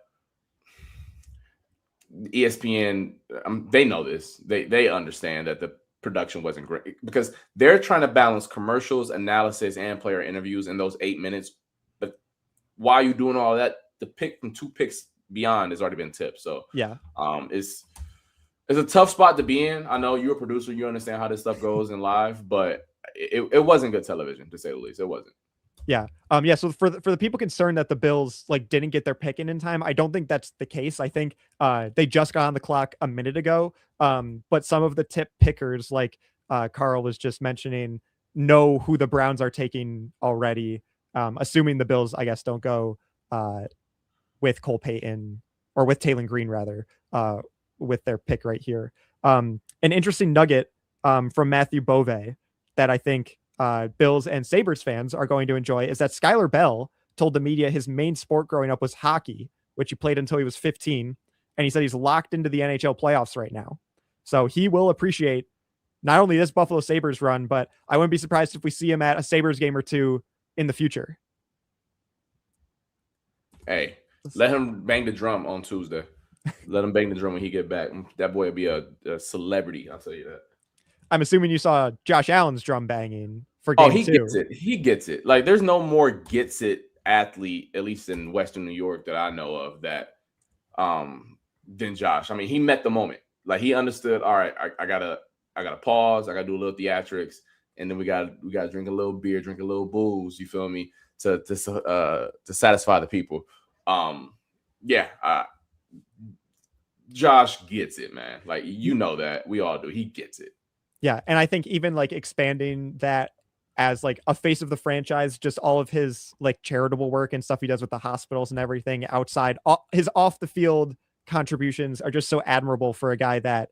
Speaker 4: ESPN, they know this. They understand that the production wasn't great because they're trying to balance commercials, analysis, and player interviews in those 8 minutes. But while you're doing all that, the pick from 2 picks beyond has already been tipped. So
Speaker 1: yeah,
Speaker 4: It's a tough spot to be in. I know you're a producer. You understand how this stuff goes in live, but it wasn't good television, to say the least. It wasn't.
Speaker 1: Yeah. So for the people concerned that the Bills like didn't get their pick in time, I don't think that's the case. I think they just got on the clock a minute ago. But some of the tip pickers, like Carl was just mentioning, know who the Browns are taking already. Assuming the Bills, I guess, don't go with Cole Payton or with Taylon Green rather, with their pick right here. An interesting nugget from Matthew Bove that I think Bills and Sabres fans are going to enjoy is that Skyler Bell told the media his main sport growing up was hockey, which he played until he was 15. And he said he's locked into the NHL playoffs right now. So he will appreciate not only this Buffalo Sabres run, but I wouldn't be surprised if we see him at a Sabres game or two in the future.
Speaker 4: Hey, let him bang the drum on Tuesday. Let him bang the drum when he get back. That boy will be a celebrity. I'll tell you that.
Speaker 1: I'm assuming you saw Josh Allen's drum banging for game 2.
Speaker 4: Gets it. He gets it. Like, there's no more gets it athlete, at least in Western New York, that I know of that than Josh. I mean, he met the moment. Like, he understood, all right, I gotta pause, I gotta do a little theatrics, and then we gotta drink a little beer, drink a little booze, you feel me, to satisfy the people. Josh gets it, man. Like, you know that. We all do. He gets it.
Speaker 1: Yeah, and I think even like expanding that as like a face of the franchise, just all of his like charitable work and stuff he does with the hospitals and everything outside, his off the field contributions are just so admirable for a guy that,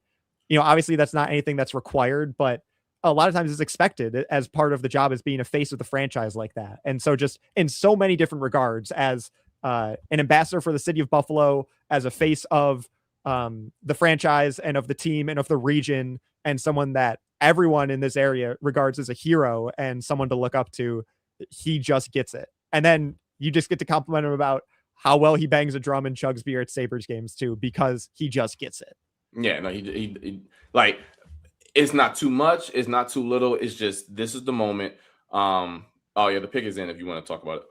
Speaker 1: you know, obviously that's not anything that's required, but a lot of times is expected as part of the job as being a face of the franchise like that. And so just in so many different regards, as an ambassador for the city of Buffalo, as a face of the franchise and of the team and of the region, and someone that everyone in this area regards as a hero and someone to look up to, he just gets it. And then you just get to compliment him about how well he bangs a drum and chugs beer at Sabres games too, because he just gets it.
Speaker 4: Yeah, no, he like, it's not too much, it's not too little. It's just, this is the moment. The pick is in if you want to talk about it.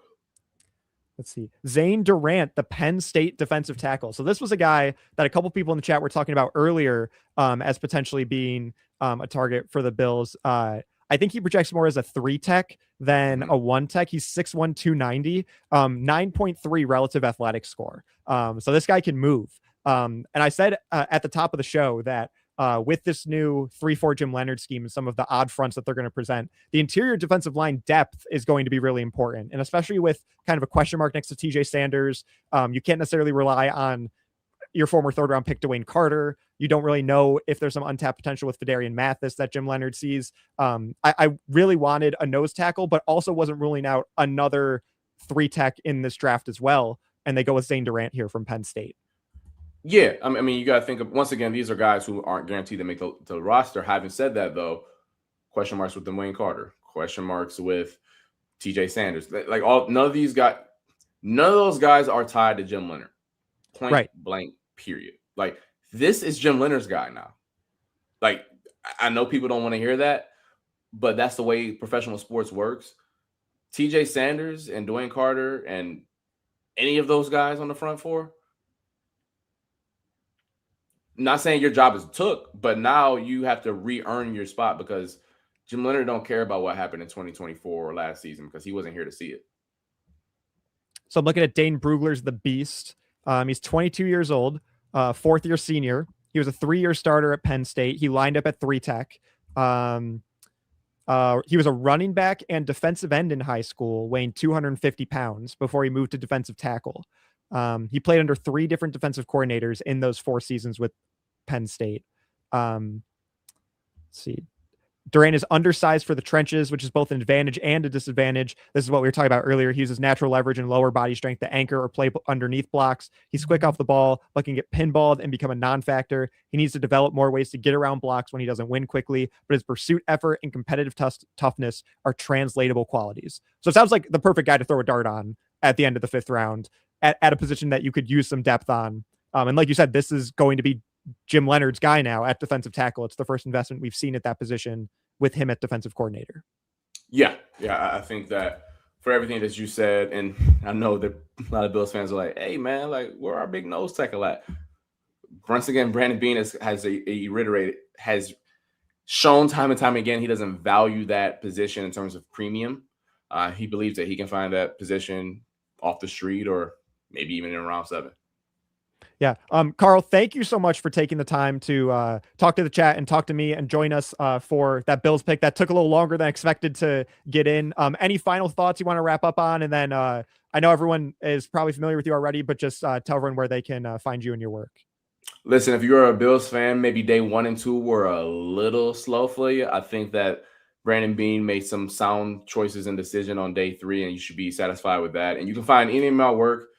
Speaker 1: Let's see. Zane Durant, the Penn State defensive tackle. So this was a guy that a couple people in the chat were talking about earlier as potentially being a target for the Bills. I think he projects more as a 3-tech than a 1-tech. He's 6'1", 290, 9.3 relative athletic score. So this guy can move. And I said at the top of the show that with this new 3-4 Jim Leonhard scheme and some of the odd fronts that they're going to present, the interior defensive line depth is going to be really important. And especially with kind of a question mark next to TJ Sanders, you can't necessarily rely on your former 3rd round pick, Dwayne Carter. You don't really know if there's some untapped potential with Fedarian Mathis that Jim Leonhard sees. I really wanted a nose tackle, but also wasn't ruling out another 3-tech in this draft as well. And they go with Zane Durant here from Penn State.
Speaker 4: Yeah, I mean, you got to think of, once again, these are guys who aren't guaranteed to make the roster. Having said that, though, question marks with Dwayne Carter, question marks with TJ Sanders. Like, none of those guys are tied to Jim Leonhard. Point blank, period. Like, this is Jim Leonhard's guy now. Like, I know people don't want to hear that, but that's the way professional sports works. TJ Sanders and Dwayne Carter and any of those guys on the front four, not saying your job is took, but now you have to re-earn your spot, because Jim Leonhard don't care about what happened in 2024 or last season, because he wasn't here to see it.
Speaker 1: So I'm looking at Dane Brugler's the Beast. He's 22 years old, 4th-year senior. He was a 3-year starter at Penn State. He lined up at 3-tech. He was a running back and defensive end in high school, weighing 250 pounds before he moved to defensive tackle. He played under 3 different defensive coordinators in those 4 seasons with Penn State. Let's see. Durant is undersized for the trenches, which is both an advantage and a disadvantage. This is what we were talking about earlier. He uses natural leverage and lower body strength to anchor or play underneath blocks. He's quick off the ball, but can get pinballed and become a non-factor. He needs to develop more ways to get around blocks when he doesn't win quickly, but his pursuit effort and competitive toughness are translatable qualities. So it sounds like the perfect guy to throw a dart on at the end of the 5th round at a position that you could use some depth on. And like you said, this is going to be Jim Leonhard's guy now at defensive tackle. It's the first investment we've seen at that position with him at defensive coordinator.
Speaker 4: Yeah. I think that for everything that you said, and I know that a lot of Bills fans are like, hey man, like, where our big nose tackle at? once again, Brandon Beane has shown time and time again he doesn't value that position in terms of premium. He believes that he can find that position off the street or maybe even in round 7.
Speaker 1: Yeah. Carl, thank you so much for taking the time to talk to the chat and talk to me and join us for that Bills pick that took a little longer than expected to get in. Any final thoughts you want to wrap up on? And then I know everyone is probably familiar with you already, but just tell everyone where they can find you and your work.
Speaker 4: Listen, if you're a Bills fan, maybe day 1 and 2 were a little slow for you. I think that Brandon Beane made some sound choices and decision on day 3, and you should be satisfied with that. And you can find any of my work.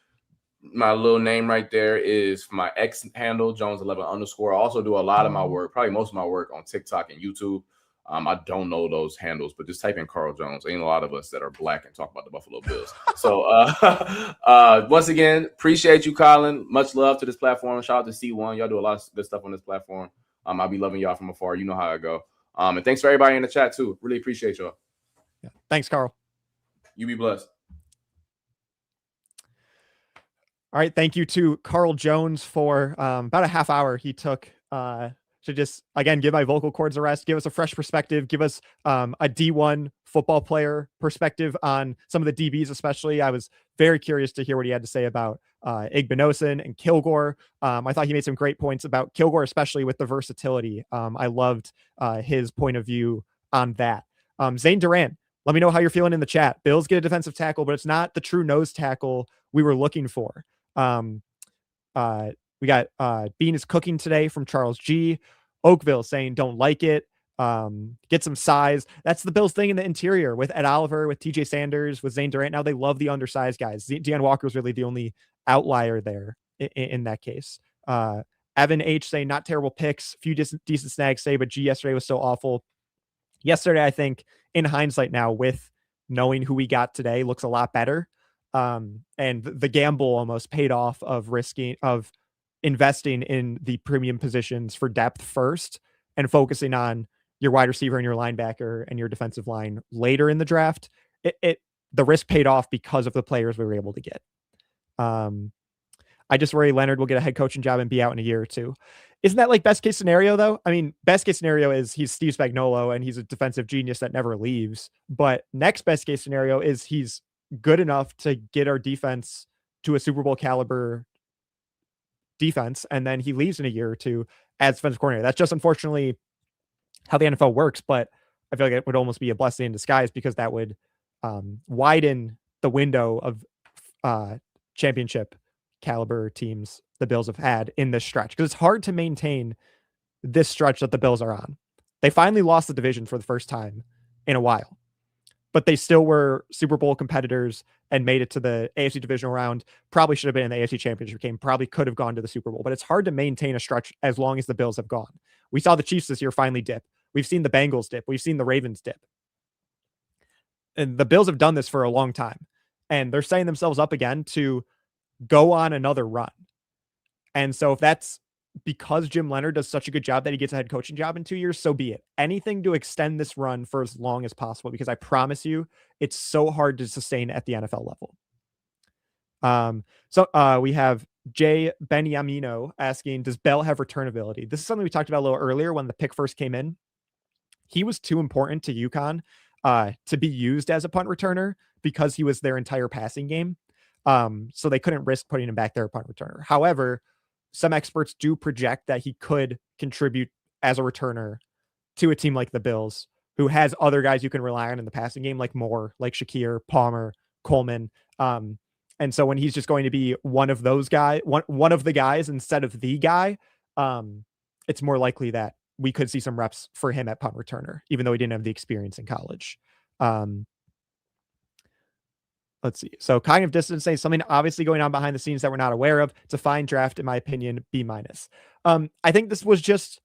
Speaker 4: My little name right there is my X handle, Jones11_. I also do a lot of my work, probably most of my work, on TikTok and YouTube. I don't know those handles, but just type in Carl Jones. Ain't a lot of us that are black and talk about the Buffalo Bills. So once again, appreciate you, Colin. Much love to this platform. Shout out to C1. Y'all do a lot of good stuff on this platform. I'll be loving y'all from afar. You know how I go. And thanks for everybody in the chat too. Really appreciate y'all.
Speaker 1: Yeah. Thanks, Carl.
Speaker 4: You be blessed.
Speaker 1: All right. Thank you to Carl Jones for about a half hour he took to just, again, give my vocal cords a rest, give us a fresh perspective, give us a D1 football player perspective on some of the DBs, especially. I was very curious to hear what he had to say about Igbinosun and Kilgore. I thought he made some great points about Kilgore, especially with the versatility. I loved his point of view on that. Zane Durant, let me know how you're feeling in the chat. Bills get a defensive tackle, but it's not the true nose tackle we were looking for. We got Bean is cooking today from Charles G. Oakville saying don't like it. Get some size. That's the Bills thing in the interior with Ed Oliver, with TJ Sanders, with Zane Durant. Now they love the undersized guys. Deon Walker was really the only outlier there in that case. Evan H saying not terrible picks, few decent snags say, but G yesterday was so awful. Yesterday, I think in hindsight now, with knowing who we got today, looks a lot better. And the gamble almost paid off of investing in the premium positions for depth first and focusing on your wide receiver and your linebacker and your defensive line later in the draft. The risk paid off because of the players we were able to get. I just worry Leonard will get a head coaching job and be out in a year or 2. Isn't that like best case scenario though? I mean, best case scenario is he's Steve Spagnuolo and he's a defensive genius that never leaves. But next best case scenario is he's good enough to get our defense to a Super Bowl caliber defense, and then he leaves in a year or 2 as defensive coordinator. That's just unfortunately how the NFL works, but I feel like it would almost be a blessing in disguise because that would widen the window of championship caliber teams the Bills have had in this stretch, because it's hard to maintain this stretch that the Bills are on. They finally lost the division for the first time in a while, but they still were Super Bowl competitors and made it to the AFC divisional round. Probably should have been in the AFC championship game. Probably could have gone to the Super Bowl, but it's hard to maintain a stretch as long as the Bills have gone. We saw the Chiefs this year finally dip. We've seen the Bengals dip. We've seen the Ravens dip. And the Bills have done this for a long time. And they're setting themselves up again to go on another run. And so if that's because Jim Leonard does such a good job that he gets a head coaching job in 2 years, so be it. Anything to extend this run for as long as possible, because I promise you, it's so hard to sustain at the NFL level. So we have Jay Beniamino asking, does Bell have return ability? This is something we talked about a little earlier when the pick first came in. He was too important to UConn to be used as a punt returner because he was their entire passing game. So they couldn't risk putting him back there a punt returner. However, some experts do project that he could contribute as a returner to a team like the Bills, who has other guys you can rely on in the passing game, like Moore, like Shakir, Palmer, Coleman. And so when he's just going to be one of those guys, one of the guys instead of the guy, it's more likely that we could see some reps for him at punt returner, even though he didn't have the experience in college. Let's see. So cognitive dissonance saying something obviously going on behind the scenes that we're not aware of. It's a fine draft, in my opinion, B-. I think this was just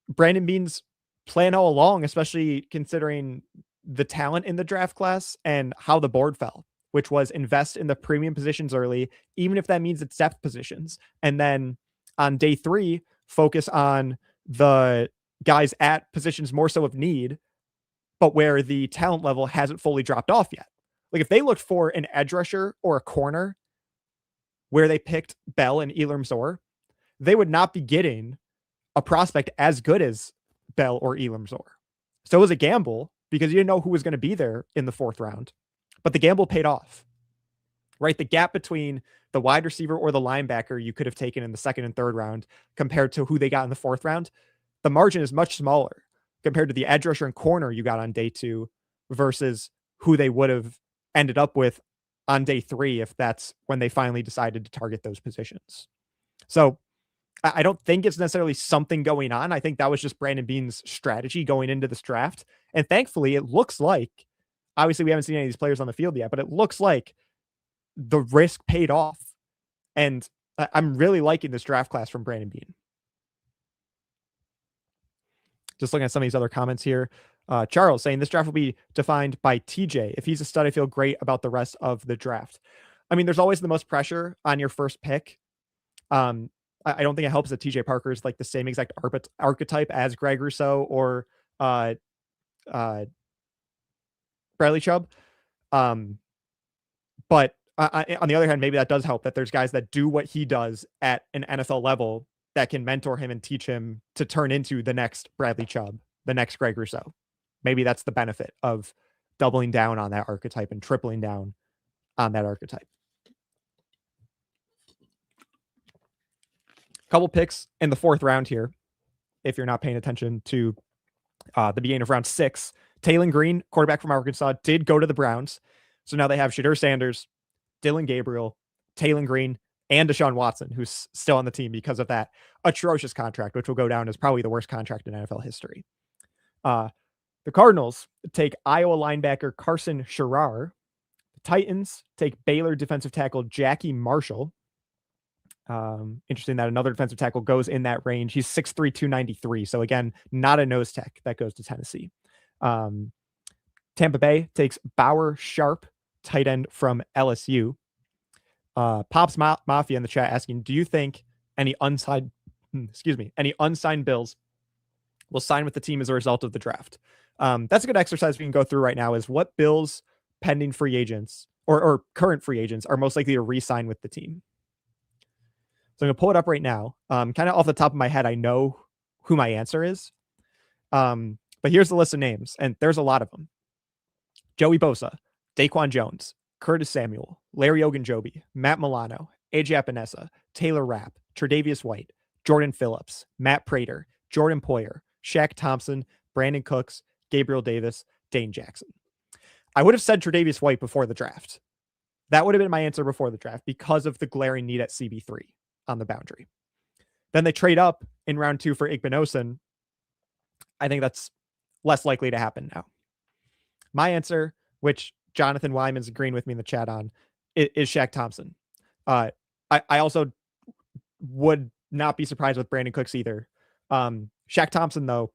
Speaker 1: Brandon Beane's plan all along, especially considering the talent in the draft class and how the board fell, which was invest in the premium positions early, even if that means it's depth positions. And then on day 3, focus on the guys at positions more so of need, but where the talent level hasn't fully dropped off yet. Like if they looked for an edge rusher or a corner where they picked Bell and Elarms-Orr, they would not be getting a prospect as good as Bell or Elarms-Orr. So it was a gamble because you didn't know who was going to be there in the 4th round, but the gamble paid off, right? The gap between the wide receiver or the linebacker you could have taken in the 2nd and 3rd round compared to who they got in the 4th round, the margin is much smaller compared to the edge rusher and corner you got on day 2 versus who they would have ended up with on day 3 if that's when they finally decided to target those positions. So I don't think it's necessarily something going on. I think that was just Brandon Beane's strategy going into this draft. And thankfully, it looks like, obviously we haven't seen any of these players on the field yet, but it looks like the risk paid off. And I'm really liking this draft class from Brandon Beane. Just looking at some of these other comments here. Charles saying this draft will be defined by TJ. If he's a stud, I feel great about the rest of the draft. I mean, there's always the most pressure on your first pick. I don't think it helps that TJ Parker is like the same exact archetype as Greg Rousseau or Bradley Chubb. But on the other hand, maybe that does help that there's guys that do what he does at an NFL level that can mentor him and teach him to turn into the next Bradley Chubb, the next Greg Rousseau. Maybe that's the benefit of doubling down on that archetype and tripling down on that archetype. Couple picks in the 4th round here. If you're not paying attention to the beginning of round 6, Taylon Green, quarterback from Arkansas, did go to the Browns. So now they have Shadur Sanders, Dylan Gabriel, Taylon Green, and Deshaun Watson, who's still on the team because of that atrocious contract, which will go down as probably the worst contract in NFL history. The Cardinals take Iowa linebacker Carson Scherer. The Titans take Baylor defensive tackle Jackie Marshall. Interesting that another defensive tackle goes in that range. He's 6'3", 293. So again, not a nose tech that goes to Tennessee. Tampa Bay takes Bauer Sharp, tight end from LSU. Pops Mafia in the chat asking, do you think any unsigned Bills will sign with the team as a result of the draft? That's a good exercise we can go through right now is what Bills pending free agents or current free agents are most likely to re-sign with the team. So I'm going to pull it up right now. Kind of off the top of my head, I know who my answer is. But here's the list of names, and there's a lot of them. Joey Bosa, Daquan Jones, Curtis Samuel, Larry Ogunjobi, Matt Milano, AJ Epinesa, Taylor Rapp, Tre'Davious White, Jordan Phillips, Matt Prater, Jordan Poyer, Shaq Thompson, Brandon Cooks, Gabriel Davis, Dane Jackson. I would have said Tre'Davious White before the draft. That would have been my answer before the draft because of the glaring need at CB3 on the boundary. Then they trade up in round 2 for Igbenogson. I think that's less likely to happen now. My answer, which Jonathan Wyman's agreeing with me in the chat on, is Shaq Thompson. I also would not be surprised with Brandon Cooks either. Shaq Thompson, though,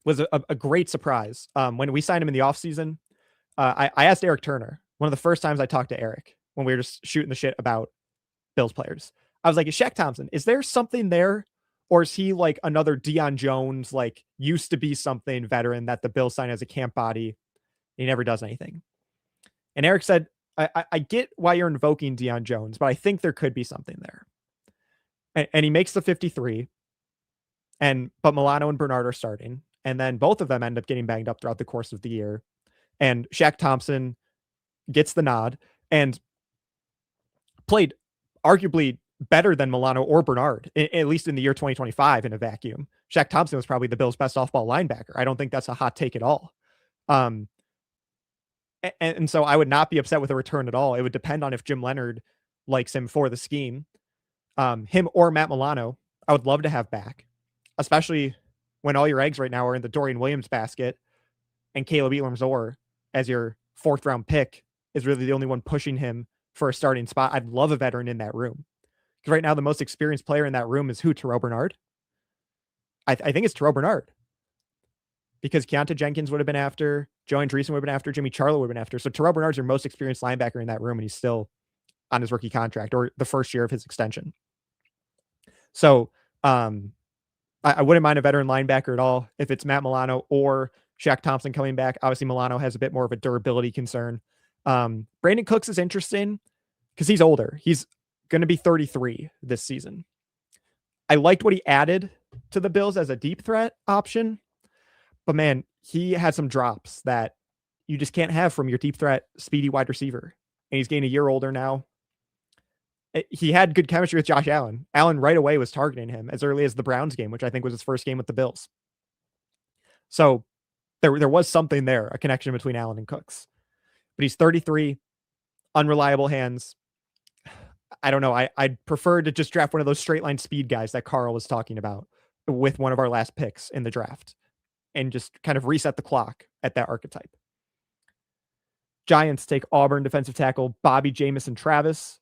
Speaker 1: was a great surprise. When we signed him in the offseason, I asked Eric Turner, one of the first times I talked to Eric, when we were just shooting the shit about Bills players. I was like, is Shaq Thompson, is there something there? Or is he like another Deion Jones, like used to be something veteran that the Bills signed as a camp body? He never does anything. And Eric said, I get why you're invoking Deion Jones, but I think there could be something there. And he makes the 53. But Milano and Bernard are starting. And then both of them end up getting banged up throughout the course of the year. And Shaq Thompson gets the nod and played arguably better than Milano or Bernard, at least in the year 2025 in a vacuum. Shaq Thompson was probably the Bills' best off-ball linebacker. I don't think that's a hot take at all. And so I would not be upset with a return at all. It would depend on if Jim Leonard likes him for the scheme. Him or Matt Milano, I would love to have back, especially when all your eggs right now are in the Dorian Williams basket and Kaleb Elarms-Orr as your 4th round pick is really the only one pushing him for a starting spot. I'd love a veteran in that room. Because right now, the most experienced player in that room is who? Terrell Bernard? I think it's Terrell Bernard. Because Keontae Jenkins would have been after, Joe Andreessen would have been after, Jimmy Charlo would have been after. So Terrell Bernard's your most experienced linebacker in that room, and he's still on his rookie contract or the first year of his extension. So I wouldn't mind a veteran linebacker at all if it's Matt Milano or Shaq Thompson coming back. Obviously, Milano has a bit more of a durability concern. Brandon Cooks is interesting because he's older. He's going to be 33 this season. I liked what he added to the Bills as a deep threat option, but man, he had some drops that you just can't have from your deep threat speedy wide receiver. And he's getting a year older now. He had good chemistry with Josh Allen. Allen right away was targeting him as early as the Browns game, which I think was his first game with the Bills. So there was something there, a connection between Allen and Cooks. But he's 33, unreliable hands. I don't know. I'd prefer to just draft one of those straight line speed guys that Carl was talking about with one of our last picks in the draft and just kind of reset the clock at that archetype. Giants take Auburn defensive tackle Bobby Jamison Travis,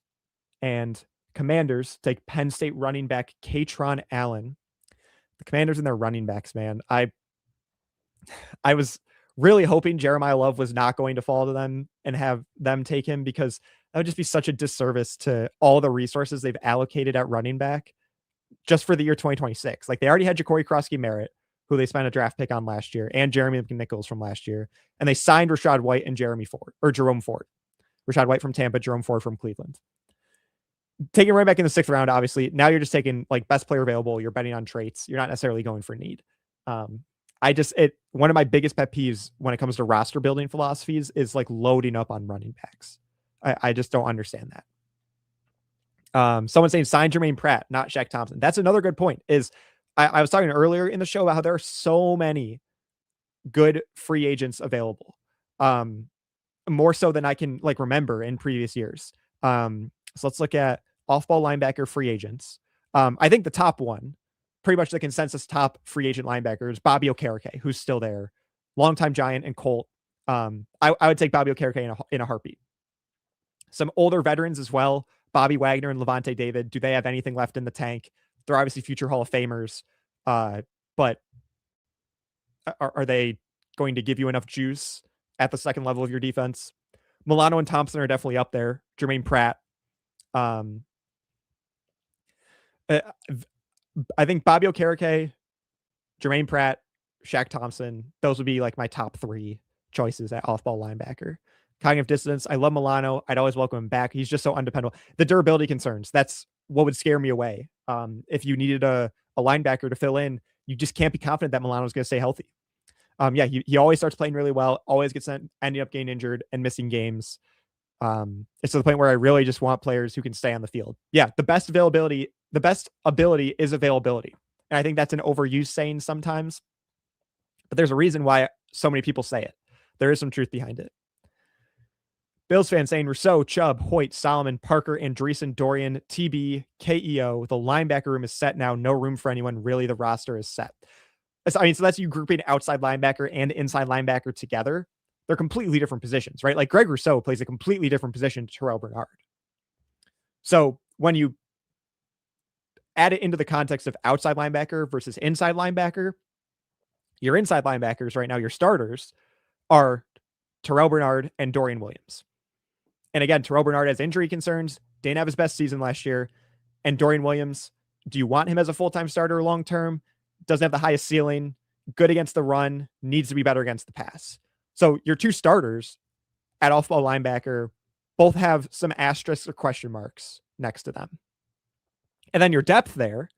Speaker 1: and Commanders take Penn State running back Katron Allen. The Commanders and their running backs, man. I was really hoping Jeremiah Love was not going to fall to them and have them take him, because that would just be such a disservice to all the resources they've allocated at running back just for the year 2026. Like, they already had Ja'Cory Krosky-Merritt, who they spent a draft pick on last year, and Jeremy McNichols from last year. And they signed Rachaad White and Jerome Ford. Rachaad White from Tampa, Jerome Ford from Cleveland. Taking right back in the 6th round, obviously. Now you're just taking like best player available. You're betting on traits. You're not necessarily going for need. One of my biggest pet peeves when it comes to roster building philosophies is like loading up on running backs. I just don't understand that. Someone saying sign Jermaine Pratt, not Shaq Thompson. That's another good point. I was talking earlier in the show about how there are so many good free agents available. More so than I can like remember in previous years. So let's look at off-ball linebacker free agents. I think the top one, pretty much the consensus top free agent linebacker, is Bobby Okereke, who's still there. Longtime Giant and Colt. I would take Bobby Okereke in a heartbeat. Some older veterans as well. Bobby Wagner and Levante David. Do they have anything left in the tank? They're obviously future Hall of Famers. But are they going to give you enough juice at the second level of your defense? Milano and Thompson are definitely up there. Jermaine Pratt. I think Bobby Okereke, Jermaine Pratt, Shaq Thompson, those would be like my top 3 choices at off-ball linebacker. Cognitive dissonance, I love Milano. I'd always welcome him back. He's just so undependable. The durability concerns, that's what would scare me away. If you needed a linebacker to fill in, you just can't be confident that Milano's going to stay healthy. He always starts playing really well, always gets ending up getting injured and missing games. It's to the point where I really just want players who can stay on the field. Yeah, the best ability is availability. And I think that's an overused saying sometimes, but there's a reason why so many people say it. There is some truth behind it. Bills fans saying Rousseau, Chubb, Hoyt, Solomon, Parker, Andreessen, Dorian, TB, KEO. The linebacker room is set now. No room for anyone. Really, the roster is set. So that's you grouping outside linebacker and inside linebacker together. They're completely different positions, right? Like Greg Rousseau plays a completely different position to Terrell Bernard. So when you add it into the context of outside linebacker versus inside linebacker, your inside linebackers right now, your starters, are Terrell Bernard and Dorian Williams. And again, Terrell Bernard has injury concerns, didn't have his best season last year. And Dorian Williams, do you want him as a full-time starter long-term? Doesn't have the highest ceiling, good against the run, needs to be better against the pass. So your 2 starters at off-ball linebacker both have some asterisks or question marks next to them. And then your depth there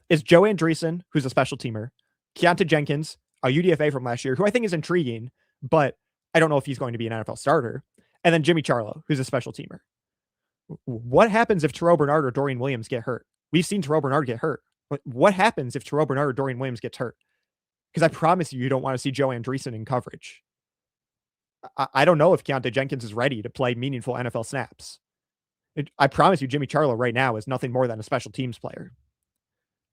Speaker 1: is Joe Andreessen, who's a special teamer, Keontae Jenkins, a UDFA from last year, who I think is intriguing, but I don't know if he's going to be an NFL starter. And then Jimmy Charlo, who's a special teamer. What happens if Terrell Bernard or Dorian Williams get hurt? We've seen Terrell Bernard get hurt. But what happens if Terrell Bernard or Dorian Williams gets hurt? Because I promise you don't want to see Joe Andreessen in coverage. I don't know if Keontae Jenkins is ready to play meaningful NFL snaps. I promise you Jimmy Charlo right now is nothing more than a special teams player.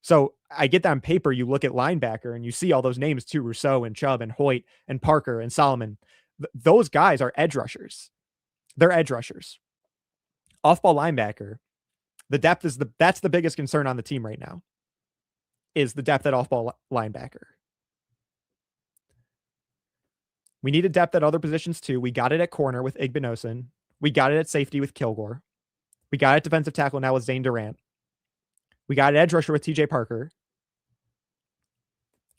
Speaker 1: So I get that on paper. You look at linebacker and you see all those names too, Rousseau and Chubb and Hoyt and Parker and Solomon. Those guys are edge rushers. They're edge rushers. Off-ball linebacker, the depth is that's the biggest concern on the team right now, is the depth at off-ball linebacker. We needed depth at other positions too. We got it at corner with Igbinosun. We got it at safety with Kilgore. We got it at defensive tackle now with Zane Durant. We got an edge rusher with TJ Parker.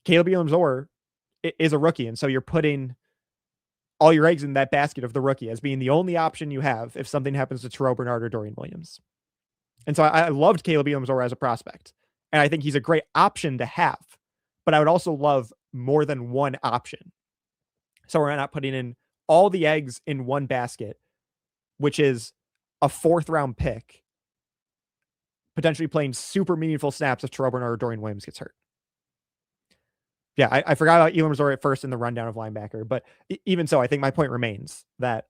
Speaker 1: Kaleb Elarms-Orr is a rookie, and so you're putting all your eggs in that basket of the rookie as being the only option you have if something happens to Terrell Bernard or Dorian Williams. And so I loved Kaleb Elarms-Orr as a prospect. And I think he's a great option to have. But I would also love more than one option. So we're not putting in all the eggs in one basket, which is a 4th round pick, potentially playing super meaningful snaps if Terrell Bernard or Dorian Williams gets hurt. Yeah, I forgot about Elarms-Orr at first in the rundown of linebacker, but even so, I think my point remains that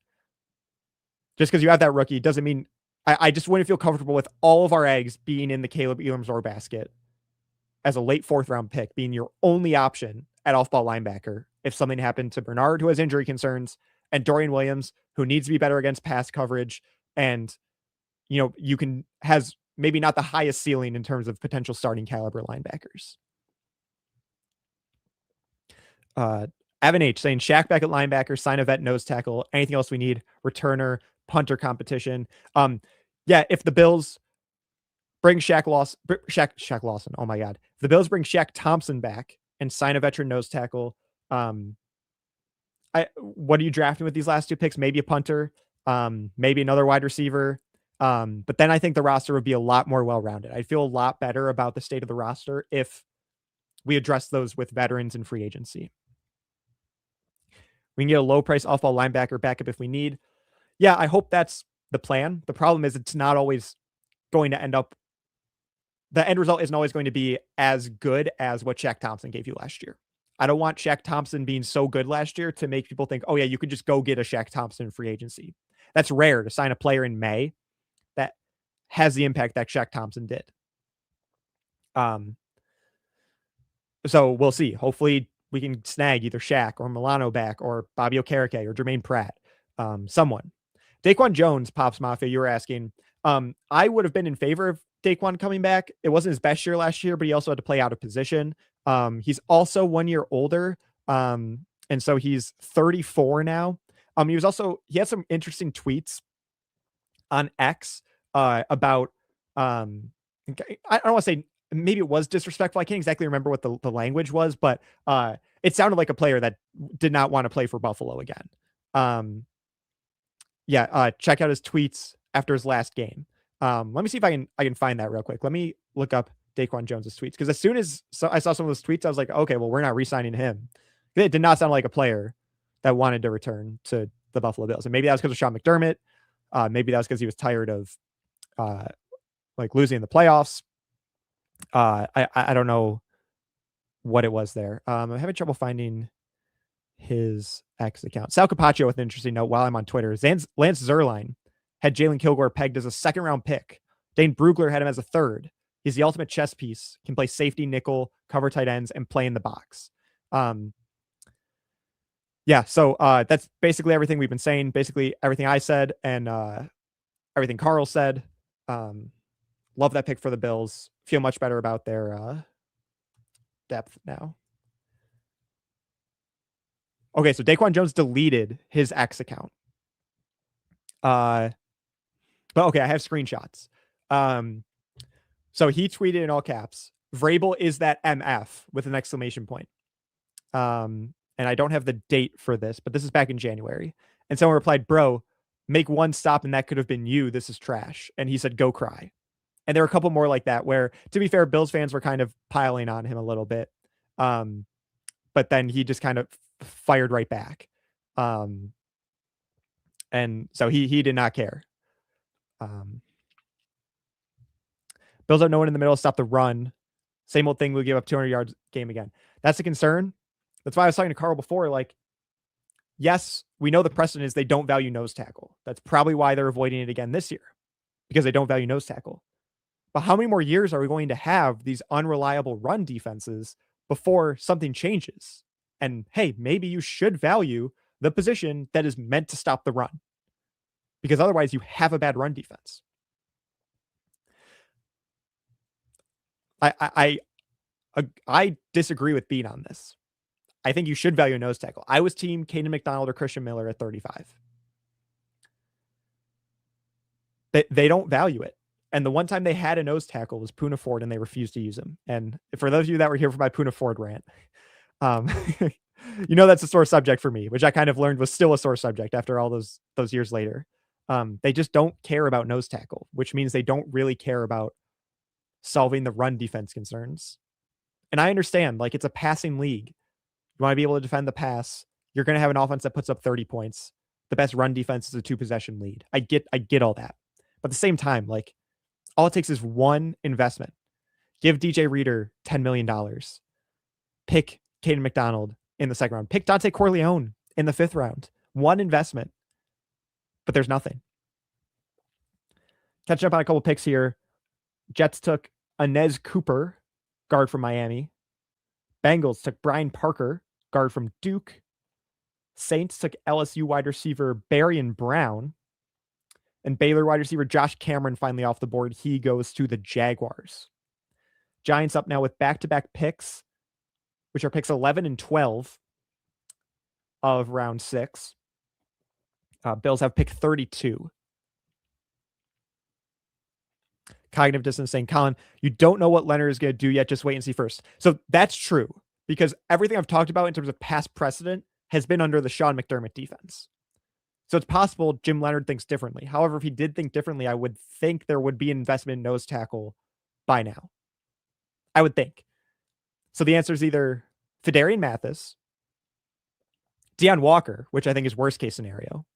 Speaker 1: just because you have that rookie doesn't mean I just wouldn't feel comfortable with all of our eggs being in the Kaleb Elarms-Orr basket as a late 4th round pick being your only option at off-ball linebacker if something happened to Bernard, who has injury concerns, and Dorian Williams, who needs to be better against pass coverage, and has maybe not the highest ceiling in terms of potential starting caliber linebackers. Evan H saying Shaq back at linebacker, sign a vet nose tackle. Anything else we need? Returner, punter competition. Yeah, if the Bills bring Shaq Lawson. Oh my God. If the Bills bring Shaq Thompson back and sign a veteran nose tackle, what are you drafting with these last 2 picks? Maybe a punter, maybe another wide receiver. But then I think the roster would be a lot more well-rounded. I feel a lot better about the state of the roster if we address those with veterans and free agency. We can get a low price off-ball linebacker backup if we need. Yeah, I hope that's the plan. The problem is it's not always going to end up. The end result isn't always going to be as good as what Shaq Thompson gave you last year. I don't want Shaq Thompson being so good last year to make people think, oh yeah, you could just go get a Shaq Thompson free agency. That's rare to sign a player in May that has the impact that Shaq Thompson did. So we'll see. Hopefully we can snag either Shaq or Milano back or Bobby Okereke or Jermaine Pratt. Someone. Daquan Jones, Pops Mafia, you were asking. I would have been in favor of Daquan coming back. It wasn't his best year last year, but he also had to play out of position. He's also 1 year older. And so he's 34 now. He had some interesting tweets on X about, I don't want to say, maybe it was disrespectful. I can't exactly remember what the language was, but it sounded like a player that did not want to play for Buffalo again. Check out his tweets after his last game. Let me see if I can find that real quick. Let me look up Daquan Jones's tweets, because as soon as I saw some of those tweets, I was like, okay, well, we're not re-signing him. It did not sound like a player that wanted to return to the Buffalo Bills, and maybe that was because of Sean McDermott. Maybe that was because he was tired of losing in the playoffs. I don't know what it was there. I'm having trouble finding his X account. Sal Capaccio with an interesting note while I'm on Twitter. Lance Zierlein had Jalon Kilgore pegged as a 2nd round pick. Dane Brugler had him as a 3rd. He's the ultimate chess piece, can play safety, nickel, cover tight ends, and play in the box. So that's basically everything we've been saying, basically everything I said and everything Carl said. Love that pick for the Bills. Feel much better about their depth now. Okay, so Daquan Jones deleted his X account. But okay, I have screenshots. So he tweeted in all caps, Vrabel is that MF with an exclamation point. And I don't have the date for this, but this is back in January. And someone replied, bro, make one stop and that could have been you. This is trash. And he said, go cry. And there were a couple more like that where, to be fair, Bills fans were kind of piling on him a little bit. But then he just kind of fired right back. And so he did not care. Bills have no one in the middle to stop the run. Same old thing. We'll give up 200 yards game again. That's a concern. That's why I was talking to Carl before. Like, yes, we know the precedent is they don't value nose tackle. That's probably why they're avoiding it again this year, because they don't value nose tackle. But how many more years are we going to have these unreliable run defenses before something changes? And hey, maybe you should value the position that is meant to stop the run, because otherwise you have a bad run defense. I disagree with Bean on this. I think you should value a nose tackle. I was team Caden McDonald or Christian Miller at 35. They don't value it. And the one time they had a nose tackle was Poona Ford, and they refused to use him. And for those of you that were here for my Poona Ford rant, that's a sore subject for me, which I kind of learned was still a sore subject after all those years later. They just don't care about nose tackle, which means they don't really care about solving the run defense concerns. And I understand, like, it's a passing league. You want to be able to defend the pass. You're going to have an offense that puts up 30 points. The best run defense is a 2-possession lead. I get all that. But at the same time, like, all it takes is one investment. Give DJ Reader $10 million. Pick Caden McDonald in the second round. Pick Dante Corleone in the 5th round. One investment. But there's nothing. Catching up on a couple picks here. Jets took Inez Cooper, guard from Miami. Bengals took Brian Parker, guard from Duke. Saints took LSU wide receiver Barian Brown. And Baylor wide receiver Josh Cameron finally off the board. He goes to the Jaguars. Giants up now with back-to-back picks, which are picks 11 and 12 of round 6. Bills have pick 32. Cognitive dissonance saying, Colin, you don't know what Leonard is going to do yet. Just wait and see first. So that's true, because everything I've talked about in terms of past precedent has been under the Sean McDermott defense. So it's possible Jim Leonard thinks differently. However, if he did think differently, I would think there would be an investment in nose tackle by now. I would think. So the answer is either Fedarian Mathis, Deion Walker, which I think is worst case scenario,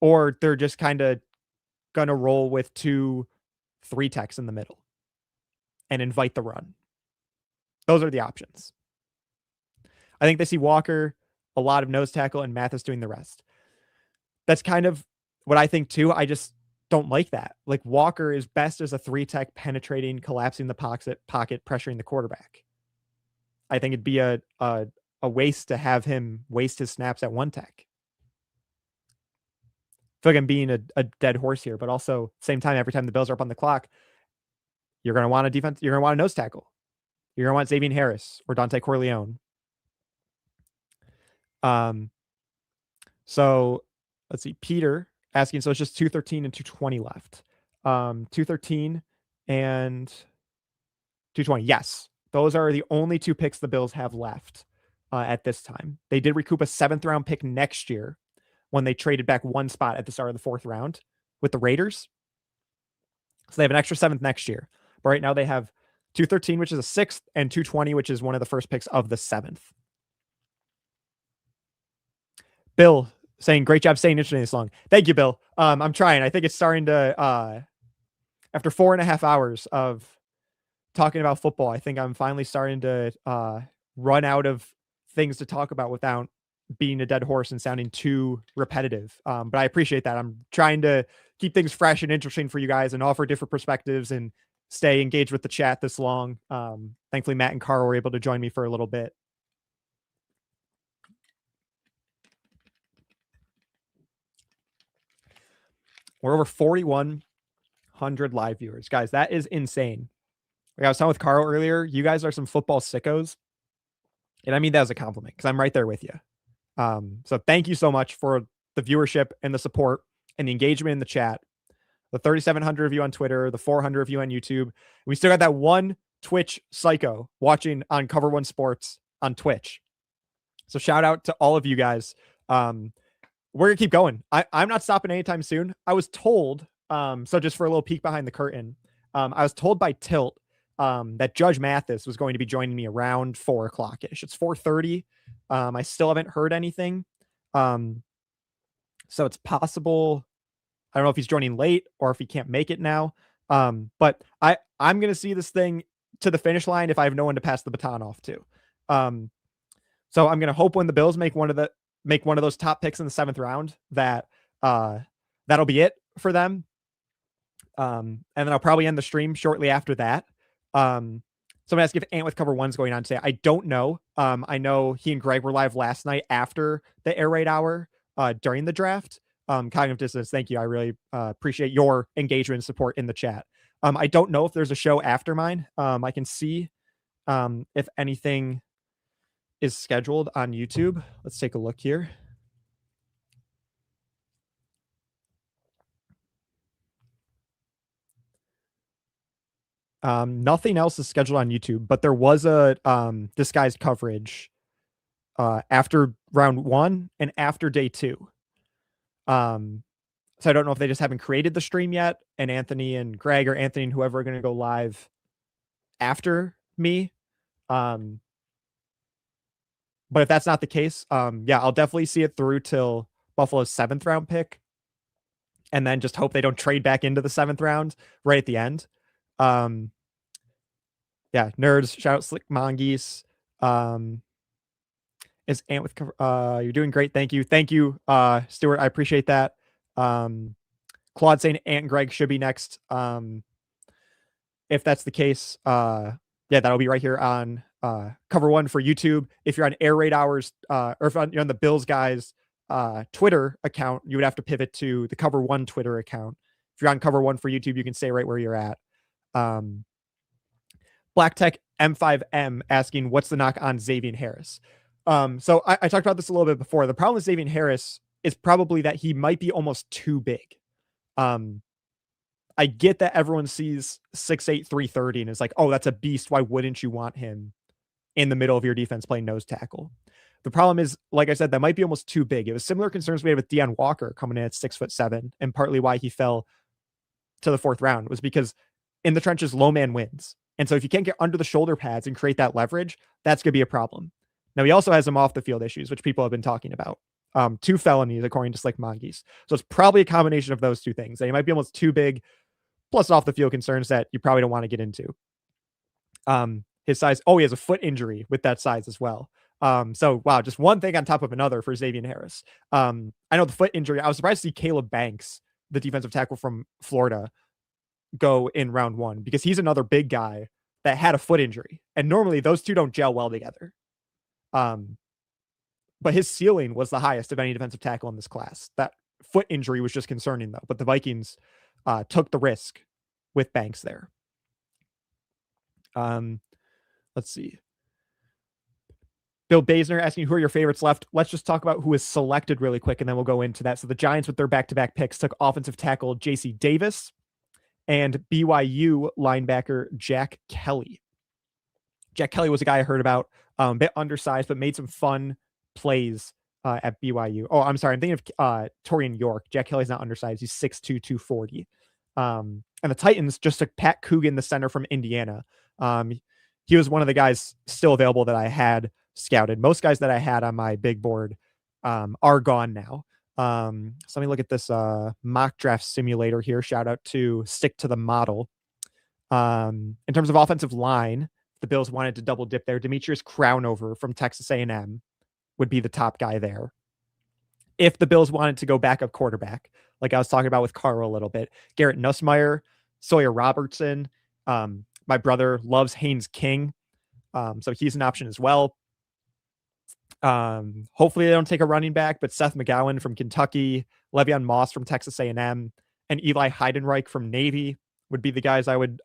Speaker 1: or they're just kind of going to roll with 2 3-techs in the middle and invite the run. Those are the options. I think they see Walker, a lot of nose tackle, and Mathis doing the rest. That's kind of what I think too. I just don't like that. Like, Walker is best as a 3-tech, penetrating, collapsing the pocket, pressuring the quarterback. I think it'd be a waste to have him waste his snaps at 1-tech. I feel like I'm being a dead horse here, but also same time, every time the Bills are up on the clock, you're going to want a defense. You're going to want a nose tackle. You're going to want Xavier Harris or Dante Corleone. So let's see. Peter asking, so it's just 213 and 220 left. 213 and 220. Yes. Those are the only 2 picks the Bills have left at this time. They did recoup a 7th round pick next year when they traded back 1 spot at the start of the 4th round with the Raiders. So they have an extra 7th next year. But right now they have 213, which is a 6th, and 220, which is one of the first picks of the 7th. Bill saying, great job staying interested in this long. Thank you, Bill. I'm trying. I think it's starting to, after 4.5 hours of talking about football, I think I'm finally starting to run out of things to talk about without being a dead horse and sounding too repetitive. But I appreciate that. I'm trying to keep things fresh and interesting for you guys and offer different perspectives and stay engaged with the chat this long. Thankfully, Matt and Carl were able to join me for a little bit. We're over 4,100 live viewers. Guys, that is insane. Like I was talking with Carl earlier, you guys are some football sickos. And I mean that as a compliment, because I'm right there with you. So thank you so much for the viewership and the support and the engagement in the chat. The 3,700 of you on Twitter, the 400 of you on YouTube. We still got that one Twitch psycho watching on Cover One Sports on Twitch. So shout out to all of you guys. We're going to keep going. I'm not stopping anytime soon. I was told, so just for a little peek behind the curtain, I was told by Tilt that Judge Mathis was going to be joining me around 4 o'clock-ish. It's 4:30. I still haven't heard anything. So it's possible. I don't know if he's joining late or if he can't make it now. But I'm going to see this thing to the finish line if I have no one to pass the baton off to. So I'm going to hope when the Bills make one of those top picks in the 7th round that that'll be it for them. And then I'll probably end the stream shortly after that. So I'm gonna ask if Ant with Cover One's going on today. I don't know. I know he and Greg were live last night after the air raid hour during the draft. Cognitive dissonance, thank you. I really appreciate your engagement and support in the chat. I don't know if there's a show after mine. I can see if anything is scheduled on YouTube. Let's take a look here. Nothing else is scheduled on YouTube, but there was a disguised coverage after round 1 and after day 2. So I don't know if they just haven't created the stream yet, and Anthony and Greg or Anthony and whoever are going to go live after me. But if that's not the case, yeah, I'll definitely see it through till Buffalo's 7th round pick, and then just hope they don't trade back into the 7th round right at the end. Yeah, nerds, shout out Slick Mongeese. Is Ant with you're doing great. Thank you. Stuart. I appreciate that. Claude saying Ant and Greg should be next. If that's the case, yeah, that'll be right here on Cover One for YouTube. If you're on Air Raid Hours, or if you're on the Bills guys Twitter account, you would have to pivot to the Cover One Twitter account. If you're on Cover One for YouTube, you can stay right where you're at. Black Tech M5M asking, what's the knock on Xavier Harris? So I talked about this a little bit before. The problem with Xavier Harris is probably that he might be almost too big. I get that everyone sees 6'8", 330 and is like, oh, that's a beast. Why wouldn't you want him in the middle of your defense playing nose tackle? The problem is, like I said, that might be almost too big. It was similar concerns we had with Deion Walker coming in at 6'7", and partly why he fell to the 4th round was because in the trenches, low man wins. And so if you can't get under the shoulder pads and create that leverage, that's going to be a problem. Now, he also has some off the field issues, which people have been talking about. 2 felonies, according to Slick Mongeese. So it's probably a combination of those two things. That he might be almost too big, plus off the field concerns that you probably don't want to get into. His size, he has a foot injury with that size as well. So wow, just one thing on top of another for Xavier Harris. I know the foot injury, I was surprised to see Kaleb Banks, the defensive tackle from Florida, go in round 1, because he's another big guy that had a foot injury. And normally those two don't gel well together. But his ceiling was the highest of any defensive tackle in this class. That foot injury was just concerning, though. But the Vikings took the risk with Banks there. Let's see. Bill Basner asking, who are your favorites left? Let's just talk about who is selected really quick, and then we'll go into that. So the Giants, with their back-to-back picks, took offensive tackle J.C. Davis and BYU linebacker Jack Kelly. Jack Kelly was a guy I heard about, a bit undersized, but made some fun plays at BYU. Oh, I'm sorry. I'm thinking of Torian York. Jack Kelly's not undersized. He's 6'2", 240. And the Titans just took Pat Coogan, the center from Indiana. He was one of the guys still available that I had scouted. Most guys that I had on my big board are gone now. So let me look at this mock draft simulator here. Shout out to Stick to the Model. In terms of offensive line, the Bills wanted to double dip there. Demetrius Crownover from Texas A&M would be the top guy there. If the Bills wanted to go backup quarterback, like I was talking about with Carl a little bit, Garrett Nussmeier, Sawyer Robertson. My brother loves Haynes King, so he's an option as well. Hopefully they don't take a running back, but Seth McGowan from Kentucky, Le'Veon Moss from Texas A&M, and Eli Heidenreich from Navy would be the guys I would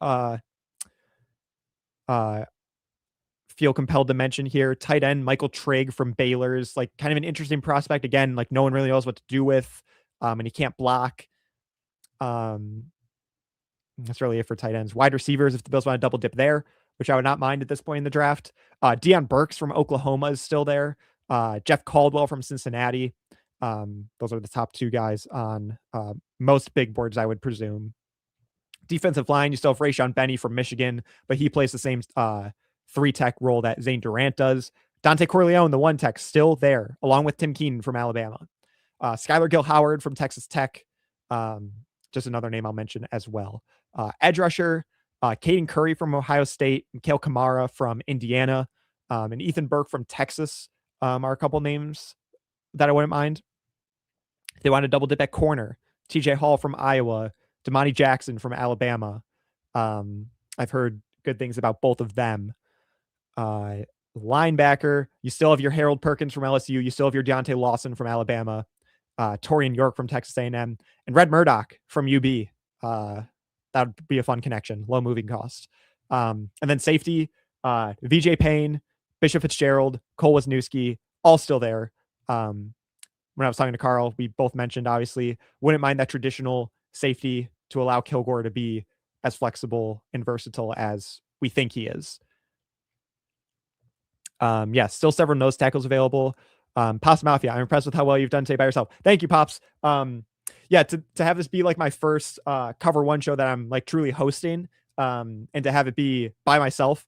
Speaker 1: feel compelled to mention here. Tight end Michael Trigg from Baylor's like kind of an interesting prospect. Again, like no one really knows what to do with, and he can't block. That's really it for tight ends. Wide receivers, if the Bills want to double dip there, which I would not mind at this point in the draft. Deion Burks from Oklahoma is still there. Jeff Caldwell from Cincinnati. Those are the top 2 guys on most big boards, I would presume. Defensive line, you still have Rayshon Benny from Michigan, but he plays the same 3-tech role that Zane Durant does. Dante Corleone, the 1-tech, still there, along with Tim Keenan from Alabama. Skyler Gill-Howard from Texas Tech. Just another name I'll mention as well. Edge rusher, Caden Curry from Ohio State, Mikhail Kamara from Indiana, and Ethan Burke from Texas are a couple names that I wouldn't mind. They want to double dip at corner. TJ Hall from Iowa, Damani Jackson from Alabama. I've heard good things about both of them. Linebacker, you still have your Harold Perkins from LSU. You still have your Deontay Lawson from Alabama. Torian York from Texas A&M, and Red Murdoch from UB. That would be a fun connection, low moving cost. And then safety, VJ Payne, Bishop Fitzgerald, Cole Wisniewski, all still there. When I was talking to Carl, we both mentioned, obviously, wouldn't mind that traditional safety to allow Kilgore to be as flexible and versatile as we think he is. Yeah, still several nose tackles available. Pops Mafia, I'm impressed with how well you've done today by yourself. Thank you, Pops. yeah, to have this be like my first Cover One show that I'm like truly hosting, and to have it be by myself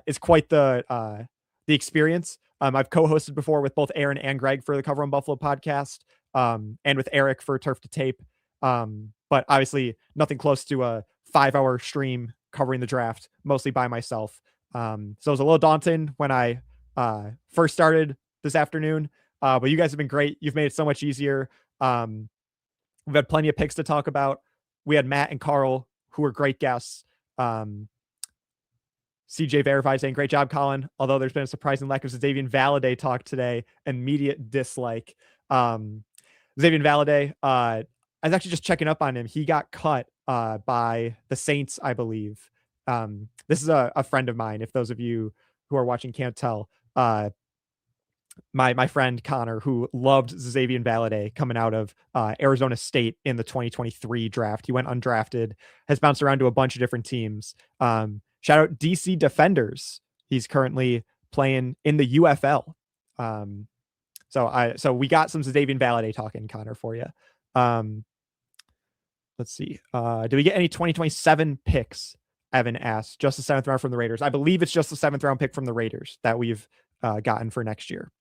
Speaker 1: is quite the experience. I've co-hosted before with both Aaron and Greg for the Cover One Buffalo podcast, and with Eric for Turf to Tape. But obviously nothing close to a 5-hour stream covering the draft, mostly by myself. So it was a little daunting when I first started this afternoon, but you guys have been great. You've made it so much easier. We've had plenty of picks to talk about. We had Matt and Carl, who were great guests. CJ verified saying, great job, Colin. Although there's been a surprising lack of Xavier Valladay talk today. Immediate dislike. Xavier Valladay, I was actually just checking up on him. He got cut by the Saints, I believe. This is a friend of mine. If those of you who are watching can't tell, my friend Connor, who loved Xavier Valladay coming out of Arizona State in the 2023 draft. He went undrafted, has bounced around to a bunch of different teams. Shout out DC Defenders. He's currently playing in the UFL. So we got some Xavier Valladay talking, Connor, for you. Let's see. Do we get any 2027 picks? Evan asked. Just the 7th round from the Raiders. I believe it's just the 7th round pick from the Raiders that we've gotten for next year.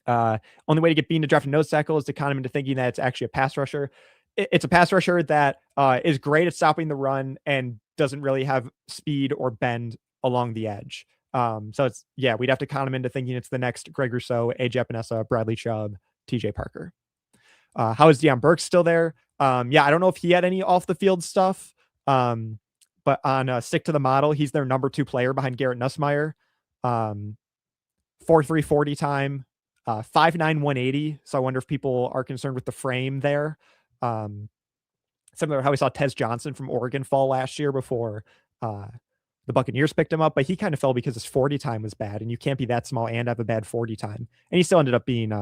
Speaker 1: Only way to get Bean to draft a nose tackle is to con him into thinking that it's actually a pass rusher. It's a pass rusher that is great at stopping the run and doesn't really have speed or bend along the edge. So it's, yeah, we'd have to con him into thinking it's the next Greg Rousseau, AJ Epinesa, Bradley Chubb, TJ Parker. How is Deion Burks still there? Yeah, I don't know if he had any off the field stuff. But on Stick to the Model, he's their number 2 player behind Garrett Nussmeier. 4.3 40 time, 5'9", 180. So I wonder if people are concerned with the frame there. Similar to how we saw Tez Johnson from Oregon fall last year before the Buccaneers picked him up, but he kind of fell because his 40 time was bad, and you can't be that small and have a bad 40 time. And he still ended up being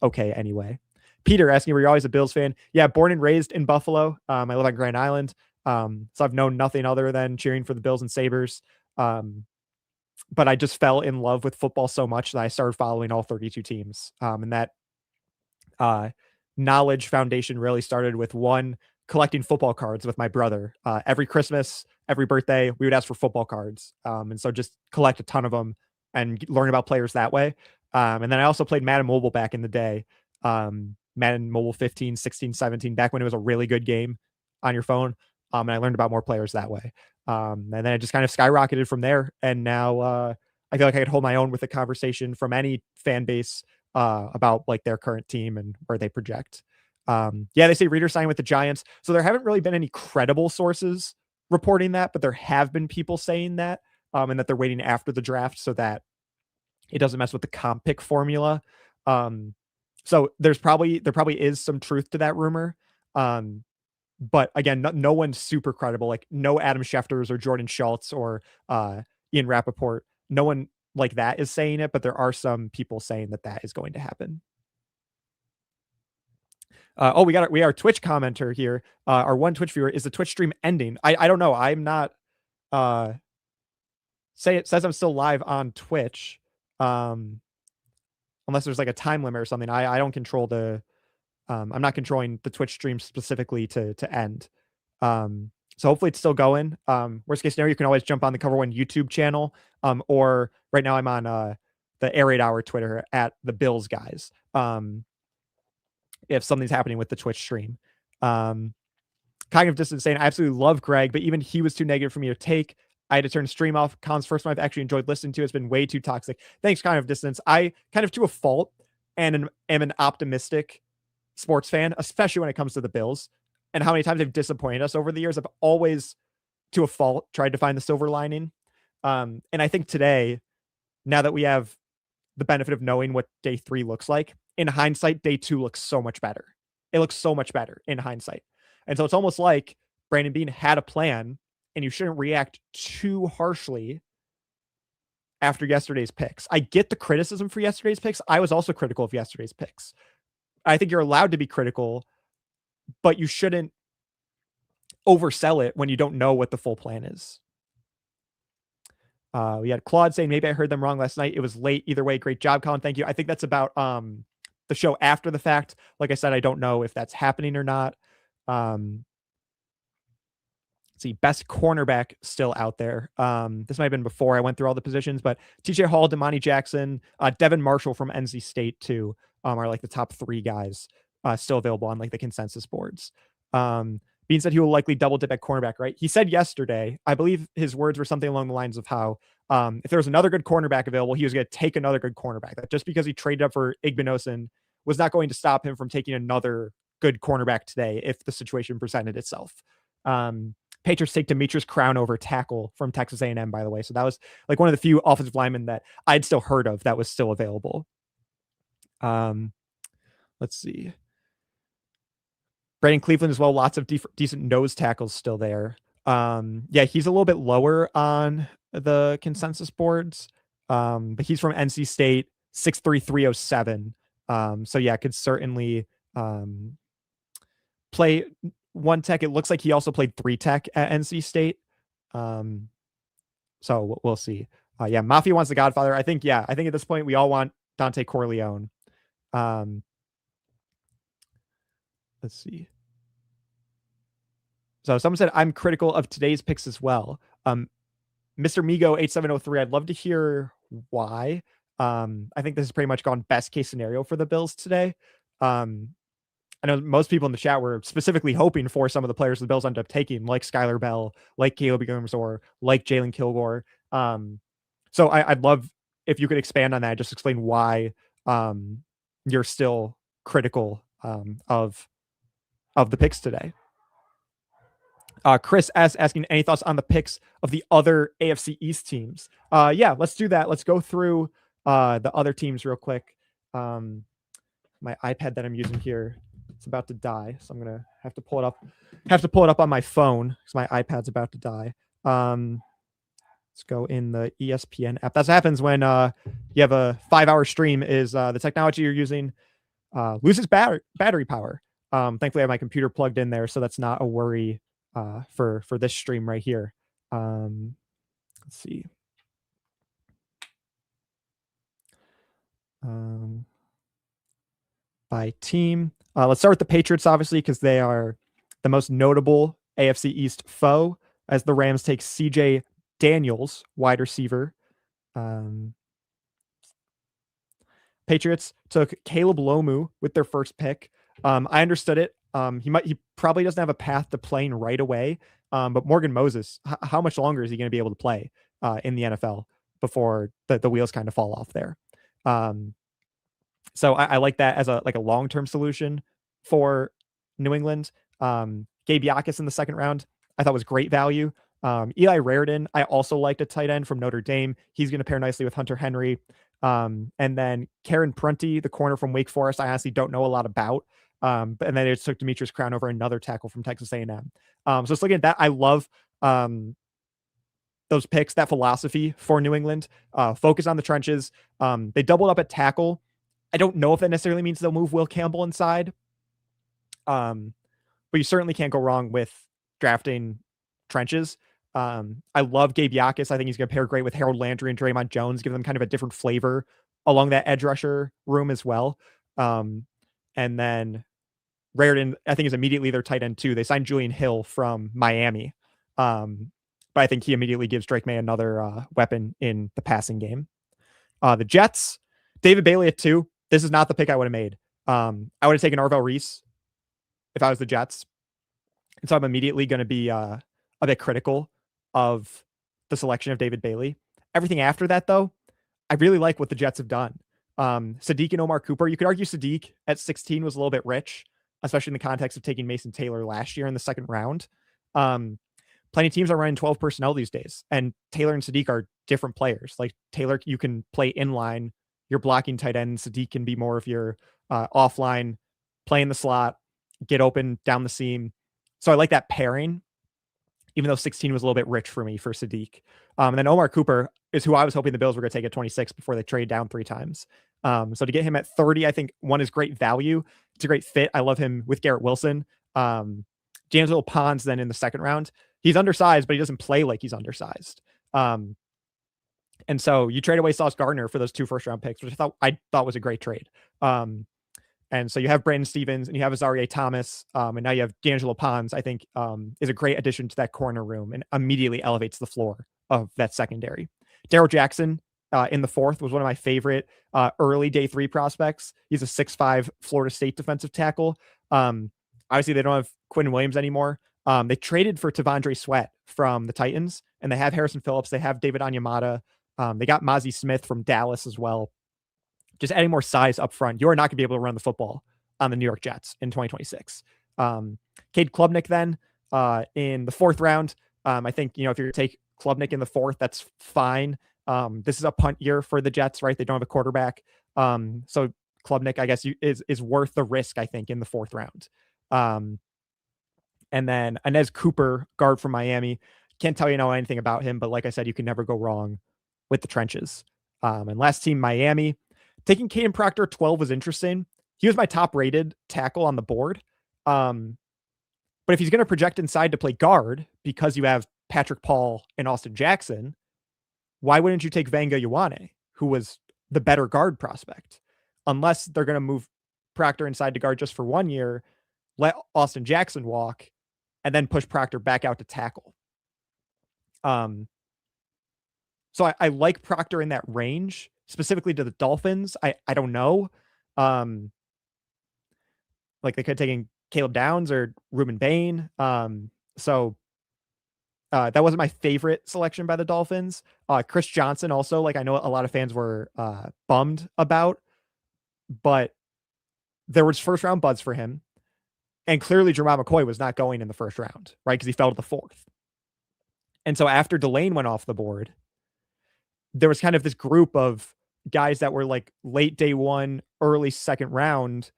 Speaker 1: okay anyway. Peter asking, were you always a Bills fan? Yeah, born and raised in Buffalo. I live on Grand Island. So I've known nothing other than cheering for the Bills and Sabres. But I just fell in love with football so much that I started following all 32 teams. And that knowledge foundation really started with collecting football cards with my brother. Every Christmas, every birthday, we would ask for football cards. And so just collect a ton of them and learn about players that way. And then I also played Madden Mobile back in the day. Madden Mobile 15, 16, 17, back when it was a really good game on your phone. And I learned about more players that way. And then it just kind of skyrocketed from there. And now I feel like I could hold my own with a conversation from any fan base about like their current team and where they project. Yeah, they say Reader signed with the Giants. So there haven't really been any credible sources reporting that, but there have been people saying that, and that they're waiting after the draft so that it doesn't mess with the comp pick formula. So there probably is some truth to that rumor. But again, no one's super credible. Like no Adam Schefters or Jordan Schultz or Ian Rappaport. No one like that is saying it, but there are some people saying that is going to happen. We got our Twitch commenter here. Our one Twitch viewer, is the Twitch stream ending? I don't know. I'm not. It says I'm still live on Twitch. Unless there's like a time limit or something. I don't control the. I'm not controlling the Twitch stream specifically to end. So hopefully it's still going. Worst case scenario, you can always jump on the Cover One YouTube channel. Or right now I'm on the Air 8 Hour Twitter at the Bills guys. If something's happening with the Twitch stream. Cognitive Distance saying, I absolutely love Greg, but even he was too negative for me to take. I had to turn the stream off. Colin's first one I've actually enjoyed listening to. It's been way too toxic. Thanks, Cognitive Distance. I kind of to a fault and am an optimistic sports fan, especially when it comes to the Bills and how many times they've disappointed us over the years. I've always, to a fault, tried to find the silver lining. And I think today, now that we have the benefit of knowing what day 3 looks like, in hindsight, day 2 looks so much better. It looks so much better in hindsight. And so it's almost like Brandon Beane had a plan and you shouldn't react too harshly after yesterday's picks. I get the criticism for yesterday's picks. I was also critical of yesterday's picks. I think you're allowed to be critical, but you shouldn't oversell it when you don't know what the full plan is. We had Claude saying, maybe I heard them wrong last night. It was late. Either way, great job, Colin. Thank you. I think that's about the show after the fact. Like I said, I don't know if that's happening or not. See, best cornerback still out there. This might have been before I went through all the positions, but TJ Hall, Damani Jackson, Devin Marshall from NC State too, are like the top 3 guys still available on like the consensus boards. Bean said he will likely double dip at cornerback, right? He said yesterday, I believe his words were something along the lines of how if there was another good cornerback available, he was going to take another good cornerback. That just because he traded up for Igbinosun was not going to stop him from taking another good cornerback today if the situation presented itself. Patriots take Demetrius Crown over tackle from Texas A&M, by the way. So that was like one of the few offensive linemen that I'd still heard of that was still available. Let's see. Brandon Cleveland as well. Lots of decent nose tackles still there. Yeah, he's a little bit lower on the consensus boards, but he's from NC State, 6'3", 307. So yeah, could certainly play one tech. It looks like he also played 3 tech at NC State. So we'll see. Yeah, Mafia wants the Godfather. I think at this point we all want Dante Corleone. Let's see. So someone said I'm critical of today's picks as well. Mr. Migo 8703, I'd love to hear why. I think this has pretty much gone best case scenario for the Bills today. I know most people in the chat were specifically hoping for some of the players the Bills ended up taking, like Skyler Bell, like Kaleb Elarms-Orr, like Jalon Kilgore. So I'd love if you could expand on that, just explain why you're still critical of the picks today. Chris asking any thoughts on the picks of the other AFC East teams. Yeah, let's do that. Let's go through the other teams real quick. My iPad that I'm using here, it's about to die, so I'm gonna have to pull it up on my phone because my iPad's about to die. Let's go in the ESPN app. That happens when you have a 5-hour stream. Is the technology you're using loses battery power. Thankfully, I have my computer plugged in there, so that's not a worry for this stream right here. Let's see. By team, let's start with the Patriots, obviously, because they are the most notable AFC East foe, as the Rams take CJ Daniels, wide receiver. Patriots took Caleb Lomu with their first pick. I understood it. He probably doesn't have a path to playing right away. But Morgan Moses, how much longer is he going to be able to play in the NFL before the wheels kind of fall off there? So I like that as a long-term solution for New England. Gabe Yakus in the second round, I thought was great value. Eli Raridan, I also liked a tight end from Notre Dame. He's going to pair nicely with Hunter Henry. And then Karen Prunty, the corner from Wake Forest, I honestly don't know a lot about. And then it just took Demetrius Crown over another tackle from Texas A&M. So just looking at that, I love those picks, that philosophy for New England. Focus on the trenches. They doubled up at tackle. I don't know if that necessarily means they'll move Will Campbell inside. But you certainly can't go wrong with drafting trenches. I love Gabe Yakus. I think he's going to pair great with Harold Landry and Draymond Jones, give them kind of a different flavor along that edge rusher room as well. And then Raridan, I think, is immediately their tight end too. They signed Julian Hill from Miami. But I think he immediately gives Drake May another weapon in the passing game. The Jets, David Bailey at 2. This is not the pick I would have made. I would have taken Arvell Reese if I was the Jets. And so I'm immediately going to be a bit critical of the selection of David Bailey. Everything after that, though, I really like what the Jets have done. Sadiq and Omar Cooper. You could argue Sadiq at 16 was a little bit rich, especially in the context of taking Mason Taylor last year in the second round. Plenty of teams are running 12 personnel these days, and Taylor and Sadiq are different players. Like Taylor, you can play inline, you're blocking tight end. Sadiq can be more of your offline, play in the slot, get open down the seam. So I like that pairing, even though 16 was a little bit rich for me for Sadiq. And then Omar Cooper is who I was hoping the Bills were going to take at 26 before they trade down 3 times. So to get him at 30, I think one is great value. It's a great fit. I love him with Garrett Wilson. James Little Pons then in the second round. He's undersized, but he doesn't play like he's undersized. And so you trade away Sauce Gardner for those 2 first-round picks, which I thought was a great trade. And so you have Brandon Stevens and you have Azareye'h Thomas, and now you have D'Angelo Pons, I think is a great addition to that corner room and immediately elevates the floor of that secondary. Daryl Jackson in the fourth was one of my favorite early day 3 prospects. He's a 6'5" Florida State defensive tackle. Obviously, they don't have Quinn Williams anymore. They traded for Tavondre Sweat from the Titans, and they have Harrison Phillips. They have David Onyemata. They got Mozzie Smith from Dallas as well. Just adding more size up front. You are not going to be able to run the football on the New York Jets in 2026. Cade Klubnik then in the 4th round. I think, if you're going to take Klubnik in the 4th, that's fine. This is a punt year for the Jets, right? They don't have a quarterback. So Klubnik, I guess, is worth the risk, I think, in the 4th round. And then Inez Cooper, guard from Miami. Can't tell you anything about him, but like I said, you can never go wrong with the trenches. And last team, Miami. Taking Caden Proctor 12 was interesting. He was my top rated tackle on the board. But if he's going to project inside to play guard because you have Patrick Paul and Austin Jackson, why wouldn't you take Vanga Ioane, who was the better guard prospect? Unless they're going to move Proctor inside to guard just for 1 year, let Austin Jackson walk, and then push Proctor back out to tackle. So I like Proctor in that range. Specifically to the Dolphins, I don't know. Like they could have taken Caleb Downs or Ruben Bain. So that wasn't my favorite selection by the Dolphins. Chris Johnson also, I know a lot of fans were bummed about, but there was 1st round buzz for him. And clearly Jermon McCoy was not going in the 1st round, right? Because he fell to the 4th. And so after Delane went off the board, there was kind of this group of guys that were late day 1, early 2nd round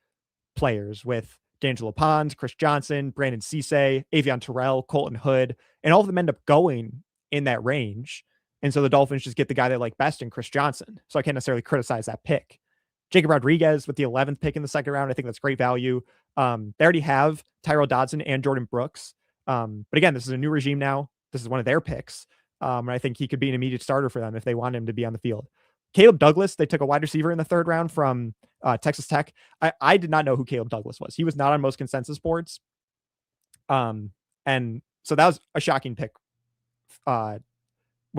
Speaker 1: players with D'Angelo Pons, Chris Johnson, Brandon Cisse, Avion Terrell, Colton Hood, and all of them end up going in that range. And so the Dolphins just get the guy they like best in Chris Johnson. So I can't necessarily criticize that pick. Jacob Rodriguez with the 11th pick in the 2nd round. I think that's great value. They already have Tyrell Dodson and Jordan Brooks. But again, this is a new regime now. This is one of their picks. And I think he could be an immediate starter for them if they want him to be on the field. Caleb Douglas, they took a wide receiver in the 3rd round from Texas Tech. I did not know who Caleb Douglas was. He was not on most consensus boards. And so that was a shocking pick when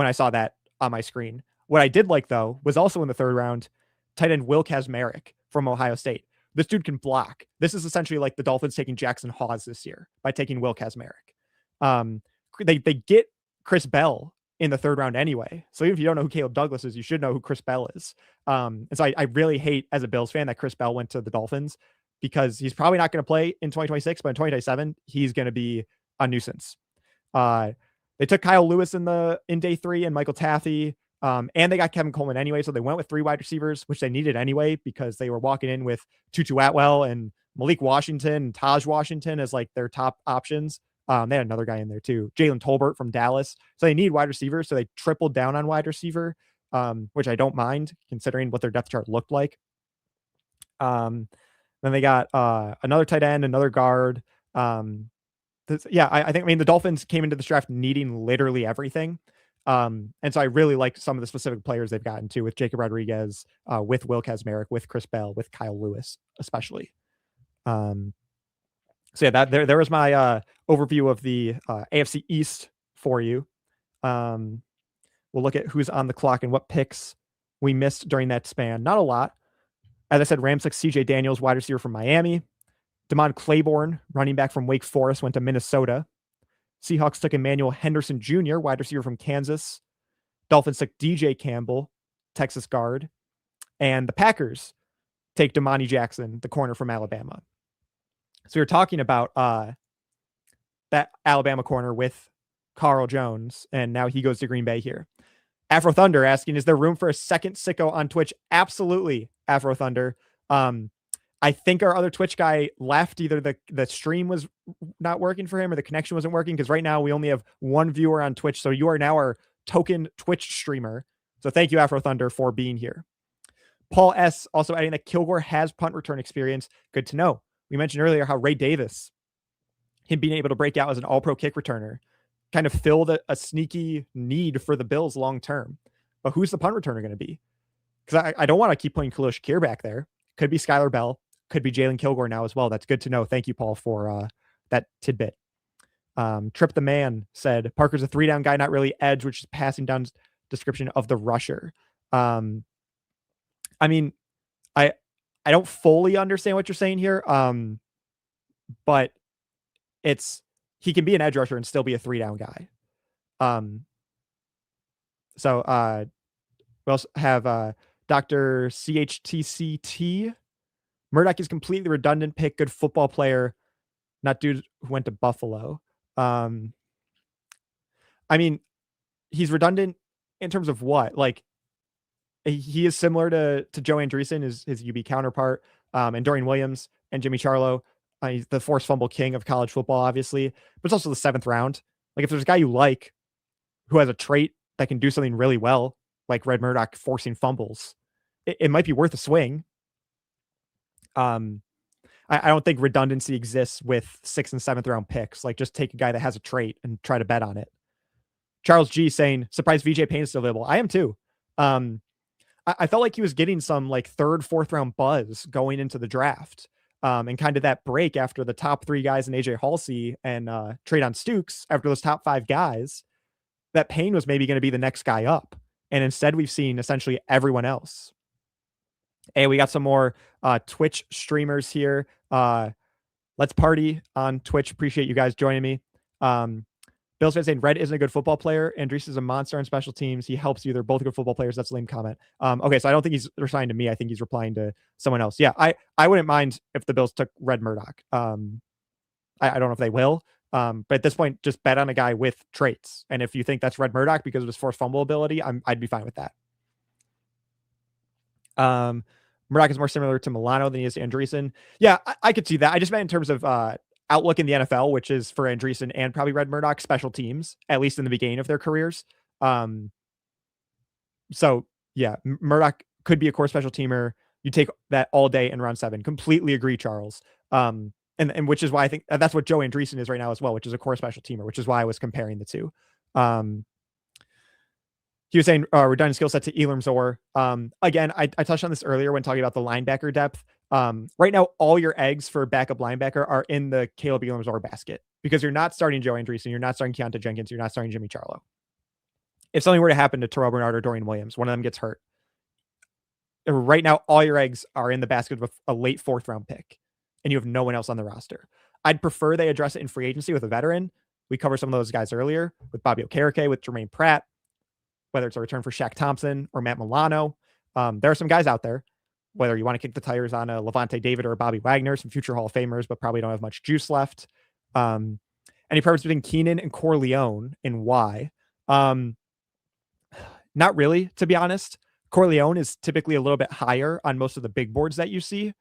Speaker 1: I saw that on my screen. What I did like, though, was also in the 3rd round, tight end Will Kazmarek from Ohio State. This dude can block. This is essentially like the Dolphins taking Jackson Hawes this year by taking Will Kazmarek. They get Chris Bell in the 3rd round anyway. So even if you don't know who Caleb Douglas is, you should know who Chris Bell is. And so I really hate, as a Bills fan, that Chris Bell went to the Dolphins, because he's probably not going to play in 2026, but in 2027, he's going to be a nuisance. They took Kyle Lewis in day 3 and Michael Taffy. And they got Kevin Coleman anyway. So they went with 3 wide receivers, which they needed anyway, because they were walking in with Tutu Atwell and Malik Washington and Taj Washington as their top options. They had another guy in there too, Jalen Tolbert from Dallas. So they need wide receivers. So they tripled down on wide receiver, which I don't mind considering what their depth chart looked like. Then they got another tight end, another guard. I think the Dolphins came into this draft needing literally everything. And so I really like some of the specific players they've gotten to, with Jacob Rodriguez, with Will Kazmarek, with Chris Bell, with Kyle Lewis, especially. So yeah, there was my overview of the AFC East for you. We'll look at who's on the clock and what picks we missed during that span. Not a lot. As I said, Rams took CJ Daniels, wide receiver from Miami. Damon Claiborne, running back from Wake Forest, went to Minnesota. Seahawks took Emmanuel Henderson Jr., wide receiver from Kansas. Dolphins took DJ Campbell, Texas guard. And the Packers take Damani Jackson, the corner from Alabama. So we were talking about that Alabama corner with Carl Jones, and now he goes to Green Bay here. Afro Thunder asking, is there room for a second sicko on Twitch? Absolutely, Afro Thunder. I think our other Twitch guy left. Either the stream was not working for him or the connection wasn't working, because right now we only have 1 viewer on Twitch. So you are now our token Twitch streamer. So thank you, Afro Thunder, for being here. Paul S. also adding that Kilgore has punt return experience. Good to know. We mentioned earlier how Ray Davis, him being able to break out as an all-pro kick returner, kind of filled a sneaky need for the Bills long-term. But who's the punt returner going to be? Because I don't want to keep putting Khalil Shakir back there. Could be Skyler Bell. could be Jalon Kilgore now as well. That's good to know. Thank you, Paul, for that tidbit. Trip the Man said Parker's a 3-down guy, not really edge, which is passing down description of the rusher. I mean, I don't fully understand what you're saying here, but he can be an edge rusher and still be a 3-down guy. So we also have Dr. CHTCT. Murdoch is completely redundant pick, good football player, not dude who went to Buffalo. I mean, he's redundant in terms of what? Like, he is similar to Joe Andreessen, his UB counterpart, and Dorian Williams and Jimmy Charlo. He's the forced fumble king of college football, obviously, but it's also the 7th round. Like, if there's a guy you like who has a trait that can do something really well, like Red Murdoch forcing fumbles, it might be worth a swing. I don't think redundancy exists with 6th and 7th round picks. Like, just take a guy that has a trait and try to bet on it. Charles G saying, surprised VJ Payne is still available. I am too. I felt like he was getting some like 3rd, 4th round buzz going into the draft. And kind of that break after the top 3 guys in AJ Halsey and Traydon Stukes, after those top 5 guys, that Payne was maybe going to be the next guy up. And instead we've seen essentially everyone else. Hey, we got some more Twitch streamers here. Let's party on Twitch. Appreciate you guys joining me. Bill's saying Red isn't a good football player. Andrees is a monster on special teams. He helps you. They're both good football players. That's a lame comment. Okay, so I don't think he's replying to me. I think he's replying to someone else. Yeah, I wouldn't mind if the Bills took Red Murdoch. I don't know if they will. But at this point, just bet on a guy with traits. And if you think that's Red Murdoch because of his forced fumble ability, I'd be fine with that. Murdoch is more similar to Milano than he is to Andreessen. Yeah, I could see that. I just meant in terms of outlook in the NFL, which is for Andreessen and probably Red Murdoch, special teams, at least in the beginning of their careers. So yeah, Murdoch could be a core special teamer. You take that all day in round 7. Completely agree, Charles. And which is why I think that's what Joe Andreessen is right now as well, which is a core special teamer, which is why I was comparing the two. He was saying redundant skill set to Elarms-Orr. Again, I touched on this earlier when talking about the linebacker depth. Right now, all your eggs for backup linebacker are in the Kaleb Elarms-Orr basket because you're not starting Joe Andreessen, you're not starting Keontae Jenkins, you're not starting Jimmy Charlo. If something were to happen to Terrell Bernard or Dorian Williams, one of them gets hurt. Right now, all your eggs are in the basket of a late 4th round pick, and you have no one else on the roster. I'd prefer they address it in free agency with a veteran. We covered some of those guys earlier with Bobby Okereke, with Jermaine Pratt, whether it's a return for Shaq Thompson or Matt Milano. There are some guys out there, whether you want to kick the tires on a Levante David or a Bobby Wagner, some future Hall of Famers, but probably don't have much juice left. Any preference between Keenan and Corleone and why? Not really, to be honest. Corleone is typically a little bit higher on most of the big boards that you see.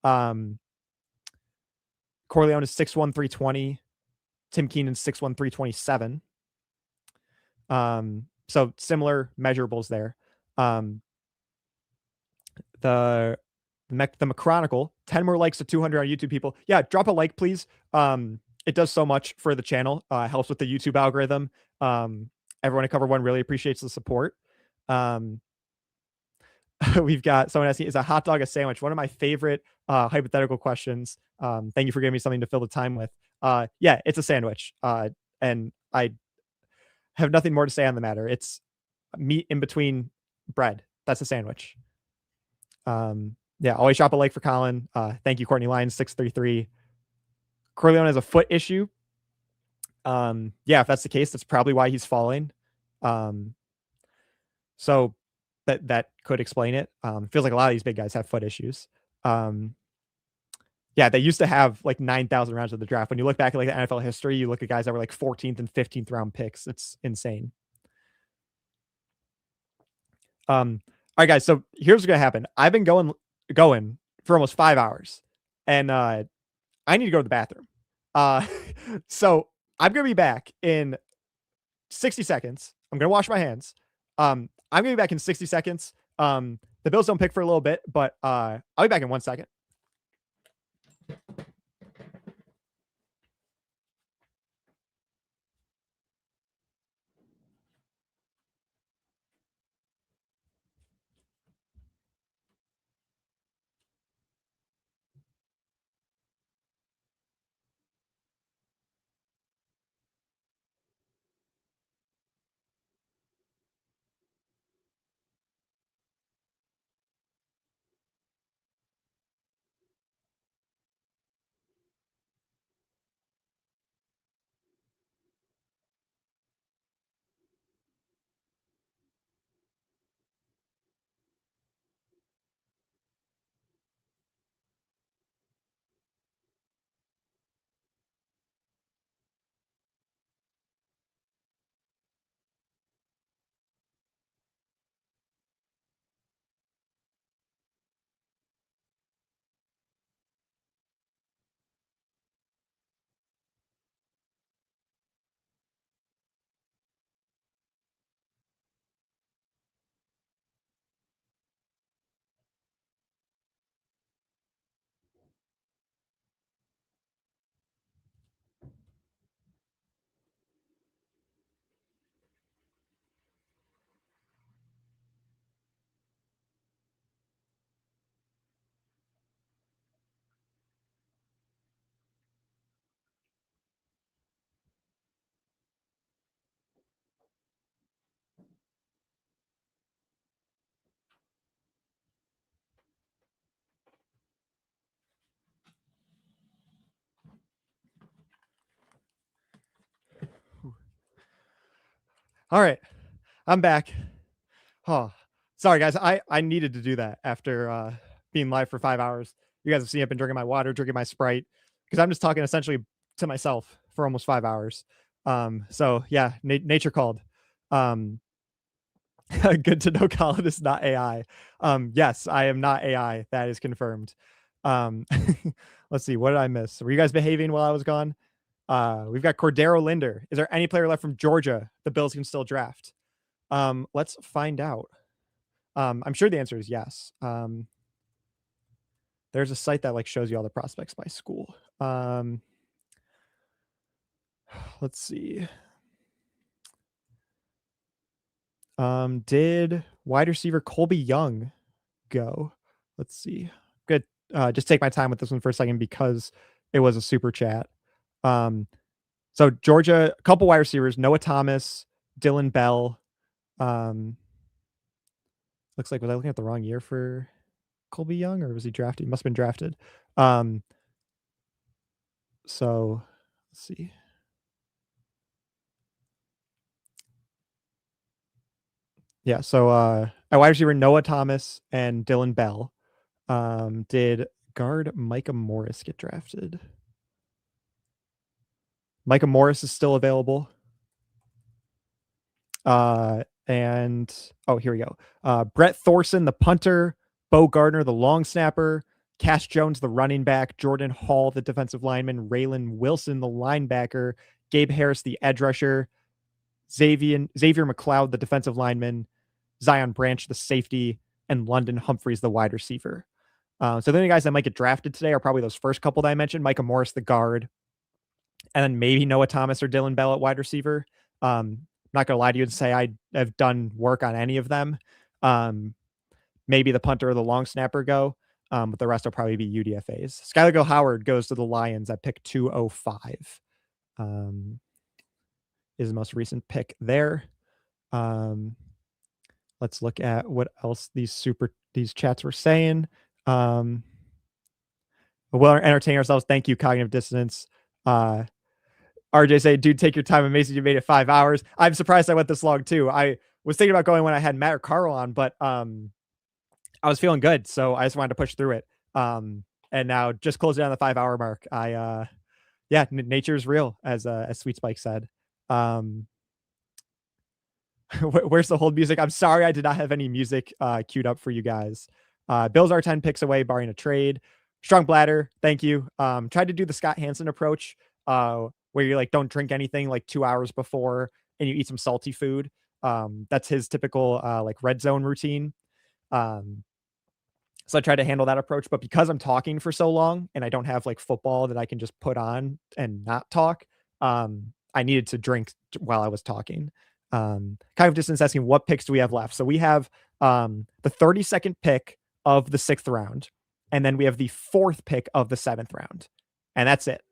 Speaker 1: Corleone is 6'1", 320. Tim Keenan's 6'1", 327. So similar measurables there. The McChronicle, 10 more likes to 200 on YouTube, people. Yeah, drop a like, please. It does so much for the channel. Helps with the YouTube algorithm. Everyone at Cover One really appreciates the support. We've got someone asking, is a hot dog a sandwich? One of my favorite hypothetical questions. Thank you for giving me something to fill the time with. Yeah, it's a sandwich. And I have nothing more to say on the matter. It's meat in between bread. That's a sandwich. Yeah, always shop a like for Colin. Thank you, Courtney Lyons, 633. Corleone has a foot issue. Yeah, if that's the case, that's probably why he's falling. So that could explain it. Feels like a lot of these big guys have foot issues. Yeah, they used to have like 9,000 rounds of the draft. When you look back at like the NFL history, you look at guys that were like 14th and 15th round picks. It's insane. All right, guys. So here's what's gonna happen. I've been going for almost 5 hours, and I need to go to the bathroom. So I'm gonna be back in 60 seconds. I'm gonna wash my hands. I'm gonna be back in 60 seconds. The Bills don't pick for a little bit, but I'll be back in 1 second. All right, I'm back. Oh, sorry guys. I needed to do that after being live for 5 hours. You guys have seen I've been drinking my water, drinking my Sprite, because I'm just talking essentially to myself for almost 5 hours. So yeah, nature called. Good to know Colin is not AI. Yes, I am not AI. That is confirmed. Let's see. What did I miss? Were you guys behaving while I was gone? We've got Cordero Linder. Is there any player left from Georgia the Bills can still draft? Let's find out. I'm sure the answer is yes. There's a site that like shows you all the prospects by school. Let's see. Did wide receiver Colby Young go? Let's see. Good. Just take my time with this one for a second because it was a super chat. So Georgia, a couple wide receivers, Noah Thomas, Dylan Bell. Looks like, was I looking at the wrong year for Colby Young, or was he drafted? He must have been drafted. So let's see. Yeah, so at wide receiver, Noah Thomas and Dylan Bell. Did guard Micah Morris get drafted? Micah Morris is still available. And oh, here we go. Brett Thorson, the punter, Bo Gardner, the long snapper, Cash Jones, the running back, Jordan Hall, the defensive lineman, Raylan Wilson, the linebacker, Gabe Harris, the edge rusher, Xavier McLeod, the defensive lineman, Zion Branch, the safety, and London Humphreys, the wide receiver. So the only guys that might get drafted today are probably those first couple that I mentioned, Micah Morris, the guard, and then maybe Noah Thomas or Dylan Bell at wide receiver. I'm not going to lie to you and say I have done work on any of them. Maybe the punter or the long snapper go, but the rest will probably be UDFAs. Skyler Howard goes to the Lions at pick 205. Is the most recent pick there. Let's look at what else these chats were saying. We'll entertain ourselves. Thank you, Cognitive Dissonance. RJ say, dude, take your time. Amazing you made it 5 hours. I'm surprised I went this long too. I was thinking about going when I had Matt or Carl on, but I was feeling good, so I just wanted to push through it. And now just closing on the 5 hour mark. Yeah, nature is real, as Sweet Spike said. Where's the hold music? I'm sorry I did not have any music queued up for you guys. Bills are 10 picks away, barring a trade. Strong bladder, thank you. Tried to do the Scott Hansen approach, where you like don't drink anything like 2 hours before and you eat some salty food. That's his typical like red zone routine. So I tried to handle that approach, but because I'm talking for so long and I don't have like football that I can just put on and not talk, I needed to drink while I was talking. Kind of distance asking, what picks do we have left? So we have the 32nd pick of the 6th round, and then we have the 4th pick of the 7th round, and that's it.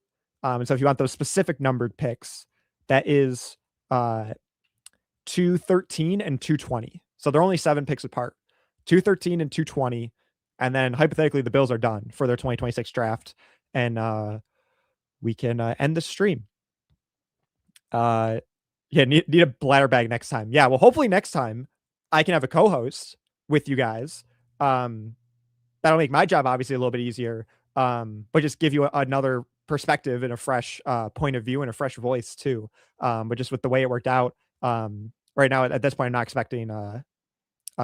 Speaker 1: And so if you want those specific numbered picks, that is 213 and 220. So they're only 7 picks apart. 213 and 220. And then hypothetically, the Bills are done for their 2026 draft. And we can end the stream. Yeah, need a bladder bag next time. Yeah, well, hopefully next time I can have a co-host with you guys. That'll make my job obviously a little bit easier. But just give you another perspective and a fresh point of view and a fresh voice too. But just with the way it worked out, right now at this point, I'm not expecting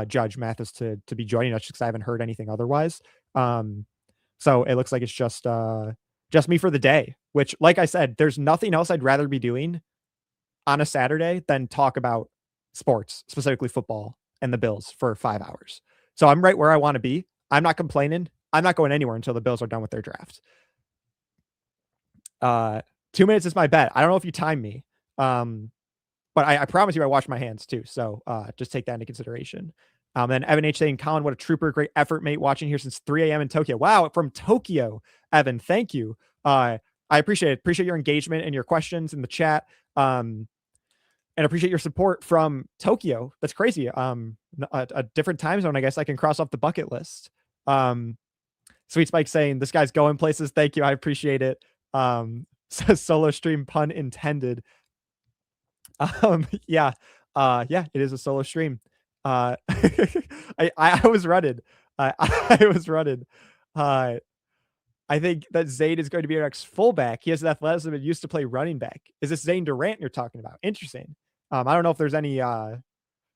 Speaker 1: Judge Mathis to be joining us because I haven't heard anything otherwise. So it looks like it's just me for the day, which, like I said, there's nothing else I'd rather be doing on a Saturday than talk about sports, specifically football and the Bills for 5 hours. So I'm right where I want to be. I'm not complaining. I'm not going anywhere until the Bills are done with their draft. 2 minutes is my bet. I don't know if you time me. But I promise you I wash my hands too. So just take that into consideration. Then Evan H saying, Colin, what a trooper. Great effort, mate. Watching here since 3 a.m. in Tokyo. Wow. From Tokyo, Evan. Thank you. I appreciate it. Appreciate your engagement and your questions in the chat. And appreciate your support from Tokyo. That's crazy. A different time zone, I guess I can cross off the bucket list. Sweet Spike saying, this guy's going places. Thank you. I appreciate it. Solo stream, pun intended. Yeah. Yeah, it is a solo stream. I was running. I was running. I think that Zane is going to be our next fullback. He has an athleticism and used to play running back. Is this Zane Durant you're talking about? Interesting. I don't know if there's any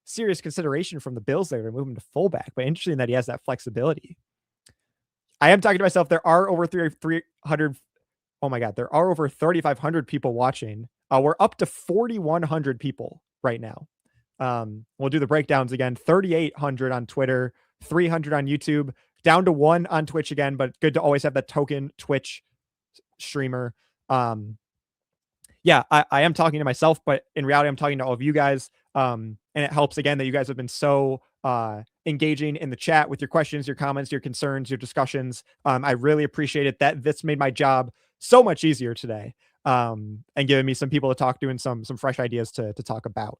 Speaker 1: serious consideration from the Bills there to move him to fullback, but interesting that he has that flexibility. I am talking to myself. There are over 300. Oh my God, there are over 3,500 people watching. We're up to 4,100 people right now. We'll do the breakdowns again. 3,800 on Twitter, 300 on YouTube, down to 1 on Twitch again, but good to always have that token Twitch streamer. Yeah, I am talking to myself, but in reality, I'm talking to all of you guys. And it helps again that you guys have been so engaging in the chat with your questions, your comments, your concerns, your discussions. I really appreciate it. This made my job so much easier today, and giving me some people to talk to and some fresh ideas to talk about.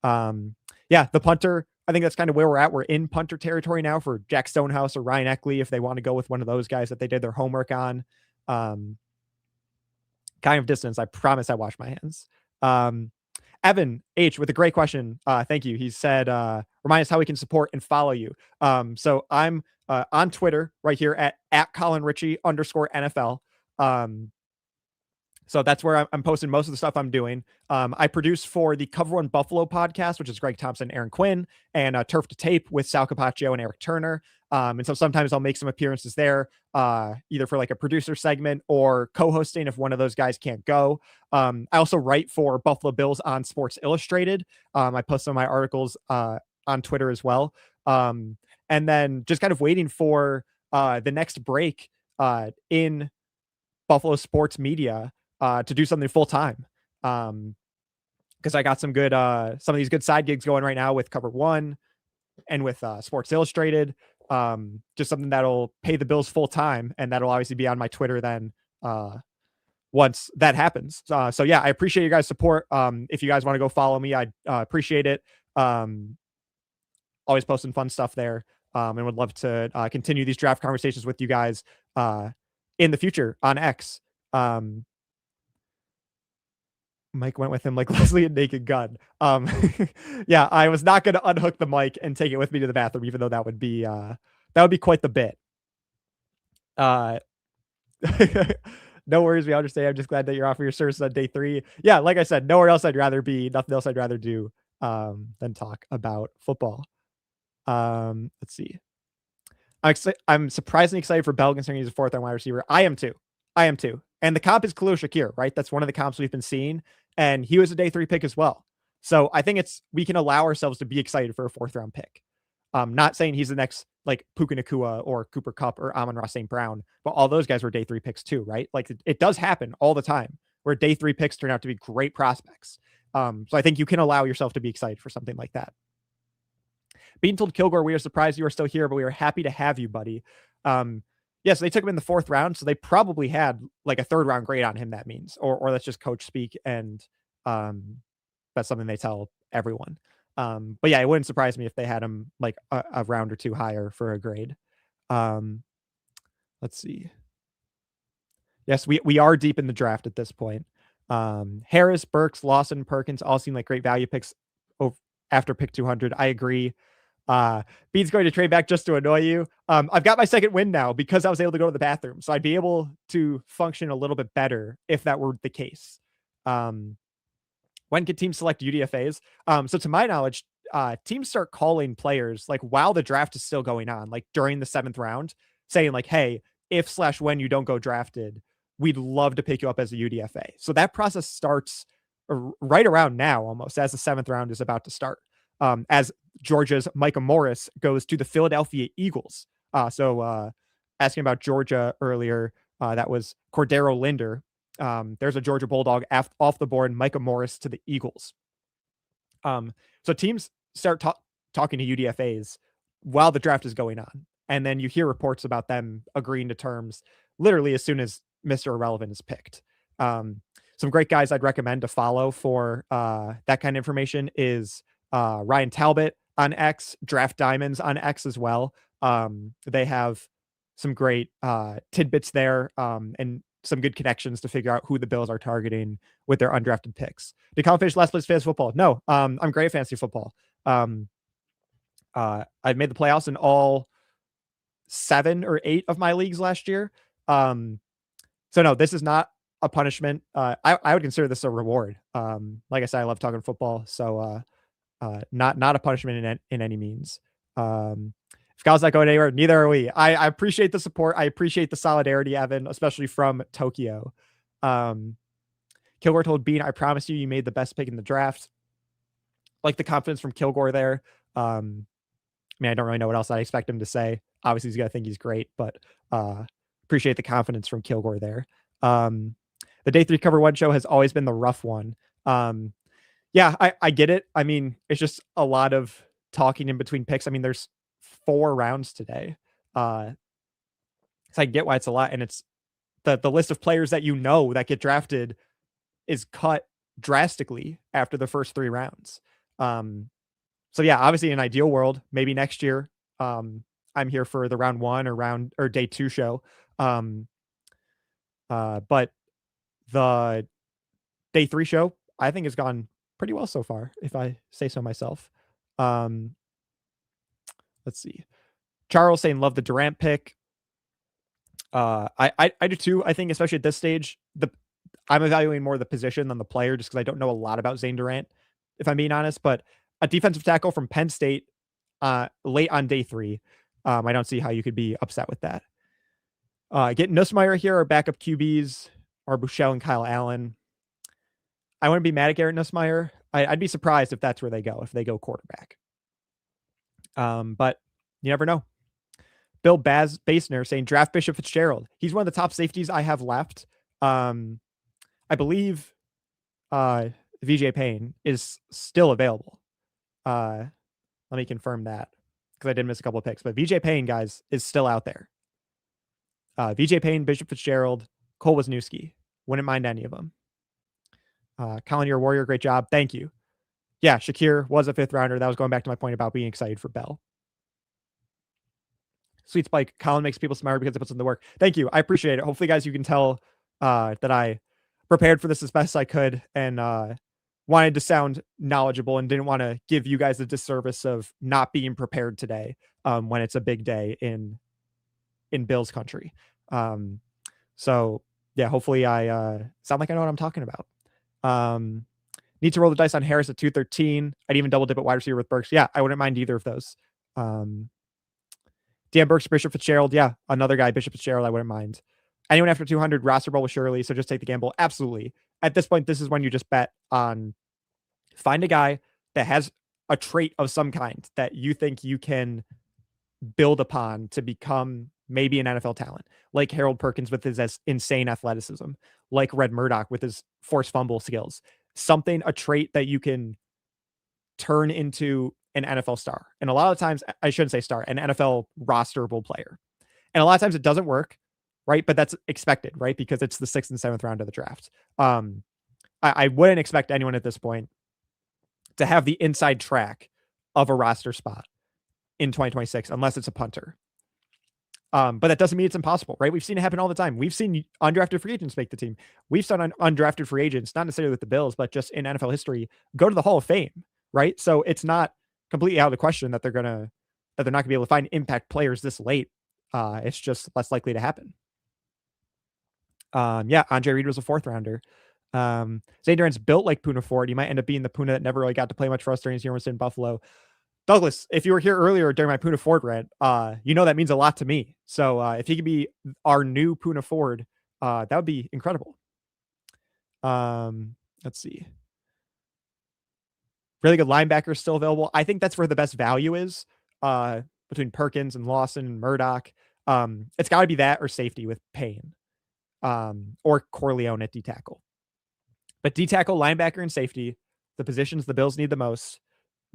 Speaker 1: Yeah, the punter, I think that's kind of where we're at. We're in punter territory now for Jack Stonehouse or Ryan Eckley if they want to go with one of those guys that they did their homework on. Kind of distance. I promise I wash my hands. Evan H with a great question. Thank you. He said, remind us how we can support and follow you. So I'm on Twitter right here at Colin Richey _NFL. So that's where I'm posting most of the stuff I'm doing. I produce for the Cover One Buffalo podcast, which is Greg Thompson, Aaron Quinn, and Turf to Tape with Sal Capaccio and Eric Turner. And so sometimes I'll make some appearances there, either for like a producer segment or co-hosting if one of those guys can't go. I also write for Buffalo Bills on Sports Illustrated. I post some of my articles on Twitter as well. And then just kind of waiting for the next break in Buffalo sports media to do something full time. Because I got some of these good side gigs going right now with Cover One and with Sports Illustrated. Just something that'll pay the bills full time, and that'll obviously be on my Twitter then once that happens. So yeah, I appreciate you guys' support. If you guys want to go follow me, I appreciate it. Always posting fun stuff there, and would love to continue these draft conversations with you guys in the future on X. Mike went with him like Leslie and Naked Gun. Yeah, I was not going to unhook the mic and take it with me to the bathroom, even though that would be quite the bit. No worries, we understand. I'm just glad that you're offering your services on day 3. Yeah, like I said, nowhere else I'd rather be. Nothing else I'd rather do than talk about football. Let's see. I'm surprisingly excited for Bell considering he's a 4th round wide receiver. I am too. And the comp is Khalil Shakir, right? That's one of the comps we've been seeing. And he was a day 3 pick as well. So I think we can allow ourselves to be excited for a 4th round pick. Not saying he's the next like Puka Nacua or Cooper Kupp or Amon-Ra St. Brown, but all those guys were day 3 picks too, right? Like it does happen all the time where day 3 picks turn out to be great prospects. So I think you can allow yourself to be excited for something like that. Being told Kilgore, we are surprised you are still here, but we are happy to have you, buddy. Yeah, so they took him in the 4th round, so they probably had like a 3rd round grade on him, that means. Or that's just coach speak, and that's something they tell everyone. But yeah, it wouldn't surprise me if they had him like a round or 2 higher for a grade. Let's see. Yes, we are deep in the draft at this point. Harris, Burks, Lawson, Perkins all seem like great value picks after pick 200. I agree. Bede's going to trade back just to annoy you. I've got my 2nd win now because I was able to go to the bathroom. So I'd be able to function a little bit better if that were the case. When can teams select UDFAs? So to my knowledge, teams start calling players like while the draft is still going on, like during the 7th round, saying like, hey, if/when you don't go drafted, we'd love to pick you up as a UDFA. So that process starts right around now, almost as the 7th round is about to start. As Georgia's Micah Morris goes to the Philadelphia Eagles. So asking about Georgia earlier, that was Cordero Linder. There's a Georgia Bulldog off the board, Micah Morris to the Eagles. So teams start talking to UDFAs while the draft is going on. And then you hear reports about them agreeing to terms literally as soon as Mr. Irrelevant is picked. Some great guys I'd recommend to follow for that kind of information is Ryan Talbot on X, Draft Diamonds on X as well. They have some great tidbits there, and some good connections to figure out who the Bills are targeting with their undrafted picks. Did Colin finish last place fantasy football? No. I'm great at fantasy football. I've made the playoffs in all 7 or 8 of my leagues last year. So no, this is not a punishment. I would consider this a reward. Like I said, I love talking football, so not a punishment in any means. If Kyle's not going anywhere, neither are we. I appreciate the support. I appreciate the solidarity, Evan, especially from Tokyo. Kilgore told Bean, I promise you made the best pick in the draft. Like the confidence from Kilgore there. I mean, I don't really know what else I expect him to say. Obviously, he's going to think he's great, but appreciate the confidence from Kilgore there. The Day 3 Cover 1 show has always been the rough one. Yeah, I get it. I mean, it's just a lot of talking in between picks. I mean, there's 4 rounds today. So I get why it's a lot. And it's the list of players that that get drafted is cut drastically after the first 3 rounds. So yeah, obviously in an ideal world, maybe next year, I'm here for the round 1 or day 2 show. But the day 3 show, I think has gone pretty well so far, if I say so myself. Let's see. Charles saying love the Durant pick. I do too. I think especially at this stage, I'm evaluating more the position than the player, just because I don't know a lot about Zane Durant, if I'm being honest. But a defensive tackle from Penn State, late on day 3, I don't see how you could be upset with that. Get Nussmeier here, or backup QBs, or Buechele and Kyle Allen. I wouldn't be mad at Garrett Nussmeier. I'd be surprised if that's where they go, if they go quarterback. But you never know. Bill Basner saying draft Bishop Fitzgerald. He's one of the top safeties I have left. I believe VJ Payne is still available. Let me confirm that, because I did miss a couple of picks. But VJ Payne, guys, is still out there. VJ Payne, Bishop Fitzgerald, Cole Wisniewski. Wouldn't mind any of them. Colin, you're a warrior. Great job. Thank you. Yeah, Shakir was a 5th rounder. That was going back to my point about being excited for Bell. Sweet Spike, Colin makes people smarter because it puts in the work. Thank you. I appreciate it. Hopefully, guys, you can tell that I prepared for this as best I could, and wanted to sound knowledgeable, and didn't want to give you guys the disservice of not being prepared today when it's a big day in Bills country. So yeah, hopefully I sound like I know what I'm talking about. Need to roll the dice on Harris at 213. I'd even double dip at wide receiver with Burks. Yeah, I wouldn't mind either of those. Dan Burks, Bishop Fitzgerald. Yeah, another guy, Bishop Fitzgerald, I wouldn't mind. Anyone after 200, roster ball with Shirley, so just take the gamble. Absolutely. At this point, this is when you just bet on, find a guy that has a trait of some kind that you think you can build upon to become maybe an NFL talent, like Harold Perkins with his insane athleticism, like Red Murdoch with his forced fumble skills, a trait that you can turn into an NFL star. And a lot of times, I shouldn't say star, an NFL rosterable player. And a lot of times it doesn't work, right? But that's expected, right? Because it's the 6th and 7th round of the draft. I wouldn't expect anyone at this point to have the inside track of a roster spot in 2026, unless it's a punter. But that doesn't mean it's impossible, right? We've seen it happen all the time. We've seen undrafted free agents make the team. We've seen undrafted free agents, not necessarily with the Bills, but just in NFL history, go to the Hall of Fame, right? So it's not completely out of the question that they're not gonna be able to find impact players this late. It's just less likely to happen. Yeah, Andre Reed was a 4th rounder. Zane Durant's built like Poona Ford. He might end up being the Poona that never really got to play much for us during his year in Buffalo. Douglas, if you were here earlier during my Poona Ford rant, that means a lot to me. So if he could be our new Poona Ford, that would be incredible. Let's see. Really good linebacker still available. I think that's where the best value is, between Perkins and Lawson and Murdoch. It's got to be that or safety with Payne, or Corleone at D-tackle. But D-tackle, linebacker, and safety, the positions the Bills need the most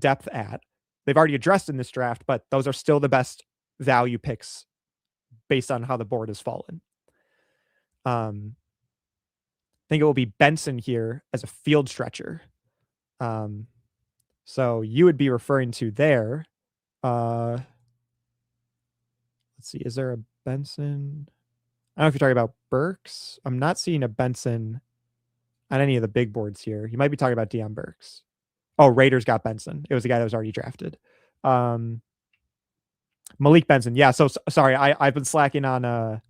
Speaker 1: depth at. They've already addressed in this draft, but those are still the best value picks based on how the board has fallen. I think it will be Benson here as a field stretcher. So you would be referring to there. Let's see, is there a Benson? I don't know if you're talking about Burks. I'm not seeing a Benson on any of the big boards here. You might be talking about Deion Burks. Oh, Raiders got Benson. It was the guy that was already drafted. Malik Benson. Yeah, so sorry. I've been slacking on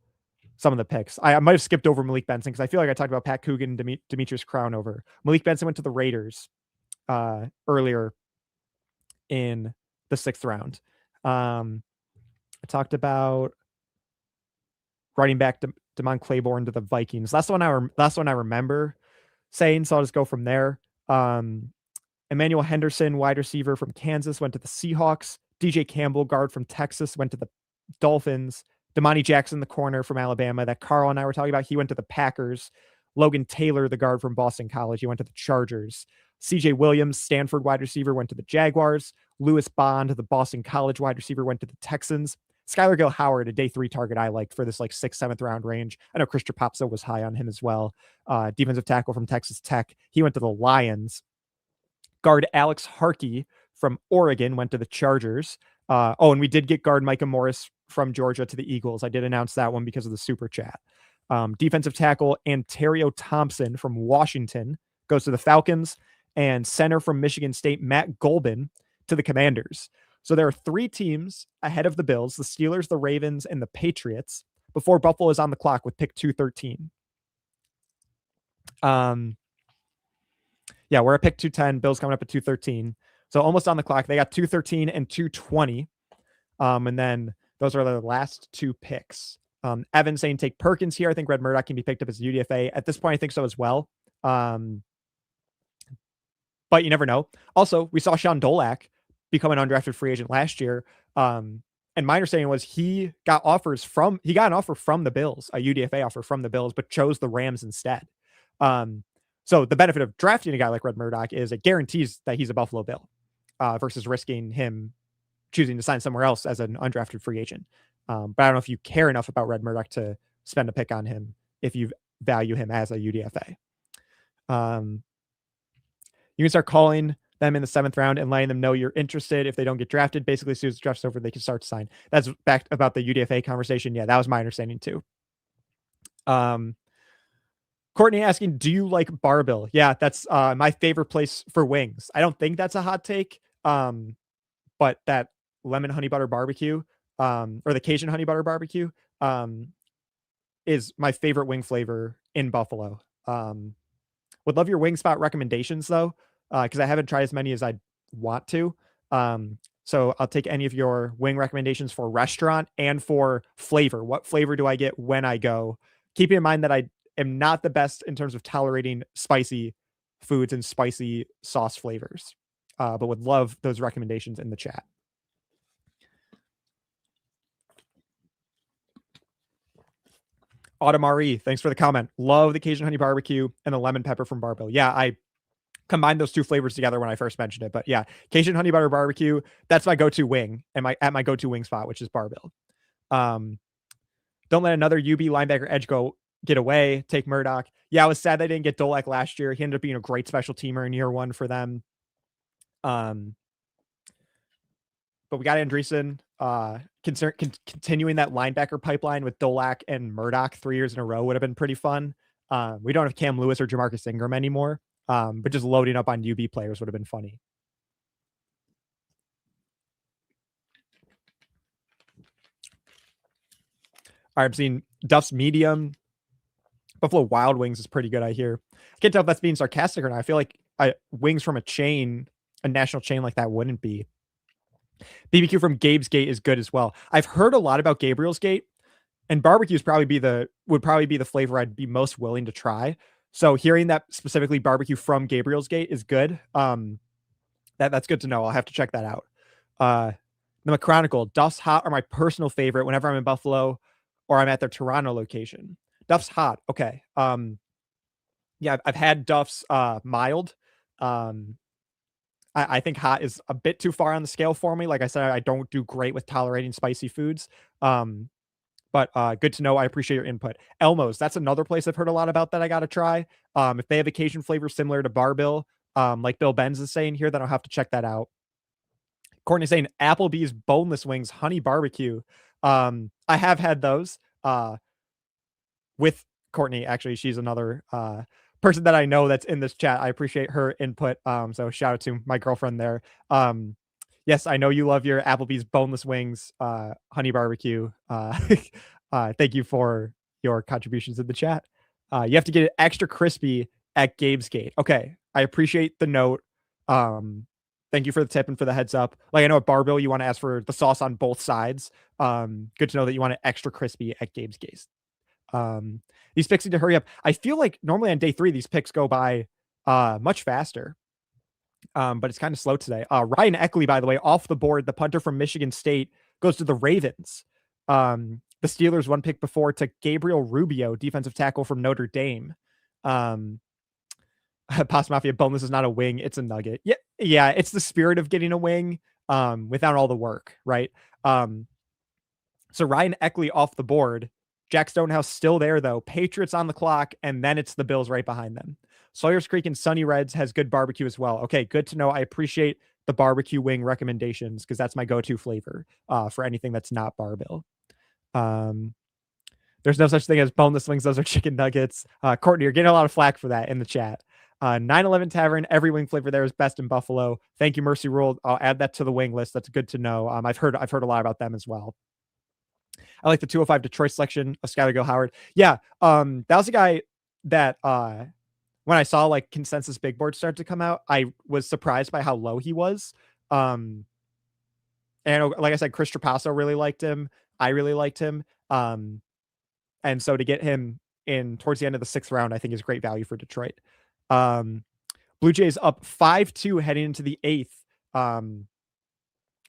Speaker 1: some of the picks. I might have skipped over Malik Benson because I feel like I talked about Pat Coogan and Demetrius Crown over. Malik Benson went to the Raiders earlier in the 6th round. I talked about running back Damon Claiborne to the Vikings. That's the one I remember saying, so I'll just go from there. Emmanuel Henderson, wide receiver from Kansas, went to the Seahawks. DJ Campbell, guard from Texas, went to the Dolphins. Damani Jackson, the corner from Alabama that Carl and I were talking about, he went to the Packers. Logan Taylor, the guard from Boston College, he went to the Chargers. CJ Williams, Stanford wide receiver, went to the Jaguars. Lewis Bond, the Boston College wide receiver, went to the Texans. Skyler Gill Howard, a day 3 target I liked for this like 6th, 7th round range. I know Chris Trapopso was high on him as well. Defensive tackle from Texas Tech. He went to the Lions. Guard Alex Harkey from Oregon went to the Chargers. And we did get guard Micah Morris from Georgia to the Eagles. I did announce that one because of the super chat. Defensive tackle Antario Thompson from Washington goes to the Falcons, and center from Michigan State Matt Golbin to the Commanders. So there are 3 teams ahead of the Bills, the Steelers, the Ravens, and the Patriots, before Buffalo is on the clock with pick 213. Yeah, we're at pick 210. Bills coming up at 213. So almost on the clock. They got 213 and 220. And then those are the last 2 picks. Evan saying take Perkins here. I think Red Murdoch can be picked up as a UDFA. At this point, I think so as well. But you never know. Also, we saw Sean Dolak become an undrafted free agent last year. And my understanding was he got an offer from the Bills, a UDFA offer from the Bills, but chose the Rams instead. So the benefit of drafting a guy like Red Murdoch is it guarantees that he's a Buffalo Bill versus risking him choosing to sign somewhere else as an undrafted free agent. But I don't know if you care enough about Red Murdoch to spend a pick on him if you value him as a UDFA. You can start calling them in the 7th round and letting them know you're interested. If they don't get drafted, basically as soon as the draft's over, they can start to sign. That's back about the UDFA conversation. Yeah, that was my understanding too. Courtney asking, do you like Barbell? Yeah, that's my favorite place for wings. I don't think that's a hot take, but that lemon honey butter barbecue or the Cajun honey butter barbecue is my favorite wing flavor in Buffalo. Would love your wing spot recommendations though, because I haven't tried as many as I want to. So I'll take any of your wing recommendations for restaurant and for flavor. What flavor do I get when I go? Keeping in mind that I am not the best in terms of tolerating spicy foods and spicy sauce flavors, but would love those recommendations in the chat. Autumn thanks for the comment. Love the Cajun honey barbecue and the lemon pepper from Barbell. Yeah, I combined those 2 flavors together when I first mentioned it. But yeah, Cajun honey butter barbecue, that's my go-to wing and at my go-to wing spot, which is Barbell. Don't let another UB linebacker edge get away. Take Murdoch. Yeah, I was sad they didn't get Dolak last year. He ended up being a great special teamer in year 1 for them. But we got Andreessen, continuing that linebacker pipeline with Dolak and Murdoch 3 years in a row would have been pretty fun. We don't have Cam Lewis or Jamarcus Ingram anymore, but just loading up on UB players would have been funny. All right, I'm seeing Duff's medium. Buffalo Wild Wings is pretty good, I hear. I can't tell if that's being sarcastic or not. I feel like wings from a national chain like that wouldn't be. BBQ from Gabe's Gate is good as well. I've heard a lot about Gabriel's Gate, and barbecue would probably be the flavor I'd be most willing to try. So hearing that specifically barbecue from Gabriel's Gate is good. That's good to know. I'll have to check that out. The McChronicle, Duff's Hot are my personal favorite whenever I'm in Buffalo or I'm at their Toronto location. Duff's Hot. Okay. Yeah, I've had Duff's mild. I think hot is a bit too far on the scale for me. Like I said, I don't do great with tolerating spicy foods. But good to know. I appreciate your input. Elmo's, that's another place I've heard a lot about that I got to try. If they have occasion flavor similar to Barbell, like Bill Benz is saying here, then I'll have to check that out. Courtney saying Applebee's boneless wings, honey barbecue. I have had those. with Courtney. Actually, she's another person that I know that's in this chat. I appreciate her input. So shout out to my girlfriend there. Yes, I know you love your Applebee's boneless wings, honey barbecue. Thank you for your contributions in the chat. You have to get it extra crispy at Gabe's Gate. Okay, I appreciate the note. Thank you for the tip and for the heads up. Like, I know at Barbell you want to ask for the sauce on both sides. Good to know that you want it extra crispy at Gabe's Gate. These picks need to hurry up. I feel like normally on day 3 these picks go by much faster. But it's kind of slow today. Ryan Eckley, by the way, off the board, the punter from Michigan State, goes to the Ravens. The Steelers 1 pick before to Gabriel Rubio, defensive tackle from Notre Dame. Pasta Mafia, boneless is not a wing, it's a nugget. Yeah, it's the spirit of getting a wing without all the work, right? So Ryan Eckley off the board. Jack Stonehouse still there, though. Patriots on the clock, and then it's the Bills right behind them. Sawyer's Creek and Sunny Reds has good barbecue as well. Okay, good to know. I appreciate the barbecue wing recommendations because that's my go-to flavor for anything that's not barbell. There's no such thing as boneless wings. Those are chicken nuggets. Courtney, you're getting a lot of flack for that in the chat. 911 Tavern, every wing flavor there is best in Buffalo. Thank you, Mercy Rule. I'll add that to the wing list. That's good to know. I've heard a lot about them as well. I like the 205 Detroit selection of Skyler Howard. Yeah, that was a guy that when I saw like consensus big board start to come out, I was surprised by how low he was. And like I said, Chris Trapasso really liked him. I really liked him. And so to get him in towards the end of the 6th round, I think is great value for Detroit. Blue Jays up 5-2 heading into the 8th.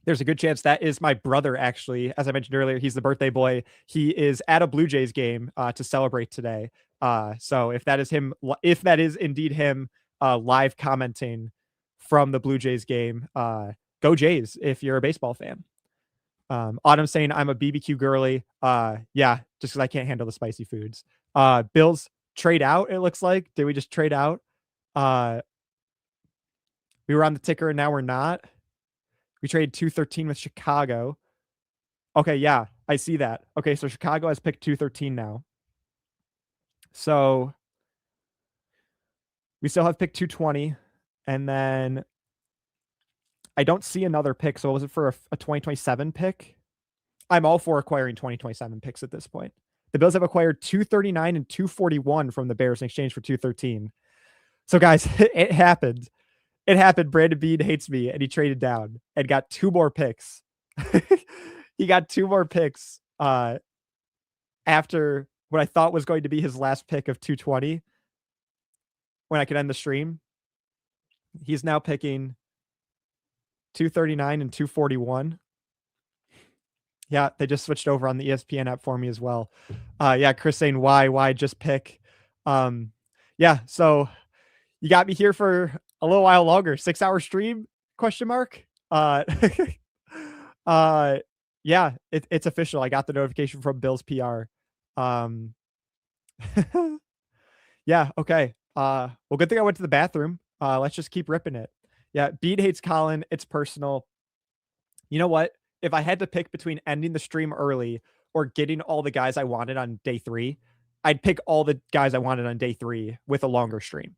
Speaker 1: There's a good chance that is my brother, actually. As I mentioned earlier, he's the birthday boy. He is at a Blue Jays game to celebrate today. So if that is him, if that is indeed him live commenting from the Blue Jays game, go Jays if you're a baseball fan. Autumn saying I'm a BBQ girly. Yeah, just because I can't handle the spicy foods. Bills trade out, it looks like. Did we just trade out? We were on the ticker and now we're not. We traded 213 with Chicago. Okay, yeah, I see that. Okay, so Chicago has picked 213 now. So we still have pick 220. And then I don't see another pick. So was it for a 2027 pick? I'm all for acquiring 2027 picks at this point. The Bills have acquired 239 and 241 from the Bears in exchange for 213. So guys, it happened. It happened. Brandon Bean hates me, and he traded down and got 2 more picks. He got 2 more picks after what I thought was going to be his last pick of 220 when I could end the stream. He's now picking 239 and 241. Yeah, they just switched over on the ESPN app for me as well. Yeah, Chris saying why just pick. Yeah, so you got me here for a little while longer. 6-hour stream? ? Yeah, it's official. I got the notification from Bill's PR. Yeah, okay. Well, good thing I went to the bathroom. Let's just keep ripping it. Yeah, Beat hates Colin. It's personal. You know what? If I had to pick between ending the stream early or getting all the guys I wanted on day 3, I'd pick all the guys I wanted on day 3 with a longer stream.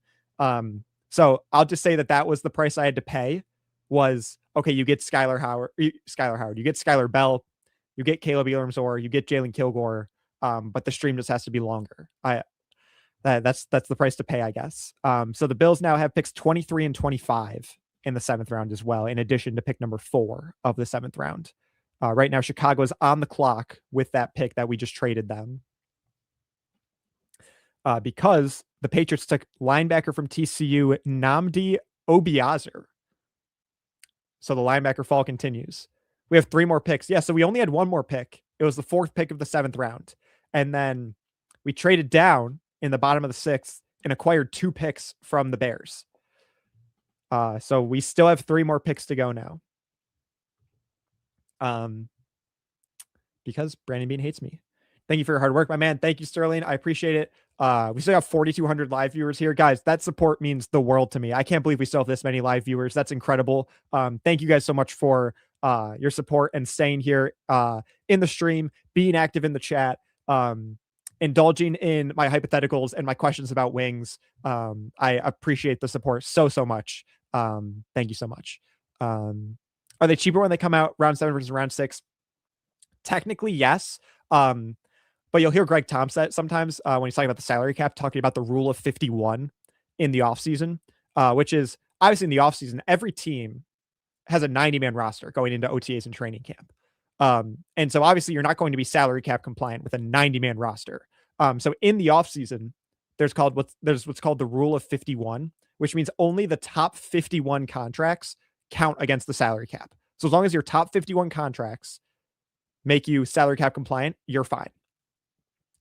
Speaker 1: So I'll just say that was the price I had to pay. Was okay. You get Skyler Howard. You get Skyler Bell. You get Kaleb Elarms-Orr. You get Jalon Kilgore. But the stream just has to be longer. That's the price to pay, I guess. So the Bills now have picks 23 and 25 in the 7th round as well, in addition to pick number 4 of the 7th round. Right now, Chicago is on the clock with that pick that we just traded them. Because the Patriots took linebacker from TCU, Nnamdi Obiazer. So the linebacker fall continues. We have 3 more picks. Yeah, so we only had 1 more pick. It was the 4th pick of the 7th round. And then we traded down in the bottom of the 6th and acquired 2 picks from the Bears. So we still have 3 more picks to go now. Because Brandon Bean hates me. Thank you for your hard work, my man. Thank you, Sterling. I appreciate it. We still have 4,200 live viewers here. Guys, that support means the world to me. I can't believe we still have this many live viewers. That's incredible. Thank you guys so much for your support and staying here in the stream, being active in the chat. indulging in my hypotheticals and my questions about wings. I appreciate the support so much. Thank you so much. Are they cheaper when they come out round 7 versus round 6? Technically, yes. But you'll hear Greg Thompson sometimes when he's talking about the salary cap, talking about the rule of 51 in the offseason, which is obviously in the offseason, every team has a 90-man roster going into OTAs and training camp. And so obviously you're not going to be salary cap compliant with a 90-man roster. So in the offseason, there's what's called the rule of 51, which means only the top 51 contracts count against the salary cap. So as long as your top 51 contracts make you salary cap compliant, you're fine.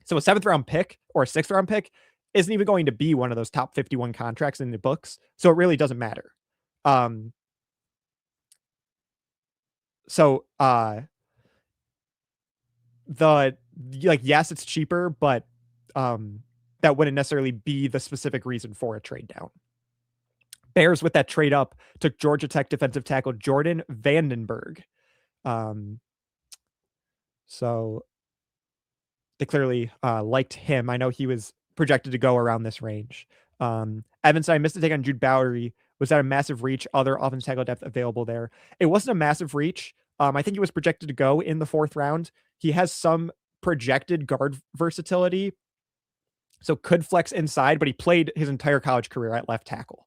Speaker 1: So a 7th round pick or a 6th round pick isn't even going to be one of those top 51 contracts in the books. So it really doesn't matter. Yes, it's cheaper, but that wouldn't necessarily be the specific reason for a trade down. Bears with that trade up took Georgia Tech defensive tackle Jordan Vandenberg. So they clearly liked him. I know he was projected to go around this range. Evanston, I missed a take on Jude Bowry. Was that a massive reach? Other offensive tackle depth available there? It wasn't a massive reach. I think he was projected to go in the 4th round. He has some projected guard versatility, so could flex inside, but he played his entire college career at left tackle.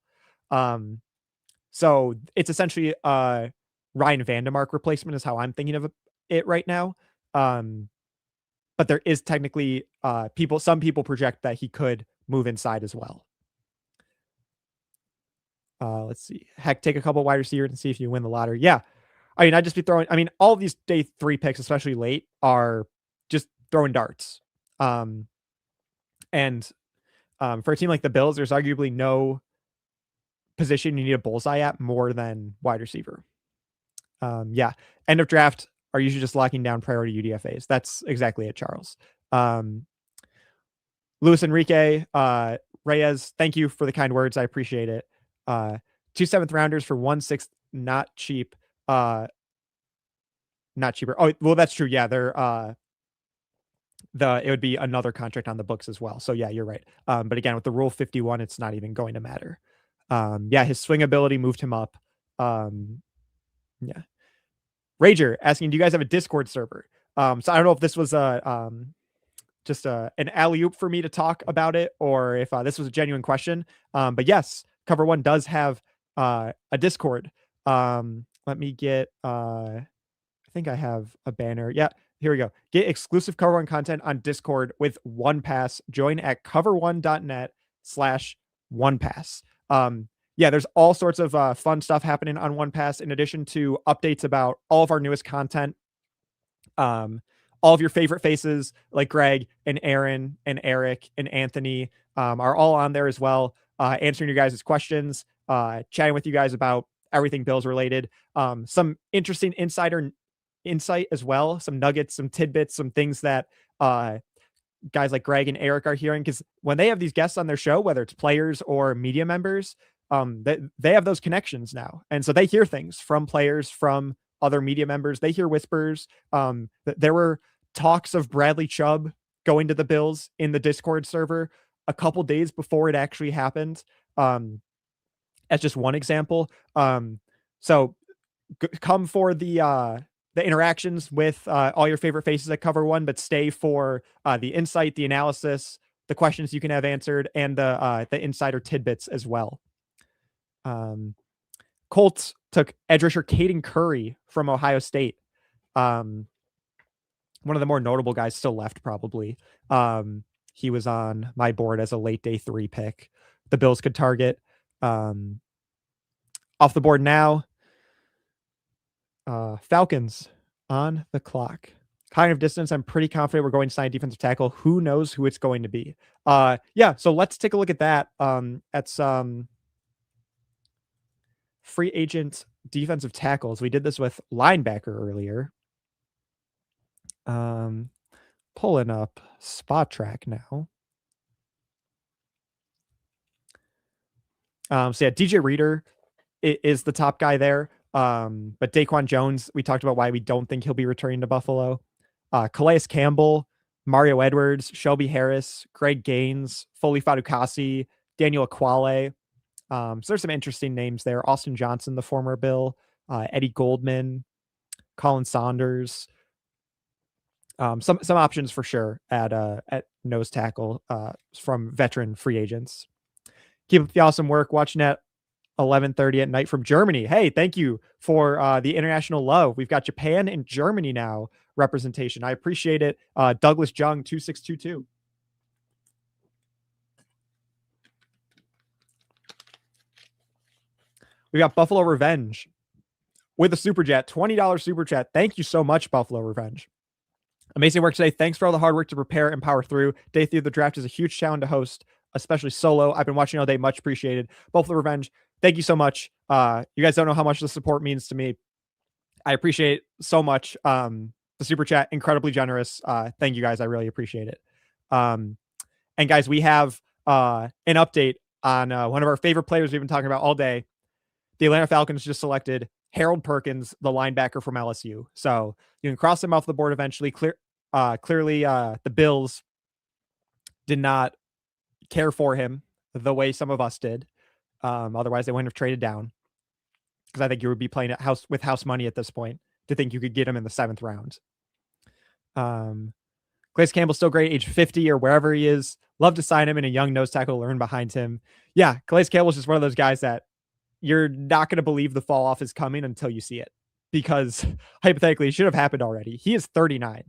Speaker 1: So it's essentially Ryan Vandemark replacement is how I'm thinking of it right now. But there is technically some people project that he could move inside as well. Let's see. Heck, take a couple wide receivers and see if you win the lottery. Yeah. I mean, I'd just be throwing, all of these day 3 picks, especially late, are just throwing darts. And for a team like the Bills, there's arguably no position you need a bullseye at more than wide receiver. Yeah. End of draft are usually just locking down priority UDFAs. That's exactly it, Charles. Luis Enrique, Reyes, thank you for the kind words. I appreciate it. 2 7th rounders for 1 6th, not cheap. Not cheaper. Oh, well, that's true. Yeah, they're it would be another contract on the books as well. So yeah, you're right. But again, with the rule 51, it's not even going to matter. Yeah, his swing ability moved him up. Yeah. Rager asking, do you guys have a Discord server? So I don't know if this was just an alley-oop for me to talk about it, or if this was a genuine question. But yes, Cover One does have a Discord. Let me get I think I have a banner. Yeah, here we go. Get exclusive Cover One content on Discord with OnePass. Join at cover1.net/OnePass. Yeah, there's all sorts of fun stuff happening on OnePass, in addition to updates about all of our newest content. All of your favorite faces like Greg and Aaron and Eric and Anthony are all on there as well, answering your guys' questions, chatting with you guys about everything Bills related. Some interesting insight as well, some nuggets, some tidbits, some things that guys like Greg and Eric are hearing, because when they have these guests on their show, whether it's players or media members, they have those connections now. And so they hear things from players, from other media members. They hear whispers. There were talks of Bradley Chubb going to the Bills in the Discord server a couple days before it actually happened, as just one example. So come for the interactions with all your favorite faces at Cover One, but stay for the insight, the analysis, the questions you can have answered, and the insider tidbits as well. Colts took edge rusher Caden Curry from Ohio State. One of the more notable guys still left, probably. He was on my board as a late day 3 pick. The Bills could target. Off the board now. Falcons on the clock. Kind of distance. I'm pretty confident we're going to sign defensive tackle. Who knows who it's going to be? Yeah, so let's take a look at that. At some free agent defensive tackles. We did this with linebacker earlier. Pulling up Spot Track now. So yeah, DJ Reader is the top guy there. But Daquan Jones, we talked about why we don't think he'll be returning to Buffalo. Calais Campbell, Mario Edwards, Shelby Harris, Greg Gaines, Foley Fadukasi, Daniel Aquale. So there's some interesting names there. Austin Johnson, the former Bill, Eddie Goldman, Colin Saunders. Some options for sure at nose tackle from veteran free agents. Keep up the awesome work. Watching at 11:30 at night from Germany. Hey, thank you for the international love. We've got Japan and Germany now representation. I appreciate it. Douglas Jung 2622. We got Buffalo Revenge with a super chat, $20 super chat. Thank you so much, Buffalo Revenge. Amazing work today. Thanks for all the hard work to prepare and power through. Day 3 of the draft is a huge challenge to host, especially solo. I've been watching all day. Much appreciated. Buffalo Revenge, thank you so much. You guys don't know how much the support means to me. I appreciate so much. The super chat, incredibly generous. Thank you guys. I really appreciate it. And guys, we have an update on one of our favorite players we've been talking about all day. The Atlanta Falcons just selected Harold Perkins, the linebacker from LSU. So you can cross him off the board eventually. Clearly, the Bills did not care for him the way some of us did. Otherwise, they wouldn't have traded down. Because I think you would be playing at house money at this point to think you could get him in the 7th round. Calais Campbell's still great, age 50 or wherever he is. Love to sign him in a young nose tackle, learn behind him. Yeah, Calais Campbell's just one of those guys that you're not going to believe the fall off is coming until you see it. Because hypothetically, it should have happened already. He is 39.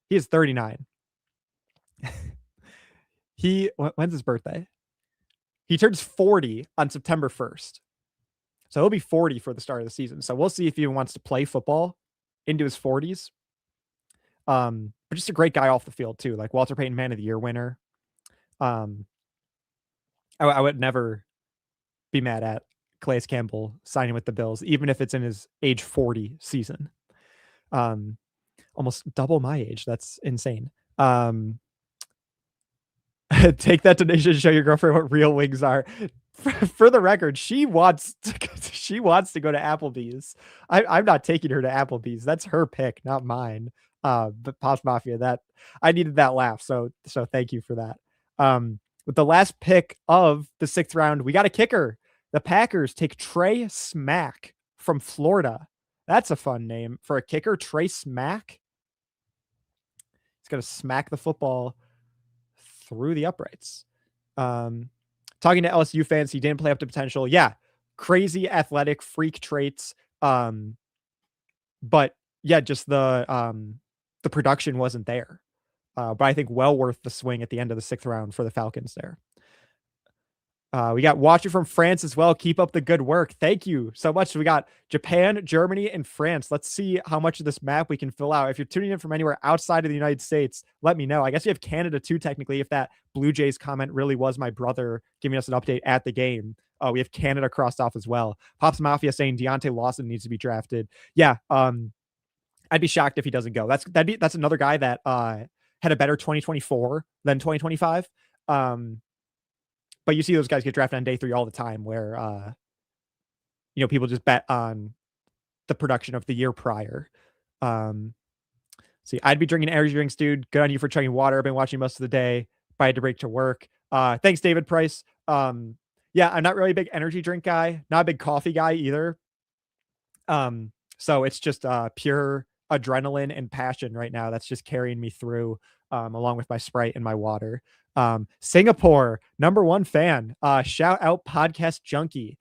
Speaker 1: He is 39. When's his birthday? He turns 40 on September 1st. So he'll be 40 for the start of the season. So we'll see if he even wants to play football into his 40s. But just a great guy off the field too. Like Walter Payton Man of the Year winner. I would never be mad at Calais Campbell signing with the Bills, even if it's in his age 40 season. Almost double my age. That's insane. Take that donation to show your girlfriend what real wings are. For the record, she wants to go to Applebee's. I'm not taking her to Applebee's. That's her pick, not mine. But Pops Mafia, that I needed that laugh. So thank you for that. With the last pick of the 6th round, we got a kicker. The Packers take Trey Smack from Florida. That's a fun name for a kicker. Trey Smack. He's going to smack the football through the uprights. Talking to LSU fans, he didn't play up to potential. Yeah, crazy athletic freak traits. But yeah, just the production wasn't there. But I think well worth the swing at the end of the 6th round for the Falcons there. We got watching from France as well. Keep up the good work. Thank you so much. So we got Japan, Germany, and France. Let's see how much of this map we can fill out. If you're tuning in from anywhere outside of the United States, let me know. I guess we have Canada too, technically, if that Blue Jays comment really was my brother giving us an update at the game. We have Canada crossed off as well. Pops Mafia saying Deontay Lawson needs to be drafted. Yeah, I'd be shocked if he doesn't go. That's another guy that had a better 2024 than 2025. But you see those guys get drafted on day 3 all the time where, people just bet on the production of the year prior. See, I'd be drinking energy drinks, dude. Good on you for chugging water. I've been watching most of the day, but I had to break to work. Thanks, David Price. Yeah, I'm not really a big energy drink guy, not a big coffee guy either. So it's just pure adrenaline and passion right now that's just carrying me through, along with my Sprite and my water. Singapore, #1 fan. Shout out Podcast Junkie.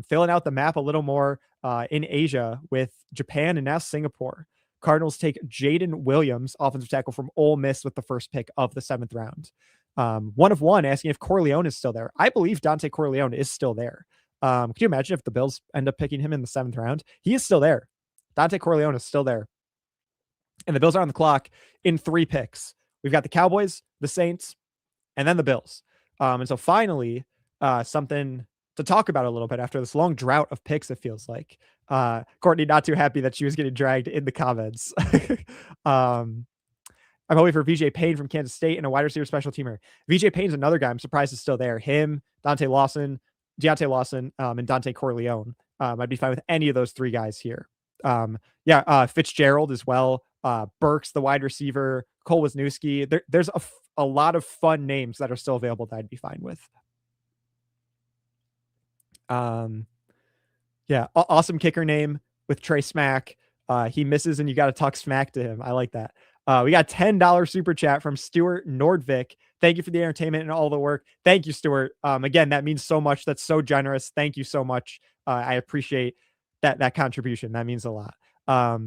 Speaker 1: Filling out the map a little more in Asia with Japan and now Singapore. Cardinals take Jaden Williams, offensive tackle from Ole Miss, with the first pick of the 7th round. One of one asking if Corleone is still there. I believe Dante Corleone is still there. Could you imagine if the Bills end up picking him in the 7th round? He is still there. Dante Corleone is still there. And the Bills are on the clock in 3 picks. We've got the Cowboys, the Saints, and then the Bills. And so finally, something to talk about a little bit after this long drought of picks, it feels like. Courtney, not too happy that she was getting dragged in the comments. I'm hoping for VJ Payne from Kansas State and a wide receiver special teamer. VJ Payne's another guy I'm surprised is still there. Him, Deontay Lawson, and Dante Corleone. I'd be fine with any of those 3 guys here. Fitzgerald as well. Burks, the wide receiver, Cole Wisniewski. There's a lot of fun names that are still available that I'd be fine with. Yeah, awesome kicker name with Trey Smack. He misses and you got to talk smack to him. I like that. We got $10 super chat from Stuart Nordvik. Thank you for the entertainment and all the work. Thank you, Stuart. Again, that means so much. That's so generous. Thank you so much. I appreciate that contribution. That means a lot. I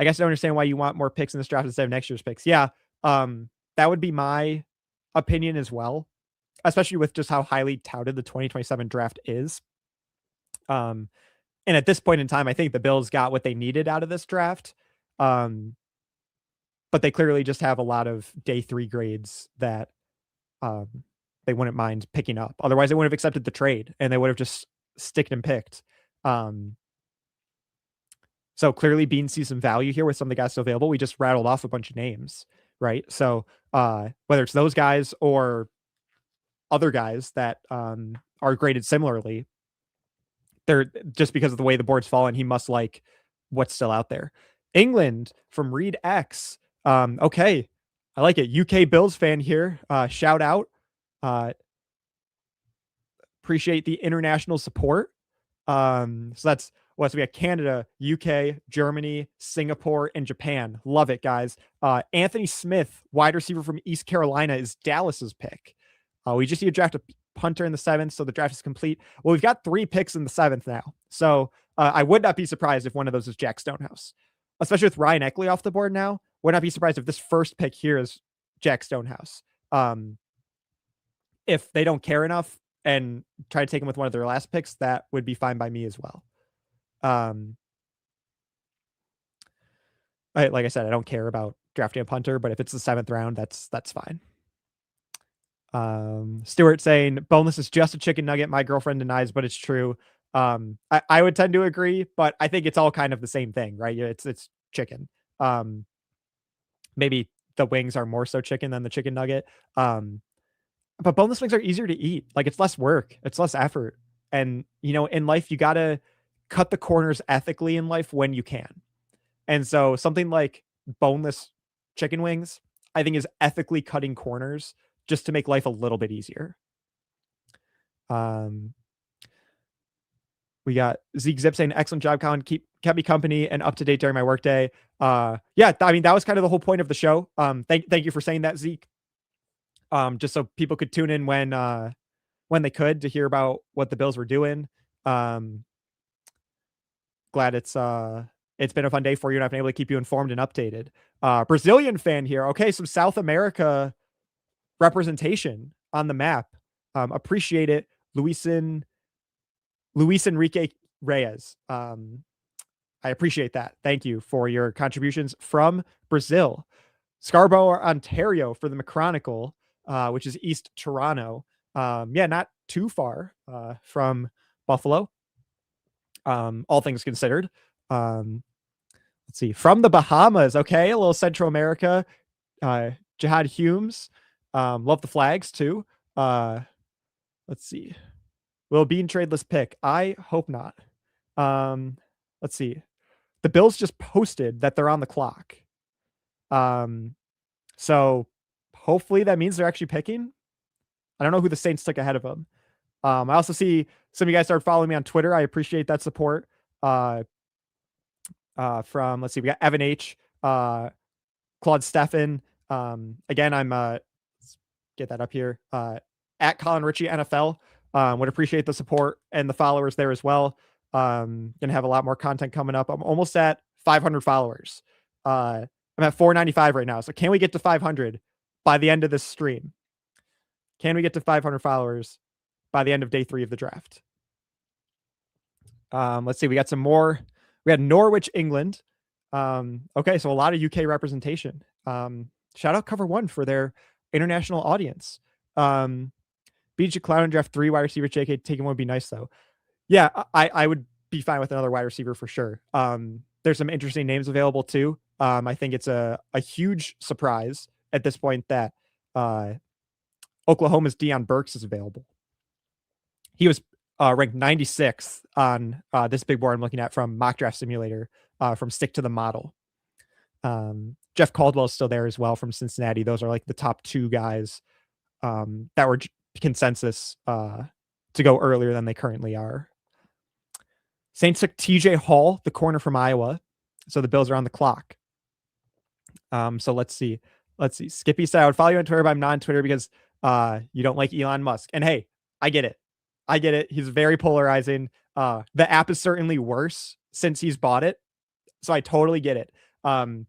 Speaker 1: guess I don't understand why you want more picks in this draft instead of next year's picks. Yeah, that would be my opinion as well, especially with just how highly touted the 2027 draft is. And at this point in time, I think the Bills got what they needed out of this draft. But they clearly just have a lot of day 3 grades that they wouldn't mind picking up. Otherwise, they wouldn't have accepted the trade and they would have just sticked and picked. So clearly Bean sees some value here with some of the guys still available. We just rattled off a bunch of names, right? So whether it's those guys or other guys that are graded similarly, they're just because of the way the board's fallen, he must like what's still out there. England from Reed X. Okay. I like it. UK Bills fan here. Shout out. Appreciate the international support. So that's so we got Canada, UK, Germany, Singapore, and Japan. Love it, guys. Anthony Smith, wide receiver from East Carolina, is Dallas's pick. We just need to draft a punter in the 7th, so the draft is complete. Well, we've got 3 picks in the 7th now. So I would not be surprised if one of those is Jack Stonehouse, especially with Ryan Eckley off the board now. Would not be surprised if this first pick here is Jack Stonehouse. If they don't care enough and try to take him with one of their last picks, that would be fine by me as well. Like I said, I don't care about drafting a punter, but if it's the 7th round, that's fine. Stuart saying boneless is just a chicken nugget. My girlfriend denies, but it's true. I would tend to agree, but I think it's all kind of the same thing, right? It's chicken. Maybe the wings are more so chicken than the chicken nugget. But boneless wings are easier to eat. Like it's less work, it's less effort. And in life, you gotta cut the corners ethically in life when you can. And so something like boneless chicken wings, I think, is ethically cutting corners just to make life a little bit easier. We got Zeke Zip saying, excellent job, Colin. Kept me company and up to date during my workday. Yeah, I mean, that was kind of the whole point of the show. Thank you for saying that, Zeke. Just so people could tune in when they could to hear about what the Bills were doing. Glad it's been a fun day for you and I've been able to keep you informed and updated. Brazilian fan here. Okay, some South America representation on the map. Appreciate it. Luis Enrique Reyes. I appreciate that. Thank you for your contributions from Brazil. Scarborough, Ontario for the McChronicle, which is East Toronto. Yeah, not too far from Buffalo. All things considered. Let's see. From the Bahamas. Okay, a little Central America. Jihad Humes. Love the flags too. Let's see. Will Bean tradeless pick? I hope not. Let's see. The Bills just posted that they're on the clock. So hopefully that means they're actually picking. I don't know who the Saints took ahead of them. I also see some of you guys started following me on Twitter. I appreciate that support. From, let's see, we got Evan H, Claude Steffen. Again, I'm, let's get that up here. At Colin Richey NFL. Would appreciate the support and the followers there as well. Gonna have a lot more content coming up. I'm almost at 500 followers. I'm at 495 right now. So can we get to 500 by the end of this stream? Can we get to 500 followers by the end of day 3 of the draft? Let's see. We got some more. We had Norwich, England. Okay, so a lot of UK representation. Shout out Cover One for their international audience. BJ Cloud and draft 3 wide receiver. JK taking one would be nice though. Yeah, I would be fine with another wide receiver for sure. There's some interesting names available too. I think it's a huge surprise at this point that Oklahoma's Deion Burks is available. He was ranked 96th on this big board I'm looking at from Mock Draft Simulator from Stick to the Model. Jeff Caldwell's still there as well from Cincinnati. Those are like the top 2 guys that were consensus to go earlier than they currently are. Saints took TJ Hall, the corner from Iowa. So the Bills are on the clock. So let's see. Skippy said, I would follow you on Twitter, but I'm not on Twitter because you don't like Elon Musk. And hey, I get it. He's very polarizing. The app is certainly worse since he's bought it. So I totally get it. On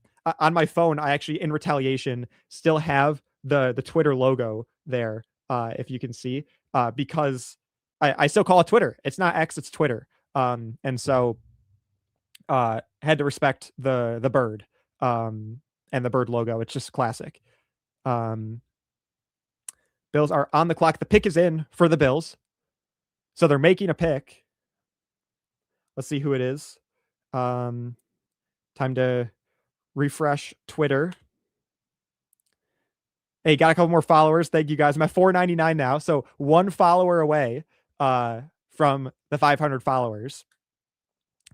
Speaker 1: my phone, I actually, in retaliation, still have the Twitter logo there, if you can see, because I still call it Twitter. It's not X, it's Twitter. And so had to respect the bird and the bird logo. It's just classic. Bills are on the clock. The pick is in for the Bills. So they're making a pick. Let's see who it is. Time to refresh Twitter. Hey, got a couple more followers. Thank you guys. I'm at 499 now. So 1 follower away from the 500 followers.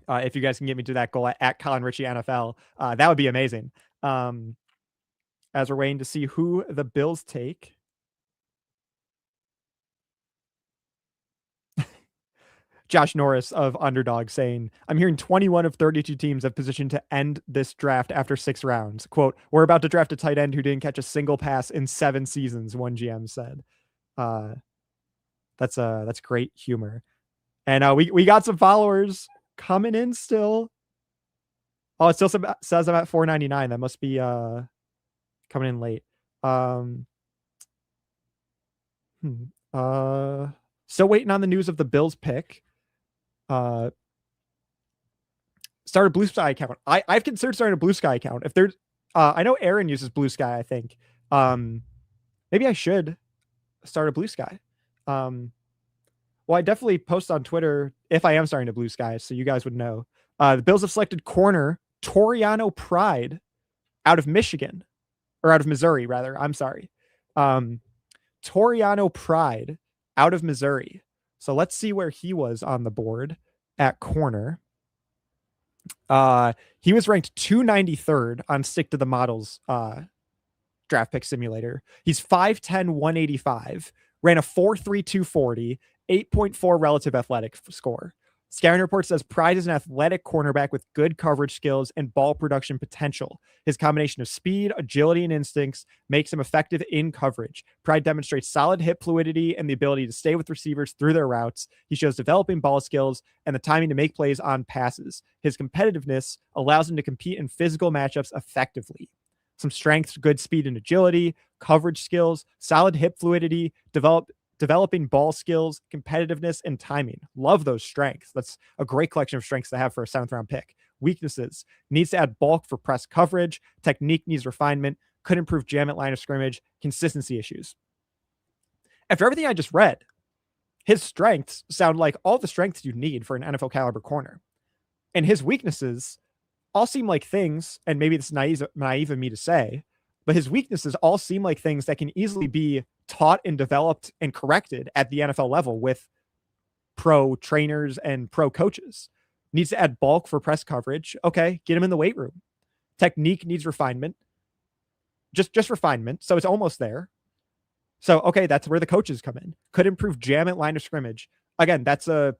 Speaker 1: If you guys can get me to that goal at Colin Richey NFL, that would be amazing. As we're waiting to see who the Bills take. Josh Norris of Underdog saying, I'm hearing 21 of 32 teams have positioned to end this draft after 6 rounds. Quote, we're about to draft a tight end who didn't catch a single pass in 7 seasons, one GM said. That's great humor. And we got some followers coming in still. Oh, it still says I'm at 499. That must be coming in late. Still waiting on the news of the Bills pick. Start a Blue Sky account. I've considered starting a Blue Sky account. If there's I know Aaron uses Blue Sky, I think. Maybe I should start a Blue Sky. Well, I definitely post on Twitter if I am starting a Blue Sky, so you guys would know. The Bills have selected corner Toriano Pride out of Michigan, or out of Missouri, rather. I'm sorry. Toriano Pride out of Missouri. So let's see where he was on the board at corner. He was ranked 293rd on Stick to the Models draft pick simulator. He's 5'10", 185, ran a 4.3 240, 8.4 relative athletic score. Scouting Report says Pride is an athletic cornerback with good coverage skills and ball production potential. His combination of speed, agility, and instincts makes him effective in coverage. Pride demonstrates solid hip fluidity and the ability to stay with receivers through their routes. He shows developing ball skills and the timing to make plays on passes. His competitiveness allows him to compete in physical matchups effectively. Some strengths, good speed and agility, coverage skills, solid hip fluidity, developing ball skills, competitiveness, and timing. Love those strengths. That's a great collection of strengths to have for a 7th round pick. Weaknesses: needs to add bulk for press coverage. Technique needs refinement. Could improve jam at line of scrimmage. Consistency issues. After everything I just read, his strengths sound like all the strengths you need for an NFL caliber corner. And his weaknesses all seem like things, and maybe it's naive of me to say, but his weaknesses all seem like things that can easily be taught and developed and corrected at the NFL level with pro trainers and pro coaches. Needs to add bulk for press coverage. Okay, get him in the weight room. Technique needs refinement. Just refinement. So it's almost there. So, okay, that's where the coaches come in. Could improve jam at line of scrimmage. Again, that's a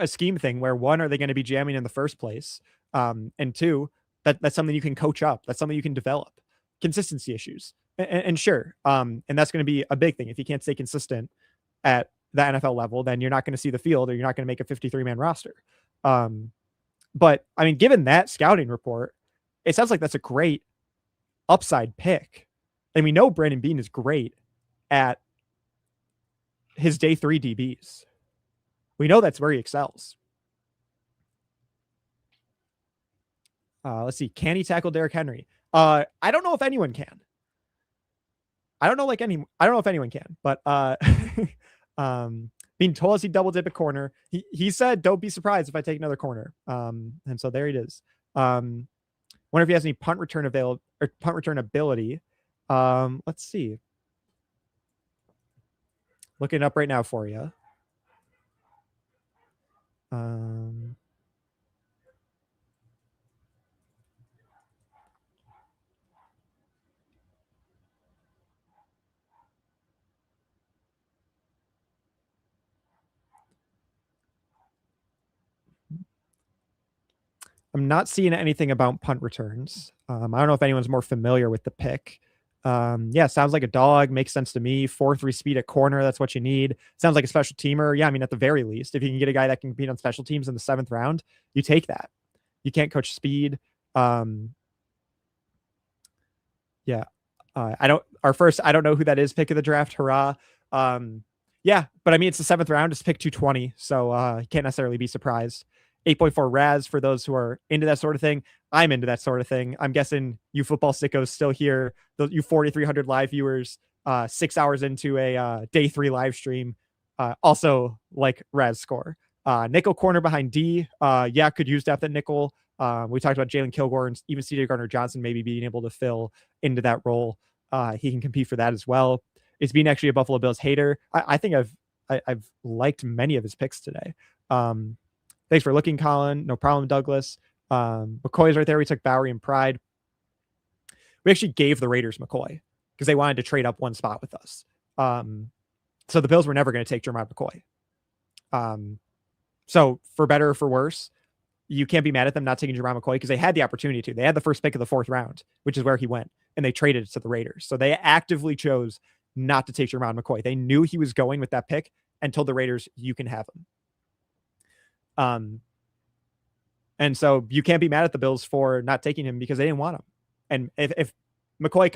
Speaker 1: scheme thing where, 1, are they going to be jamming in the first place? And 2, that's something you can coach up. That's something you can develop. Consistency issues. And sure, and that's going to be a big thing. If you can't stay consistent at the NFL level, then you're not going to see the field, or you're not going to make a 53-man roster. But I mean, given that scouting report, it sounds like that's a great upside pick. And we know Brandon Beane is great at his day 3 DBs. We know that's where he excels. Let's see. Can he tackle Derrick Henry? I don't know if anyone can. I don't know if anyone can, but being told as he double dip a corner, he said, don't be surprised if I take another corner. And so there it is. Wonder if he has any punt return ability. Let's see. Looking it up right now for you. I'm not seeing anything about punt returns. I don't know if anyone's more familiar with the pick. Yeah, sounds like a dog. Makes sense to me. 4.3 speed at corner. That's what you need. Sounds like a special teamer. Yeah, I mean, at the very least, if you can get a guy that can compete on special teams in the 7th round, you take that. You can't coach speed. Yeah. I don't know who that is. Pick of the draft. Hurrah. Yeah, but I mean, it's the 7th round. It's pick 220. So you can't necessarily be surprised. 8.4 Raz for those who are into that sort of thing. I'm into that sort of thing. I'm guessing you football sickos still here, you 4,300 live viewers, 6 hours into a day 3 live stream, also like Raz score. Nickel corner behind D. Yeah, could use depth at nickel. We talked about Jalon Kilgore and even CJ Gardner-Johnson maybe being able to fill into that role. He can compete for that as well. It's being actually a Buffalo Bills hater. I think I've liked many of his picks today. Thanks for looking, Colin. No problem, Douglas. McCoy's right there. We took Bowry and Pride. We actually gave the Raiders McCoy because they wanted to trade up one spot with us. So the Bills were never going to take Jeremiah McCoy. So for better or for worse, you can't be mad at them not taking Jeremiah McCoy because they had the opportunity to. They had the first pick of the 4th round, which is where he went, and they traded it to the Raiders. So they actively chose not to take Jeremiah McCoy. They knew he was going with that pick and told the Raiders, you can have him. And so you can't be mad at the Bills for not taking him because they didn't want him. And if McCoy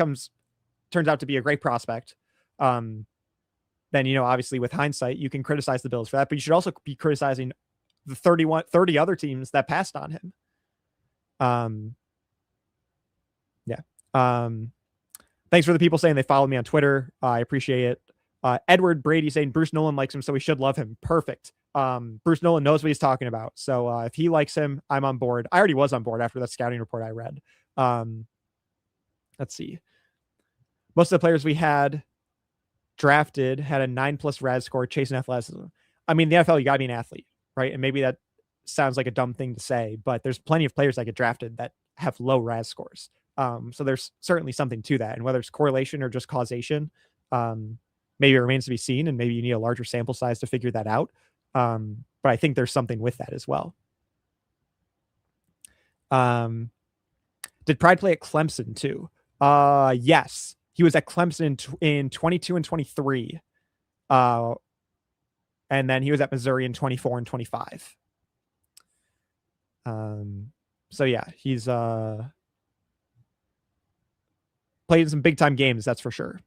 Speaker 1: turns out to be a great prospect, then, obviously with hindsight, you can criticize the Bills for that, but you should also be criticizing the 30 other teams that passed on him. Thanks for the people saying they followed me on Twitter. I appreciate it. Edward Brady saying Bruce Nolan likes him, so we should love him. Perfect. Bruce Nolan knows what he's talking about. So if he likes him, I'm on board. I already was on board after that scouting report I read. Let's see. Most of the players we had drafted had a 9+ RAS score, chasing athleticism. I mean, the NFL, you got to be an athlete, right? And maybe that sounds like a dumb thing to say, but there's plenty of players that get drafted that have low RAS scores. So there's certainly something to that. And whether it's correlation or just causation, maybe it remains to be seen, and maybe you need a larger sample size to figure that out. But I think there's something with that as well. Did Pride play at Clemson too? Yes. He was at Clemson in 22 and 23. And then he was at Missouri in 24 and 25. So yeah, he's played in some big time games, that's for sure.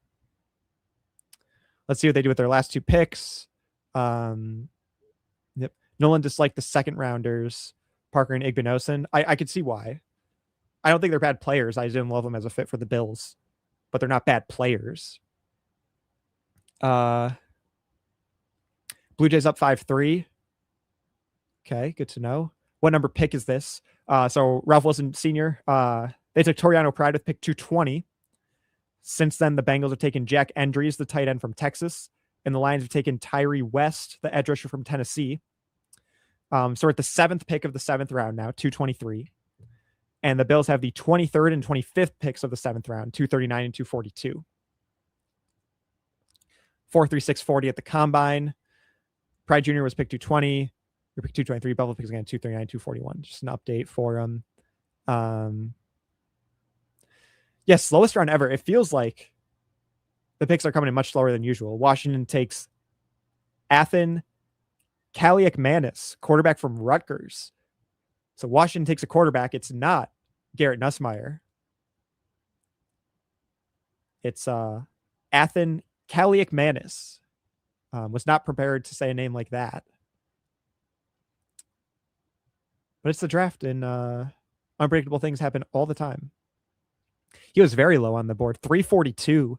Speaker 1: Let's see what they do with their last 2 picks. Yep. Nolan disliked the 2nd rounders, Parker and Igbinosun. I could see why. I don't think they're bad players. I just didn't love them as a fit for the Bills, but they're not bad players. Blue Jays up 5-3. Okay, good to know. What number pick is this? So Ralph Wilson Sr., they took Toriano Pride with pick 220. Since then, the Bengals have taken Jack Endries, the tight end from Texas, and the Lions have taken Tyree West, the edge rusher from Tennessee. So we're at the 7th pick of the 7th round now, 223. And the Bills have the 23rd and 25th picks of the 7th round, 239 and 242. 4.3640 at the combine. Pride Jr. was picked 220. You're picked 223. Buffalo picks again 239, 241. Just an update for them. Yes, slowest round ever. It feels like the picks are coming in much slower than usual. Washington takes Athan Kaliakmanis, quarterback from Rutgers. So Washington takes a quarterback. It's not Garrett Nussmeier. It's Athan Kaliakmanis. Was not prepared to say a name like that. But it's the draft, and unpredictable things happen all the time. He was very low on the board. 342,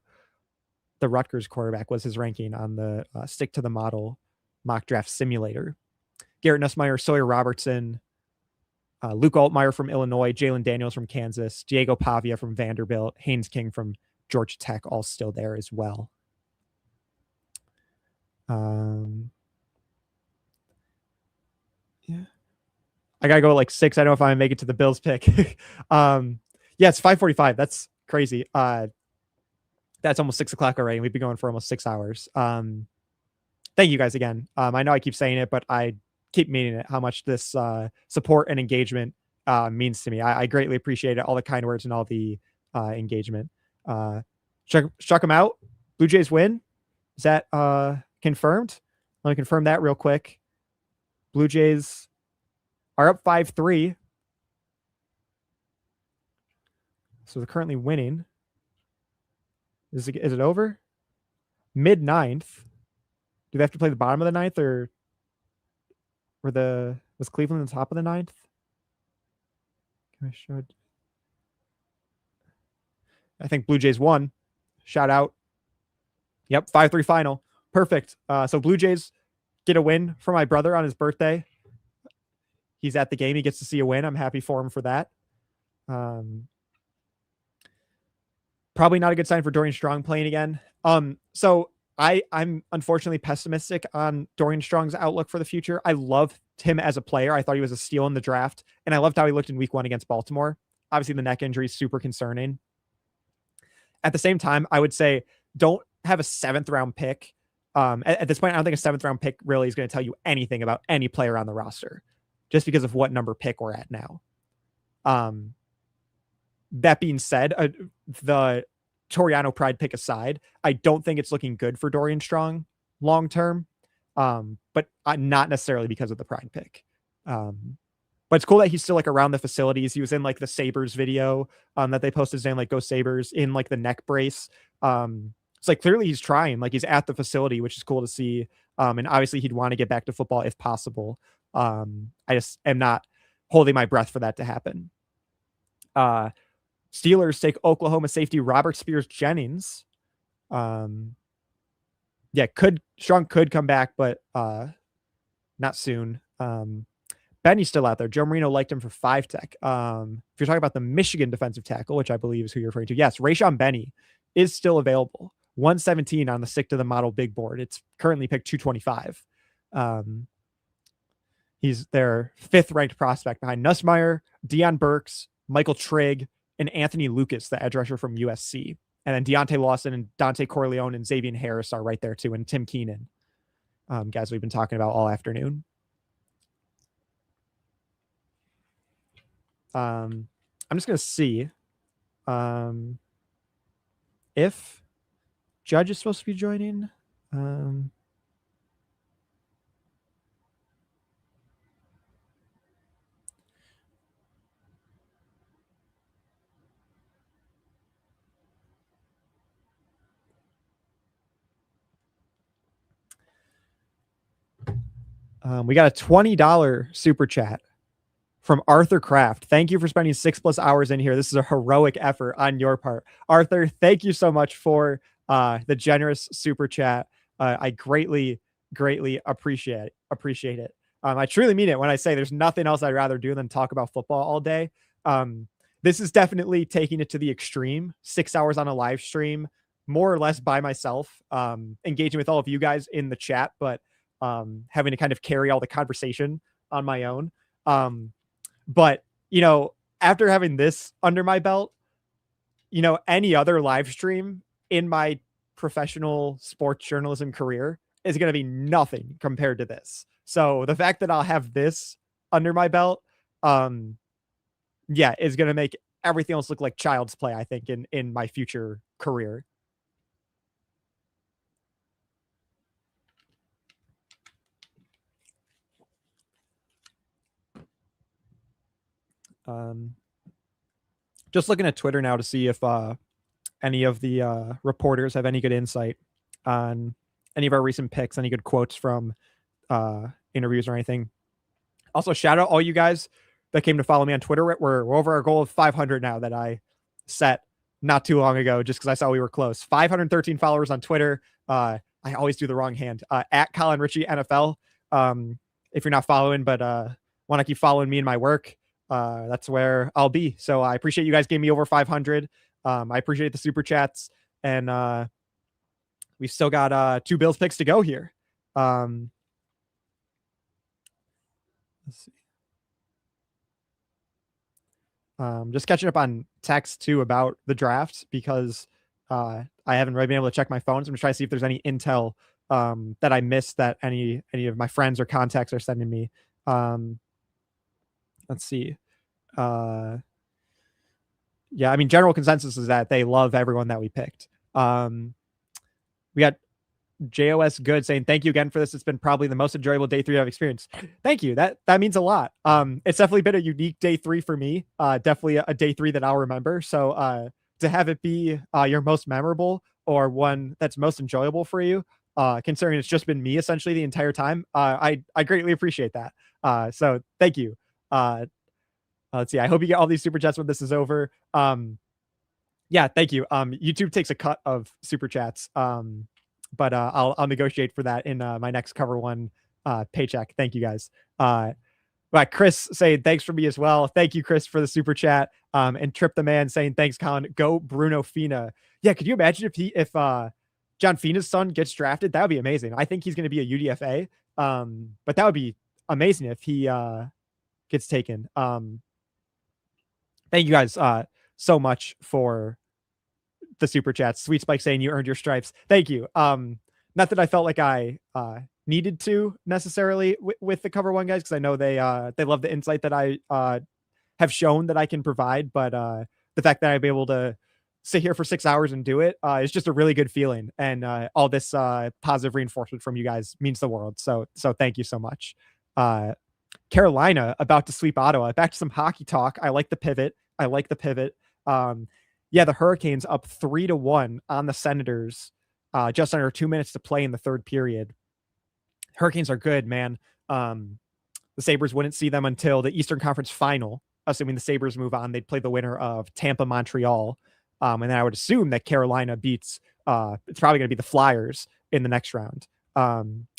Speaker 1: the Rutgers quarterback, was his ranking on the Stick to the Model mock draft simulator. Garrett Nussmeier, Sawyer Robertson, Luke Altmaier from Illinois, Jalen Daniels from Kansas, Diego Pavia from Vanderbilt, Haynes King from Georgia Tech, all still there as well. Yeah. I gotta go like 6. I don't know if I make it to the Bills pick. Yeah, it's 5:45. That's crazy. That's almost 6 o'clock already. We've been going for almost 6 hours. Thank you guys again. I know I keep saying it, but I keep meaning it, how much this support and engagement means to me. I greatly appreciate it, all the kind words and all the engagement. Struck them out. Blue Jays win. Is that confirmed? Let me confirm that real quick. Blue Jays are up 5-3. So they're currently winning. Is it over? Mid-ninth. Do they have to play the bottom of the ninth, or was Cleveland on the top of the ninth? I think Blue Jays won. Shout out. Yep, 5-3 final. Perfect. So Blue Jays get a win for my brother on his birthday. He's at the game. He gets to see a win. I'm happy for him for that. Probably not a good sign for Dorian Strong playing again. So I'm unfortunately pessimistic on Dorian Strong's outlook for the future. I loved him as a player. I thought he was a steal in the draft, and I loved how he looked in week 1 against Baltimore. Obviously, the neck injury is super concerning. At the same time, I would say don't have a 7th round pick. At this point, I don't think a 7th round pick really is going to tell you anything about any player on the roster, just because of what number pick we're at now. That being said, the Toriano Pride pick aside, I don't think it's looking good for Dorian Strong long term, but not necessarily because of the Pride pick. But it's cool that he's still like around the facilities. He was in like the Sabres video that they posted saying like go Sabres in like the neck brace. It's like clearly he's trying, like he's at the facility, which is cool to see. And obviously he'd want to get back to football if possible. I just am not holding my breath for that to happen. Steelers take Oklahoma safety Robert Spears-Jennings. Strong could come back, but not soon. Benny's still out there. Joe Marino liked him for 5-tech. If you're talking about the Michigan defensive tackle, which I believe is who you're referring to, yes, Rayshon Benny is still available. 117 on the Sick to the Model big board. It's currently picked 225. He's their 5th ranked prospect behind Nussmeier, Deion Burks, Michael Trigg, and Anthony Lucas, the edge rusher from USC. And then Deontay Lawson and Dante Corleone and Xavier Harris are right there too, and Tim Keenan. Guys we've been talking about all afternoon. I'm just going to see if Judge is supposed to be joining. We got a $20 super chat from Arthur Kraft. Thank you for spending 6+ hours in here. This is a heroic effort on your part. Arthur, thank you so much for the generous super chat. I greatly appreciate it. I truly mean it when I say there's nothing else I'd rather do than talk about football all day. This is definitely taking it to the extreme. 6 hours on a live stream, more or less by myself, engaging with all of you guys in the chat, but having to kind of carry all the conversation on my own. But, after having this under my belt, any other live stream in my professional sports journalism career is going to be nothing compared to this. So the fact that I'll have this under my belt, is going to make everything else look like child's play, I think, in my future career. Just looking at Twitter now to see if any of the reporters have any good insight on any of our recent picks, any good quotes from interviews or anything. Also, shout out all you guys that came to follow me on Twitter. We're over our goal of 500 now that I set not too long ago, just because I saw we were close. 513 followers on Twitter. I always do the wrong hand. At Colin Richey NFL. If you're not following, but want to keep following me and my work, that's where I'll be. So I appreciate you guys giving me over 500. I appreciate the super chats, and we've still got 2 Bills picks to go here. Let's see. Just catching up on text too about the draft, because I haven't really been able to check my phone. So I'm just trying to see if there's any intel that I missed that any of my friends or contacts are sending me. Let's see. Yeah, I mean, general consensus is that they love everyone that we picked. We got JOS Good saying, thank you again for this. It's been probably the most enjoyable day 3 I've experienced. Thank you. That means a lot. It's definitely been a unique day 3 for me. Definitely a day 3 that I'll remember. So to have it be your most memorable or one that's most enjoyable for you, considering it's just been me essentially the entire time, I greatly appreciate that. So thank you. Let's see. I hope you get all these super chats when this is over. Yeah, thank you. YouTube takes a cut of super chats. But I'll negotiate for that in my next Cover One paycheck. Thank you guys. But Chris saying thanks for me as well. Thank you, Chris, for the super chat. And Trip the Man saying thanks, Colin. Go Bruno Fina. Yeah, could you imagine if John Fina's son gets drafted? That would be amazing. I think he's going to be a UDFA. But that would be amazing if he gets taken. Thank you guys so much for the super chats. Sweet Spike saying you earned your stripes. Thank you. Not that I felt like I needed to necessarily with the Cover One guys, because I know they love the insight that I have shown that I can provide, but the fact that I'd be able to sit here for 6 hours and do it is just a really good feeling, and all this positive reinforcement from you guys means the world. So thank you so much. Carolina about to sweep Ottawa. Back to some hockey talk. I like the pivot. Yeah, the Hurricanes up 3-1 on the Senators. Just under 2 minutes to play in the third period. Hurricanes are good, man. The Sabres wouldn't see them until the Eastern Conference Final, assuming the Sabres move on. They'd play the winner of Tampa-Montreal. And then I would assume that Carolina beats, it's probably going to be the Flyers in the next round.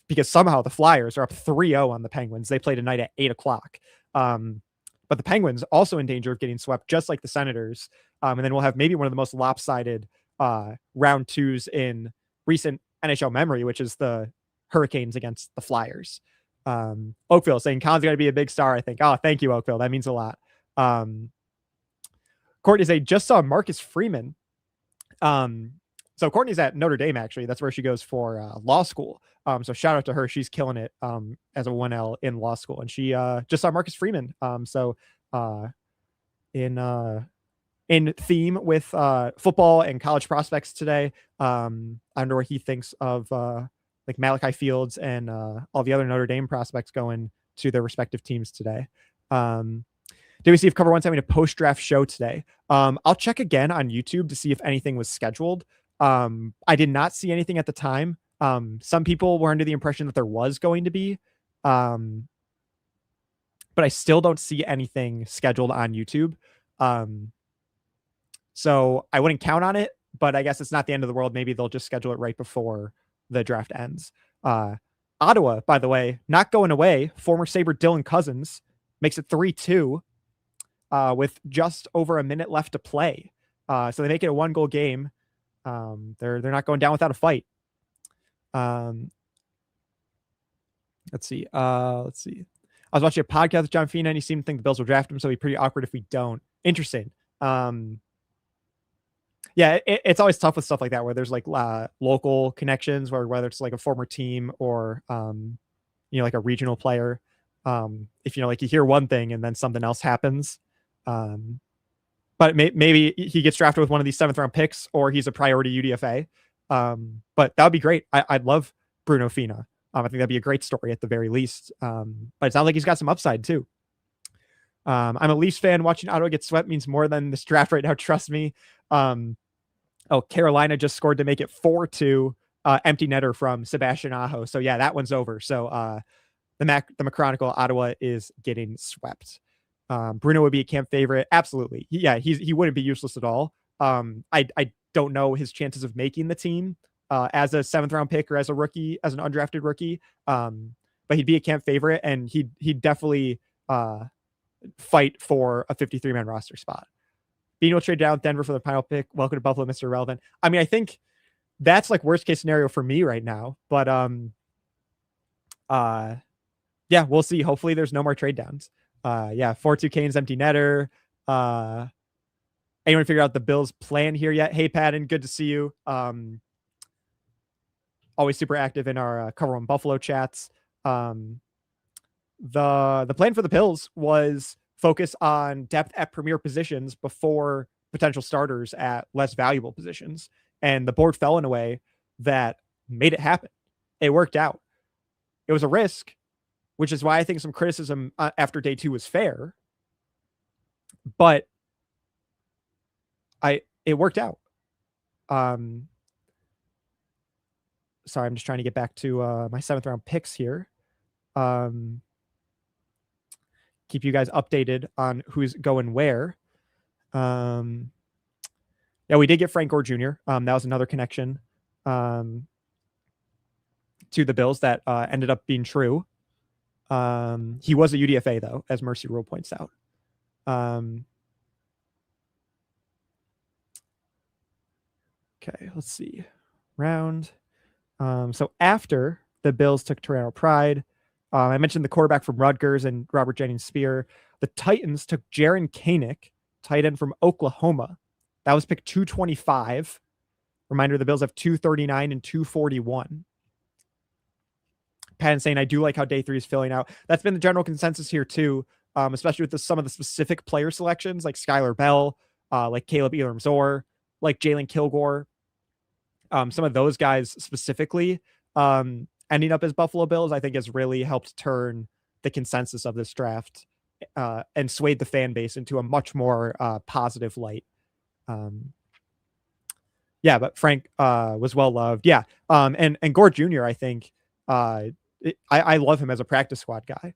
Speaker 1: Because somehow the Flyers are up 3-0 on the Penguins. They play tonight at 8 o'clock. But the Penguins also in danger of getting swept, just like the Senators. And then we'll have maybe one of the most lopsided round 2s in recent NHL memory, which is the Hurricanes against the Flyers. Oakville saying Colin's got to be a big star, I think. Oh, thank you, Oakville. That means a lot. Courtney say, just saw Marcus Freeman. So Courtney's at Notre Dame, actually. That's where she goes for law school. So shout out to her. She's killing it as a 1L in law school. And she just saw Marcus Freeman. In theme with football and college prospects today. I wonder what he thinks of like Malachi Fields and all the other Notre Dame prospects going to their respective teams today. Did we see if Cover One's having a post-draft show today? I'll check again on YouTube to see if anything was scheduled. I did not see anything at the time. Some people were under the impression that there was going to be, but I still don't see anything scheduled on YouTube. So I wouldn't count on it, but I guess it's not the end of the world. Maybe they'll just schedule it right before the draft ends. Ottawa, by the way, not going away. Former Sabre Dylan Cousins makes it 3-2 with just over a minute left to play. So they make it a 1-goal game. They're not going down without a fight. Let's see. I was watching a podcast with John Fina, and he seemed to think the Bills will draft him, so it'd be pretty awkward if we don't. Interesting. Yeah, it's always tough with stuff like that, where there's like local connections, whether it's like a former team or like a regional player. If like you hear one thing and then something else happens. But maybe he gets drafted with one of these 7th round picks, or he's a priority UDFA. But that would be great. I'd love Bruno Fina. I think that'd be a great story at the very least. But it sounds like he's got some upside too. I'm a Leafs fan. Watching Ottawa get swept means more than this draft right now. Trust me. Carolina just scored to make it 4-2. Empty netter from Sebastian Aho. So yeah, that one's over. So the McChronicle, Ottawa is getting swept. Bruno would be a camp favorite. Absolutely. Yeah, he wouldn't be useless at all. I don't know his chances of making the team as a 7th round pick or as a rookie, as an undrafted rookie. But he'd be a camp favorite, and he'd definitely fight for a 53-man roster spot. Bean will trade down Denver for the final pick. Welcome to Buffalo, Mr. Irrelevant. I mean, I think that's like worst case scenario for me right now. But yeah, we'll see. Hopefully there's no more trade downs. 4-2 Canes, empty netter. Anyone figure out the Bills' plan here yet? Hey, Patton, good to see you. Always super active in our Cover One Buffalo chats. The plan for the Bills was focus on depth at premier positions before potential starters at less valuable positions. And the board fell in a way that made it happen. It worked out. It was a risk, which is why I think some criticism after day 2 was fair. But it worked out. Sorry, I'm just trying to get back to my 7th round picks here. Keep you guys updated on who's going where. Yeah, we did get Frank Gore Jr. That was another connection to the Bills that ended up being true. He was a UDFA, though, as Mercy Rule points out. Okay, let's see. Round. So after the Bills took Toriano Pride, I mentioned the quarterback from Rutgers and Robert Jennings Spear. The Titans took Jaron Koenig, tight end from Oklahoma. That was pick 225. Reminder, the Bills have 239 and 241. Pat saying, I do like how day 3 is filling out. That's been the general consensus here too, especially with some of the specific player selections like Skyler Bell, like Kaleb Elarms-Orr, like Jalon Kilgore. Some of those guys specifically ending up as Buffalo Bills, I think has really helped turn the consensus of this draft and swayed the fan base into a much more positive light. Yeah, but Frank was well loved. Yeah. And Gore Jr., I think I love him as a practice squad guy.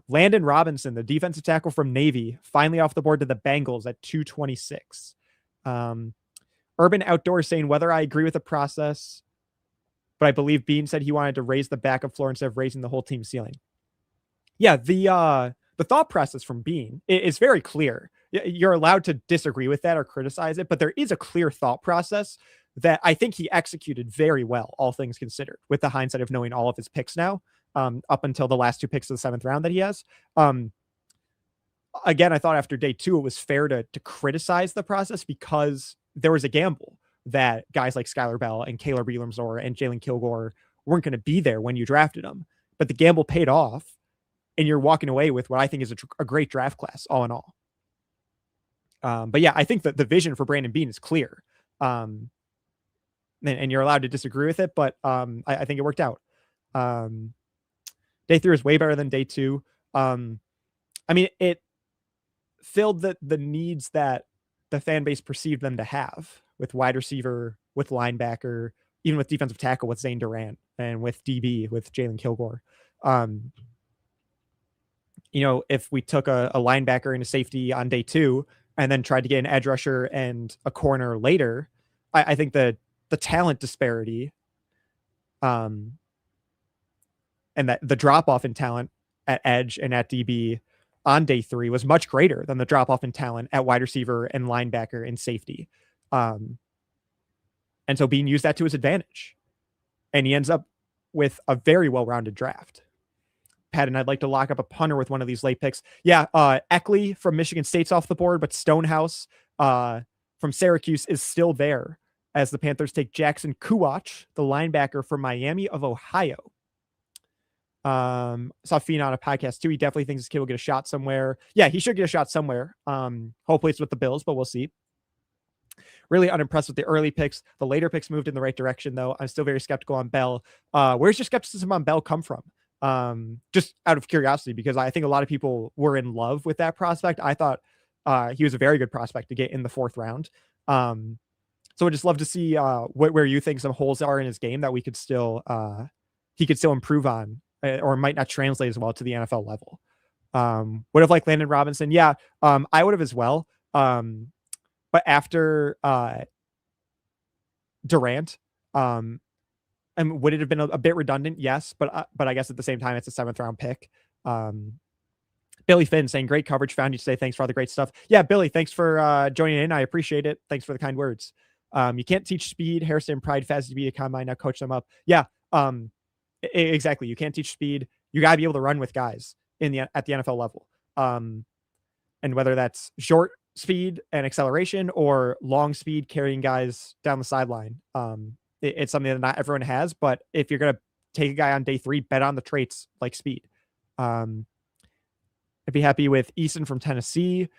Speaker 1: Landon Robinson, the defensive tackle from Navy, finally off the board to the Bengals at 226. Urban Outdoors saying, whether I agree with the process, but I believe Bean said he wanted to raise the backup floor instead of raising the whole team ceiling. Yeah, the thought process from Bean is very clear. You're allowed to disagree with that or criticize it, but there is a clear thought process that I think he executed very well, all things considered, with the hindsight of knowing all of his picks now, up until the last 2 picks of the 7th round that he has. Again, I thought after day 2, it was fair to criticize the process because there was a gamble that guys like Skyler Bell and Kaleb Elarms-Orr and Jalon Kilgore weren't going to be there when you drafted them. But the gamble paid off, and you're walking away with what I think is a great draft class, all in all. But yeah, I think that the vision for Brandon Bean is clear. And you're allowed to disagree with it, but I think it worked out. Day 3 is way better than day 2. I mean, it filled the needs that the fan base perceived them to have with wide receiver, with linebacker, even with defensive tackle, with Zane Durant, and with DB, with Jalon Kilgore. If we took a linebacker and a safety on day 2 and then tried to get an edge rusher and a corner later, I think the talent disparity and that the drop off in talent at edge and at DB on day 3 was much greater than the drop off in talent at wide receiver and linebacker and safety. And so Bean used that to his advantage, and he ends up with a very well-rounded draft. Pat, and I'd like to lock up a punter with one of these late picks. Yeah. Eckley from Michigan State's off the board, but Stonehouse from Syracuse is still there as the Panthers take Jackson Kuwach, the linebacker from Miami of Ohio. Saw Fiend on a podcast too. He definitely thinks this kid will get a shot somewhere. Yeah, he should get a shot somewhere. Hopefully it's with the Bills, but we'll see. Really unimpressed with the early picks. The later picks moved in the right direction, though. I'm still very skeptical on Bell. Where's your skepticism on Bell come from? Just out of curiosity, because I think a lot of people were in love with that prospect. I thought he was a very good prospect to get in the 4th round. So I'd just love to see where you think some holes are in his game that we could still he could still improve on, or might not translate as well to the NFL level. Would have liked Landon Robinson. Yeah, I would have as well. But after Durant, and would it have been a bit redundant? Yes, but I guess at the same time, it's a 7th round pick. Billy Finn saying, great coverage. Found you today. Thanks for all the great stuff. Yeah, Billy, thanks for joining in. I appreciate it. Thanks for the kind words. You can't teach speed. Harrison Pride, fast to be a combine. Now coach them up. Yeah, exactly. You can't teach speed. You got to be able to run with guys at the NFL level. And whether that's short speed and acceleration or long speed carrying guys down the sideline. It's something that not everyone has, but if you're going to take a guy on day 3, bet on the traits like speed. I'd be happy with Eason from Tennessee.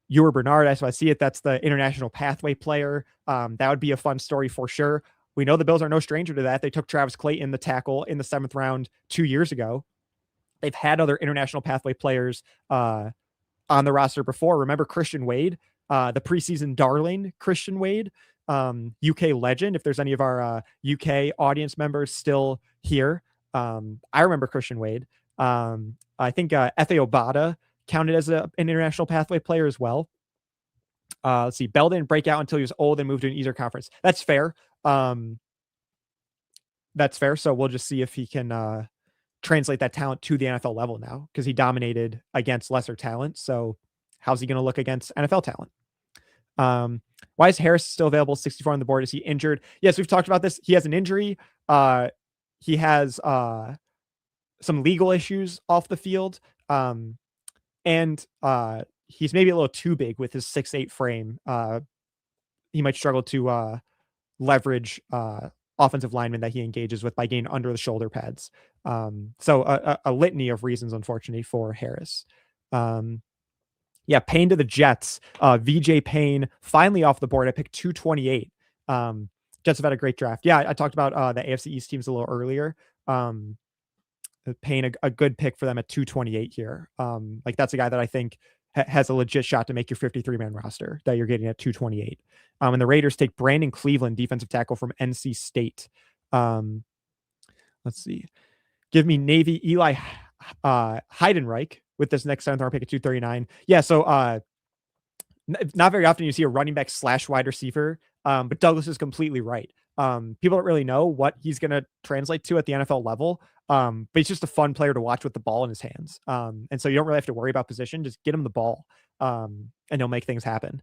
Speaker 1: Ewer Bernard, I see it. That's the international pathway player. That would be a fun story for sure. We know the Bills are no stranger to that. They took Travis Clayton, the tackle, in the 7th round 2 years ago. They've had other international pathway players on the roster before. Remember Christian Wade, the preseason darling Christian Wade, UK legend. If there's any of our UK audience members still here, I remember Christian Wade. I think Efe Obada counted as an international pathway player as well. Let's see. Bell didn't break out until he was old and moved to an easier conference. That's fair. That's fair. So we'll just see if he can translate that talent to the NFL level now, because he dominated against lesser talent. So how's he going to look against NFL talent? Why is Harris still available? 64 on the board. Is he injured? Yes, we've talked about this. He has an injury. He has some legal issues off the field. And he's maybe a little too big with his 6'8" frame. He might struggle to leverage offensive linemen that he engages with by getting under the shoulder pads. So a litany of reasons, unfortunately, for Harris. Yeah, Payne to the Jets. VJ Payne finally off the board. I picked 228. Jets have had a great draft. Yeah, I talked about the AFC East teams a little earlier. Payne a good pick for them at 228 here. Like that's a guy that I think has a legit shot to make your 53-man roster that you're getting at 228. And the Raiders take Brandon Cleveland, defensive tackle from NC State. Let's see. Give me Navy Eli Heidenreich with this next 7th round pick at 239. Yeah, so not very often you see a running back / wide receiver, but Douglas is completely right. People don't really know what he's going to translate to at the NFL level, but he's just a fun player to watch with the ball in his hands. And so you don't really have to worry about position. Just get him the ball, and he'll make things happen.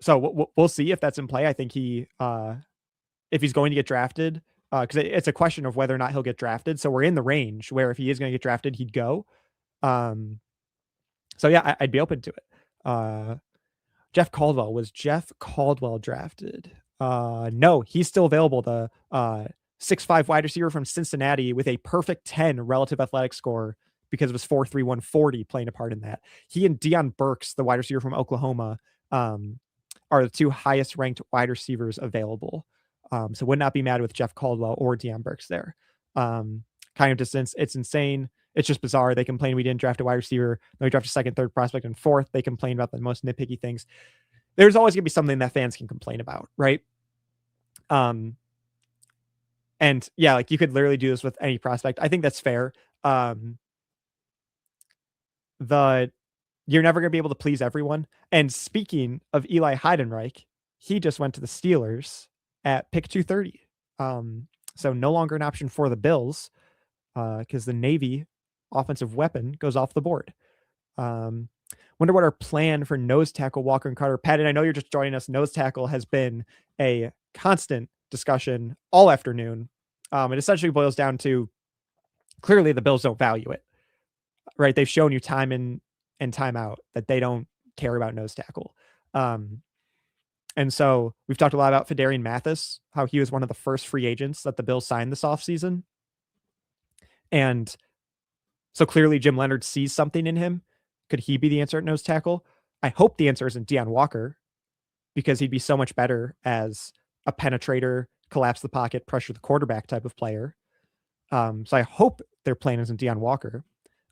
Speaker 1: So we'll see if that's in play. I think if he's going to get drafted, because it's a question of whether or not he'll get drafted. So we're in the range where if he is going to get drafted, he'd go. So yeah, I'd be open to it. Jeff Caldwell. Was Jeff Caldwell drafted? No, he's still available. The 6'5" wide receiver from Cincinnati with a perfect 10 relative athletic score because of his 4.3 140 playing a part in that. He and Deion Burks, the wide receiver from Oklahoma, are the 2 highest ranked wide receivers available. So would not be mad with Jeff Caldwell or Deion Burks there. Kind of distance. It's insane. It's just bizarre. They complain we didn't draft a wide receiver. No, we drafted 2nd, 3rd prospect, and 4th. They complain about the most nitpicky things. There's always going to be something that fans can complain about, right? And yeah, like you could literally do this with any prospect. I think that's fair. You're never going to be able to please everyone. And speaking of Eli Heidenreich, he just went to the Steelers at pick 230. So no longer an option for the Bills because the Navy offensive weapon goes off the board. Wonder what our plan for nose tackle Walker and Carter. Pat, and I know you're just joining us. Nose tackle has been a constant discussion all afternoon. It essentially boils down to clearly the Bills don't value it, right? They've shown you time in and time out that they don't care about nose tackle. And so we've talked a lot about Fedarian Mathis, how he was one of the first free agents that the Bills signed this offseason. And so clearly Jim Leonard sees something in him. Could he be the answer at nose tackle? I hope the answer isn't Deion Walker, because he'd be so much better as a penetrator, collapse the pocket, pressure the quarterback type of player. So I hope their plan isn't Deion Walker.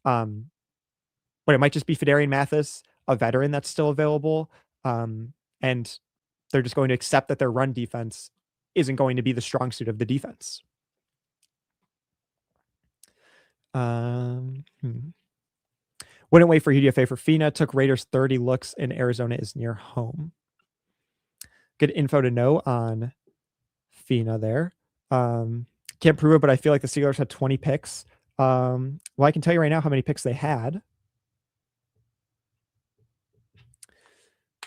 Speaker 1: But it might just be Fedarian Mathis, a veteran that's still available. And they're just going to accept that their run defense isn't going to be the strong suit of the defense. Wouldn't wait for UDFA for Fina. Took Raiders 30 looks in Arizona is near home. Good info to know on Fina there. Can't prove it, but I feel like the Steelers had 20 picks. Well, I can tell you right now how many picks they had.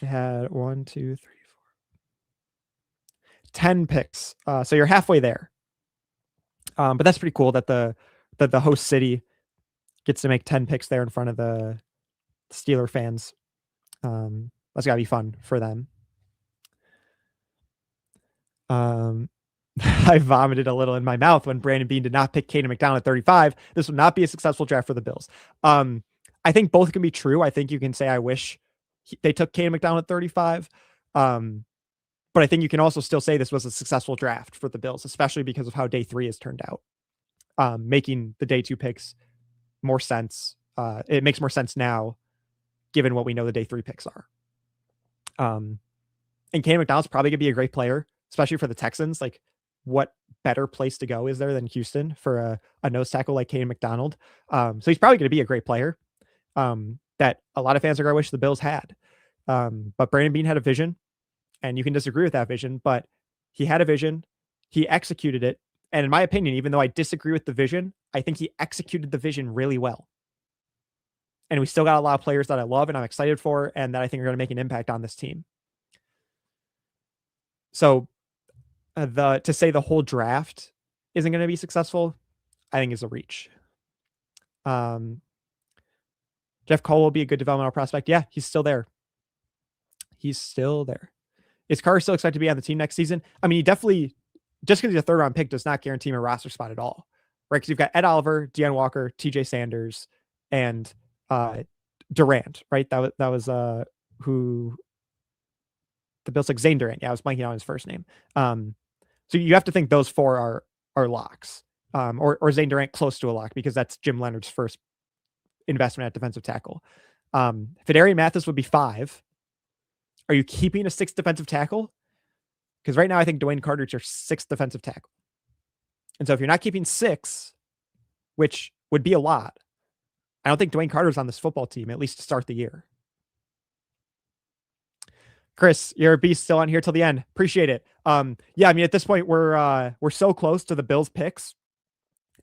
Speaker 1: They had 1, 2, 3, 4, 10 picks. So you're halfway there. But that's pretty cool that the host city gets to make 10 picks there in front of the Steeler fans. That's gotta be fun for them. I vomited a little in my mouth when Brandon Beane did not pick Caden McDonald at 35. This would not be a successful draft for the Bills. I think both can be true. I think you can say, I wish they took Caden McDonald at 35. But I think you can also still say this was a successful draft for the Bills, especially because of how day 3 has turned out, making the day 2 picks more sense. It makes more sense now, given what we know the day 3 picks are. And Caden McDonald's probably going to be a great player, especially for the Texans. Like, what better place to go is there than Houston for a nose tackle like Caden McDonald? So he's probably going to be a great player that a lot of fans are going to wish the Bills had. But Brandon Beane had a vision, and you can disagree with that vision, but he had a vision, he executed it. And in my opinion, even though I disagree with the vision, I think he executed the vision really well. And we still got a lot of players that I love and I'm excited for, and that I think are going to make an impact on this team. So to say the whole draft isn't going to be successful, I think is a reach. Jeff Cole will be a good developmental prospect. Yeah, he's still there. He's still there. Is Carter still expected to be on the team next season? I mean, he definitely, just because he's a 3rd round pick does not guarantee him a roster spot at all, right? Because you've got Ed Oliver, Deanne Walker, TJ Sanders, and Durant, right? That was who the Bills like Zane Durant. Yeah, I was blanking on his first name. So you have to think those 4 are locks, or Zane Durant close to a lock, because that's Jim Leonard's first investment at defensive tackle. Fedarian Mathis would be 5. Are you keeping a 6th defensive tackle? Because right now I think Dwayne Carter's your 6th defensive tackle. And so if you're not keeping 6, which would be a lot, I don't think Dwayne Carter's on this football team, at least to start the year. Chris, you're a beast, still on here till the end. Appreciate it. Yeah, I mean, at this point, we're so close to the Bills picks.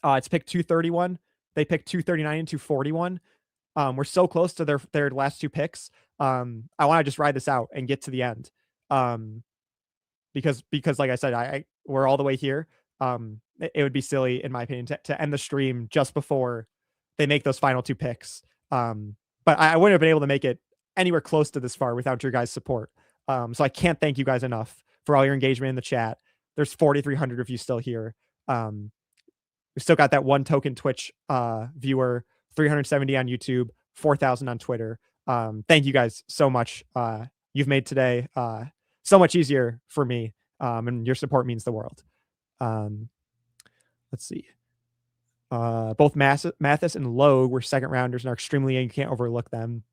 Speaker 1: It's pick 231. They picked 239 and 241. We're so close to their last 2 picks. I want to just ride this out and get to the end. Because like I said, we're all the way here. It would be silly, in my opinion, to end the stream just before they make those final 2 picks. But I wouldn't have been able to make it anywhere close to this far without your guys' support. So I can't thank you guys enough for all your engagement in the chat. There's 4,300 of you still here. We still got that 1 token Twitch viewer, 370 on YouTube, 4,000 on Twitter. Thank you guys so much. You've made today so much easier for me, and your support means the world. Let's see. Both Mathis and Logue were 2nd rounders and are extremely young. You can't overlook them.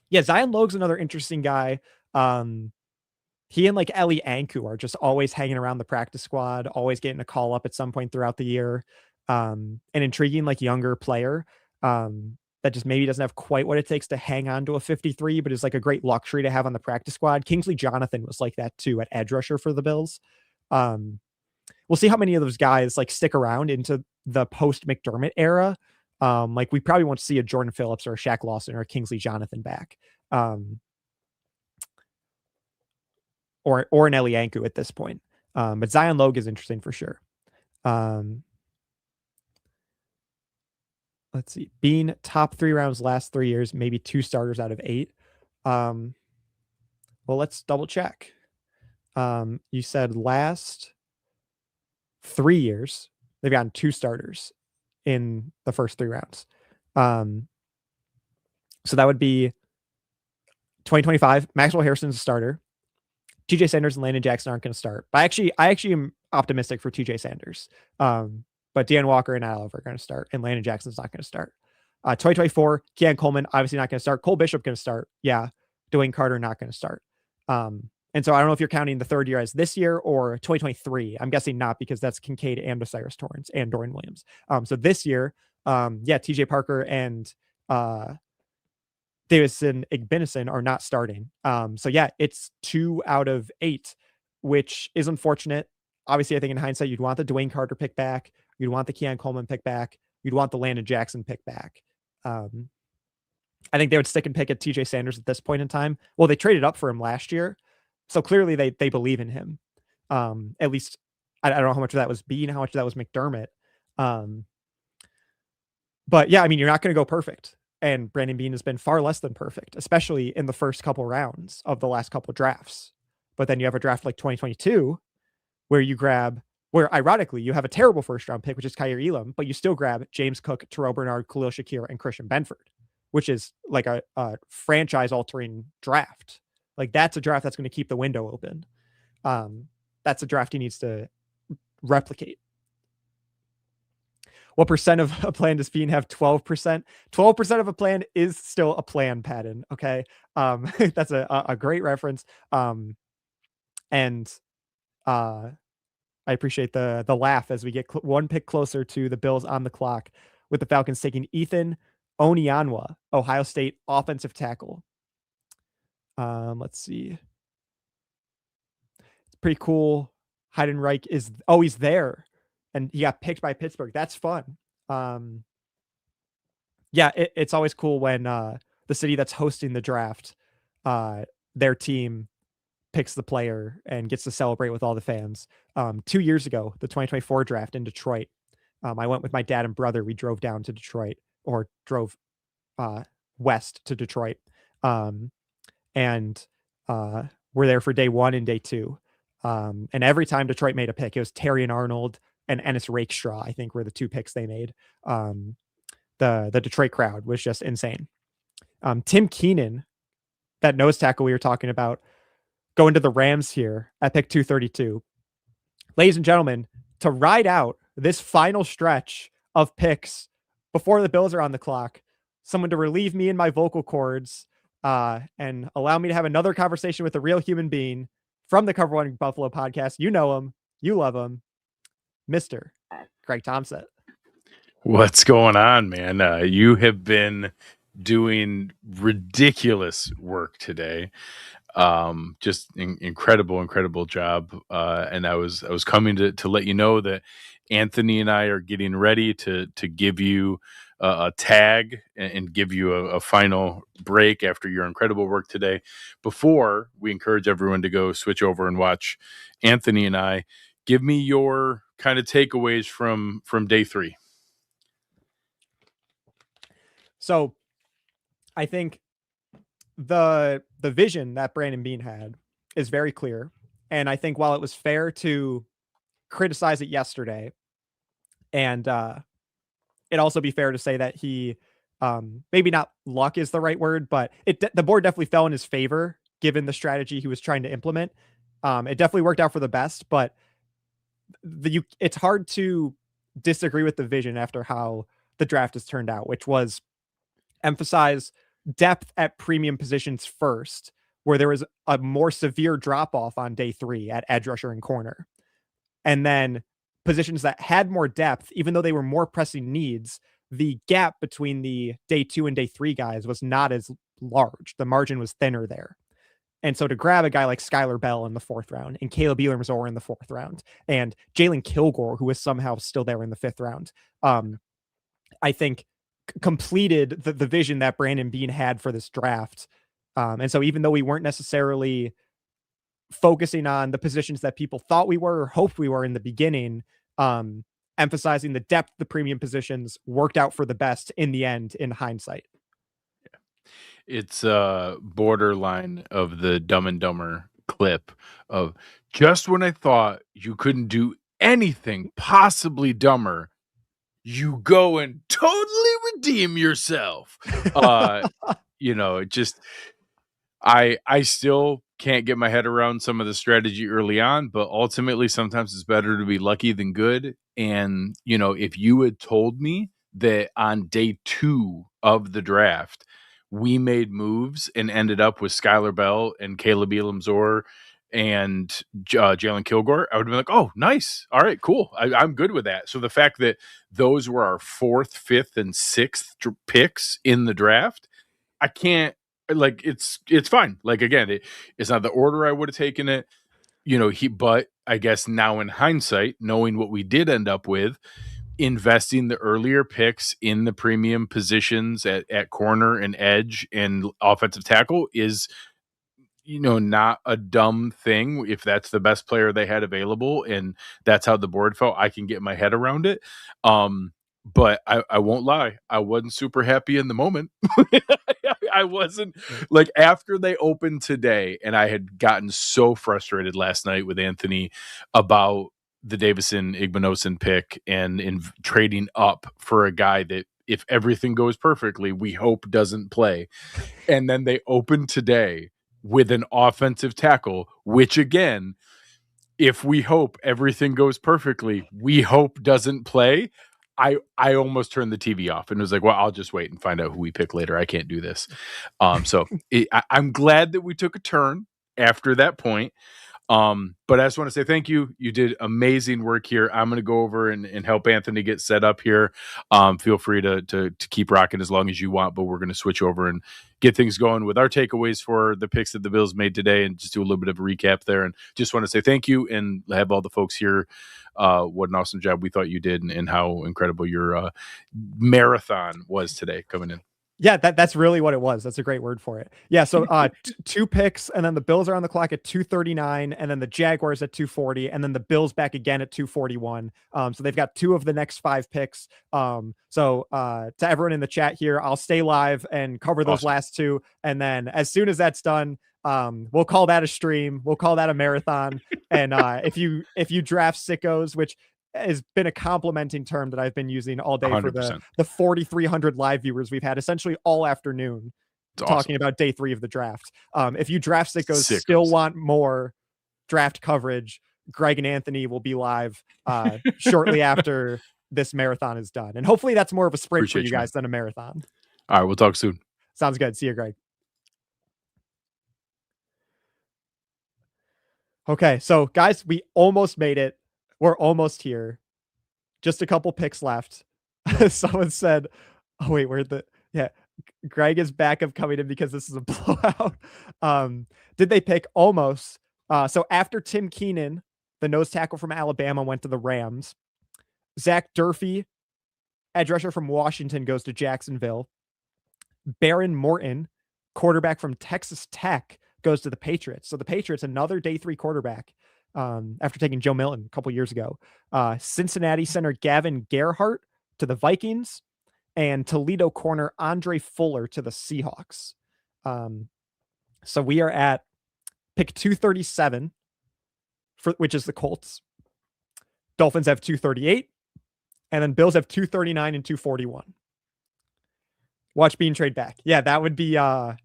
Speaker 1: Yeah, Zion Logue's another interesting guy. He and like Eli Anku are just always hanging around the practice squad, always getting a call up at some point throughout the year. An intriguing, like, younger player that just maybe doesn't have quite what it takes to hang on to a 53, but is like a great luxury to have on the practice squad. Kingsley Jonathan was like that too at edge rusher for the Bills. We'll see how many of those guys like stick around into the post McDermott era. Like, we probably won't see a Jordan Phillips or a Shaq Lawson or a Kingsley Jonathan back. Or an Eli Anku at this point. But Zion Logue is interesting for sure. Let's see. Being top 3 rounds last 3 years, maybe 2 starters out of 8. Well, let's double check. You said last 3 years, they've gotten 2 starters in the first 3 rounds. So that would be 2025. Maxwell Harrison's a starter. TJ Sanders and Landon Jackson aren't going to start. But I actually am optimistic for TJ Sanders. But Deanne Walker and Oliver are going to start, and Landon Jackson's not going to start. 2024, Keon Coleman obviously not going to start. Cole Bishop going to start. Yeah. Dwayne Carter not going to start. And so I don't know if you're counting the 3rd year as this year or 2023. I'm guessing not, because that's Kincaid and Osiris Torrance and Dorian Williams. So this year, TJ Parker and Davison Igbinison are not starting. So yeah, it's 2 out of 8, which is unfortunate. Obviously, I think in hindsight, you'd want the Dwayne Carter pick back. You'd want the Keon Coleman pick back. You'd want the Landon Jackson pick back. I think they would stick and pick at TJ Sanders at this point in time. Well, they traded up for him last year, so clearly they believe in him. At least I don't know how much of that was Bean, how much of that was McDermott. But yeah, I mean, you're not going to go perfect. And Brandon Beane has been far less than perfect, especially in the first couple rounds of the last couple drafts. But then you have a draft like 2022 where you grab where ironically you have a terrible first round pick, which is Kaiir Elam, but you still grab James Cook, Terrell Bernard, Khalil Shakir, and Christian Benford, which is like a franchise altering draft. Like that's a draft that's going to keep the window open. That's a draft he needs to replicate. What percent of a plan does Bean have? 12%. 12% of a plan is still a plan, Patton. Okay. That's a great reference. And I appreciate the laugh as we get one pick closer to the Bills on the clock, with the Falcons taking Ethan Onyanwa, Ohio State offensive tackle. Let's see. It's pretty cool. Heidenreich is always there, and he got picked by Pittsburgh. That's fun. Yeah, it's always cool when the city that's hosting the draft, their team picks the player and gets to celebrate with all the fans. 2 years ago, the 2024 draft in Detroit, I went with my dad and brother. We drove down to Detroit, or drove west to Detroit, and we're there for day 1 and day 2. And every time Detroit made a pick, it was Terry and Arnold and Ennis Rakestraw, I think, were the 2 picks they made. The Detroit crowd was just insane. Tim Keenan, that nose tackle we were talking about, going to the Rams here at pick 232. Ladies and gentlemen, to ride out this final stretch of picks before the Bills are on the clock, someone to relieve me in my vocal cords and allow me to have another conversation with a real human being from the Cover One Buffalo podcast. You know him. You love him. Mr. Greg Thompson.
Speaker 5: What's going on, man? You have been doing ridiculous work today. Just incredible job. And I was coming to let you know that Anthony and I are getting ready to give you a tag and give you a final break after your incredible work today. Before we encourage everyone to go switch over and watch Anthony and I, give me your kind of takeaways from day 3.
Speaker 1: So I think the vision that Brandon Beane had is very clear. And I think while it was fair to criticize it yesterday, and it'd also be fair to say that he, maybe not luck is the right word, but the board definitely fell in his favor given the strategy he was trying to implement. It definitely worked out for the best, but it's hard to disagree with the vision after how the draft has turned out, which was emphasize depth at premium positions first, where there was a more severe drop off on day 3 at edge rusher and corner. And then positions that had more depth, even though they were more pressing needs, the gap between the day 2 and day 3 guys was not as large. The margin was thinner there. And so to grab a guy like Skyler Bell in the 4th round, and Kaleb Elarms-Orr in the 4th round, and Jalon Kilgore, who was somehow still there in the 5th round, I think completed the vision that Brandon Beane had for this draft. And so even though we weren't necessarily focusing on the positions that people thought we were or hoped we were in the beginning, emphasizing the depth of the premium positions worked out for the best in the end, in hindsight.
Speaker 5: It's borderline of the Dumb and Dumber clip of, just when I thought you couldn't do anything possibly dumber, you go and totally redeem yourself. Just I still can't get my head around some of the strategy early on, but ultimately sometimes it's better to be lucky than good. And, if you had told me that on day 2 of the draft, we made moves and ended up with Skyler Bell and Kaleb Elarms-Orr and Jalon Kilgore, I would have been like, oh, nice. All right, cool. I'm good with that. So the fact that those were our 4th, 5th, and 6th picks in the draft, I can't, it's fine. Again, it's not the order I would have taken it, but I guess now in hindsight, knowing what we did end up with, investing the earlier picks in the premium positions at corner and edge and offensive tackle is, not a dumb thing if that's the best player they had available and that's how the board felt. I can get my head around it. But I won't lie, I wasn't super happy in the moment. I wasn't, after they opened today, and I had gotten so frustrated last night with Anthony about the Davison Igbinosun pick and in trading up for a guy that, if everything goes perfectly, we hope doesn't play. And then they open today with an offensive tackle, which again, if we hope everything goes perfectly, we hope doesn't play. I almost turned the TV off and was like, well, I'll just wait and find out who we pick later. I can't do this. I'm glad that we took a turn after that point. But I just want to say thank you. You did amazing work here. I'm going to go over and help Anthony get set up here. Feel free to keep rocking as long as you want, but we're going to switch over and get things going with our takeaways for the picks that the Bills made today and just do a little bit of a recap there. And just want to say thank you and have all the folks here. What an awesome job we thought you did and how incredible your marathon was today coming in.
Speaker 1: Yeah, that's really what it was. That's a great word for it. Yeah, so 2 picks, and then the Bills are on the clock at 2:39, and then the Jaguars at 2:40, and then the Bills back again at 2:41. So they've got 2 of the next 5 picks. So to everyone in the chat here, I'll stay live and cover those last 2, and then as soon as that's done, we'll call that a stream. We'll call that a marathon. And if you draft sickos, which has been a complimenting term that I've been using all day 100%. For the 4,300 live viewers we've had essentially all afternoon talking about day 3 of the draft. If you draft sickos still want more draft coverage, Greg and Anthony will be live shortly after this marathon is done. And hopefully that's more of a sprint for you guys than a marathon.
Speaker 5: All right, we'll talk soon.
Speaker 1: Sounds good. See you, Greg. Okay, so guys, we almost made it. We're almost here. Just a couple picks left. Someone said, oh, wait, Greg is back of coming in because this is a blowout. Did they pick almost? So after Tim Keenan, the nose tackle from Alabama, went to the Rams. Zach Durfee, edge rusher from Washington, goes to Jacksonville. Baron Morton, quarterback from Texas Tech, goes to the Patriots. So the Patriots, another day 3 quarterback. After taking Joe Milton a couple years ago. Cincinnati center Gavin Gerhardt to the Vikings, and Toledo corner Andre Fuller to the Seahawks. So we are at pick 237, which is the Colts. Dolphins have 238, and then Bills have 239 and 241. Watch Bean trade back. Yeah, that would be a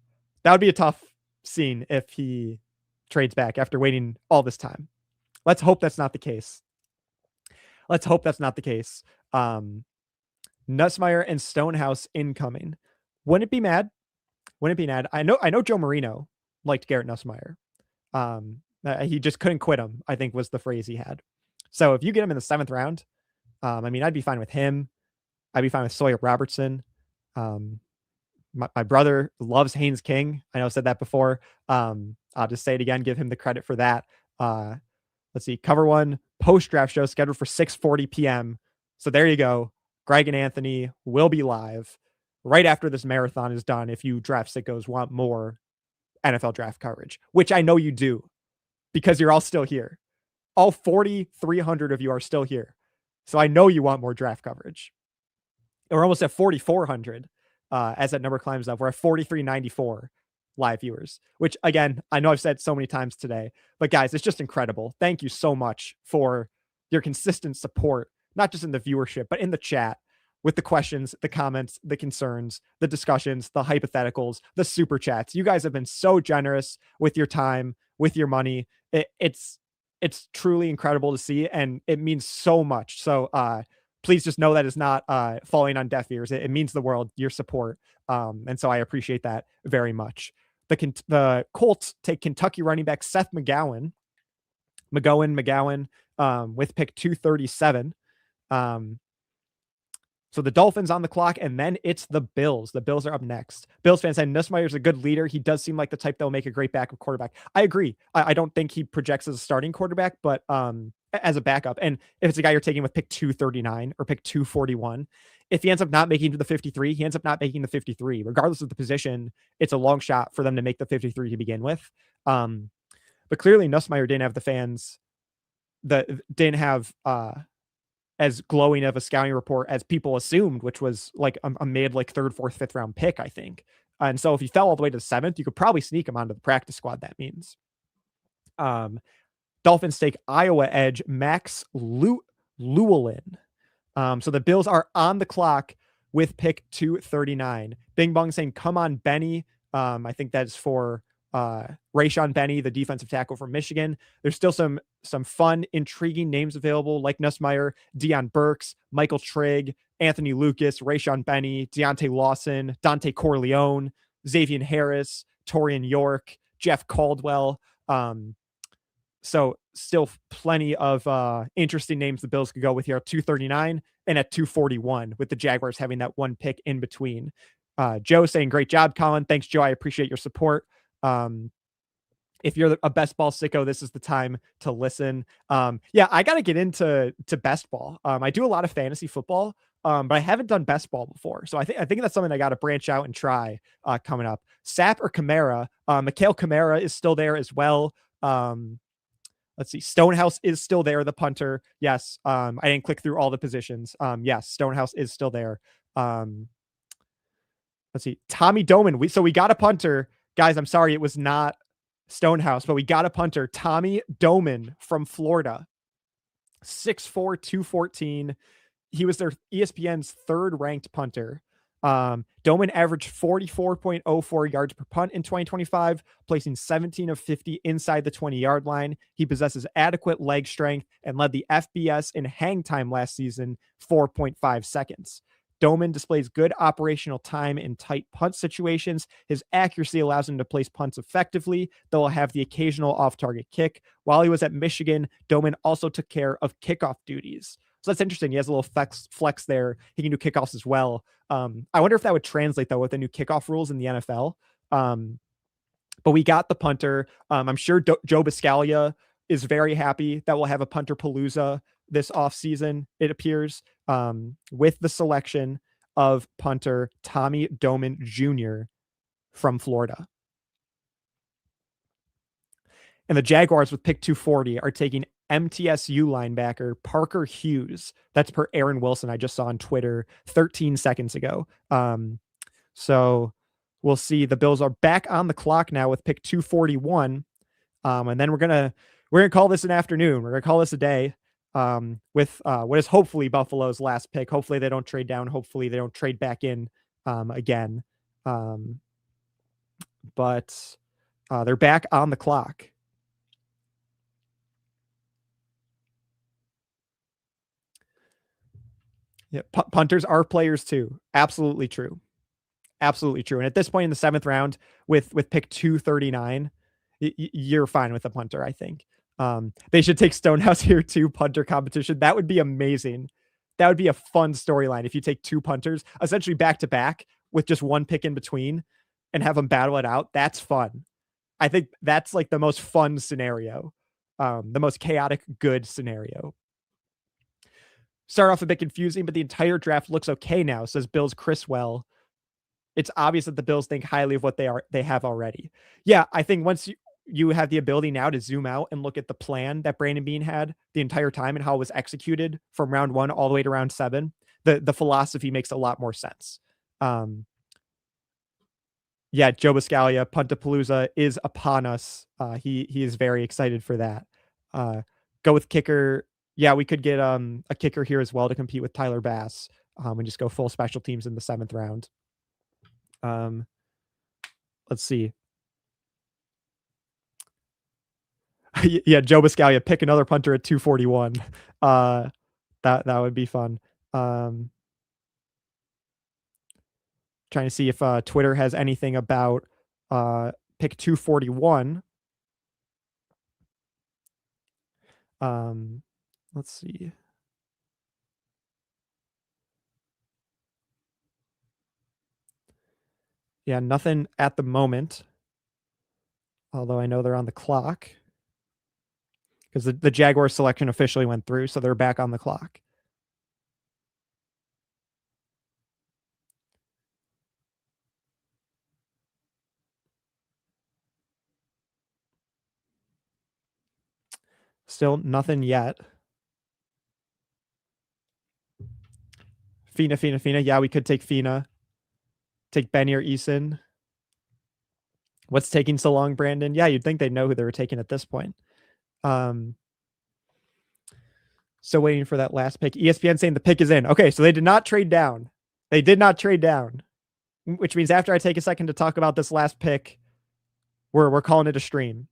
Speaker 1: tough scene if he trades back after waiting all this time. Let's hope that's not the case. Nussmeier and Stonehouse incoming. Wouldn't it be mad? I know Joe Marino liked Garrett Nussmeier. He just couldn't quit him, I think was the phrase he had. So if you get him in the 7th round, I'd be fine with him. I'd be fine with Sawyer Robertson. My brother loves Haynes King. I know I've said that before. I'll just say it again, give him the credit for that. Let's see, Cover One post-draft show scheduled for 6:40 p.m. So there you go. Greg and Anthony will be live right after this marathon is done. If you draft sickos want more NFL draft coverage, which I know you do because you're all still here. All 4,300 of you are still here. So I know you want more draft coverage. We're almost at 4,400 as that number climbs up. We're at 4,394 live viewers, which again, I know I've said so many times today, but guys, it's just incredible. Thank you so much for your consistent support, not just in the viewership, but in the chat with the questions, the comments, the concerns, the discussions, the hypotheticals, the super chats. You guys have been so generous with your time, with your money. It's truly incredible to see, and it means so much. So please just know that it's not falling on deaf ears. It means the world, your support. And so I appreciate that very much. The Colts take Kentucky running back Seth McGowan with pick 237. So the Dolphins on the clock, and then it's the Bills. The Bills are up next. Bills fans said Nussmeier's a good leader. He does seem like the type that will make a great backup quarterback. I agree. I don't think he projects as a starting quarterback, but as a backup. And if it's a guy you're taking with pick 239 or pick 241, if he ends up not making to the 53, he ends up not making the 53. Regardless of the position, it's a long shot for them to make the 53 to begin with. But clearly Nussmeier didn't have the fans that didn't have as glowing of a scouting report as people assumed, which was like a mid, like 3rd, 4th, 5th round pick, I think. And so if he fell all the way to the 7th, you could probably sneak him onto the practice squad. That means Dolphins take Iowa edge Max Llewellyn. So the Bills are on the clock with pick 239. Bing Bong saying, come on, Benny. I think that's for Rayshon Benny, the defensive tackle from Michigan. There's still some fun, intriguing names available, like Nussmeier, Deion Burks, Michael Trigg, Anthony Lucas, Rayshon Benny, Deontay Lawson, Dante Corleone, Xavier Harris, Torian York, Jeff Caldwell. So still plenty of interesting names the Bills could go with here at 239 and at 241, with the Jaguars having that one pick in between. Joe saying, great job, Colin. Thanks, Joe. I appreciate your support. If you're a best ball sicko, this is the time to listen. Yeah, I got to get into best ball. I do a lot of fantasy football, but I haven't done best ball before. So I think that's something I got to branch out and try coming up. Sapp or Kamara? Mikhail Kamara is still there as well. Let's see. Stonehouse is still there, the punter. Yes. I didn't click through all the positions. Yes, Stonehouse is still there. Let's see. Tommy Doman. So we got a punter. Guys, I'm sorry it was not Stonehouse, but we got a punter. Tommy Doman from Florida. 6'4", 214. He was their ESPN's third ranked punter. Doman averaged 44.04 yards per punt in 2025, placing 17 of 50 inside the 20-yard line. He possesses adequate leg strength and led the FBS in hang time last season, 4.5 seconds. Doman displays good operational time in tight punt situations. His accuracy allows him to place punts effectively, though he'll have the occasional off-target kick. While he was at Michigan, Doman also took care of kickoff duties. So that's interesting. He has a little flex there. He can do kickoffs as well. I wonder if that would translate, though, with the new kickoff rules in the NFL. But we got the punter. I'm sure Joe Biscaglia is very happy that we'll have a punter palooza this offseason, it appears, with the selection of punter Tommy Doman Jr. from Florida. And the Jaguars with pick 240 are taking MTSU linebacker Parker Hughes. That's per Aaron Wilson. I just saw on Twitter 13 seconds ago. So we'll see. The Bills are back on the clock now with pick 241. And then we're gonna call this an afternoon. We're gonna call this a day. With what is hopefully Buffalo's last pick. Hopefully they don't trade down. Hopefully they don't trade back in again. But they're back on the clock. Yeah, punters are players too. Absolutely true. Absolutely true. And at this point in the 7th round, with pick 239, you're fine with a punter, I think. They should take Stonehouse here too, punter competition. That would be amazing. That would be a fun storyline if you take two punters, essentially back to back with just one pick in between and have them battle it out. That's fun. I think that's like the most fun scenario, the most chaotic good scenario. Start off a bit confusing, but the entire draft looks okay now, says Bills Chriswell. It's obvious that the Bills think highly of what they have already. Yeah, I think once you have the ability now to zoom out and look at the plan that Brandon Beane had the entire time and how it was executed from round 1 all the way to round 7, the philosophy makes a lot more sense. Yeah, Joe Biscaglia, Puntapalooza is upon us. He is very excited for that. Go with kicker. Yeah, we could get a kicker here as well to compete with Tyler Bass, and just go full special teams in the 7th round. Let's see. Yeah, Joe Biscaglia, pick another punter at 241. That would be fun. Trying to see if Twitter has anything about pick 241. Let's see. Yeah, nothing at the moment. Although I know they're on the clock. Because the Jaguars selection officially went through, so they're back on the clock. Still nothing yet. Fina. Yeah, we could take Fina. Take Benny or Eason. What's taking so long, Brandon? Yeah, you'd think they'd know who they were taking at this point. So waiting for that last pick. ESPN saying the pick is in. Okay, so they did not trade down. They did not trade down, which means after I take a second to talk about this last pick, we're calling it a stream.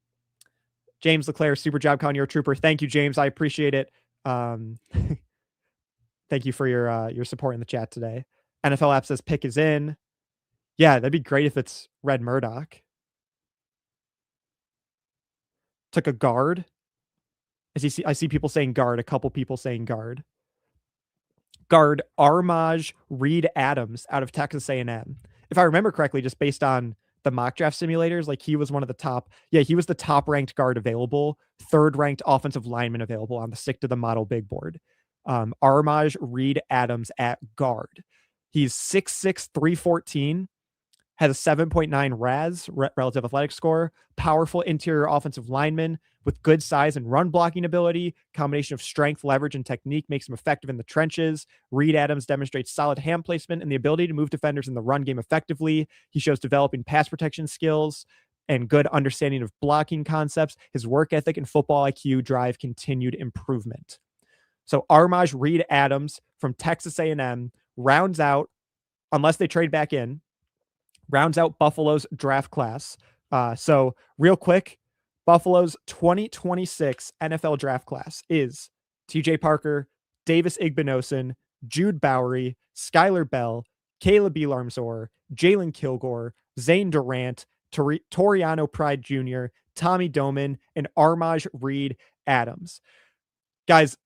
Speaker 1: James Leclerc, super job, Colin. You're a trooper. Thank you, James. I appreciate it. Thank you for your support in the chat today. NFL app says pick is in. Yeah, that'd be great if it's Red Murdoch. Took a guard. I see people saying guard, a couple people saying guard. Guard Armaj Reed Adams out of Texas A&M. If I remember correctly, just based on the mock draft simulators, like he was one of the top. Yeah, he was the top ranked guard available, third ranked offensive lineman available on the stick to the model big board. Armaj Reed Adams at guard. He's 6'6", 314. Has a 7.9 RAS, relative athletic score, powerful interior offensive lineman with good size and run blocking ability. Combination of strength, leverage, and technique makes him effective in the trenches. Reed Adams demonstrates solid hand placement and the ability to move defenders in the run game effectively. He shows developing pass protection skills and good understanding of blocking concepts. His work ethic and football IQ drive continued improvement. So Armaj Reed Adams from Texas A&M rounds out, unless they trade back in, rounds out Buffalo's draft class. So real quick, Buffalo's 2026 NFL draft class is TJ Parker, Davis Igbinosun, Jude Bowry, Skyler Bell, Kaleb Elarms-Orr, Jalon Kilgore, Zane Durant, Toriano Pride Jr., Tommy Doman, and Armaj Reed Adams. Guys,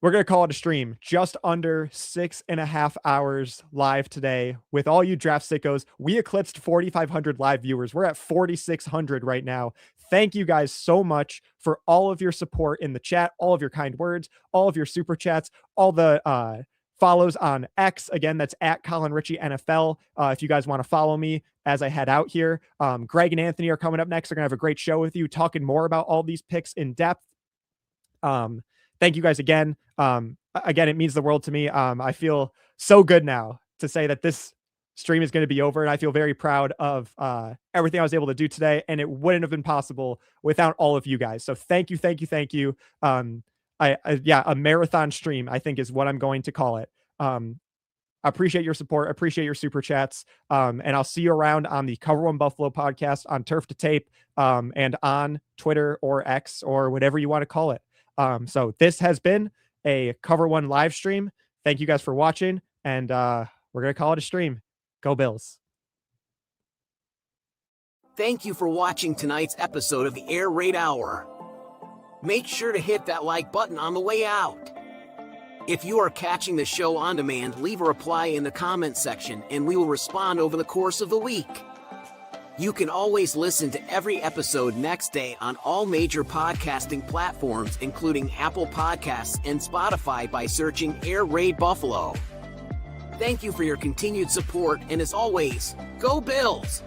Speaker 1: we're going to call it a stream. Just under 6.5 hours live today with all you draft sickos. We eclipsed 4,500 live viewers. We're at 4,600 right now. Thank you guys so much for all of your support in the chat, all of your kind words, all of your super chats, all the follows on X. Again, that's at Colin Richey NFL. If you guys want to follow me as I head out here. Greg and Anthony are coming up next. They're going to have a great show with you, talking more about all these picks in depth. Thank you guys again. Again, it means the world to me. I feel so good now to say that this stream is going to be over, and I feel very proud of everything I was able to do today, and it wouldn't have been possible without all of you guys. So thank you, thank you, thank you. A marathon stream, I think, is what I'm going to call it. I appreciate your support. I appreciate your super chats. And I'll see you around on the Cover One Buffalo podcast, on Turf to Tape, and on Twitter or X or whatever you want to call it. So this has been a Cover One live stream. Thank you guys for watching, and we're going to call it a stream. Go Bills.
Speaker 6: Thank you for watching tonight's episode of the Air Raid Hour. Make sure to hit that like button on the way out. If you are catching the show on demand, leave a reply in the comments section and we will respond over the course of the week. You can always listen to every episode next day on all major podcasting platforms, including Apple Podcasts and Spotify, by searching Air Raid Buffalo. Thank you for your continued support, and as always, go Bills!